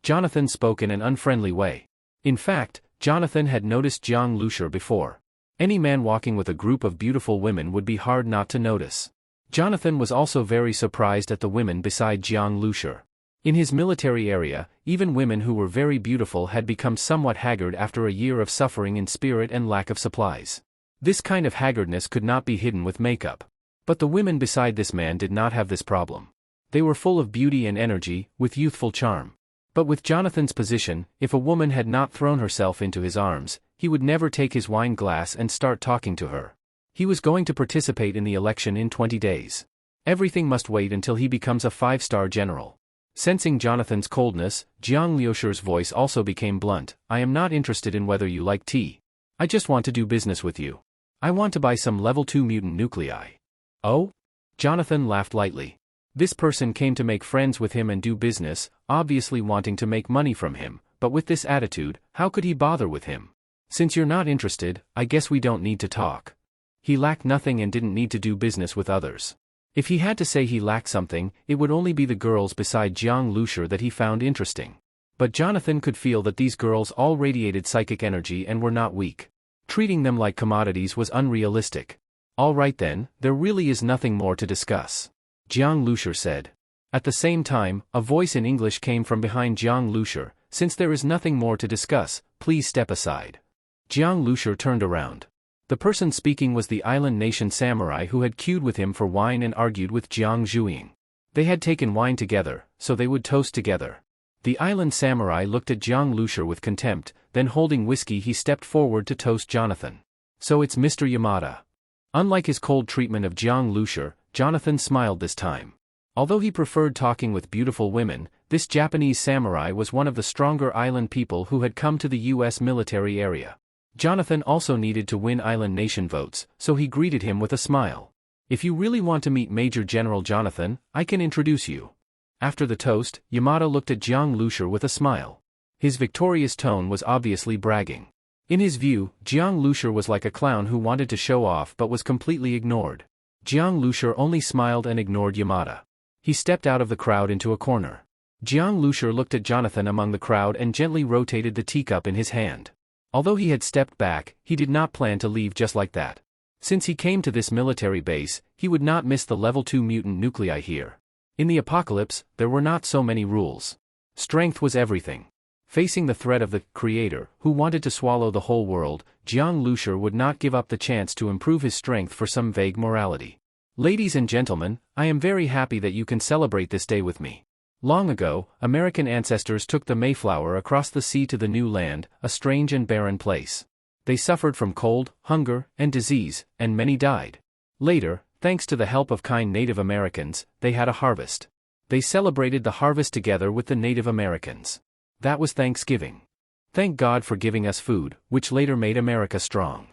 Jonathan spoke in an unfriendly way. In fact, Jonathan had noticed Jiang Lucer before. Any man walking with a group of beautiful women would be hard not to notice. Jonathan was also very surprised at the women beside Jiang Lucer. In his military area, even women who were very beautiful had become somewhat haggard after a year of suffering in spirit and lack of supplies. This kind of haggardness could not be hidden with makeup. But the women beside this man did not have this problem. They were full of beauty and energy, with youthful charm. But with Jonathan's position, if a woman had not thrown herself into his arms, he would never take his wine glass and start talking to her. He was going to participate in the election in 20 days. Everything must wait until he becomes a 5-star general. Sensing Jonathan's coldness, Jiang Liushir's voice also became blunt. I am not interested in whether you like tea. I just want to do business with you. I want to buy some level 2 mutant nuclei. Oh? Jonathan laughed lightly. This person came to make friends with him and do business, obviously wanting to make money from him, but with this attitude, how could he bother with him? Since you're not interested, I guess we don't need to talk. He lacked nothing and didn't need to do business with others. If he had to say he lacked something, it would only be the girls beside Jiang Lucer that he found interesting. But Jonathan could feel that these girls all radiated psychic energy and were not weak. Treating them like commodities was unrealistic. All right then, there really is nothing more to discuss, Jiang Lucer said. At the same time, a voice in English came from behind Jiang Lucer. Since there is nothing more to discuss, please step aside. Jiang Lucer turned around. The person speaking was the island nation samurai who had queued with him for wine and argued with Jiang Zhuiying. They had taken wine together, so they would toast together. The island samurai looked at Jiang Lucer with contempt, then holding whiskey he stepped forward to toast Jonathan. So it's Mr. Yamada. Unlike his cold treatment of Jiang Lucer, Jonathan smiled this time. Although he preferred talking with beautiful women, this Japanese samurai was one of the stronger island people who had come to the U.S. military area. Jonathan also needed to win island nation votes, so he greeted him with a smile. If you really want to meet Major General Jonathan, I can introduce you. After the toast, Yamada looked at Jiang Lucer with a smile. His victorious tone was obviously bragging. In his view, Jiang Lucer was like a clown who wanted to show off but was completely ignored. Jiang Lucer only smiled and ignored Yamada. He stepped out of the crowd into a corner. Jiang Lucer looked at Jonathan among the crowd and gently rotated the teacup in his hand. Although he had stepped back, he did not plan to leave just like that. Since he came to this military base, he would not miss the level 2 mutant nuclei here. In the apocalypse, there were not so many rules. Strength was everything. Facing the threat of the Creator, who wanted to swallow the whole world, Jiang Lucer would not give up the chance to improve his strength for some vague morality. Ladies and gentlemen, I am very happy that you can celebrate this day with me. Long ago, American ancestors took the Mayflower across the sea to the new land, a strange and barren place. They suffered from cold, hunger, and disease, and many died. Later, thanks to the help of kind Native Americans, they had a harvest. They celebrated the harvest together with the Native Americans. That was Thanksgiving. Thank God for giving us food, which later made America strong.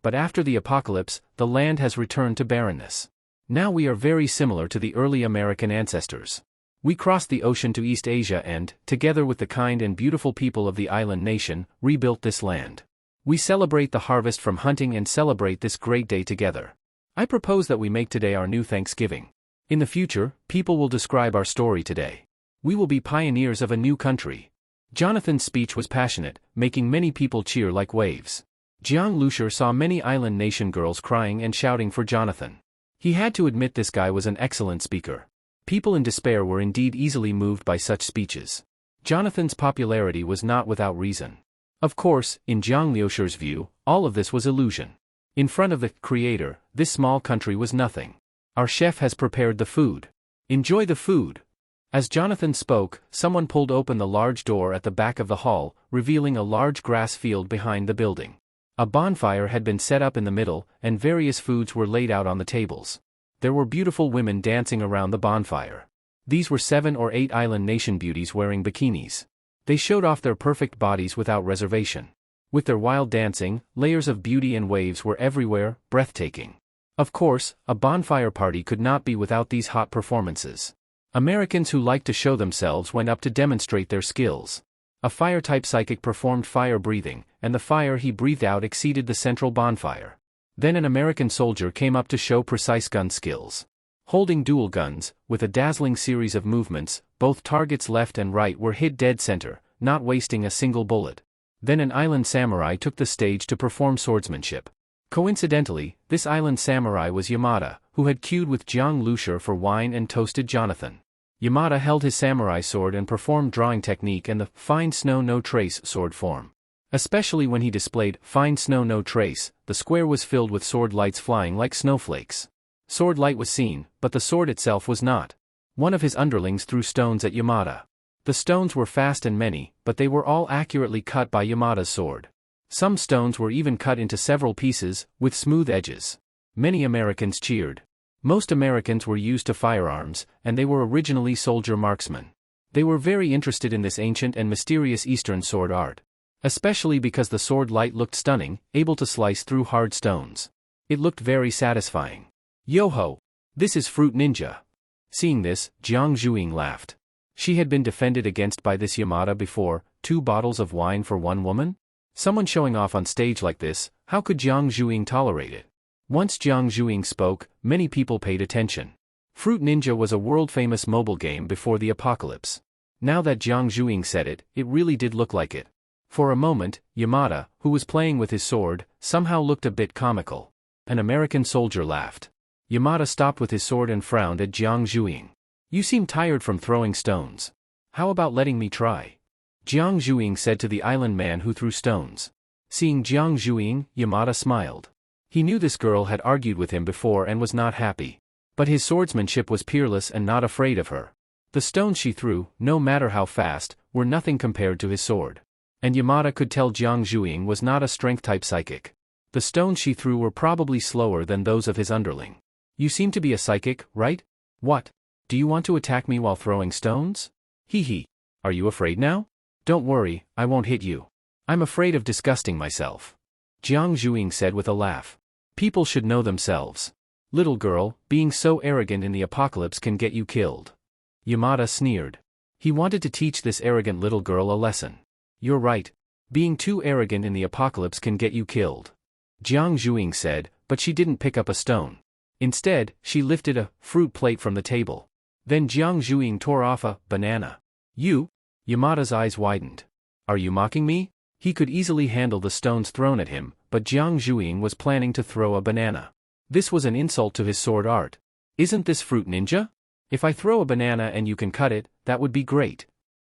But after the apocalypse, the land has returned to barrenness. Now we are very similar to the early American ancestors. We crossed the ocean to East Asia and, together with the kind and beautiful people of the island nation, rebuilt this land. We celebrate the harvest from hunting and celebrate this great day together. I propose that we make today our new Thanksgiving. In the future, people will describe our story today. We will be pioneers of a new country. Jonathan's speech was passionate, making many people cheer like waves. Jiang Lucer saw many island nation girls crying and shouting for Jonathan. He had to admit this guy was an excellent speaker. People in despair were indeed easily moved by such speeches. Jonathan's popularity was not without reason. Of course, in Jiang Liushir's view, all of this was illusion. In front of the Creator, this small country was nothing. Our chef has prepared the food. Enjoy the food. As Jonathan spoke, someone pulled open the large door at the back of the hall, revealing a large grass field behind the building. A bonfire had been set up in the middle, and various foods were laid out on the tables. There were beautiful women dancing around the bonfire. These were 7 or 8 island nation beauties wearing bikinis. They showed off their perfect bodies without reservation. With their wild dancing, layers of beauty and waves were everywhere, breathtaking. Of course, a bonfire party could not be without these hot performances. Americans who liked to show themselves went up to demonstrate their skills. A fire-type psychic performed fire breathing, and the fire he breathed out exceeded the central bonfire. Then an American soldier came up to show precise gun skills. Holding dual guns, with a dazzling series of movements, both targets left and right were hit dead center, not wasting a single bullet. Then an island samurai took the stage to perform swordsmanship. Coincidentally, this island samurai was Yamada, who had queued with Jiang Lucer for wine and toasted Jonathan. Yamada held his samurai sword and performed drawing technique and the fine snow no trace sword form. Especially when he displayed fine snow no trace, the square was filled with sword lights flying like snowflakes. Sword light was seen, but the sword itself was not. One of his underlings threw stones at Yamada. The stones were fast and many, but they were all accurately cut by Yamada's sword. Some stones were even cut into several pieces, with smooth edges. Many Americans cheered. Most Americans were used to firearms, and they were originally soldier marksmen. They were very interested in this ancient and mysterious Eastern sword art. Especially because the sword light looked stunning, able to slice through hard stones. It looked very satisfying. Yo-ho! This is Fruit Ninja. Seeing this, Jiang Zhuing laughed. She had been defended against by this Yamada before, 2 bottles of wine for one woman? Someone showing off on stage like this, how could Jiang Zhuing tolerate it? Once Jiang Zhuing spoke, many people paid attention. Fruit Ninja was a world-famous mobile game before the apocalypse. Now that Jiang Zhuing said it, it really did look like it. For a moment, Yamada, who was playing with his sword, somehow looked a bit comical. An American soldier laughed. Yamada stopped with his sword and frowned at Jiang Zhuing. You seem tired from throwing stones. How about letting me try? Jiang Zhuing said to the island man who threw stones. Seeing Jiang Zhuing, Yamada smiled. He knew this girl had argued with him before and was not happy. But his swordsmanship was peerless and not afraid of her. The stones she threw, no matter how fast, were nothing compared to his sword. And Yamada could tell Jiang Zhuing was not a strength-type psychic. The stones she threw were probably slower than those of his underling. You seem to be a psychic, right? What? Do you want to attack me while throwing stones? Hee hee. Are you afraid now? Don't worry, I won't hit you. I'm afraid of disgusting myself. Jiang Zhuing said with a laugh. People should know themselves. Little girl, being so arrogant in the apocalypse can get you killed. Yamada sneered. He wanted to teach this arrogant little girl a lesson. You're right. Being too arrogant in the apocalypse can get you killed. Jiang Zhuing said, but she didn't pick up a stone. Instead, she lifted a fruit plate from the table. Then Jiang Zhuing tore off a banana. You? Yamada's eyes widened. Are you mocking me? He could easily handle the stones thrown at him, but Jiang Zhuing was planning to throw a banana. This was an insult to his sword art. Isn't this Fruit Ninja? If I throw a banana and you can cut it, that would be great.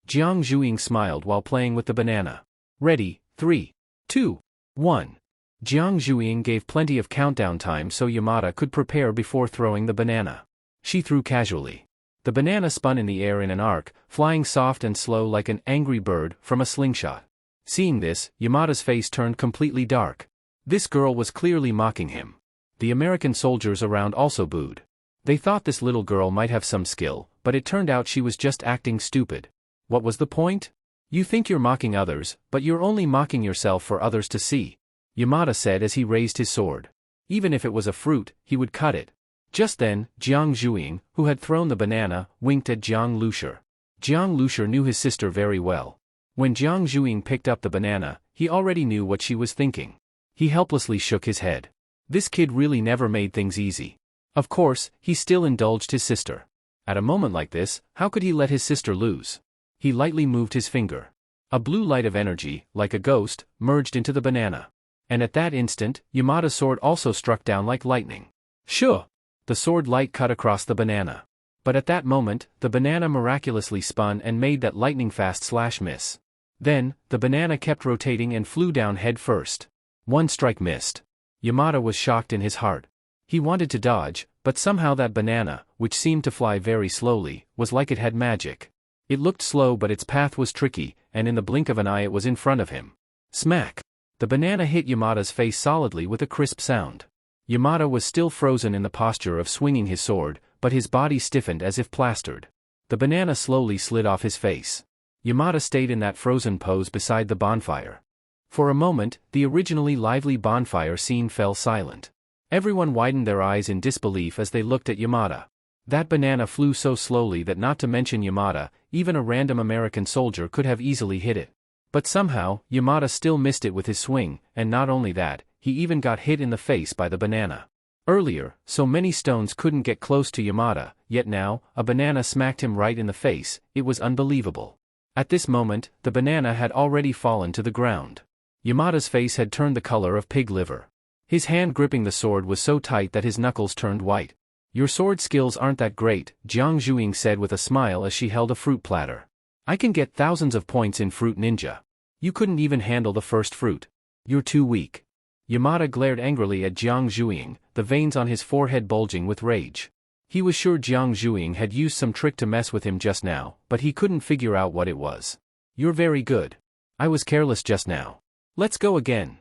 Jiang Zhuing smiled while playing with the banana. Ready, 3, 2, 1. Jiang Zhuing gave plenty of countdown time so Yamada could prepare before throwing the banana. She threw casually. The banana spun in the air in an arc, flying soft and slow like an angry bird from a slingshot. Seeing this, Yamada's face turned completely dark. This girl was clearly mocking him. The American soldiers around also booed. They thought this little girl might have some skill, but it turned out she was just acting stupid. What was the point? You think you're mocking others, but you're only mocking yourself for others to see. Yamada said as he raised his sword. Even if it was a fruit, he would cut it. Just then, Jiang Zhuing, who had thrown the banana, winked at Jiang Lucer. Jiang Lucer knew his sister very well. When Jiang Zhuing picked up the banana, he already knew what she was thinking. He helplessly shook his head. This kid really never made things easy. Of course, he still indulged his sister. At a moment like this, how could he let his sister lose? He lightly moved his finger. A blue light of energy, like a ghost, merged into the banana. And at that instant, Yamada's sword also struck down like lightning. Sure! The sword light cut across the banana. But at that moment, the banana miraculously spun and made that lightning-fast slash miss. Then, the banana kept rotating and flew down head first. One strike missed. Yamada was shocked in his heart. He wanted to dodge, but somehow that banana, which seemed to fly very slowly, was like it had magic. It looked slow but its path was tricky, and in the blink of an eye it was in front of him. Smack! The banana hit Yamada's face solidly with a crisp sound. Yamada was still frozen in the posture of swinging his sword, but his body stiffened as if plastered. The banana slowly slid off his face. Yamada stayed in that frozen pose beside the bonfire. For a moment, the originally lively bonfire scene fell silent. Everyone widened their eyes in disbelief as they looked at Yamada. That banana flew so slowly that not to mention Yamada, even a random American soldier could have easily hit it. But somehow, Yamada still missed it with his swing, and not only that, he even got hit in the face by the banana. Earlier, so many stones couldn't get close to Yamada, yet now, a banana smacked him right in the face. It was unbelievable. At this moment, the banana had already fallen to the ground. Yamada's face had turned the color of pig liver. His hand gripping the sword was so tight that his knuckles turned white. Your sword skills aren't that great, Jiang Zhuing said with a smile as she held a fruit platter. I can get thousands of points in Fruit Ninja. You couldn't even handle the first fruit. You're too weak. Yamada glared angrily at Jiang Zhuing, the veins on his forehead bulging with rage. He was sure Jiang Zhuing had used some trick to mess with him just now, but he couldn't figure out what it was. You're very good. I was careless just now. Let's go again.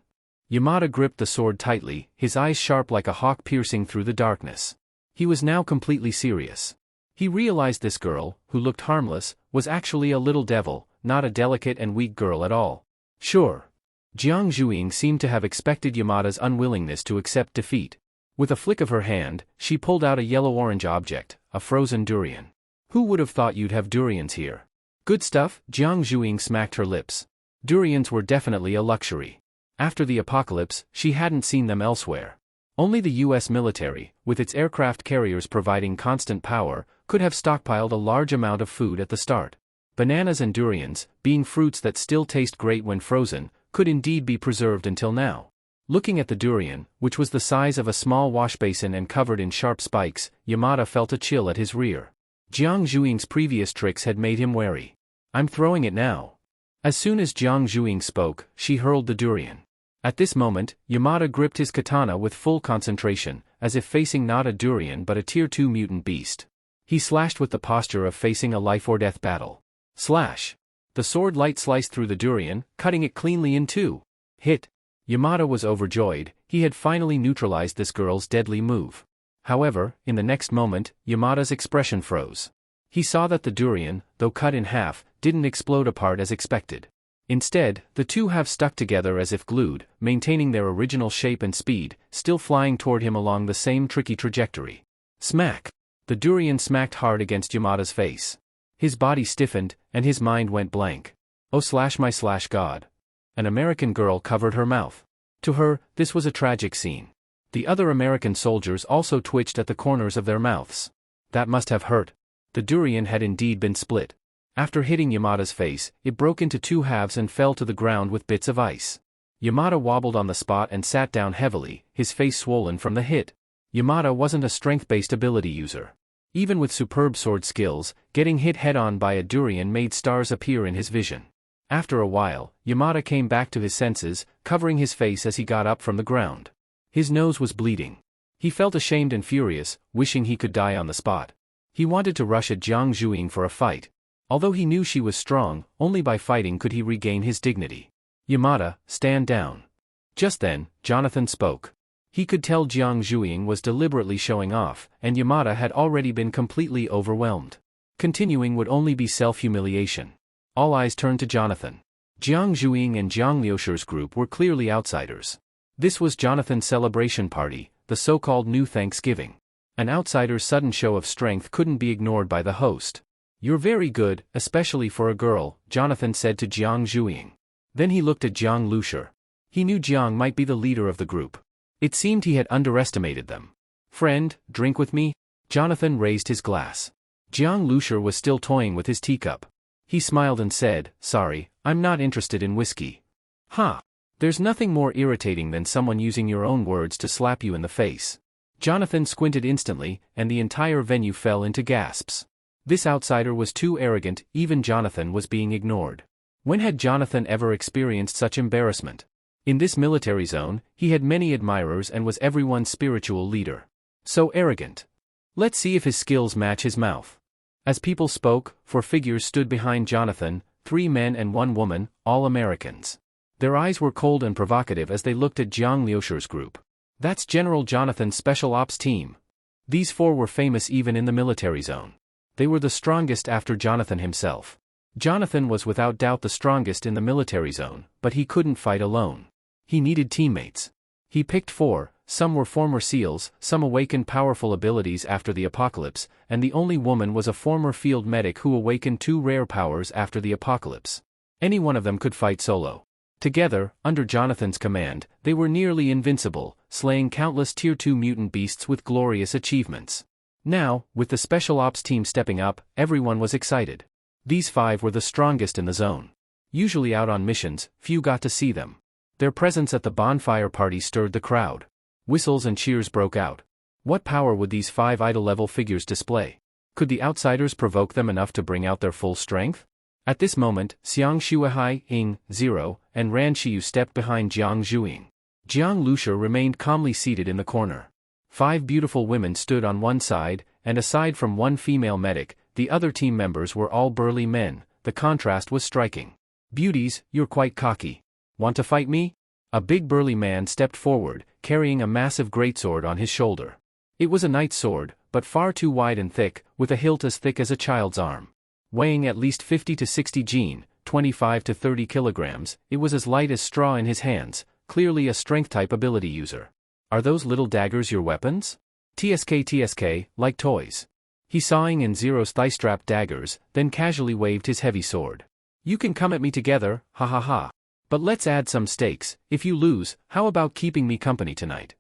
Yamada gripped the sword tightly, his eyes sharp like a hawk piercing through the darkness. He was now completely serious. He realized this girl, who looked harmless, was actually a little devil, not a delicate and weak girl at all. Sure. Jiang Zhuing seemed to have expected Yamada's unwillingness to accept defeat. With a flick of her hand, she pulled out a yellow-orange object, a frozen durian. Who would have thought you'd have durians here? Good stuff, Jiang Zhuing smacked her lips. Durians were definitely a luxury. After the apocalypse, she hadn't seen them elsewhere. Only the US military, with its aircraft carriers providing constant power, could have stockpiled a large amount of food at the start. Bananas and durians, being fruits that still taste great when frozen, could indeed be preserved until now. Looking at the durian, which was the size of a small washbasin and covered in sharp spikes, Yamada felt a chill at his rear. Jiang Zhuing's previous tricks had made him wary. I'm throwing it now. As soon as Jiang Zhuing spoke, she hurled the durian. At this moment, Yamada gripped his katana with full concentration, as if facing not a durian but a Tier 2 mutant beast. He slashed with the posture of facing a life-or-death battle. Slash! The sword light sliced through the durian, cutting it cleanly in two. Hit! Yamada was overjoyed, he had finally neutralized this girl's deadly move. However, in the next moment, Yamada's expression froze. He saw that the durian, though cut in half, didn't explode apart as expected. Instead, the two halves stuck together as if glued, maintaining their original shape and speed, still flying toward him along the same tricky trajectory. Smack! The durian smacked hard against Yamada's face. His body stiffened, and his mind went blank. Oh/my/God. An American girl covered her mouth. To her, this was a tragic scene. The other American soldiers also twitched at the corners of their mouths. That must have hurt. The durian had indeed been split. After hitting Yamada's face, it broke into two halves and fell to the ground with bits of ice. Yamada wobbled on the spot and sat down heavily, his face swollen from the hit. Yamada wasn't a strength-based ability user. Even with superb sword skills, getting hit head-on by a durian made stars appear in his vision. After a while, Yamada came back to his senses, covering his face as he got up from the ground. His nose was bleeding. He felt ashamed and furious, wishing he could die on the spot. He wanted to rush at Jiang Zhuing for a fight. Although he knew she was strong, only by fighting could he regain his dignity. Yamada, stand down. Just then, Jonathan spoke. He could tell Jiang Zhuing was deliberately showing off, and Yamada had already been completely overwhelmed. Continuing would only be self-humiliation. All eyes turned to Jonathan. Jiang Zhuing and Jiang Liucer's group were clearly outsiders. This was Jonathan's celebration party, the so-called New Thanksgiving. An outsider's sudden show of strength couldn't be ignored by the host. You're very good, especially for a girl, Jonathan said to Jiang Zhuing. Then he looked at Jiang Lucer. He knew Jiang might be the leader of the group. It seemed he had underestimated them. Friend, drink with me? Jonathan raised his glass. Jiang Lucer was still toying with his teacup. He smiled and said, sorry, I'm not interested in whiskey. Huh. There's nothing more irritating than someone using your own words to slap you in the face. Jonathan squinted instantly, and the entire venue fell into gasps. This outsider was too arrogant, even Jonathan was being ignored. When had Jonathan ever experienced such embarrassment? In this military zone, he had many admirers and was everyone's spiritual leader. So arrogant. Let's see if his skills match his mouth. As people spoke, 4 figures stood behind Jonathan, 3 men and 1 woman, all Americans. Their eyes were cold and provocative as they looked at Jiang Liucer's group. That's General Jonathan's special ops team. These 4 were famous even in the military zone. They were the strongest after Jonathan himself. Jonathan was without doubt the strongest in the military zone, but he couldn't fight alone. He needed teammates. He picked 4, some were former SEALs, some awakened powerful abilities after the apocalypse, and the only woman was a former field medic who awakened 2 rare powers after the apocalypse. Any one of them could fight solo. Together, under Jonathan's command, they were nearly invincible, slaying countless Tier 2 mutant beasts with glorious achievements. Now, with the special ops team stepping up, everyone was excited. These 5 were the strongest in the zone. Usually out on missions, few got to see them. Their presence at the bonfire party stirred the crowd. Whistles and cheers broke out. What power would these 5 idol-level figures display? Could the outsiders provoke them enough to bring out their full strength? At this moment, Xiang Shuahai, 0, and Ran Xiu stepped behind Jiang Zhuing. Jiang Lucer remained calmly seated in the corner. 5 beautiful women stood on one side, and aside from one female medic, the other team members were all burly men. The contrast was striking. Beauties, you're quite cocky. Want to fight me? A big burly man stepped forward, carrying a massive greatsword on his shoulder. It was a knight's sword, but far too wide and thick, with a hilt as thick as a child's arm. Weighing at least 50 to 60 Jin, 25 to 30 kilograms, it was as light as straw in his hands, clearly a strength-type ability user. Are those little daggers your weapons? TSK, like toys. He sawing in Zero's thigh-strapped daggers, then casually waved his heavy sword. You can come at me together, ha ha ha. But let's add some stakes. If you lose, how about keeping me company tonight?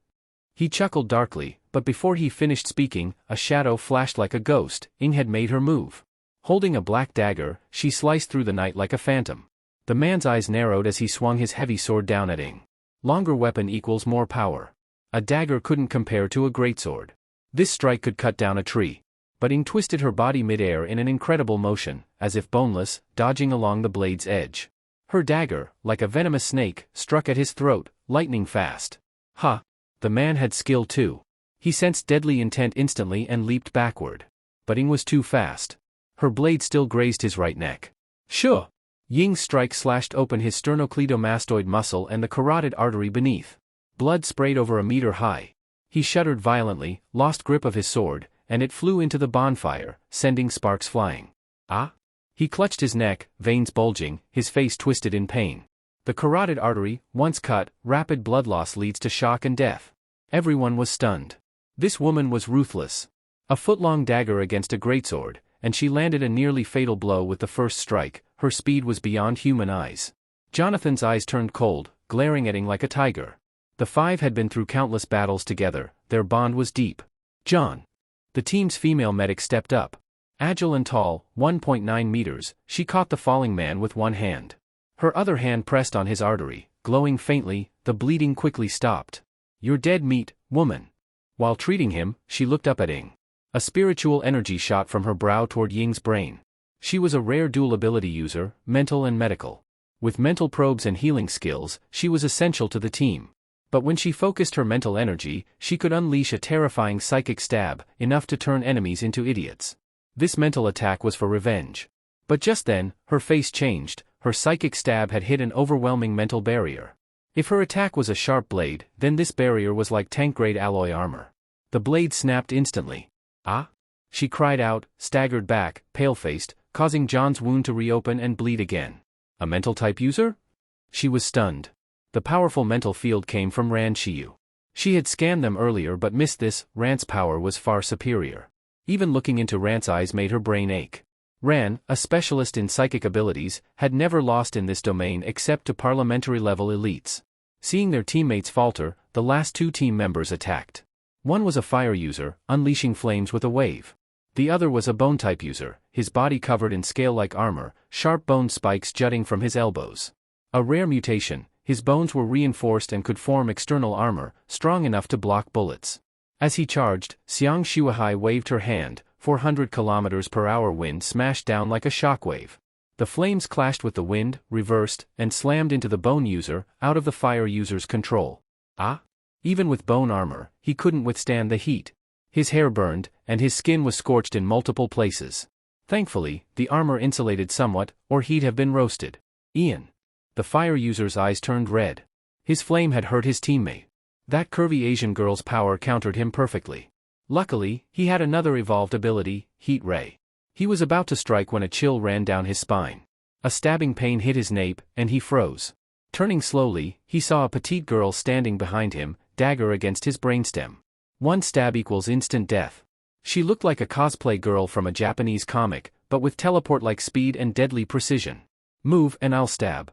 He chuckled darkly, but before he finished speaking, a shadow flashed like a ghost. Ying had made her move. Holding a black dagger, she sliced through the night like a phantom. The man's eyes narrowed as he swung his heavy sword down at Ying. Longer weapon equals more power. A dagger couldn't compare to a greatsword. This strike could cut down a tree. But Ying twisted her body mid-air in an incredible motion, as if boneless, dodging along the blade's edge. Her dagger, like a venomous snake, struck at his throat, lightning fast. Ha! The man had skill too. He sensed deadly intent instantly and leaped backward. But Ying was too fast. Her blade still grazed his right neck. Sure! Ying's strike slashed open his sternocleidomastoid muscle and the carotid artery beneath. Blood sprayed over a meter high. He shuddered violently, lost grip of his sword, and it flew into the bonfire, sending sparks flying. Ah! He clutched his neck, veins bulging, his face twisted in pain. The carotid artery, once cut, rapid blood loss leads to shock and death. Everyone was stunned. This woman was ruthless. A foot-long dagger against a greatsword, and she landed a nearly fatal blow with the first strike. Her speed was beyond human eyes. Jonathan's eyes turned cold, glaring at Ying like a tiger. The 5 had been through countless battles together, their bond was deep. John. The team's female medic stepped up. Agile and tall, 1.9 meters, she caught the falling man with one hand. Her other hand pressed on his artery, glowing faintly. The bleeding quickly stopped. You're dead meat, woman. While treating him, she looked up at Ying. A spiritual energy shot from her brow toward Ying's brain. She was a rare dual ability user, mental and medical. With mental probes and healing skills, she was essential to the team. But when she focused her mental energy, she could unleash a terrifying psychic stab, enough to turn enemies into idiots. This mental attack was for revenge. But just then, her face changed. Her psychic stab had hit an overwhelming mental barrier. If her attack was a sharp blade, then this barrier was like tank-grade alloy armor. The blade snapped instantly. Ah! She cried out, staggered back, pale-faced, causing John's wound to reopen and bleed again. A mental-type user? She was stunned. The powerful mental field came from Ran Shiyu. She had scanned them earlier but missed this. Ran's power was far superior. Even looking into Ran's eyes made her brain ache. Ran, a specialist in psychic abilities, had never lost in this domain except to parliamentary-level elites. Seeing their teammates falter, the last 2 team members attacked. One was a fire user, unleashing flames with a wave. The other was a bone-type user, his body covered in scale-like armor, sharp bone spikes jutting from his elbows. A rare mutation, his bones were reinforced and could form external armor, strong enough to block bullets. As he charged, Xiang Shuahai waved her hand. 400 km/h wind smashed down like a shockwave. The flames clashed with the wind, reversed, and slammed into the bone user, out of the fire user's control. Ah! Even with bone armor, he couldn't withstand the heat. His hair burned, and his skin was scorched in multiple places. Thankfully, the armor insulated somewhat, or he'd have been roasted. Ian. The fire user's eyes turned red. His flame had hurt his teammate. That curvy Asian girl's power countered him perfectly. Luckily, he had another evolved ability, Heat Ray. He was about to strike when a chill ran down his spine. A stabbing pain hit his nape, and he froze. Turning slowly, he saw a petite girl standing behind him, dagger against his brainstem. One stab equals instant death. She looked like a cosplay girl from a Japanese comic, but with teleport-like speed and deadly precision. Move and I'll stab.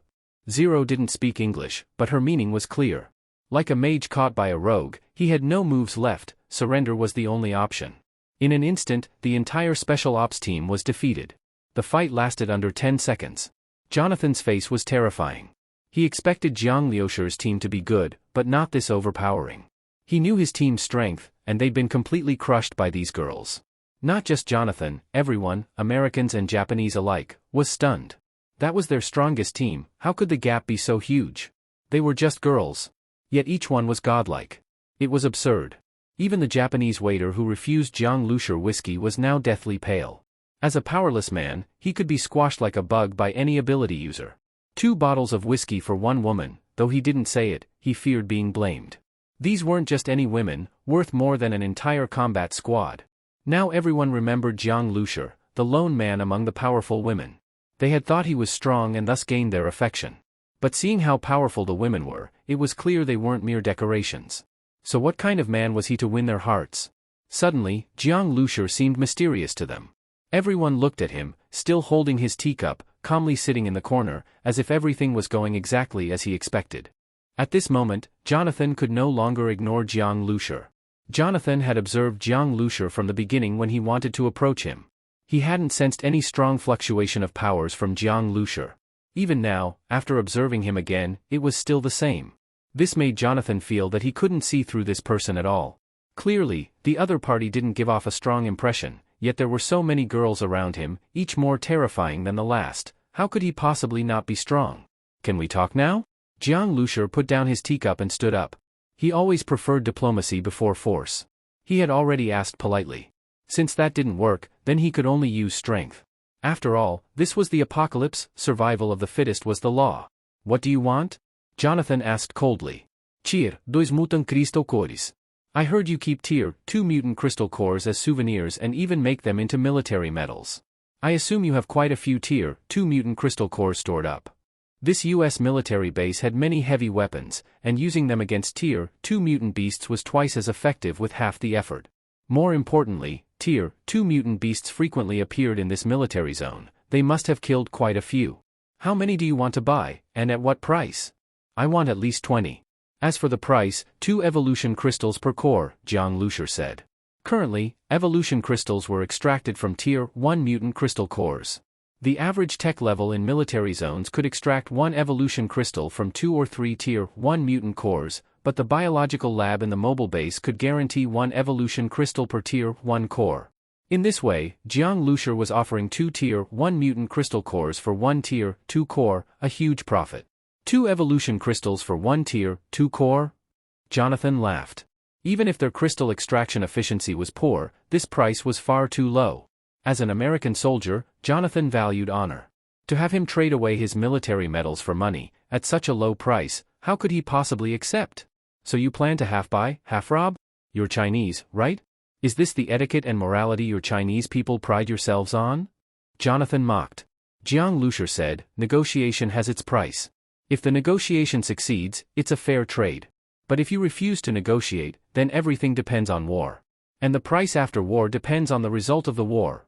Zero didn't speak English, but her meaning was clear. Like a mage caught by a rogue, he had no moves left. Surrender was the only option. In an instant, the entire special ops team was defeated. The fight lasted under 10 seconds. Jonathan's face was terrifying. He expected Jiang Liucher's team to be good, but not this overpowering. He knew his team's strength, and they'd been completely crushed by these girls. Not just Jonathan, everyone, Americans and Japanese alike, was stunned. That was their strongest team. How could the gap be so huge? They were just girls. Yet each one was godlike. It was absurd. Even the Japanese waiter who refused Jiang Lucer whiskey was now deathly pale. As a powerless man, he could be squashed like a bug by any ability user. 2 bottles of whiskey for one woman, though he didn't say it, he feared being blamed. These weren't just any women, worth more than an entire combat squad. Now everyone remembered Jiang Lucer, the lone man among the powerful women. They had thought he was strong and thus gained their affection. But seeing how powerful the women were, it was clear they weren't mere decorations. So what kind of man was he to win their hearts? Suddenly, Jiang Lucer seemed mysterious to them. Everyone looked at him, still holding his teacup, calmly sitting in the corner, as if everything was going exactly as he expected. At this moment, Jonathan could no longer ignore Jiang Lucer. Jonathan had observed Jiang Lucer from the beginning when he wanted to approach him. He hadn't sensed any strong fluctuation of powers from Jiang Lucer. Even now, after observing him again, it was still the same. This made Jonathan feel that he couldn't see through this person at all. Clearly, the other party didn't give off a strong impression, yet there were so many girls around him, each more terrifying than the last. How could he possibly not be strong? Can we talk now? Jiang Lucer put down his teacup and stood up. He always preferred diplomacy before force. He had already asked politely. Since that didn't work, then he could only use strength. After all, this was the apocalypse, survival of the fittest was the law. What do you want? Jonathan asked coldly. Tier 2 mutant crystal cores. I heard you keep Tier 2 mutant crystal cores as souvenirs and even make them into military medals. I assume you have quite a few Tier 2 mutant crystal cores stored up. This US military base had many heavy weapons, and using them against Tier 2 mutant beasts was twice as effective with half the effort. More importantly, Tier 2 mutant beasts frequently appeared in this military zone. They must have killed quite a few. How many do you want to buy, and at what price? I want at least 20. As for the price, 2 evolution crystals per core, Jiang Lucer said. Currently, evolution crystals were extracted from Tier 1 mutant crystal cores. The average tech level in military zones could extract 1 evolution crystal from 2 or 3 Tier 1 mutant cores, but the biological lab in the mobile base could guarantee 1 evolution crystal per Tier 1 core. In this way, Jiang Lucer was offering 2 Tier 1 mutant crystal cores for 1 Tier 2 core, a huge profit. 2 evolution crystals for 1 Tier 2 core? Jonathan laughed. Even if their crystal extraction efficiency was poor, this price was far too low. As an American soldier, Jonathan valued honor. To have him trade away his military medals for money, at such a low price, how could he possibly accept? So you plan to half buy, half rob? You're Chinese, right? Is this the etiquette and morality your Chinese people pride yourselves on? Jonathan mocked. Jiang Lucer said, negotiation has its price. If the negotiation succeeds, it's a fair trade. But if you refuse to negotiate, then everything depends on war. And the price after war depends on the result of the war.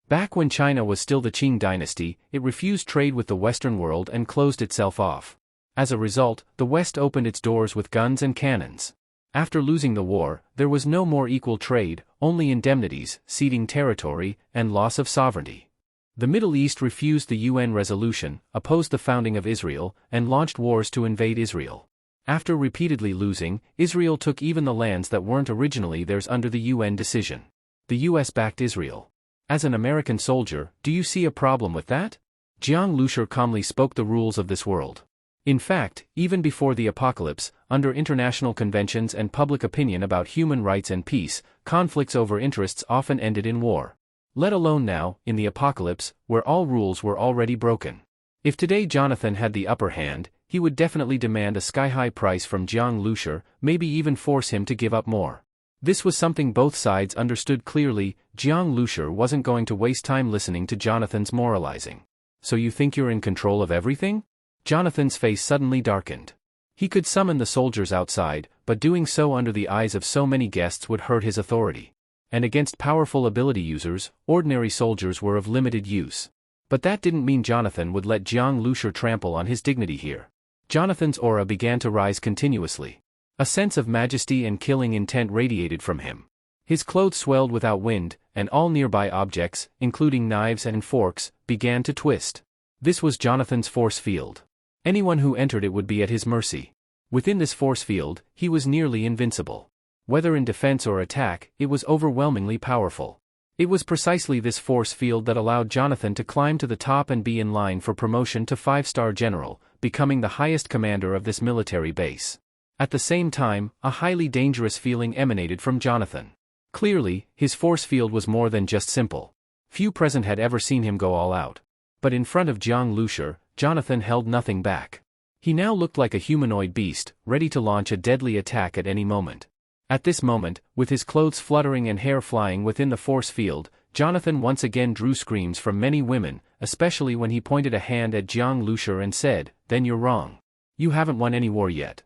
Back when China was still the Qing dynasty, it refused trade with the Western world and closed itself off. As a result, the West opened its doors with guns and cannons. After losing the war, there was no more equal trade, only indemnities, ceding territory, and loss of sovereignty. The Middle East refused the UN resolution, opposed the founding of Israel, and launched wars to invade Israel. After repeatedly losing, Israel took even the lands that weren't originally theirs under the UN decision. The US backed Israel. As an American soldier, do you see a problem with that? Jiang Lucer calmly spoke the rules of this world. In fact, even before the apocalypse, under international conventions and public opinion about human rights and peace, conflicts over interests often ended in war. Let alone now, in the apocalypse, where all rules were already broken. If today Jonathan had the upper hand, he would definitely demand a sky-high price from Jiang Lucer, maybe even force him to give up more. This was something both sides understood clearly. Jiang Lucer wasn't going to waste time listening to Jonathan's moralizing. So you think you're in control of everything? Jonathan's face suddenly darkened. He could summon the soldiers outside, but doing so under the eyes of so many guests would hurt his authority. And against powerful ability users, ordinary soldiers were of limited use. But that didn't mean Jonathan would let Jiang Lucer trample on his dignity here. Jonathan's aura began to rise continuously. A sense of majesty and killing intent radiated from him. His clothes swelled without wind, and all nearby objects, including knives and forks, began to twist. This was Jonathan's force field. Anyone who entered it would be at his mercy. Within this force field, he was nearly invincible. Whether in defense or attack, it was overwhelmingly powerful. It was precisely this force field that allowed Jonathan to climb to the top and be in line for promotion to 5-star general, becoming the highest commander of this military base. At the same time, a highly dangerous feeling emanated from Jonathan. Clearly, his force field was more than just simple. Few present had ever seen him go all out. But in front of Jang Lucer, Jonathan held nothing back. He now looked like a humanoid beast, ready to launch a deadly attack at any moment. At this moment, with his clothes fluttering and hair flying within the force field, Jonathan once again drew screams from many women, especially when he pointed a hand at Jang Lucer and said, "Then you're wrong. You haven't won any war yet."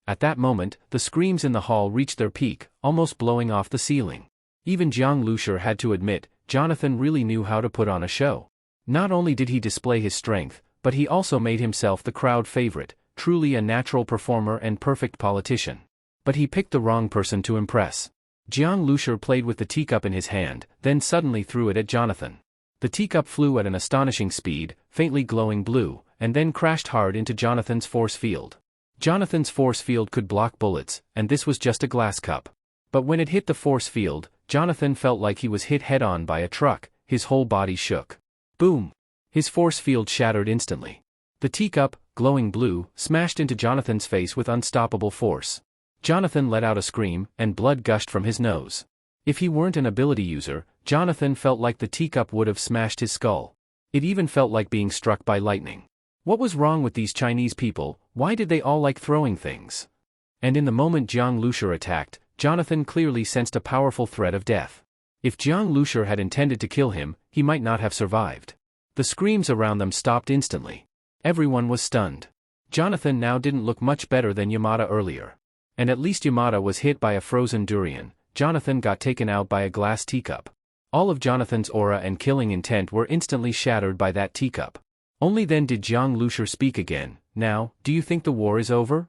At that moment, the screams in the hall reached their peak, almost blowing off the ceiling. Even Jang Lucer had to admit, Jonathan really knew how to put on a show. Not only did he display his strength, but he also made himself the crowd favorite, truly a natural performer and perfect politician. But he picked the wrong person to impress. Jang Lucer played with the teacup in his hand, then suddenly threw it at Jonathan. The teacup flew at an astonishing speed, faintly glowing blue, and then crashed hard into Jonathan's force field. Jonathan's force field could block bullets, and this was just a glass cup. But when it hit the force field, Jonathan felt like he was hit head-on by a truck, his whole body shook. Boom! His force field shattered instantly. The teacup, glowing blue, smashed into Jonathan's face with unstoppable force. Jonathan let out a scream, and blood gushed from his nose. If he weren't an ability user, Jonathan felt like the teacup would have smashed his skull. It even felt like being struck by lightning. What was wrong with these Chinese people? Why did they all like throwing things? And in the moment Jang Lucer attacked, Jonathan clearly sensed a powerful threat of death. If Jang Lucer had intended to kill him, he might not have survived. The screams around them stopped instantly. Everyone was stunned. Jonathan now didn't look much better than Yamada earlier. And at least Yamada was hit by a frozen durian. Jonathan got taken out by a glass teacup. All of Jonathan's aura and killing intent were instantly shattered by that teacup. Only then did Jang Lucer speak again. "Now, do you think the war is over?"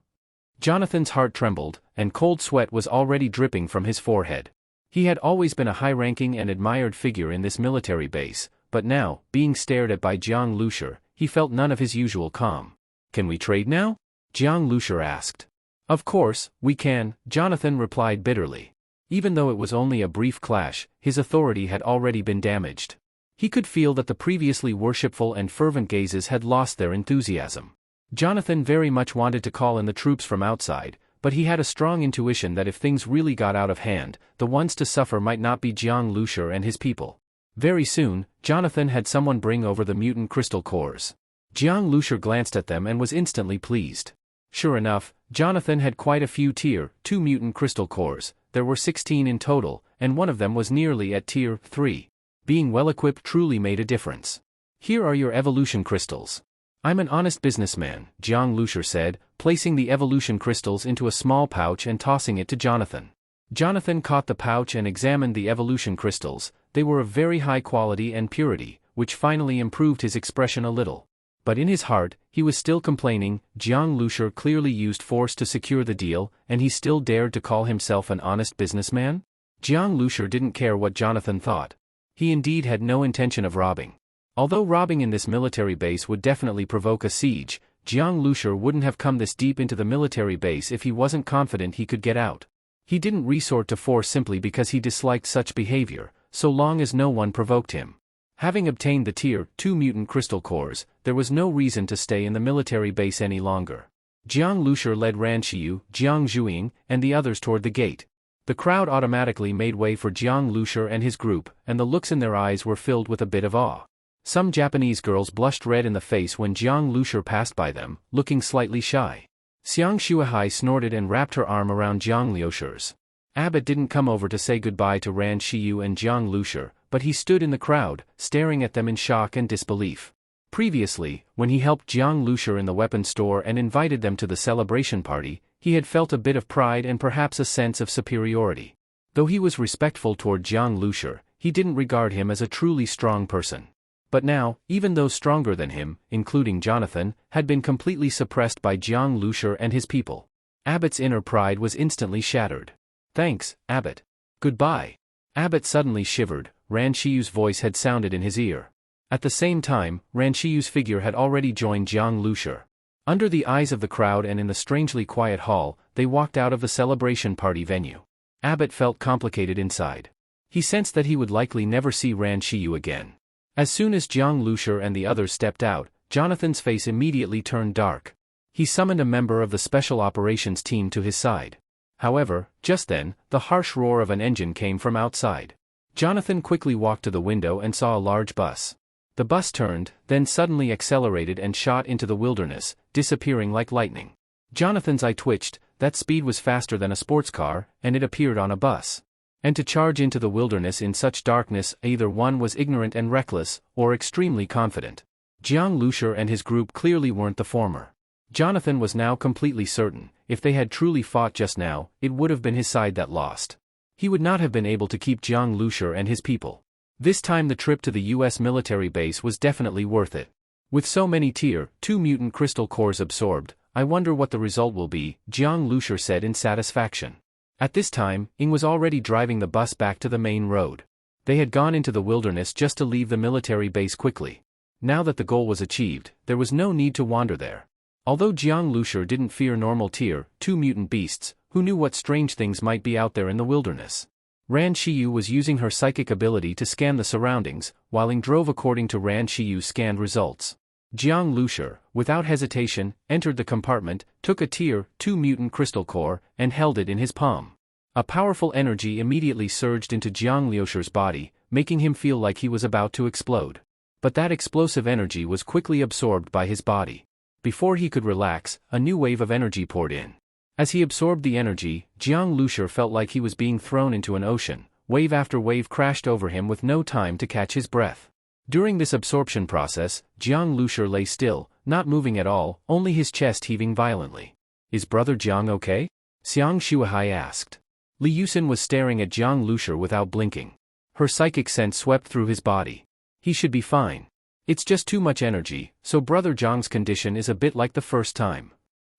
Jonathan's heart trembled, and cold sweat was already dripping from his forehead. He had always been a high-ranking and admired figure in this military base, but now, being stared at by Jang Lucer, he felt none of his usual calm. "Can we trade now?" Jang Lucer asked. "Of course, we can," Jonathan replied bitterly. Even though it was only a brief clash, his authority had already been damaged. He could feel that the previously worshipful and fervent gazes had lost their enthusiasm. Jonathan very much wanted to call in the troops from outside, but he had a strong intuition that if things really got out of hand, the ones to suffer might not be Jang Lucer and his people. Very soon, Jonathan had someone bring over the mutant crystal cores. Jang Lucer glanced at them and was instantly pleased. Sure enough, Jonathan had quite a few Tier 2 mutant crystal cores. There were 16 in total, and one of them was nearly at Tier 3. Being well-equipped truly made a difference. "Here are your evolution crystals. I'm an honest businessman," Jang Lucer said, placing the evolution crystals into a small pouch and tossing it to Jonathan. Jonathan caught the pouch and examined the evolution crystals. They were of very high quality and purity, which finally improved his expression a little. But in his heart, he was still complaining. Jang Lucer clearly used force to secure the deal, and he still dared to call himself an honest businessman? Jang Lucer didn't care what Jonathan thought. He indeed had no intention of robbing. Although robbing in this military base would definitely provoke a siege, Jang Lucer wouldn't have come this deep into the military base if he wasn't confident he could get out. He didn't resort to force simply because he disliked such behavior, so long as no one provoked him. Having obtained the Tier 2 mutant crystal cores, there was no reason to stay in the military base any longer. Jang Lucer led Ran Xiu, Jiang Zhuiying, and the others toward the gate. The crowd automatically made way for Jang Lucer and his group, and the looks in their eyes were filled with a bit of awe. Some Japanese girls blushed red in the face when Jang Lucer passed by them, looking slightly shy. Xiang Shuahai snorted and wrapped her arm around Jang Lucer's. Abbott didn't come over to say goodbye to Ran Xiu and Jang Lucer, but he stood in the crowd, staring at them in shock and disbelief. Previously, when he helped Jang Lucer in the weapons store and invited them to the celebration party, he had felt a bit of pride and perhaps a sense of superiority. Though he was respectful toward Jang Lucer, he didn't regard him as a truly strong person. But now, even those stronger than him, including Jonathan, had been completely suppressed by Jang Lucer and his people. Abbott's inner pride was instantly shattered. "Thanks, Abbott. Goodbye." Abbott suddenly shivered. Ran Xiu's voice had sounded in his ear. At the same time, Ran Xiu's figure had already joined Jang Lucer. Under the eyes of the crowd and in the strangely quiet hall, they walked out of the celebration party venue. Abbott felt complicated inside. He sensed that he would likely never see Ran Xiu again. As soon as Jang Lucer and the others stepped out, Jonathan's face immediately turned dark. He summoned a member of the special operations team to his side. However, just then, the harsh roar of an engine came from outside. Jonathan quickly walked to the window and saw a large bus. The bus turned, then suddenly accelerated and shot into the wilderness, disappearing like lightning. Jonathan's eye twitched. That speed was faster than a sports car, and it appeared on a bus. And to charge into the wilderness in such darkness, either one was ignorant and reckless, or extremely confident. Jiang Lucer and his group clearly weren't the former. Jonathan was now completely certain, if they had truly fought just now, it would have been his side that lost. He would not have been able to keep Jiang Lucer and his people. This time the trip to the US military base was definitely worth it. With so many Tier 2 mutant crystal cores absorbed, I wonder what the result will be, Jiang Lucer said in satisfaction. At this time, Ing was already driving the bus back to the main road. They had gone into the wilderness just to leave the military base quickly. Now that the goal was achieved, there was no need to wander there. Although Jiang Lucer didn't fear normal Tier 2 mutant beasts, who knew what strange things might be out there in the wilderness? Ran Shiyu was using her psychic ability to scan the surroundings, while Ing drove according to Ran Shiyu's scanned results. Jiang Lucer, without hesitation, entered the compartment, took a Tier 2 mutant crystal core, and held it in his palm. A powerful energy immediately surged into Jiang Lucer's body, making him feel like he was about to explode. But that explosive energy was quickly absorbed by his body. Before he could relax, a new wave of energy poured in. As he absorbed the energy, Jiang Lucer felt like he was being thrown into an ocean. Wave after wave crashed over him with no time to catch his breath. During this absorption process, Jiang Lucer lay still, not moving at all, only his chest heaving violently. "Is Brother Jang okay?" Xiang Shuahai asked. Li Yusin was staring at Jiang Lucer without blinking. Her psychic sense swept through his body. He should be fine. It's just too much energy, so Brother Jang's condition is a bit like the first time.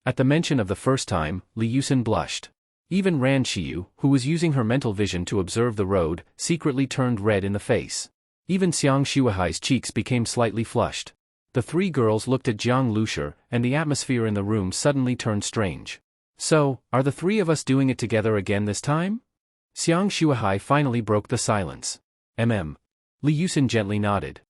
At the mention of the first time, Li Yusin blushed. Even Ran Shiyu, who was using her mental vision to observe the road, secretly turned red in the face. Even Xiang Shuahai's cheeks became slightly flushed. The three girls looked at Jiang Lucer, and the atmosphere in the room suddenly turned strange. "So, are the three of us doing it together again this time?" Xiang Shuahai finally broke the silence. Li Yusin gently nodded.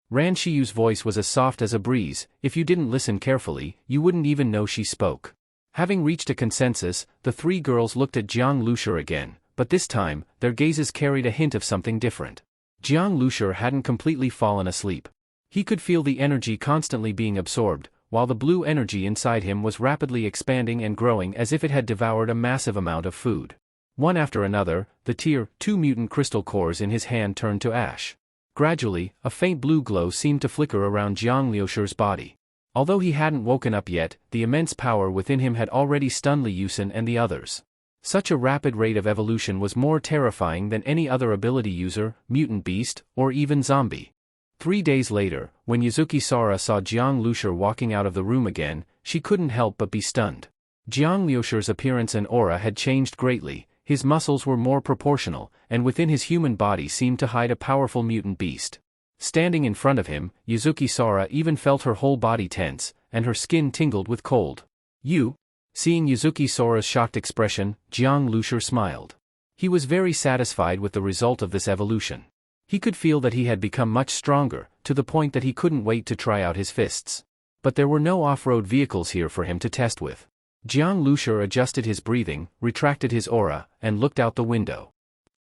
Ran Shiyu's voice was as soft as a breeze. If you didn't listen carefully, you wouldn't even know she spoke. Having reached a consensus, the three girls looked at Jiang Lucer again, but this time, their gazes carried a hint of something different. Jiang Lucer hadn't completely fallen asleep. He could feel the energy constantly being absorbed, while the blue energy inside him was rapidly expanding and growing as if it had devoured a massive amount of food. One after another, the Tier 2 mutant crystal cores in his hand turned to ash. Gradually, a faint blue glow seemed to flicker around Jiang Lucer's body. Although he hadn't woken up yet, the immense power within him had already stunned Li Yusin and the others. Such a rapid rate of evolution was more terrifying than any other ability user, mutant beast, or even zombie. 3 days later, when Yuzuki Sora saw Jiang Lucer walking out of the room again, she couldn't help but be stunned. Jiang Lucer's appearance and aura had changed greatly. His muscles were more proportional, and within his human body seemed to hide a powerful mutant beast. Standing in front of him, Yuzuki Sora even felt her whole body tense, and her skin tingled with cold. "You?" Seeing Yuzuki Sora's shocked expression, Jiang Lucer smiled. He was very satisfied with the result of this evolution. He could feel that he had become much stronger, to the point that he couldn't wait to try out his fists. But there were no off-road vehicles here for him to test with. Jiang Lucer adjusted his breathing, retracted his aura, and looked out the window.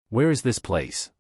Where is this place?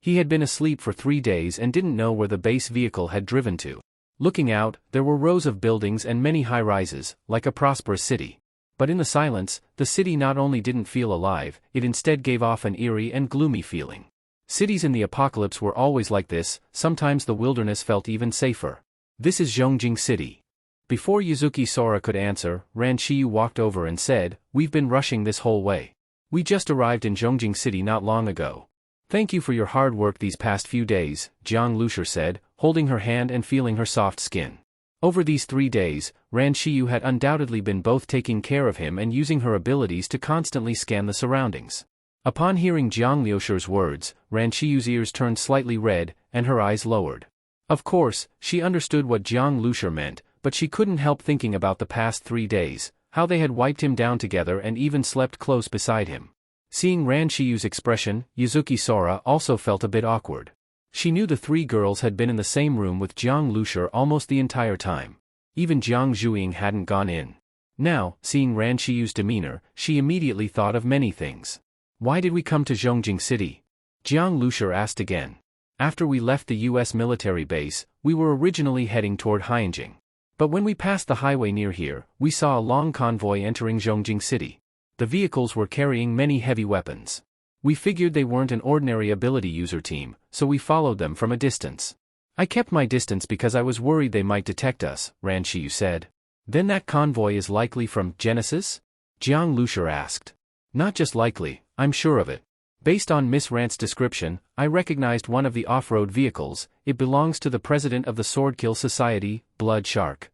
He had been asleep for 3 days and didn't know where the base vehicle had driven to. Looking out, there were rows of buildings and many high-rises, like a prosperous city. But in the silence, the city not only didn't feel alive, it instead gave off an eerie and gloomy feeling. Cities in the apocalypse were always like this, sometimes the wilderness felt even safer. "This is Zhongjing City." Before Yuzuki Sora could answer, Ran Shiyu walked over and said, "We've been rushing this whole way. We just arrived in Zhongjing City not long ago." "Thank you for your hard work these past few days," Jiang Lucer said, holding her hand and feeling her soft skin. Over these 3 days, Ran Shiyu had undoubtedly been both taking care of him and using her abilities to constantly scan the surroundings. Upon hearing Jiang Lucer's words, Ran Shiyu's ears turned slightly red, and her eyes lowered. Of course, she understood what Jiang Lucer meant, but she couldn't help thinking about the past 3 days, how they had wiped him down together and even slept close beside him. Seeing Ran Shiyu's expression, Yuzuki Sora also felt a bit awkward. She knew the 3 girls had been in the same room with Jiang Lucer almost the entire time. Even Jiang Zhuiying hadn't gone in. Now, seeing Ran Shiyu's demeanor, she immediately thought of many things. Why did we come to Zhongjing City? Jiang Lucer asked again. After we left the US military base, we were originally heading toward Haiyanging. But when we passed the highway near here, we saw a long convoy entering Zhongjing City. The vehicles were carrying many heavy weapons. We figured they weren't an ordinary ability user team, so we followed them from a distance. I kept my distance because I was worried they might detect us, Ran Shiyu said. Then that convoy is likely from Genesis? Jiang Lucer asked. Not just likely, I'm sure of it. Based on Miss Rant's description, I recognized one of the off-road vehicles. It belongs to the president of the Swordkill Society, Blood Shark.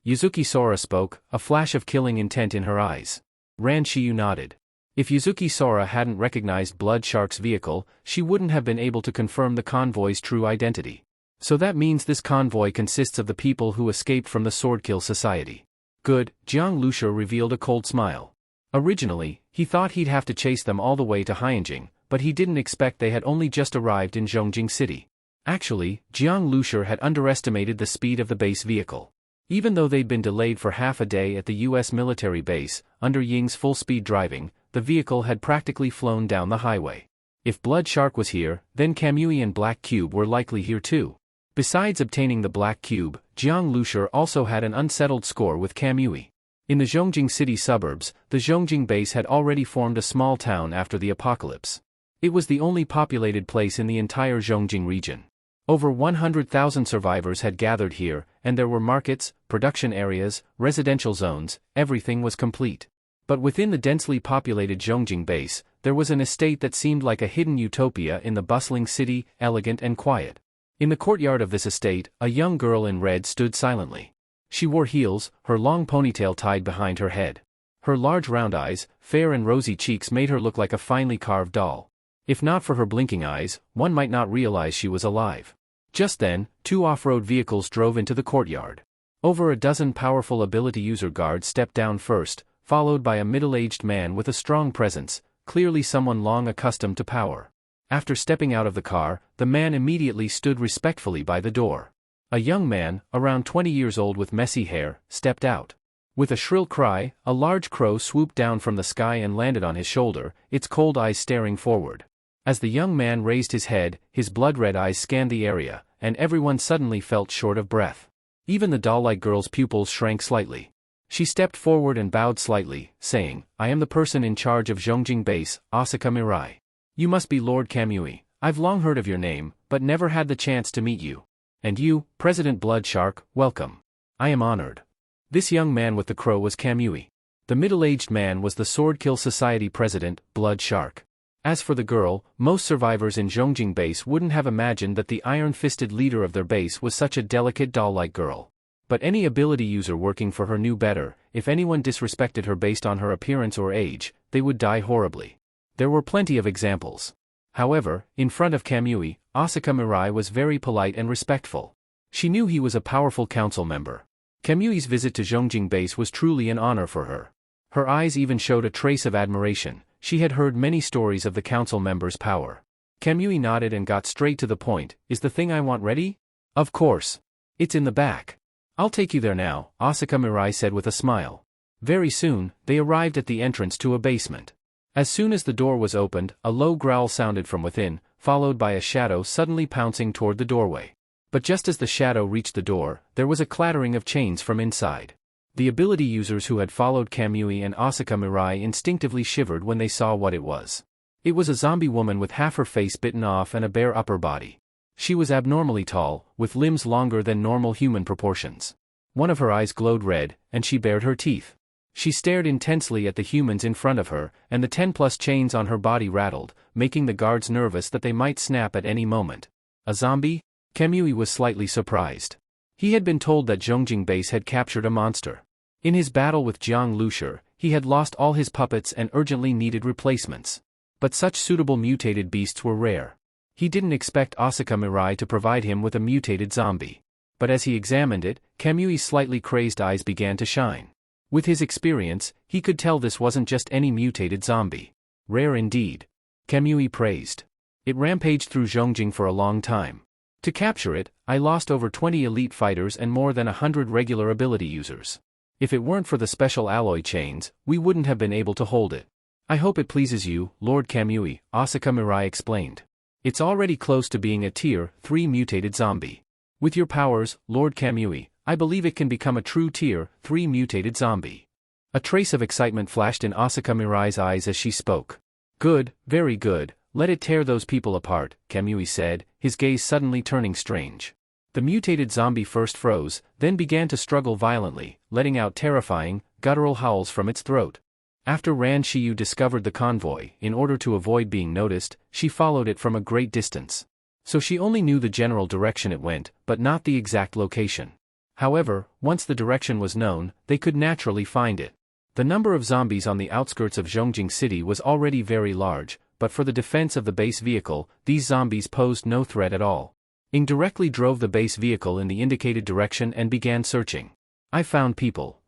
Yuzuki Sora spoke, a flash of killing intent in her eyes. Ran Shiyu nodded. If Yuzuki Sora hadn't recognized Blood Shark's vehicle, she wouldn't have been able to confirm the convoy's true identity. So that means this convoy consists of the people who escaped from the Swordkill Society. Good, Jiang Lucer revealed a cold smile. Originally, he thought he'd have to chase them all the way to Haiyanging, but he didn't expect they had only just arrived in Zhongjing City. Actually, Jiang Lucer had underestimated the speed of the base vehicle. Even though they'd been delayed for half a day at the US military base, under Ying's full-speed driving, the vehicle had practically flown down the highway. If Blood Shark was here, then Kamui and Black Cube were likely here too. Besides obtaining the Black Cube, Jiang Lucer also had an unsettled score with Kamui. In the Zhongjing City suburbs, the Zhongjing base had already formed a small town after the apocalypse. It was the only populated place in the entire Zhongjing region. Over 100,000 survivors had gathered here, and there were markets, production areas, residential zones, everything was complete. But within the densely populated Zhongjing base, there was an estate that seemed like a hidden utopia in the bustling city, elegant and quiet. In the courtyard of this estate, a young girl in red stood silently. She wore heels, her long ponytail tied behind her head. Her large round eyes, fair and rosy cheeks made her look like a finely carved doll. If not for her blinking eyes, one might not realize she was alive. Just then, two off-road vehicles drove into the courtyard. Over a dozen powerful ability user guards stepped down first, followed by a middle-aged man with a strong presence, clearly someone long accustomed to power. After stepping out of the car, the man immediately stood respectfully by the door. A young man, around 20 years old with messy hair, stepped out. With a shrill cry, a large crow swooped down from the sky and landed on his shoulder, its cold eyes staring forward. As the young man raised his head, his blood-red eyes scanned the area, and everyone suddenly felt short of breath. Even the doll-like girl's pupils shrank slightly. She stepped forward and bowed slightly, saying, "I am the person in charge of Zhongjing Base, Asaka Mirai. You must be Lord Kamui. I've long heard of your name, but never had the chance to meet you. And you, President Blood Shark, welcome. I am honored." This young man with the crow was Kamui. The middle-aged man was the Swordkill Society President, Blood Shark. As for the girl, most survivors in Zhongjing Base wouldn't have imagined that the iron-fisted leader of their base was such a delicate doll-like girl. But any ability user working for her knew better. If anyone disrespected her based on her appearance or age, they would die horribly. There were plenty of examples. However, in front of Kamui, Asaka Mirai was very polite and respectful. She knew he was a powerful council member. Kamui's visit to Zhongjing Base was truly an honor for her. Her eyes even showed a trace of admiration. She had heard many stories of the council members' power. Kamui nodded and got straight to the point. "Is the thing I want ready?" "Of course. It's in the back. I'll take you there now," Asaka Mirai said with a smile. Very soon, they arrived at the entrance to a basement. As soon as the door was opened, a low growl sounded from within, followed by a shadow suddenly pouncing toward the doorway. But just as the shadow reached the door, there was a clattering of chains from inside. The ability users who had followed Kamui and Asaka Mirai instinctively shivered when they saw what it was. It was a zombie woman with half her face bitten off and a bare upper body. She was abnormally tall, with limbs longer than normal human proportions. One of her eyes glowed red, and she bared her teeth. She stared intensely at the humans in front of her, and the 10+ chains on her body rattled, making the guards nervous that they might snap at any moment. A zombie? Kamui was slightly surprised. He had been told that Zhongjing Base had captured a monster. In his battle with Jiang Lucer, he had lost all his puppets and urgently needed replacements. But such suitable mutated beasts were rare. He didn't expect Asaka Mirai to provide him with a mutated zombie. But as he examined it, Kamui's slightly crazed eyes began to shine. With his experience, he could tell this wasn't just any mutated zombie. Rare indeed. Kamui praised. It rampaged through Zhongjing for a long time. To capture it, I lost over 20 elite fighters and more than 100 regular ability users. If it weren't for the special alloy chains, we wouldn't have been able to hold it. I hope it pleases you, Lord Kamui, Asuka Mirai explained. It's already close to being a Tier 3 mutated zombie. With your powers, Lord Kamui, I believe it can become a true Tier 3 mutated zombie. A trace of excitement flashed in Asuka Mirai's eyes as she spoke. Good, very good, let it tear those people apart, Kamui said, his gaze suddenly turning strange. The mutated zombie first froze, then began to struggle violently, letting out terrifying, guttural howls from its throat. After Ran Shiyu discovered the convoy, in order to avoid being noticed, she followed it from a great distance. So she only knew the general direction it went, but not the exact location. However, once the direction was known, they could naturally find it. The number of zombies on the outskirts of Zhongjing City was already very large, but for the defense of the base vehicle, these zombies posed no threat at all. Ing directly drove the base vehicle in the indicated direction and began searching. I found people.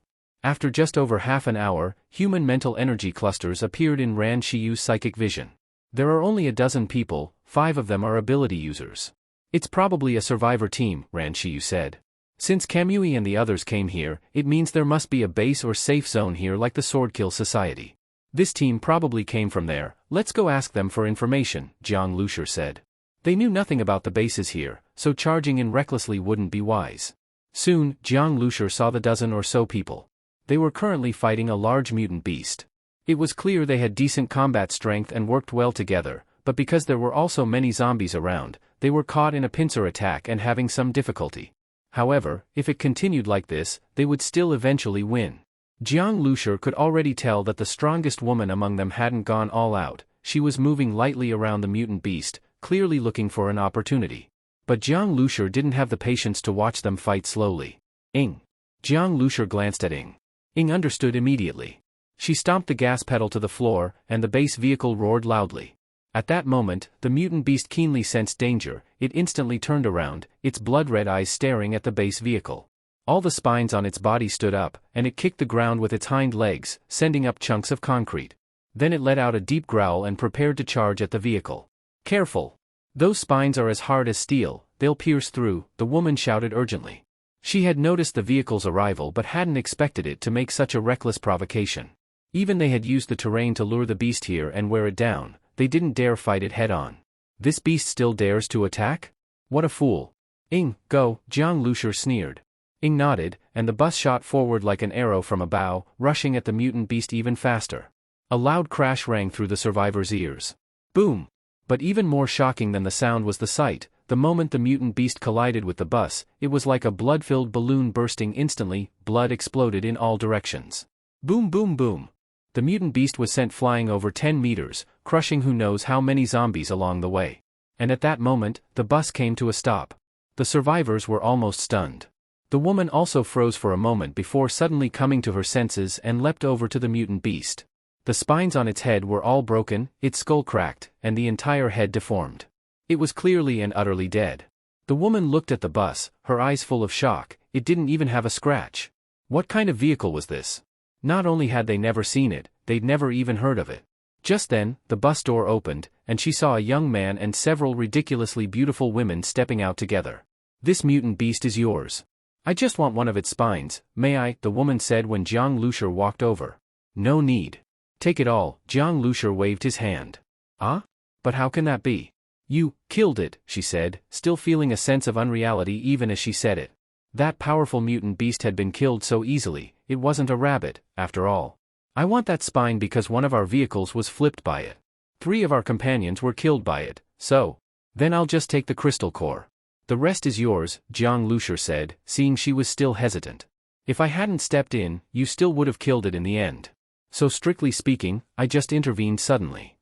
After just over half an hour, human mental energy clusters appeared in Ran Shiyu's psychic vision. There are only a dozen people, 5 of them are ability users. It's probably a survivor team, Ran Shiyu said. Since Kamui and the others came here, it means there must be a base or safe zone here like the Swordkill Society. This team probably came from there, let's go ask them for information, Jang Lucer said. They knew nothing about the bases here, so charging in recklessly wouldn't be wise. Soon, Jiang Lucer saw the dozen or so people. They were currently fighting a large mutant beast. It was clear they had decent combat strength and worked well together, but because there were also many zombies around, they were caught in a pincer attack and having some difficulty. However, if it continued like this, they would still eventually win. Jiang Lucer could already tell that the strongest woman among them hadn't gone all out. She was moving lightly around the mutant beast, clearly looking for an opportunity. But Jiang Lucer didn't have the patience to watch them fight slowly. Ing. Jiang Lucer glanced at Ing. Ing understood immediately. She stomped the gas pedal to the floor, and the base vehicle roared loudly. At that moment, the mutant beast keenly sensed danger. It instantly turned around, its blood-red eyes staring at the base vehicle. All the spines on its body stood up, and it kicked the ground with its hind legs, sending up chunks of concrete. Then it let out a deep growl and prepared to charge at the vehicle. Careful! Those spines are as hard as steel, they'll pierce through, the woman shouted urgently. She had noticed the vehicle's arrival but hadn't expected it to make such a reckless provocation. Even they had used the terrain to lure the beast here and wear it down, they didn't dare fight it head-on. This beast still dares to attack? What a fool! Ing, go, Jiang Lucer sneered. Ing nodded, and the bus shot forward like an arrow from a bow, rushing at the mutant beast even faster. A loud crash rang through the survivor's ears. Boom! But even more shocking than the sound was the sight. The moment the mutant beast collided with the bus, it was like a blood-filled balloon bursting instantly, blood exploded in all directions. Boom boom boom! The mutant beast was sent flying over 10 meters, crushing who knows how many zombies along the way. And at that moment, the bus came to a stop. The survivors were almost stunned. The woman also froze for a moment before suddenly coming to her senses and leapt over to the mutant beast. The spines on its head were all broken, its skull cracked, and the entire head deformed. It was clearly and utterly dead. The woman looked at the bus, her eyes full of shock. It didn't even have a scratch. What kind of vehicle was this? Not only had they never seen it, they'd never even heard of it. Just then, the bus door opened, and she saw a young man and several ridiculously beautiful women stepping out together. This mutant beast is yours. I just want one of its spines, may I? The woman said when Jiang Lucer walked over. No need. Take it all, Jiang Lucer waved his hand. Ah? But how can that be? You killed it, she said, still feeling a sense of unreality even as she said it. That powerful mutant beast had been killed so easily, it wasn't a rabbit, after all. I want that spine because one of our vehicles was flipped by it. 3 of our companions were killed by it, so. Then I'll just take the crystal core. The rest is yours, Jiang Lucer said, seeing she was still hesitant. If I hadn't stepped in, you still would have killed it in the end. So strictly speaking, I just intervened suddenly.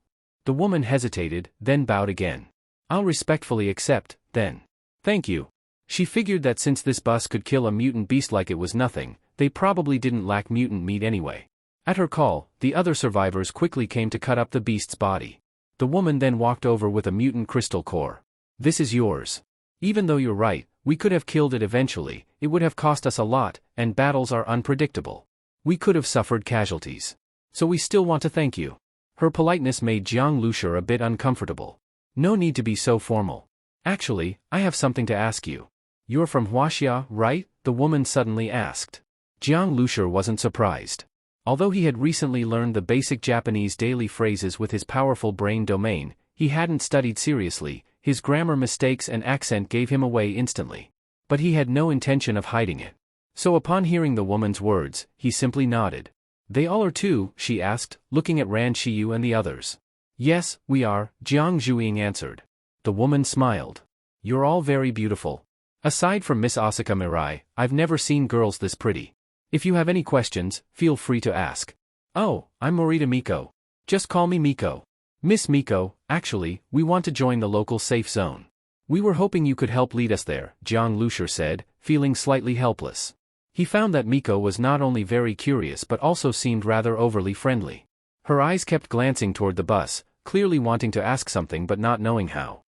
The woman hesitated, then bowed again. I'll respectfully accept, then. Thank you. She figured that since this bus could kill a mutant beast like it was nothing, they probably didn't lack mutant meat anyway. At her call, the other survivors quickly came to cut up the beast's body. The woman then walked over with a mutant crystal core. This is yours. Even though you're right, we could have killed it eventually, it would have cost us a lot, and battles are unpredictable. We could have suffered casualties. So we still want to thank you. Her politeness made Jiang Lucer a bit uncomfortable. No need to be so formal. Actually, I have something to ask you. You're from Huaxia, right? The woman suddenly asked. Jiang Lucer wasn't surprised. Although he had recently learned the basic Japanese daily phrases with his powerful brain domain, he hadn't studied seriously. His grammar mistakes and accent gave him away instantly. But he had no intention of hiding it. So upon hearing the woman's words, he simply nodded. They all are too, she asked, looking at Ran Shiyu and the others. Yes, we are, Jiang Zhuiying answered. The woman smiled. You're all very beautiful. Aside from Miss Asuka Mirai, I've never seen girls this pretty. If you have any questions, feel free to ask. Oh, I'm Morita Miko. Just call me Miko. Miss Miko, actually, we want to join the local safe zone. We were hoping you could help lead us there, Jiang Lucer said, feeling slightly helpless. He found that Miko was not only very curious but also seemed rather overly friendly. Her eyes kept glancing toward the bus, clearly wanting to ask something but not knowing how.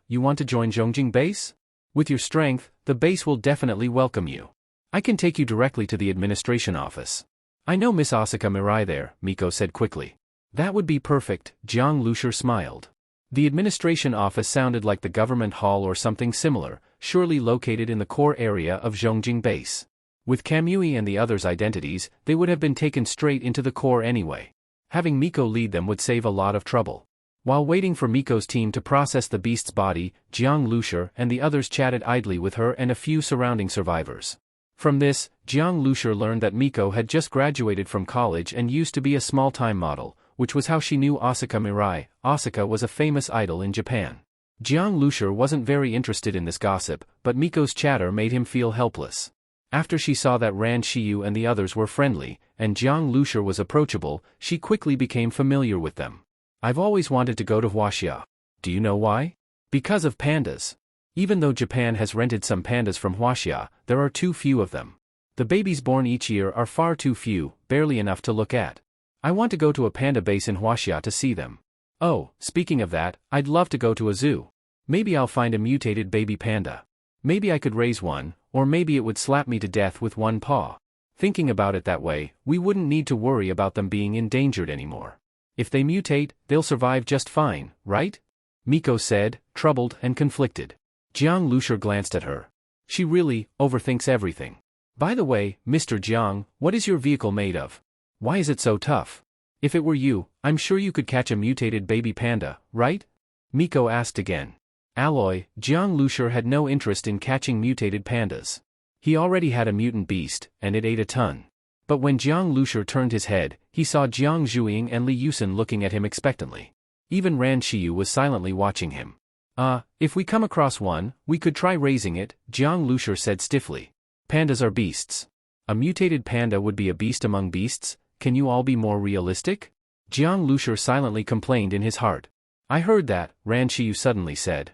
You want to join Zhongjing base? With your strength, the base will definitely welcome you. I can take you directly to the administration office. I know Miss Asuka Mirai there, Miko said quickly. That would be perfect, Jiang Lucer smiled. The administration office sounded like the government hall or something similar, surely located in the core area of Zhongjing base. With Kamui and the others' identities, they would have been taken straight into the core anyway. Having Miko lead them would save a lot of trouble. While waiting for Miko's team to process the beast's body, Jiang Lucer and the others chatted idly with her and a few surrounding survivors. From this, Jiang Lucer learned that Miko had just graduated from college and used to be a small-time model, which was how she knew Asuka Mirai. Asuka was a famous idol in Japan. Jiang Lucer wasn't very interested in this gossip, but Miko's chatter made him feel helpless. After she saw that Ran Shiyu and the others were friendly, and Jiang Lucer was approachable, she quickly became familiar with them. I've always wanted to go to Huaxia. Do you know why? Because of pandas. Even though Japan has rented some pandas from Huaxia, there are too few of them. The babies born each year are far too few, barely enough to look at. I want to go to a panda base in Huaxia to see them. Oh, speaking of that, I'd love to go to a zoo. Maybe I'll find a mutated baby panda. Maybe I could raise one, or maybe it would slap me to death with one paw. Thinking about it that way, we wouldn't need to worry about them being endangered anymore. If they mutate, they'll survive just fine, right? Miko said, troubled and conflicted. Jiang Lucer glanced at her. She really overthinks everything. By the way, Mr. Jiang, what is your vehicle made of? Why is it so tough? If it were you, I'm sure you could catch a mutated baby panda, right? Miko asked again. Alloy, Jiang Lucer had no interest in catching mutated pandas. He already had a mutant beast, and it ate a ton. But when Jiang Lucer turned his head, he saw Jiang Zhuiying and Li Yusen looking at him expectantly. Even Ran Shiyu was silently watching him. If we come across one, we could try raising it, Jiang Lucer said stiffly. Pandas are beasts. A mutated panda would be a beast among beasts. Can you all be more realistic? Jiang Lucer silently complained in his heart. I heard that, Ran Shiyu suddenly said.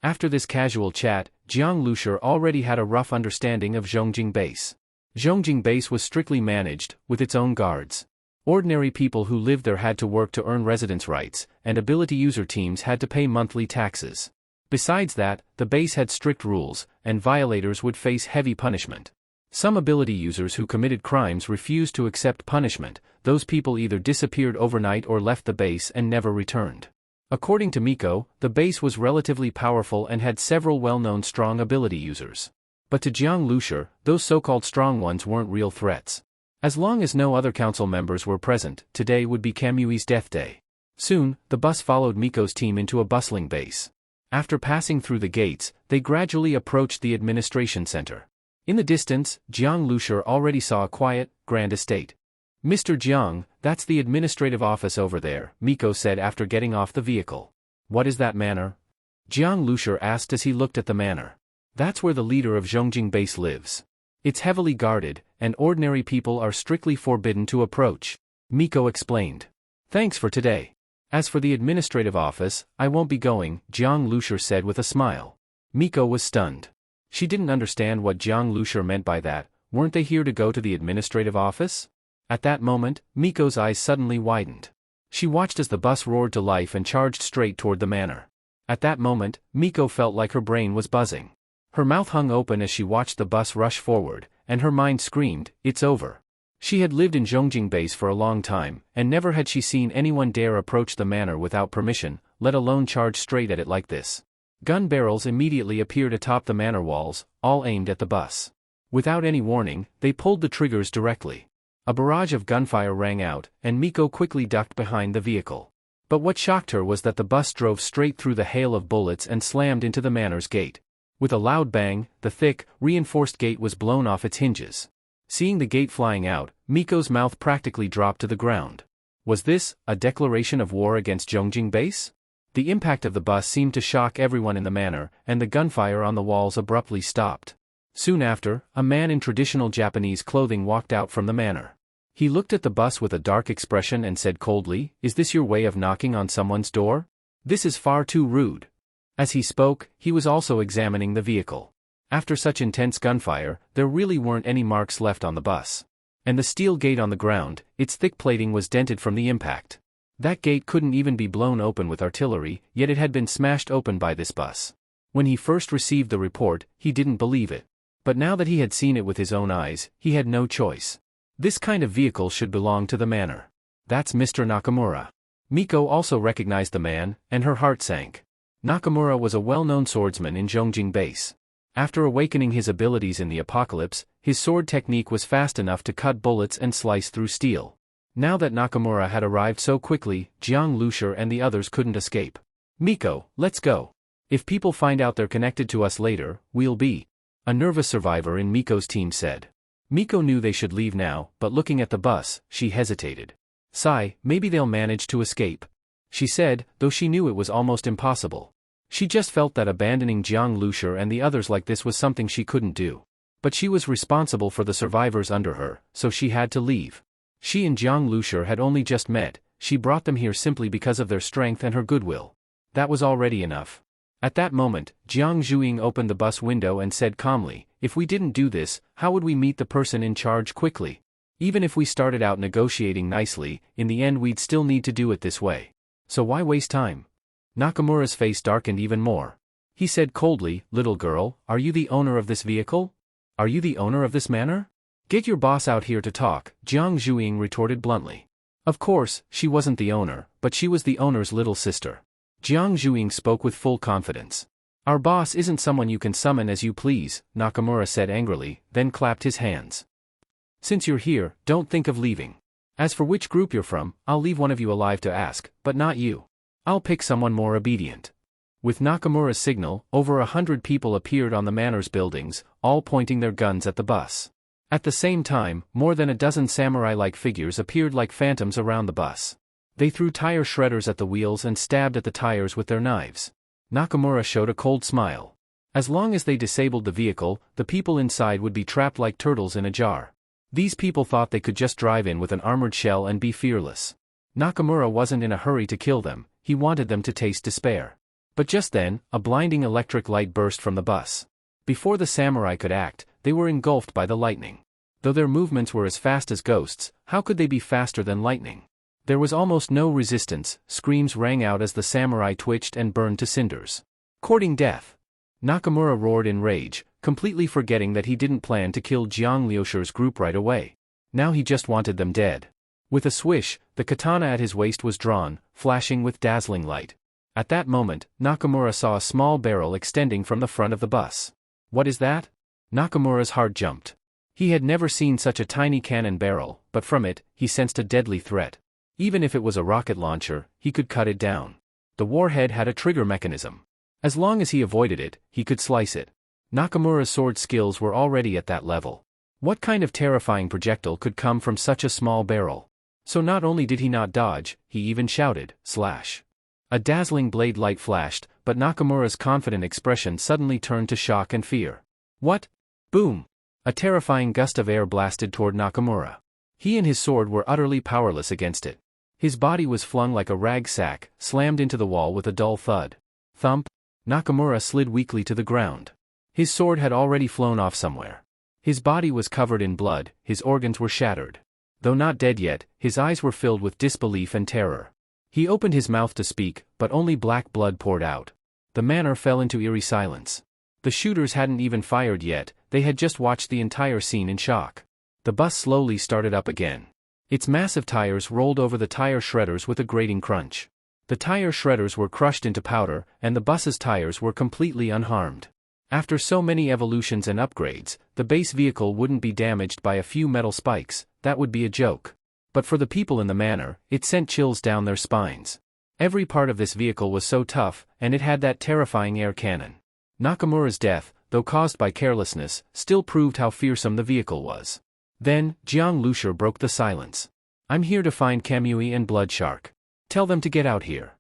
After this casual chat, Jiang Lucer already had a rough understanding of Zhongjing base. Zhongjing base was strictly managed, with its own guards. Ordinary people who lived there had to work to earn residence rights, and ability user teams had to pay monthly taxes. Besides that, the base had strict rules, and violators would face heavy punishment. Some ability users who committed crimes refused to accept punishment. Those people either disappeared overnight or left the base and never returned. According to Miko, the base was relatively powerful and had several well-known strong ability users. But to Jiang Lucer, those so-called strong ones weren't real threats. As long as no other council members were present, today would be Kamui's death day. Soon, the bus followed Miko's team into a bustling base. After passing through the gates, they gradually approached the administration center. In the distance, Jiang Lucer already saw a quiet, grand estate. Mr. Jiang, that's the administrative office over there, Miko said after getting off the vehicle. What is that manor? Jiang Lucer asked as he looked at the manor. That's where the leader of Zhongjing base lives. It's heavily guarded, and ordinary people are strictly forbidden to approach. Miko explained. Thanks for today. As for the administrative office, I won't be going, Jiang Lucer said with a smile. Miko was stunned. She didn't understand what Jiang Lucer meant by that. Weren't they here to go to the administrative office? At that moment, Miko's eyes suddenly widened. She watched as the bus roared to life and charged straight toward the manor. At that moment, Miko felt like her brain was buzzing. Her mouth hung open as she watched the bus rush forward, and her mind screamed, it's over. She had lived in Zhongjing base for a long time, and never had she seen anyone dare approach the manor without permission, let alone charge straight at it like this. Gun barrels immediately appeared atop the manor walls, all aimed at the bus. Without any warning, they pulled the triggers directly. A barrage of gunfire rang out, and Miko quickly ducked behind the vehicle. But what shocked her was that the bus drove straight through the hail of bullets and slammed into the manor's gate. With a loud bang, the thick, reinforced gate was blown off its hinges. Seeing the gate flying out, Miko's mouth practically dropped to the ground. Was this a declaration of war against Zhongjing base? The impact of the bus seemed to shock everyone in the manor, and the gunfire on the walls abruptly stopped. Soon after, a man in traditional Japanese clothing walked out from the manor. He looked at the bus with a dark expression and said coldly, "Is this your way of knocking on someone's door? This is far too rude." As he spoke, he was also examining the vehicle. After such intense gunfire, there really weren't any marks left on the bus. And the steel gate on the ground, its thick plating was dented from the impact. That gate couldn't even be blown open with artillery, yet it had been smashed open by this bus. When he first received the report, he didn't believe it. But now that he had seen it with his own eyes, he had no choice. This kind of vehicle should belong to the manor. That's Mr. Nakamura. Miko also recognized the man, and her heart sank. Nakamura was a well-known swordsman in Zhongjing base. After awakening his abilities in the apocalypse, his sword technique was fast enough to cut bullets and slice through steel. Now that Nakamura had arrived so quickly, Jang, Lucer and the others couldn't escape. "Miko, let's go. If people find out they're connected to us later, we'll be..." A nervous survivor in Miko's team said. Miko knew they should leave now, but looking at the bus, she hesitated. "Sigh, maybe they'll manage to escape," she said, though she knew it was almost impossible. She just felt that abandoning Jiang, Lucer and the others like this was something she couldn't do. But she was responsible for the survivors under her, so she had to leave. She and Jiang Lucer had only just met, she brought them here simply because of their strength and her goodwill. That was already enough. At that moment, Jiang Zhuing opened the bus window and said calmly, "If we didn't do this, how would we meet the person in charge quickly? Even if we started out negotiating nicely, in the end we'd still need to do it this way. So why waste time?" Nakamura's face darkened even more. He said coldly, "Little girl, are you the owner of this vehicle? Are you the owner of this manor? Get your boss out here to talk," Jiang Zhuing retorted bluntly. Of course, she wasn't the owner, but she was the owner's little sister. Jiang Zhuing spoke with full confidence. "Our boss isn't someone you can summon as you please," Nakamura said angrily, then clapped his hands. "Since you're here, don't think of leaving. As for which group you're from, I'll leave one of you alive to ask, but not you. I'll pick someone more obedient." With Nakamura's signal, over 100 people appeared on the manor's buildings, all pointing their guns at the bus. At the same time, more than a dozen samurai-like figures appeared like phantoms around the bus. They threw tire shredders at the wheels and stabbed at the tires with their knives. Nakamura showed a cold smile. As long as they disabled the vehicle, the people inside would be trapped like turtles in a jar. These people thought they could just drive in with an armored shell and be fearless. Nakamura wasn't in a hurry to kill them, he wanted them to taste despair. But just then, a blinding electric light burst from the bus. Before the samurai could act, they were engulfed by the lightning. Though their movements were as fast as ghosts, how could they be faster than lightning? There was almost no resistance, screams rang out as the samurai twitched and burned to cinders. Courting death. Nakamura roared in rage, completely forgetting that he didn't plan to kill Jiang Liucher's group right away. Now he just wanted them dead. With a swish, the katana at his waist was drawn, flashing with dazzling light. At that moment, Nakamura saw a small barrel extending from the front of the bus. "What is that?" Nakamura's heart jumped. He had never seen such a tiny cannon barrel, but from it, he sensed a deadly threat. Even if it was a rocket launcher, he could cut it down. The warhead had a trigger mechanism. As long as he avoided it, he could slice it. Nakamura's sword skills were already at that level. What kind of terrifying projectile could come from such a small barrel? So not only did he not dodge, he even shouted, "Slash!" A dazzling blade light flashed, but Nakamura's confident expression suddenly turned to shock and fear. "What?" Boom! A terrifying gust of air blasted toward Nakamura. He and his sword were utterly powerless against it. His body was flung like a rag sack, slammed into the wall with a dull thud. Thump! Nakamura slid weakly to the ground. His sword had already flown off somewhere. His body was covered in blood, his organs were shattered. Though not dead yet, his eyes were filled with disbelief and terror. He opened his mouth to speak, but only black blood poured out. The manor fell into eerie silence. The shooters hadn't even fired yet, they had just watched the entire scene in shock. The bus slowly started up again. Its massive tires rolled over the tire shredders with a grating crunch. The tire shredders were crushed into powder, and the bus's tires were completely unharmed. After so many evolutions and upgrades, the base vehicle wouldn't be damaged by a few metal spikes. That would be a joke. But for the people in the manor, it sent chills down their spines. Every part of this vehicle was so tough, and it had that terrifying air cannon. Nakamura's death, though caused by carelessness, still proved how fearsome the vehicle was. Then, Jiang Lucer broke the silence. "I'm here to find Kamui and Blood Shark. Tell them to get out here."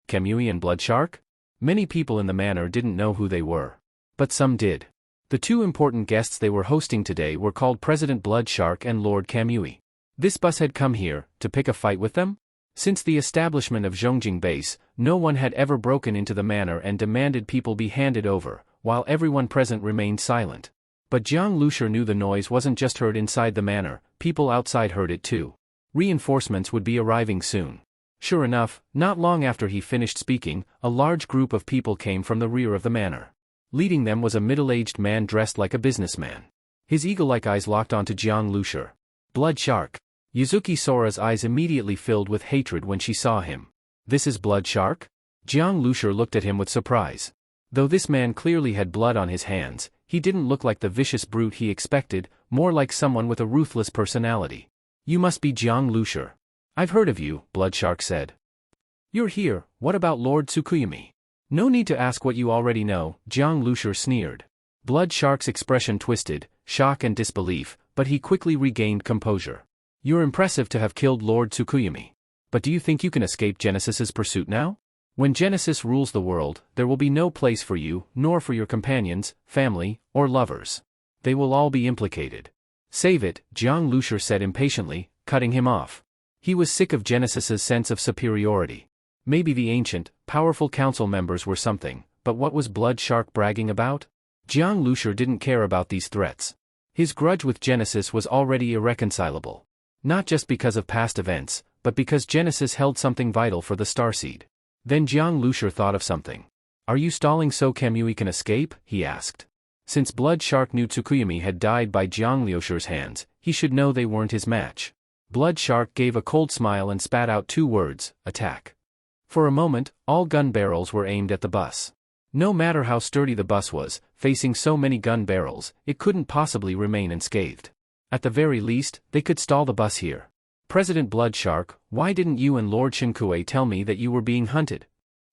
Kamui and Blood Shark? Many people in the manor didn't know who they were. But some did. The two important guests they were hosting today were called President Blood Shark and Lord Kamui. This bus had come here, to pick a fight with them? Since the establishment of Zhongjing Base, no one had ever broken into the manor and demanded people be handed over, while everyone present remained silent. But Jiang Lucer knew the noise wasn't just heard inside the manor, people outside heard it too. Reinforcements would be arriving soon. Sure enough, not long after he finished speaking, a large group of people came from the rear of the manor. Leading them was a middle-aged man dressed like a businessman. His eagle-like eyes locked onto Jiang Lucer. "Blood Shark." Yuzuki Sora's eyes immediately filled with hatred when she saw him. "This is Blood Shark?" Jiang Lucer looked at him with surprise. Though this man clearly had blood on his hands, he didn't look like the vicious brute he expected, more like someone with a ruthless personality. "You must be Jiang Lucer. I've heard of you," Blood Shark said. "You're here, what about Lord Tsukuyumi?" "No need to ask what you already know," Jiang Lucer sneered. Blood Shark's expression twisted, shock and disbelief, but he quickly regained composure. "You're impressive to have killed Lord Tsukuyumi. But do you think you can escape Genesis's pursuit now? When Genesis rules the world, there will be no place for you, nor for your companions, family, or lovers. They will all be implicated." "Save it," Jiang Lucer said impatiently, cutting him off. He was sick of Genesis's sense of superiority. Maybe the ancient, powerful council members were something, but what was Blood Shark bragging about? Jiang Lucer didn't care about these threats. His grudge with Genesis was already irreconcilable. Not just because of past events, but because Genesis held something vital for the starseed. Then Jiang Lucer thought of something. "Are you stalling so Kamui can escape?" he asked. Since Blood Shark knew Tsukuyumi had died by Jiang Lucer's hands, he should know they weren't his match. Blood Shark gave a cold smile and spat out two words: "Attack." For a moment, all gun barrels were aimed at the bus. No matter how sturdy the bus was, facing so many gun barrels, it couldn't possibly remain unscathed. At the very least, they could stall the bus here. "President Blood Shark, why didn't you and Lord Shinkue tell me that you were being hunted?"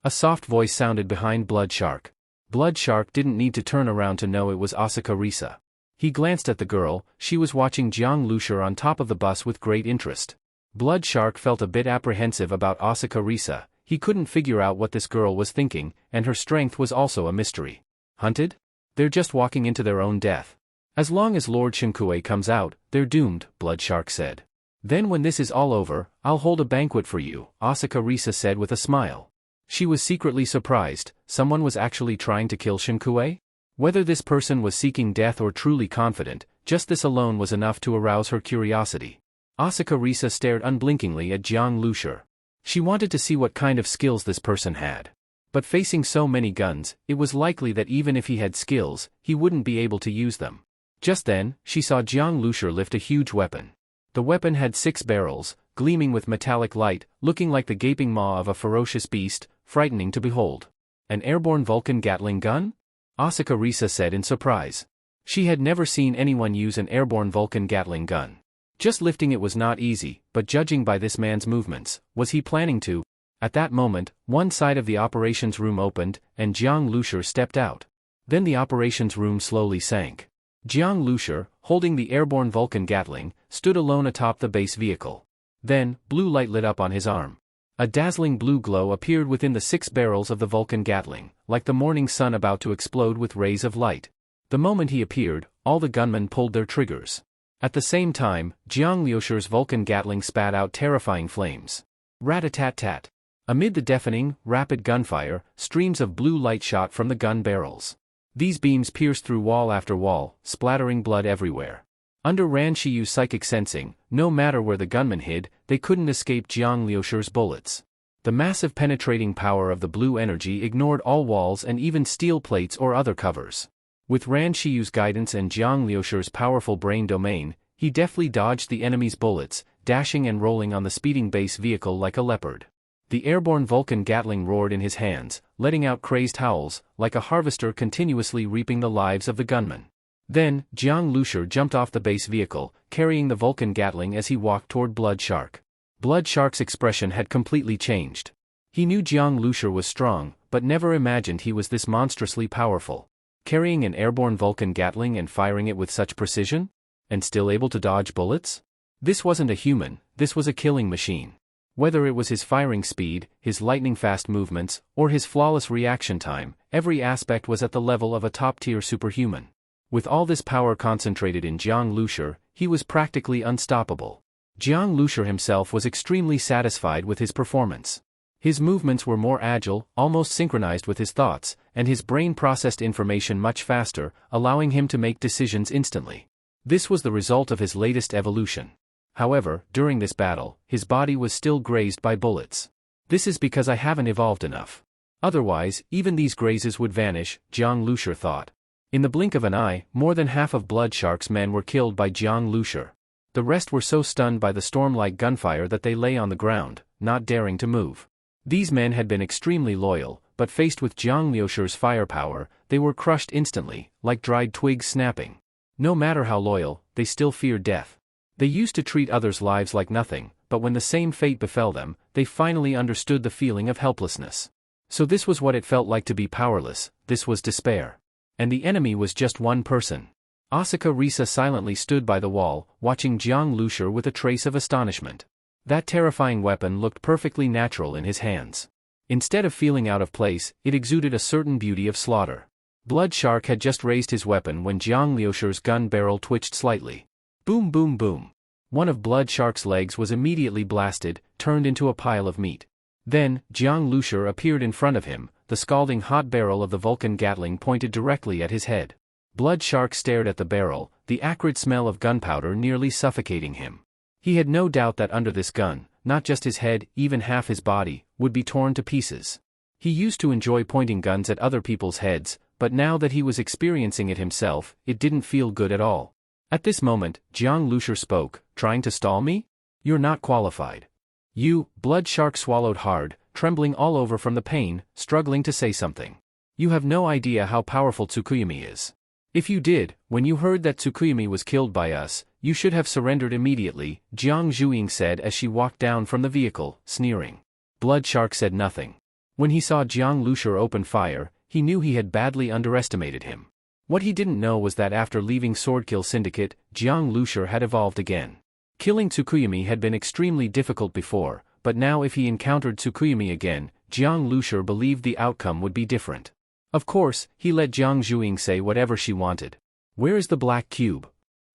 A soft voice sounded behind Blood Shark. Blood Shark didn't need to turn around to know it was Asaka Risa. He glanced at the girl. She was watching Jiang Lucer on top of the bus with great interest. Blood Shark felt a bit apprehensive about Asaka Risa. He couldn't figure out what this girl was thinking, and her strength was also a mystery. Hunted? They're just walking into their own death. "As long as Lord Shinkue comes out, they're doomed," Blood Shark said. "Then when this is all over, I'll hold a banquet for you," Asaka Risa said with a smile. She was secretly surprised. Someone was actually trying to kill Shinkue? Whether this person was seeking death or truly confident, just this alone was enough to arouse her curiosity. Asaka Risa stared unblinkingly at Jiang Lucer. She wanted to see what kind of skills this person had. But facing so many guns, it was likely that even if he had skills, he wouldn't be able to use them. Just then, she saw Jiang Lucer lift a huge weapon. The weapon had 6 barrels, gleaming with metallic light, looking like the gaping maw of a ferocious beast, frightening to behold. "An airborne Vulcan Gatling gun?" Asaka Risa said in surprise. She had never seen anyone use an airborne Vulcan Gatling gun. Just lifting it was not easy, but judging by this man's movements, was he planning to? At that moment, one side of the operations room opened, and Jiang Lucer stepped out. Then the operations room slowly sank. Jiang Lucer, holding the airborne Vulcan Gatling, stood alone atop the base vehicle. Then, blue light lit up on his arm. A dazzling blue glow appeared within the 6 barrels of the Vulcan Gatling, like the morning sun about to explode with rays of light. The moment he appeared, all the gunmen pulled their triggers. At the same time, Jiang Lucer's Vulcan Gatling spat out terrifying flames. Rat-a-tat-tat. Amid the deafening, rapid gunfire, streams of blue light shot from the gun barrels. These beams pierced through wall after wall, splattering blood everywhere. Under Ran Shiyu's psychic sensing, no matter where the gunmen hid, they couldn't escape Jiang Lucer's bullets. The massive penetrating power of the blue energy ignored all walls and even steel plates or other covers. With Ran Shiyu's guidance and Jiang Lucer's powerful brain domain, he deftly dodged the enemy's bullets, dashing and rolling on the speeding base vehicle like a leopard. The airborne Vulcan Gatling roared in his hands, letting out crazed howls, like a harvester continuously reaping the lives of the gunmen. Then, Jiang Lucer jumped off the base vehicle, carrying the Vulcan Gatling as he walked toward Blood Shark. Blood Shark's expression had completely changed. He knew Jiang Lucer was strong, but never imagined he was this monstrously powerful. Carrying an airborne Vulcan Gatling and firing it with such precision? And still able to dodge bullets? This wasn't a human, this was a killing machine. Whether it was his firing speed, his lightning-fast movements, or his flawless reaction time, every aspect was at the level of a top-tier superhuman. With all this power concentrated in Jiang Lucer, he was practically unstoppable. Jiang Lucer himself was extremely satisfied with his performance. His movements were more agile, almost synchronized with his thoughts, and his brain processed information much faster, allowing him to make decisions instantly. This was the result of his latest evolution. However, during this battle, his body was still grazed by bullets. This is because I haven't evolved enough. Otherwise, even these grazes would vanish, Jiang Lucer thought. In the blink of an eye, more than half of Blood Shark's men were killed by Jiang Lucer. The rest were so stunned by the storm-like gunfire that they lay on the ground, not daring to move. These men had been extremely loyal, but faced with Jiang Lucer's firepower, they were crushed instantly, like dried twigs snapping. No matter how loyal, they still feared death. They used to treat others' lives like nothing, but when the same fate befell them, they finally understood the feeling of helplessness. So this was what it felt like to be powerless, this was despair. And the enemy was just one person. Asuka Risa silently stood by the wall, watching Jiang Lucer with a trace of astonishment. That terrifying weapon looked perfectly natural in his hands. Instead of feeling out of place, it exuded a certain beauty of slaughter. Blood Shark had just raised his weapon when Jiang Lucer's gun barrel twitched slightly. Boom boom boom. One of Blood Shark's legs was immediately blasted, turned into a pile of meat. Then, Jiang Lucer appeared in front of him, the scalding hot barrel of the Vulcan Gatling pointed directly at his head. Blood Shark stared at the barrel, the acrid smell of gunpowder nearly suffocating him. He had no doubt that under this gun, not just his head, even half his body, would be torn to pieces. He used to enjoy pointing guns at other people's heads, but now that he was experiencing it himself, it didn't feel good at all. At this moment, Jiang Lucer spoke, trying to stall me? You're not qualified. You, Blood Shark swallowed hard, trembling all over from the pain, struggling to say something. You have no idea how powerful Tsukuyumi is. If you did, when you heard that Tsukuyumi was killed by us, you should have surrendered immediately, Jiang Zhuing said as she walked down from the vehicle, sneering. Blood Shark said nothing. When he saw Jiang Lucer open fire, he knew he had badly underestimated him. What he didn't know was that after leaving Swordkill Syndicate, Jiang Lucer had evolved again. Killing Tsukuyumi had been extremely difficult before, but now if he encountered Tsukuyumi again, Jiang Lucer believed the outcome would be different. Of course, he let Jiang Zhuing say whatever she wanted. Where is the black cube?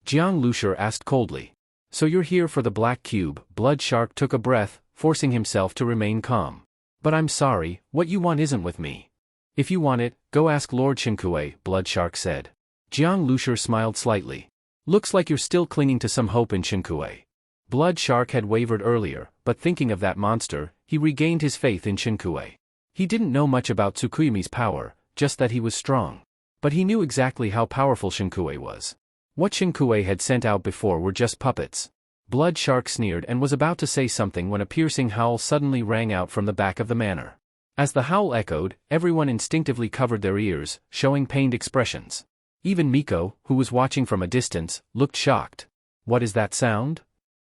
Jiang Lucer asked coldly. So you're here for the black cube, Blood Shark took a breath, forcing himself to remain calm. But I'm sorry, what you want isn't with me. If you want it, go ask Lord Shinkue, Blood Shark said. Jiang Lucer smiled slightly. Looks like you're still clinging to some hope in Shinkue. Blood Shark had wavered earlier, but thinking of that monster, he regained his faith in Shinkue. He didn't know much about Tsukuyumi's power, just that he was strong. But he knew exactly how powerful Shinkue was. What Shinkue had sent out before were just puppets. Blood Shark sneered and was about to say something when a piercing howl suddenly rang out from the back of the manor. As the howl echoed, everyone instinctively covered their ears, showing pained expressions. Even Miko, who was watching from a distance, looked shocked. What is that sound?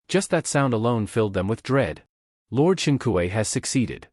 Just that sound alone filled them with dread. Lord Shinkue has succeeded.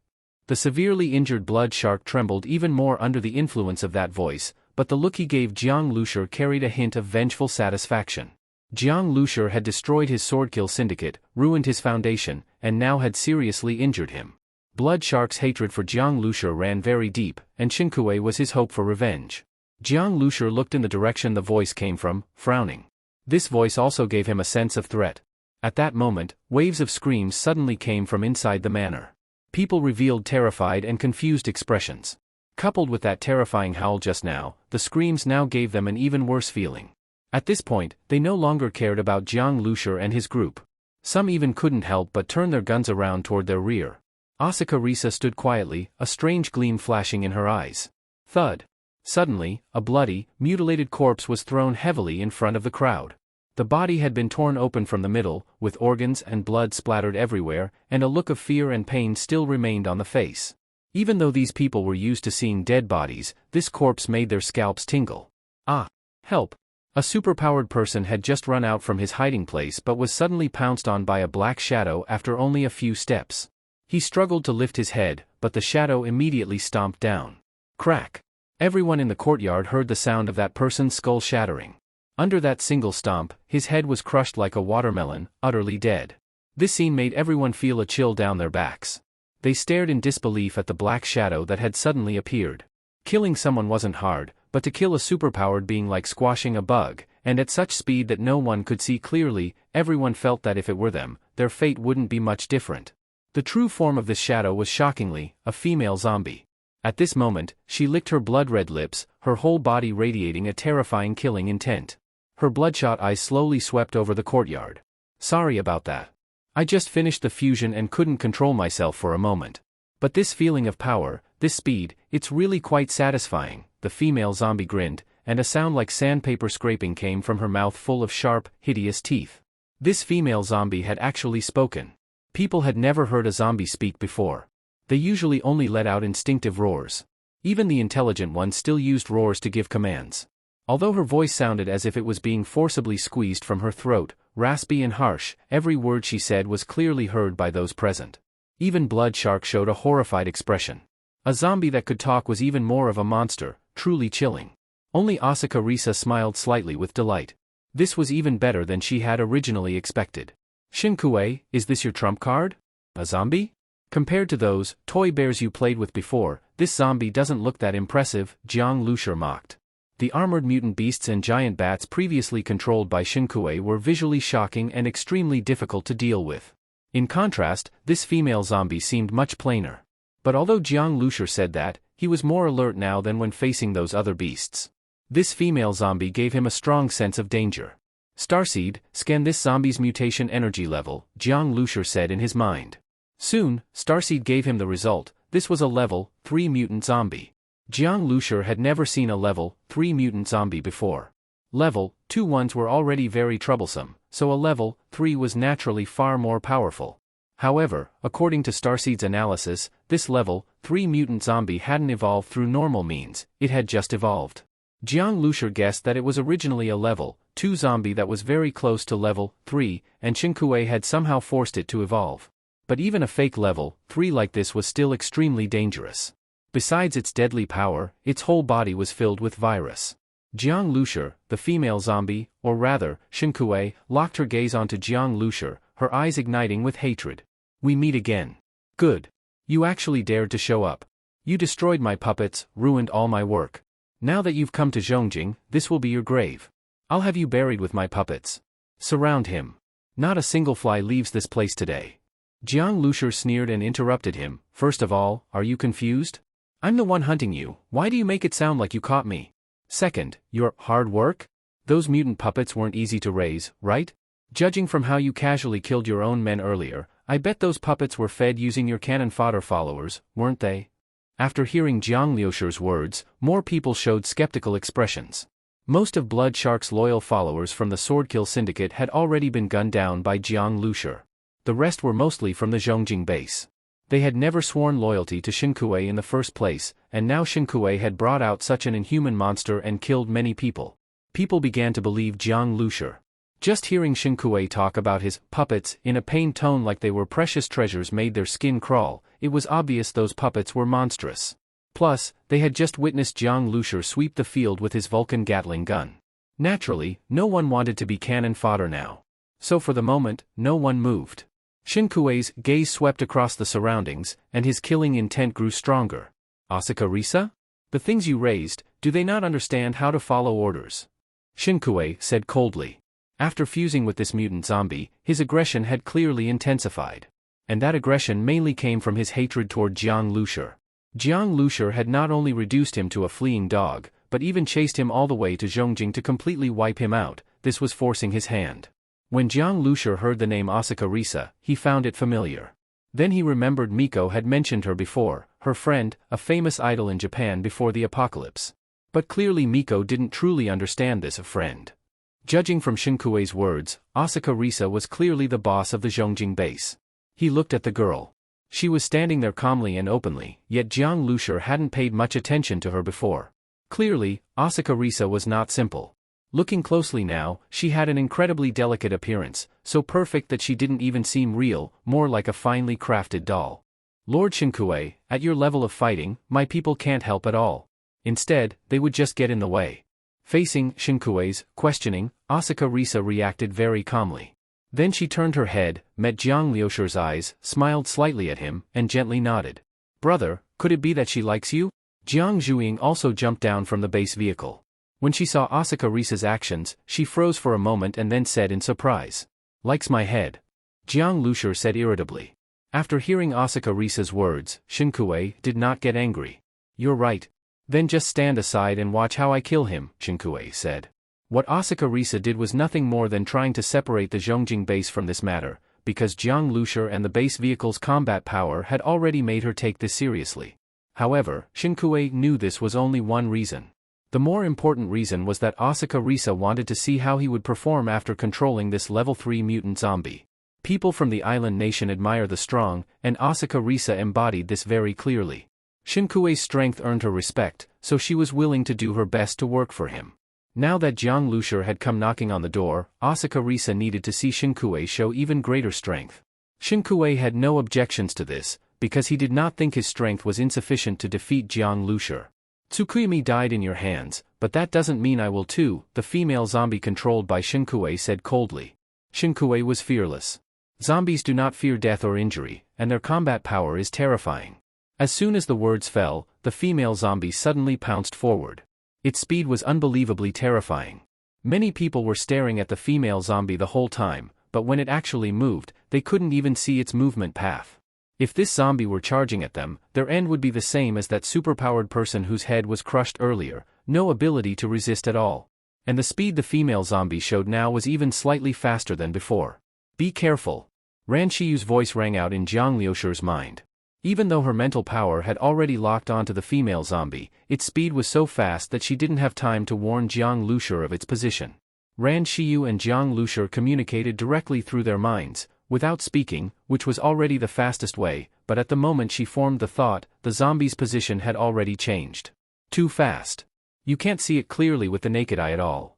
The severely injured Blood Shark trembled even more under the influence of that voice, but the look he gave Jiang Lucer carried a hint of vengeful satisfaction. Jiang Lucer had destroyed his Swordkill Syndicate, ruined his foundation, and now had seriously injured him. Blood Shark's hatred for Jiang Lucer ran very deep, and Shinkue was his hope for revenge. Jiang Lucer looked in the direction the voice came from, frowning. This voice also gave him a sense of threat. At that moment, waves of screams suddenly came from inside the manor. People revealed terrified and confused expressions. Coupled with that terrifying howl just now, the screams now gave them an even worse feeling. At this point, they no longer cared about Jiang Lucer and his group. Some even couldn't help but turn their guns around toward their rear. Asuka Risa stood quietly, a strange gleam flashing in her eyes. Thud. Suddenly, a bloody, mutilated corpse was thrown heavily in front of the crowd. The body had been torn open from the middle, with organs and blood splattered everywhere, and a look of fear and pain still remained on the face. Even though these people were used to seeing dead bodies, this corpse made their scalps tingle. Ah! Help! A superpowered person had just run out from his hiding place but was suddenly pounced on by a black shadow after only a few steps. He struggled to lift his head, but the shadow immediately stomped down. Crack! Everyone in the courtyard heard the sound of that person's skull shattering. Under that single stomp, his head was crushed like a watermelon, utterly dead. This scene made everyone feel a chill down their backs. They stared in disbelief at the black shadow that had suddenly appeared. Killing someone wasn't hard, but to kill a superpowered being like squashing a bug, and at such speed that no one could see clearly, everyone felt that if it were them, their fate wouldn't be much different. The true form of this shadow was shockingly a female zombie. At this moment, she licked her blood-red lips, her whole body radiating a terrifying killing intent. Her bloodshot eyes slowly swept over the courtyard. Sorry about that. I just finished the fusion and couldn't control myself for a moment. But this feeling of power, this speed, it's really quite satisfying, the female zombie grinned, and a sound like sandpaper scraping came from her mouth full of sharp, hideous teeth. This female zombie had actually spoken. People had never heard a zombie speak before. They usually only let out instinctive roars. Even the intelligent ones still used roars to give commands. Although her voice sounded as if it was being forcibly squeezed from her throat, raspy and harsh, every word she said was clearly heard by those present. Even Blood Shark showed a horrified expression. A zombie that could talk was even more of a monster, truly chilling. Only Asuka Risa smiled slightly with delight. This was even better than she had originally expected. Shinkuei, is this your trump card? A zombie? Compared to those toy bears you played with before, this zombie doesn't look that impressive, Jang Lucer mocked. The armored mutant beasts and giant bats previously controlled by Shinkuei were visually shocking and extremely difficult to deal with. In contrast, this female zombie seemed much plainer. But although Jiang Lucer said that, he was more alert now than when facing those other beasts. This female zombie gave him a strong sense of danger. Starseed, scan this zombie's mutation energy level, Jiang Lucer said in his mind. Soon, Starseed gave him the result. This was a level 3 mutant zombie. Jiang Lucer had never seen a level 3 mutant zombie before. Level 2 ones were already very troublesome, so a level 3 was naturally far more powerful. However, according to Starseed's analysis, this level 3 mutant zombie hadn't evolved through normal means, it had just evolved. Jiang Lucer guessed that it was originally a level 2 zombie that was very close to level 3, and Shinkuei had somehow forced it to evolve. But even a fake level 3 like this was still extremely dangerous. Besides its deadly power, its whole body was filled with virus. Jiang Lucer, the female zombie, or rather, Shinkuei, locked her gaze onto Jiang Lucer, her eyes igniting with hatred. We meet again. Good. You actually dared to show up. You destroyed my puppets, ruined all my work. Now that you've come to Zhongjing, this will be your grave. I'll have you buried with my puppets. Surround him. Not a single fly leaves this place today. Jiang Lucer sneered and interrupted him. First of all, are you confused? I'm the one hunting you, why do you make it sound like you caught me? Second, your hard work? Those mutant puppets weren't easy to raise, right? Judging from how you casually killed your own men earlier, I bet those puppets were fed using your cannon fodder followers, weren't they? After hearing Jiang Lucer's words, more people showed skeptical expressions. Most of Blood Shark's loyal followers from the Swordkill Syndicate had already been gunned down by Jiang Lucer. The rest were mostly from the Zhongjing base. They had never sworn loyalty to Shinkuei in the first place, and now Shinkuei had brought out such an inhuman monster and killed many people. People began to believe Jiang Lucer. Just hearing Shinkuei talk about his puppets in a pained tone like they were precious treasures made their skin crawl. It was obvious those puppets were monstrous. Plus, they had just witnessed Jiang Lucer sweep the field with his Vulcan Gatling gun. Naturally, no one wanted to be cannon fodder now. So for the moment, no one moved. Shinkuei's gaze swept across the surroundings, and his killing intent grew stronger. Asuka Risa? The things you raised, do they not understand how to follow orders? Shinkuei said coldly. After fusing with this mutant zombie, his aggression had clearly intensified. And that aggression mainly came from his hatred toward Jiang Lucer. Jiang Lucer had not only reduced him to a fleeing dog, but even chased him all the way to Zhongjing to completely wipe him out. This was forcing his hand. When Jiang Lucer heard the name Asuka Risa, he found it familiar. Then he remembered Miko had mentioned her before, her friend, a famous idol in Japan before the apocalypse. But clearly Miko didn't truly understand this friend. Judging from Shinkuei's words, Asaka Risa was clearly the boss of the Zhongjing base. He looked at the girl. She was standing there calmly and openly, yet Jiang Lucer hadn't paid much attention to her before. Clearly, Asaka Risa was not simple. Looking closely now, she had an incredibly delicate appearance, so perfect that she didn't even seem real, more like a finely crafted doll. Lord Shinkuei, at your level of fighting, my people can't help at all. Instead, they would just get in the way. Facing Shinkuei's questioning, Asaka Risa reacted very calmly. Then she turned her head, met Jiang Liushir's eyes, smiled slightly at him, and gently nodded. Brother, could it be that she likes you? Jiang Zhuiying also jumped down from the base vehicle. When she saw Asaka Risa's actions, she froze for a moment and then said in surprise. Likes my head. Jiang Lucer said irritably. After hearing Asaka Risa's words, Shinkuei did not get angry. You're right. Then just stand aside and watch how I kill him, Shinkuei said. What Asaka Risa did was nothing more than trying to separate the Zhongjing base from this matter, because Jiang Lucer and the base vehicle's combat power had already made her take this seriously. However, Shinkuei knew this was only one reason. The more important reason was that Asaka Risa wanted to see how he would perform after controlling this level 3 mutant zombie. People from the island nation admire the strong, and Asaka Risa embodied this very clearly. Shinkuei's strength earned her respect, so she was willing to do her best to work for him. Now that Jiang Lucer had come knocking on the door, Asaka Risa needed to see Shinkuei show even greater strength. Shinkuei had no objections to this, because he did not think his strength was insufficient to defeat Jiang Lucer. Tsukuyami died in your hands, but that doesn't mean I will too, the female zombie controlled by Shinkuei said coldly. Shinkuei was fearless. Zombies do not fear death or injury, and their combat power is terrifying. As soon as the words fell, the female zombie suddenly pounced forward. Its speed was unbelievably terrifying. Many people were staring at the female zombie the whole time, but when it actually moved, they couldn't even see its movement path. If this zombie were charging at them, their end would be the same as that superpowered person whose head was crushed earlier, no ability to resist at all. And the speed the female zombie showed now was even slightly faster than before. Be careful. Ran Shiyu's voice rang out in Jiang Liushir's mind. Even though her mental power had already locked onto the female zombie, its speed was so fast that she didn't have time to warn Jiang Lucer of its position. Ran Shiyu and Jiang Lucer communicated directly through their minds, without speaking, which was already the fastest way, but at the moment she formed the thought, the zombie's position had already changed. Too fast. You can't see it clearly with the naked eye at all.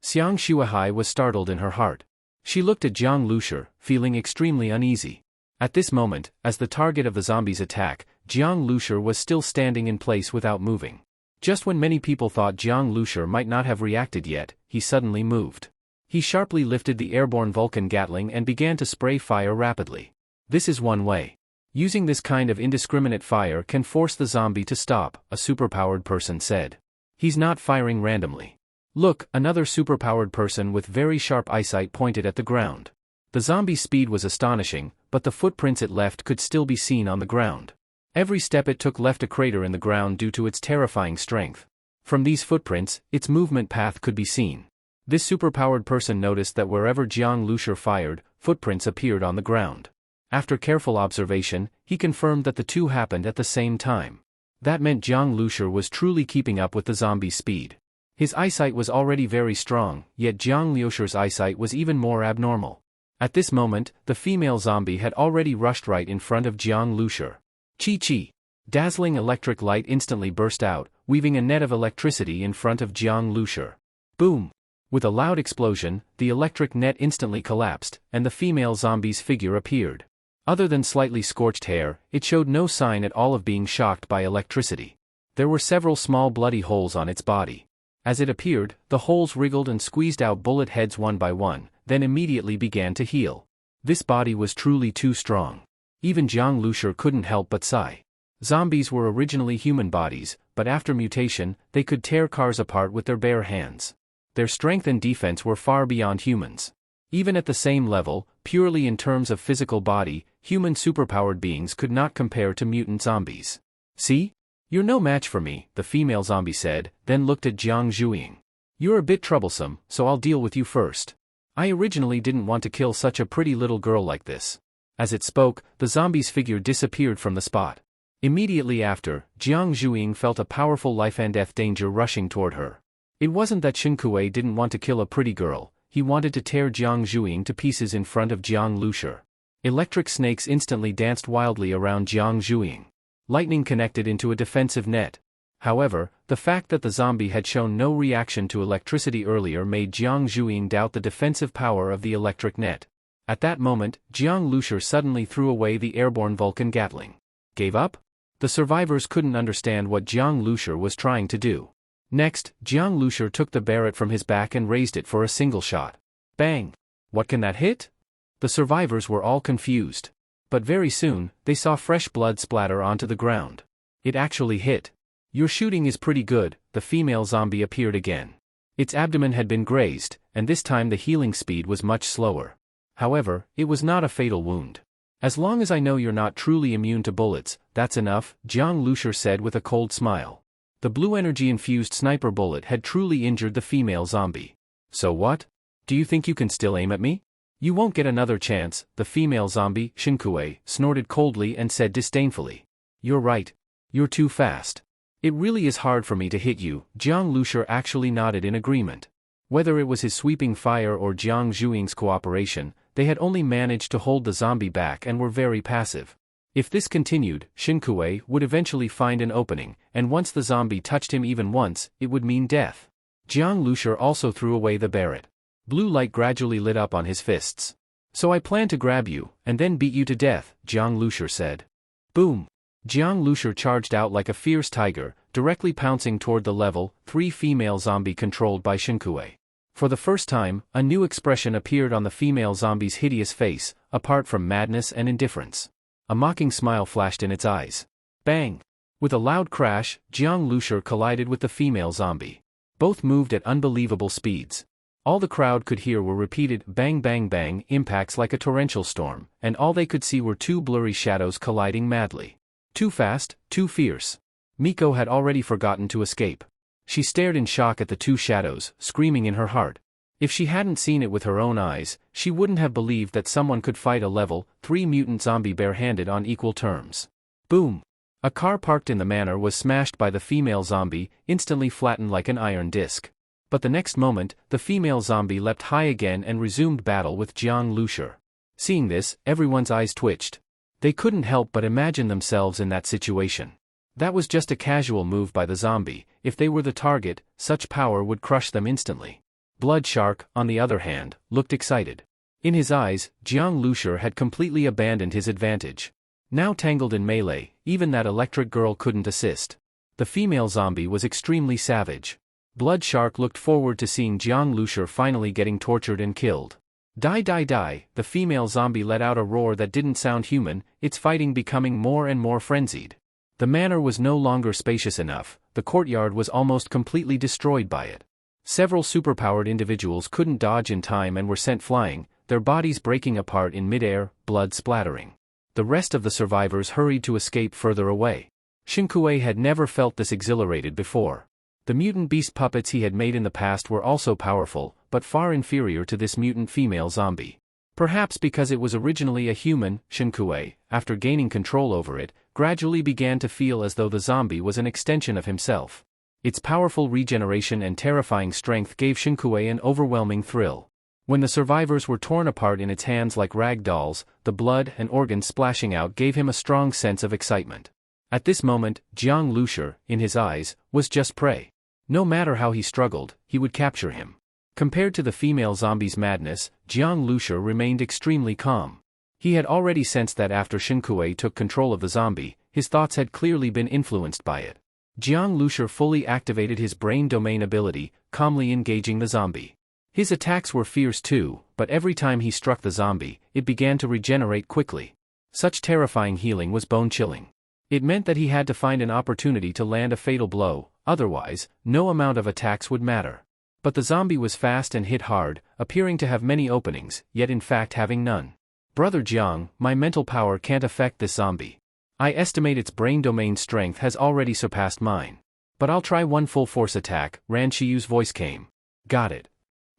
Xiang Shuahai was startled in her heart. She looked at Jiang Lucer, feeling extremely uneasy. At this moment, as the target of the zombie's attack, Jiang Lucer was still standing in place without moving. Just when many people thought Jiang Lucer might not have reacted yet, he suddenly moved. He sharply lifted the airborne Vulcan Gatling and began to spray fire rapidly. This is one way. Using this kind of indiscriminate fire can force the zombie to stop, a superpowered person said. He's not firing randomly. Look, another superpowered person with very sharp eyesight pointed at the ground. The zombie's speed was astonishing, but the footprints it left could still be seen on the ground. Every step it took left a crater in the ground due to its terrifying strength. From these footprints, its movement path could be seen. This superpowered person noticed that wherever Jiang Lucer fired, footprints appeared on the ground. After careful observation, he confirmed that the two happened at the same time. That meant Jiang Lucer was truly keeping up with the zombie's speed. His eyesight was already very strong, yet Jiang Liushir's eyesight was even more abnormal. At this moment, the female zombie had already rushed right in front of Jiang Lucer. Chi-chi! Dazzling electric light instantly burst out, weaving a net of electricity in front of Jiang Lucer. Boom! With a loud explosion, the electric net instantly collapsed, and the female zombie's figure appeared. Other than slightly scorched hair, it showed no sign at all of being shocked by electricity. There were several small bloody holes on its body. As it appeared, the holes wriggled and squeezed out bullet heads one by one, then immediately began to heal. This body was truly too strong. Even Jiang Lucer couldn't help but sigh. Zombies were originally human bodies, but after mutation, they could tear cars apart with their bare hands. Their strength and defense were far beyond humans. Even at the same level, purely in terms of physical body, human superpowered beings could not compare to mutant zombies. See? You're no match for me, the female zombie said, then looked at Jiang Zhuiying. You're a bit troublesome, so I'll deal with you first. I originally didn't want to kill such a pretty little girl like this. As it spoke, the zombie's figure disappeared from the spot. Immediately after, Jiang Zhuiying felt a powerful life and death danger rushing toward her. It wasn't that Xiang didn't want to kill a pretty girl, he wanted to tear Jiang Zhuing to pieces in front of Jiang Lucer. Electric snakes instantly danced wildly around Jiang Zhuing. Lightning connected into a defensive net. However, the fact that the zombie had shown no reaction to electricity earlier made Jiang Zhuing doubt the defensive power of the electric net. At that moment, Jiang Lucer suddenly threw away the airborne Vulcan Gatling. Gave up? The survivors couldn't understand what Jiang Lucer was trying to do. Next, Jiang Lucer took the Barrett from his back and raised it for a single shot. Bang! What can that hit? The survivors were all confused. But very soon, they saw fresh blood splatter onto the ground. It actually hit. Your shooting is pretty good, the female zombie appeared again. Its abdomen had been grazed, and this time the healing speed was much slower. However, it was not a fatal wound. As long as I know you're not truly immune to bullets, that's enough, Jiang Lucer said with a cold smile. The blue energy-infused sniper bullet had truly injured the female zombie. So what? Do you think you can still aim at me? You won't get another chance, the female zombie, Xiang, snorted coldly and said disdainfully. You're right. You're too fast. It really is hard for me to hit you, Jiang Lucer actually nodded in agreement. Whether it was his sweeping fire or Jiang Zhuing's cooperation, they had only managed to hold the zombie back and were very passive. If this continued, Xiang would eventually find an opening, and once the zombie touched him even once, it would mean death. Jiang Lucer also threw away the Barrett. Blue light gradually lit up on his fists. So I plan to grab you, and then beat you to death, Jiang Lucer said. Boom! Jiang Lucer charged out like a fierce tiger, directly pouncing toward the level 3 female zombie controlled by Xiang. For the first time, a new expression appeared on the female zombie's hideous face, apart from madness and indifference. A mocking smile flashed in its eyes. Bang! With a loud crash, Jiang Lucer collided with the female zombie. Both moved at unbelievable speeds. All the crowd could hear were repeated bang bang bang impacts like a torrential storm, and all they could see were 2 blurry shadows colliding madly. Too fast, too fierce. Miko had already forgotten to escape. She stared in shock at the 2 shadows, screaming in her heart. If she hadn't seen it with her own eyes, she wouldn't have believed that someone could fight a level 3 mutant zombie barehanded on equal terms. Boom! A car parked in the manor was smashed by the female zombie, instantly flattened like an iron disc. But the next moment, the female zombie leapt high again and resumed battle with Jiang Lucer. Seeing this, everyone's eyes twitched. They couldn't help but imagine themselves in that situation. That was just a casual move by the zombie. If they were the target, such power would crush them instantly. Blood Shark, on the other hand, looked excited. In his eyes, Jiang Lucer had completely abandoned his advantage. Now tangled in melee, even that electric girl couldn't assist. The female zombie was extremely savage. Blood Shark looked forward to seeing Jiang Lucer finally getting tortured and killed. Die die die, the female zombie let out a roar that didn't sound human, its fighting becoming more and more frenzied. The manor was no longer spacious enough, the courtyard was almost completely destroyed by it. Several superpowered individuals couldn't dodge in time and were sent flying, their bodies breaking apart in midair, blood splattering. The rest of the survivors hurried to escape further away. Xiang had never felt this exhilarated before. The mutant beast puppets he had made in the past were also powerful, but far inferior to this mutant female zombie. Perhaps because it was originally a human, Xiang, after gaining control over it, gradually began to feel as though the zombie was an extension of himself. Its powerful regeneration and terrifying strength gave Xiang an overwhelming thrill. When the survivors were torn apart in its hands like rag dolls, the blood and organs splashing out gave him a strong sense of excitement. At this moment, Jiang Lucer, in his eyes, was just prey. No matter how he struggled, he would capture him. Compared to the female zombie's madness, Jiang Lucer remained extremely calm. He had already sensed that after Xiang took control of the zombie, his thoughts had clearly been influenced by it. Jiang Lucer fully activated his brain domain ability, calmly engaging the zombie. His attacks were fierce too, but every time he struck the zombie, it began to regenerate quickly. Such terrifying healing was bone-chilling. It meant that he had to find an opportunity to land a fatal blow, otherwise, no amount of attacks would matter. But the zombie was fast and hit hard, appearing to have many openings, yet in fact having none. Brother Jiang, my mental power can't affect this zombie. I estimate its brain domain strength has already surpassed mine. But I'll try one full force attack, Ran Shiyu's voice came. Got it.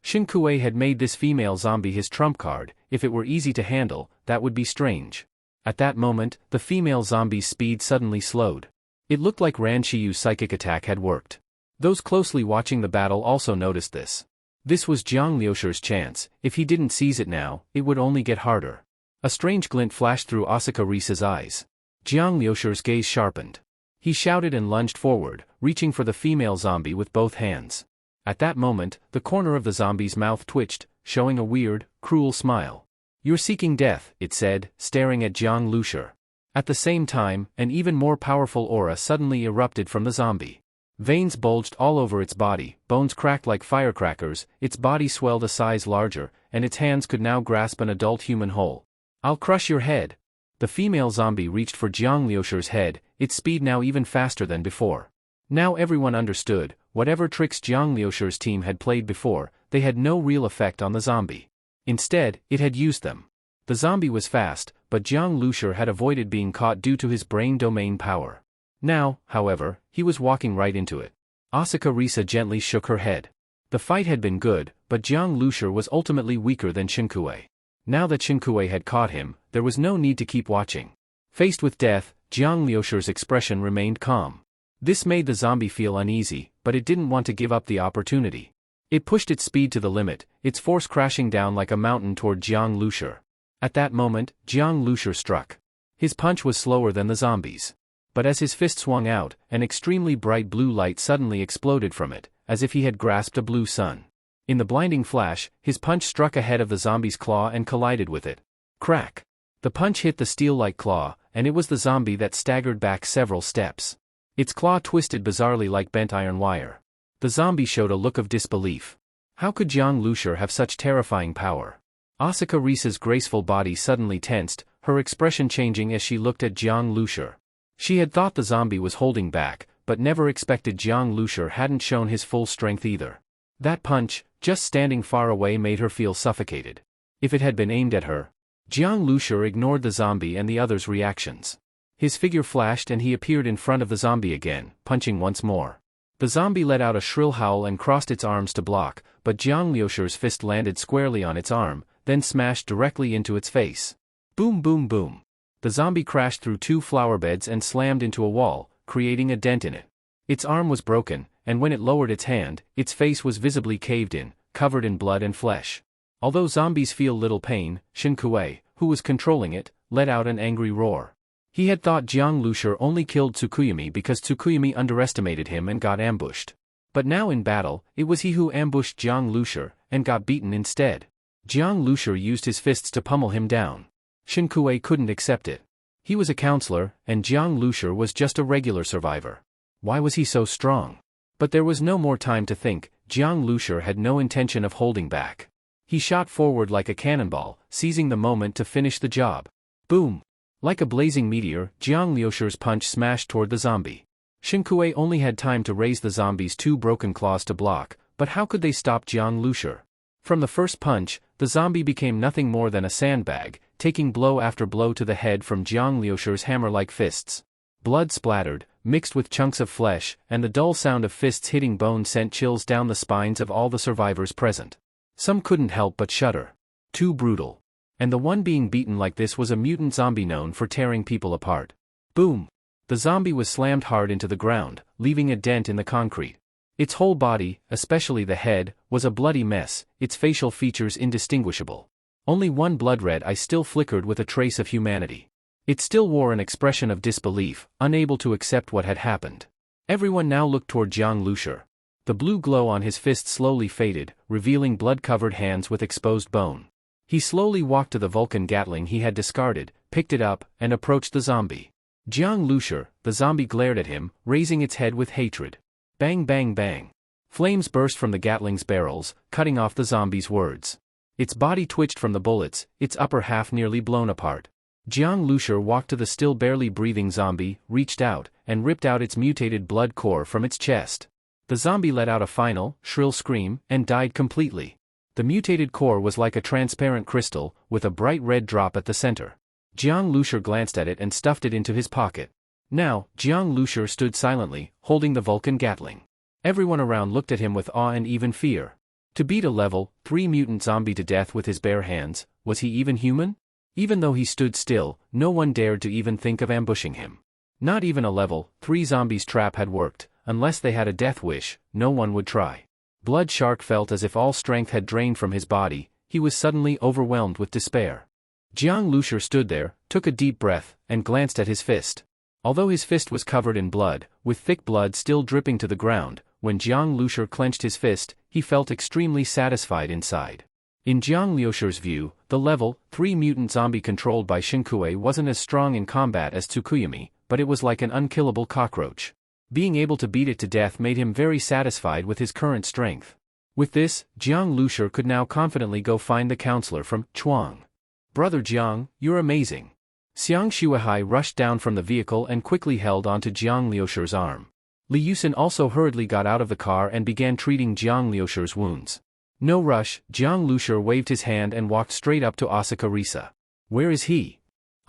Xiang had made this female zombie his trump card. If it were easy to handle, that would be strange. At that moment, the female zombie's speed suddenly slowed. It looked like Ran Shiyu's psychic attack had worked. Those closely watching the battle also noticed this. This was Jiang Liushir's chance. If he didn't seize it now, it would only get harder. A strange glint flashed through Asuka Risa's eyes. Jiang Liushir's gaze sharpened. He shouted and lunged forward, reaching for the female zombie with both hands. At that moment, the corner of the zombie's mouth twitched, showing a weird, cruel smile. "You're seeking death," it said, staring at Jiang Liushir. At the same time, an even more powerful aura suddenly erupted from the zombie. Veins bulged all over its body, bones cracked like firecrackers, its body swelled a size larger, and its hands could now grasp an adult human whole. "I'll crush your head." The female zombie reached for Jiang Liushir's head, its speed now even faster than before. Now everyone understood, whatever tricks Jiang Liushir's team had played before, they had no real effect on the zombie. Instead, it had used them. The zombie was fast, but Jiang Liushir had avoided being caught due to his brain domain power. Now, however, he was walking right into it. Asuka Risa gently shook her head. The fight had been good, but Jiang Liushir was ultimately weaker than Shuahai. Now that Shuahai had caught him, there was no need to keep watching. Faced with death, Jiang Liushir's expression remained calm. This made the zombie feel uneasy, but it didn't want to give up the opportunity. It pushed its speed to the limit, its force crashing down like a mountain toward Jiang Liushir. At that moment, Jiang Liushir struck. His punch was slower than the zombie's. But as his fist swung out, an extremely bright blue light suddenly exploded from it, as if he had grasped a blue sun. In the blinding flash, his punch struck ahead of the zombie's claw and collided with it. Crack! The punch hit the steel-like claw, and it was the zombie that staggered back several steps. Its claw twisted bizarrely like bent iron wire. The zombie showed a look of disbelief. How could Jiang Liushir have such terrifying power? Asuka Risa's graceful body suddenly tensed, her expression changing as she looked at Jiang Liushir. She had thought the zombie was holding back, but never expected Jiang Liushir hadn't shown his full strength either. That punch, just standing far away, made her feel suffocated. If it had been aimed at her. Jiang Liushir ignored the zombie and the others' reactions. His figure flashed and he appeared in front of the zombie again, punching once more. The zombie let out a shrill howl and crossed its arms to block, but Jiang Liushir's fist landed squarely on its arm, then smashed directly into its face. Boom boom boom. The zombie crashed through 2 flower beds and slammed into a wall, creating a dent in it. Its arm was broken, and when it lowered its hand, its face was visibly caved in, covered in blood and flesh. Although zombies feel little pain, Shuahai, who was controlling it, let out an angry roar. He had thought Jiang Liushir only killed Tsukuyumi because Tsukuyumi underestimated him and got ambushed. But now in battle, it was he who ambushed Jiang Liushir, and got beaten instead. Jiang Liushir used his fists to pummel him down. Shuahai couldn't accept it. He was a counselor, and Jiang Liushir was just a regular survivor. Why was he so strong? But there was no more time to think. Jiang Liushir had no intention of holding back. He shot forward like a cannonball, seizing the moment to finish the job. Boom! Like a blazing meteor, Jiang Liushir's punch smashed toward the zombie. Shuahai only had time to raise the zombie's 2 broken claws to block, but how could they stop Jiang Liushir? From the first punch, the zombie became nothing more than a sandbag, taking blow after blow to the head from Jiang Liushir's hammer-like fists. Blood splattered, mixed with chunks of flesh, and the dull sound of fists hitting bone sent chills down the spines of all the survivors present. Some couldn't help but shudder. Too brutal. And the one being beaten like this was a mutant zombie known for tearing people apart. Boom! The zombie was slammed hard into the ground, leaving a dent in the concrete. Its whole body, especially the head, was a bloody mess, its facial features indistinguishable. Only one blood red eye still flickered with a trace of humanity. It still wore an expression of disbelief, unable to accept what had happened. Everyone now looked toward Jiang Liushir. The blue glow on his fist slowly faded, revealing blood-covered hands with exposed bone. He slowly walked to the Vulcan Gatling he had discarded, picked it up, and approached the zombie. Jiang Liushir, the zombie glared at him, raising its head with hatred. Bang bang bang. Flames burst from the Gatling's barrels, cutting off the zombie's words. Its body twitched from the bullets, its upper half nearly blown apart. Jiang Liushir walked to the still barely breathing zombie, reached out, and ripped out its mutated blood core from its chest. The zombie let out a final, shrill scream, and died completely. The mutated core was like a transparent crystal, with a bright red drop at the center. Jiang Liushir glanced at it and stuffed it into his pocket. Now, Jiang Liushir stood silently, holding the Vulcan Gatling. Everyone around looked at him with awe and even fear. To beat a level 3 mutant zombie to death with his bare hands, was he even human? Even though he stood still, no one dared to even think of ambushing him. Not even a level 3 zombie's trap had worked, unless they had a death wish, no one would try. Blood Shark felt as if all strength had drained from his body. He was suddenly overwhelmed with despair. Jiang Lucer stood there, took a deep breath, and glanced at his fist. Although his fist was covered in blood, with thick blood still dripping to the ground, when Jiang Lucer clenched his fist, he felt extremely satisfied inside. In Jiang Lucer's view, the level 3 mutant zombie controlled by Shuahai wasn't as strong in combat as Tsukuyami, but it was like an unkillable cockroach. Being able to beat it to death made him very satisfied with his current strength. With this, Jiang Lucer could now confidently go find the counselor from Chuang. "Brother Jiang, you're amazing." Xiang Shuahai rushed down from the vehicle and quickly held onto Jiang Lucer's arm. Li Yusin also hurriedly got out of the car and began treating Jiang Lucer's wounds. No rush, Jiang Lucer waved his hand and walked straight up to Asaka Risa. "Where is he?"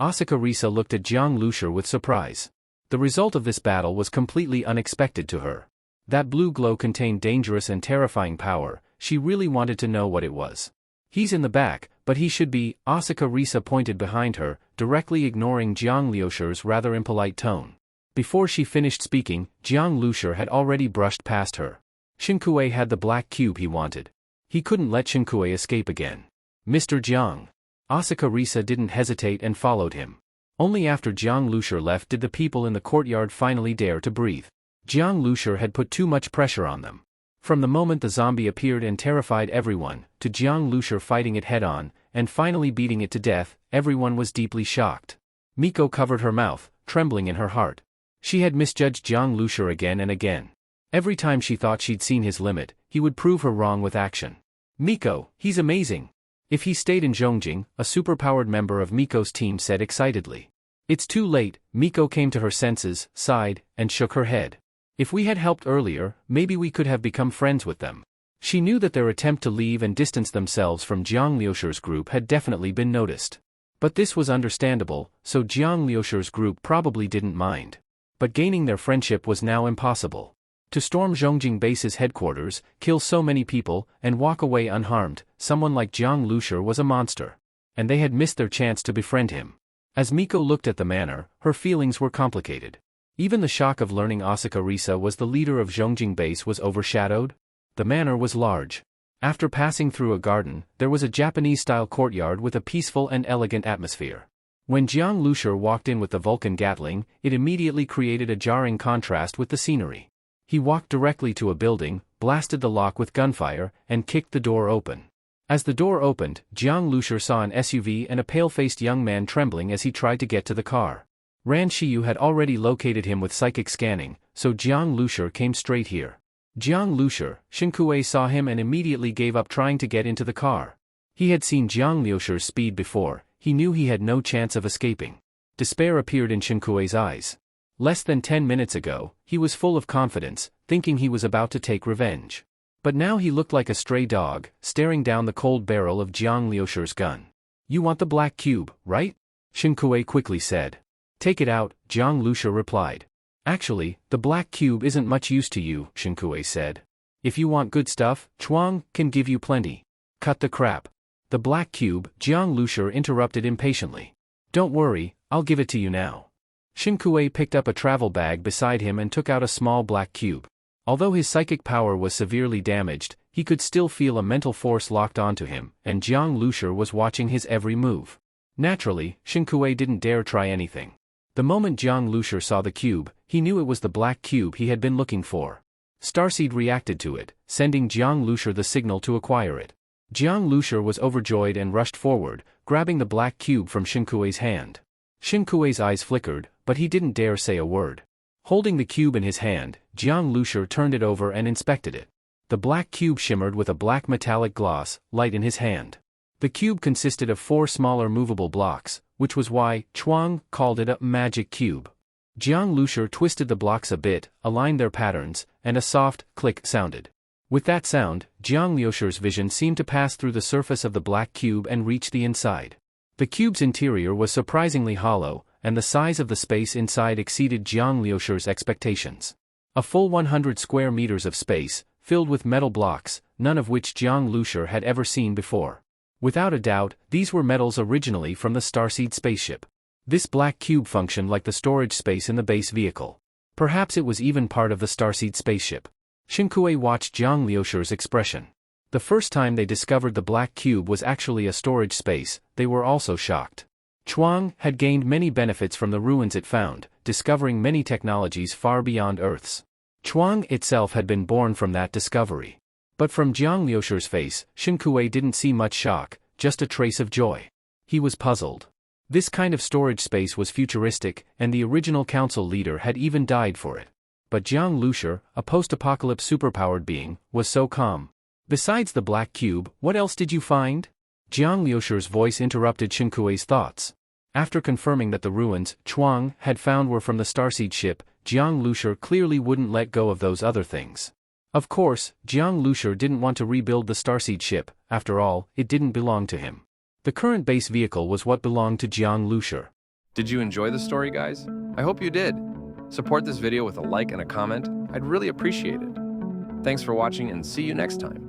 Asaka Risa looked at Jiang Lucer with surprise. The result of this battle was completely unexpected to her. That blue glow contained dangerous and terrifying power. She really wanted to know what it was. "He's in the back, but he should be." Asaka Risa pointed behind her, directly ignoring Jiang Lucer's rather impolite tone. Before she finished speaking, Jiang Lucer had already brushed past her. Shuahai had the black cube he wanted. He couldn't let Shuahai escape again. "Mr. Jiang." Asaka Risa didn't hesitate and followed him. Only after Jiang Lucer left did the people in the courtyard finally dare to breathe. Jiang Lucer had put too much pressure on them. From the moment the zombie appeared and terrified everyone, to Jiang Lucer fighting it head-on, and finally beating it to death, everyone was deeply shocked. Miko covered her mouth, trembling in her heart. She had misjudged Jiang Lucer again and again. Every time she thought she'd seen his limit, he would prove her wrong with action. "Miko, he's amazing." "If he stayed in Zhongjing," a superpowered member of Miko's team said excitedly. "It's too late." Miko came to her senses, sighed, and shook her head. "If we had helped earlier, maybe we could have become friends with them." She knew that their attempt to leave and distance themselves from Jiang Lucer's group had definitely been noticed. But this was understandable, so Jiang Lucer's group probably didn't mind. But gaining their friendship was now impossible. To storm Zhongjing base's headquarters, kill so many people, and walk away unharmed, someone like Jiang Lucer was a monster. And they had missed their chance to befriend him. As Miko looked at the manor, her feelings were complicated. Even the shock of learning Asaka Risa was the leader of Zhongjing base was overshadowed. The manor was large. After passing through a garden, there was a Japanese-style courtyard with a peaceful and elegant atmosphere. When Jiang Lucer walked in with the Vulcan Gatling, it immediately created a jarring contrast with the scenery. He walked directly to a building, blasted the lock with gunfire, and kicked the door open. As the door opened, Jiang Lucer saw an SUV and a pale-faced young man trembling as he tried to get to the car. Ran Shiyu had already located him with psychic scanning, so Jiang Lucer came straight here. Jiang Lucer, Shuahai saw him and immediately gave up trying to get into the car. He had seen Jiang Lucer's speed before. He knew he had no chance of escaping. Despair appeared in Shuahai's eyes. Less than 10 minutes ago, he was full of confidence, thinking he was about to take revenge. But now he looked like a stray dog, staring down the cold barrel of Jiang Lucer's gun. "You want the black cube, right?" Shuahai quickly said. "Take it out," Jiang Lucer replied. "Actually, the black cube isn't much use to you," Shuahai said. "If you want good stuff, Chuang can give you plenty." "Cut the crap." "The black cube," Jiang Lucer interrupted impatiently. "Don't worry, I'll give it to you now." Shuahai picked up a travel bag beside him and took out a small black cube. Although his psychic power was severely damaged, he could still feel a mental force locked onto him, and Jiang Lucer was watching his every move. Naturally, Shuahai didn't dare try anything. The moment Jiang Lucer saw the cube, he knew it was the black cube he had been looking for. Starseed reacted to it, sending Jiang Lucer the signal to acquire it. Jiang Lucer was overjoyed and rushed forward, grabbing the black cube from Shuahai's hand. Shuahai's eyes flickered, but he didn't dare say a word. Holding the cube in his hand, Jiang Lucer turned it over and inspected it. The black cube shimmered with a black metallic gloss, light in his hand. The cube consisted of 4 smaller movable blocks, which was why Chuang called it a magic cube. Jiang Lucer twisted the blocks a bit, aligned their patterns, and a soft click sounded. With that sound, Jiang Lucer's vision seemed to pass through the surface of the black cube and reach the inside. The cube's interior was surprisingly hollow, and the size of the space inside exceeded Jiang Lucer's expectations. A full 100 square meters of space, filled with metal blocks, none of which Jiang Lucer had ever seen before. Without a doubt, these were metals originally from the Starseed spaceship. This black cube functioned like the storage space in the base vehicle. Perhaps it was even part of the starseed spaceship. Xiang Shuahai watched Jiang Liucher's expression. The first time they discovered the black cube was actually a storage space, they were also shocked. Chuang had gained many benefits from the ruins it found, discovering many technologies far beyond Earth's. Chuang itself had been born from that discovery. But from Jiang Liucher's face, Xiang Shuahai didn't see much shock, just a trace of joy. He was puzzled. This kind of storage space was futuristic, and the original council leader had even died for it. But Jiang Lucer, a post-apocalypse superpowered being, was so calm. Besides the black cube, what else did you find? Jiang Liucher's voice interrupted Xiang Shuahai's thoughts. After confirming that the ruins Chuang had found were from the starseed ship, Jiang Lucer clearly wouldn't let go of those other things. Of course, Jiang Lucer didn't want to rebuild the starseed ship, after all, it didn't belong to him. The current base vehicle was what belonged to Jiang Lucer. Did you enjoy the story, guys? I hope you did. Support this video with a like and a comment. I'd really appreciate it. Thanks for watching and see you next time.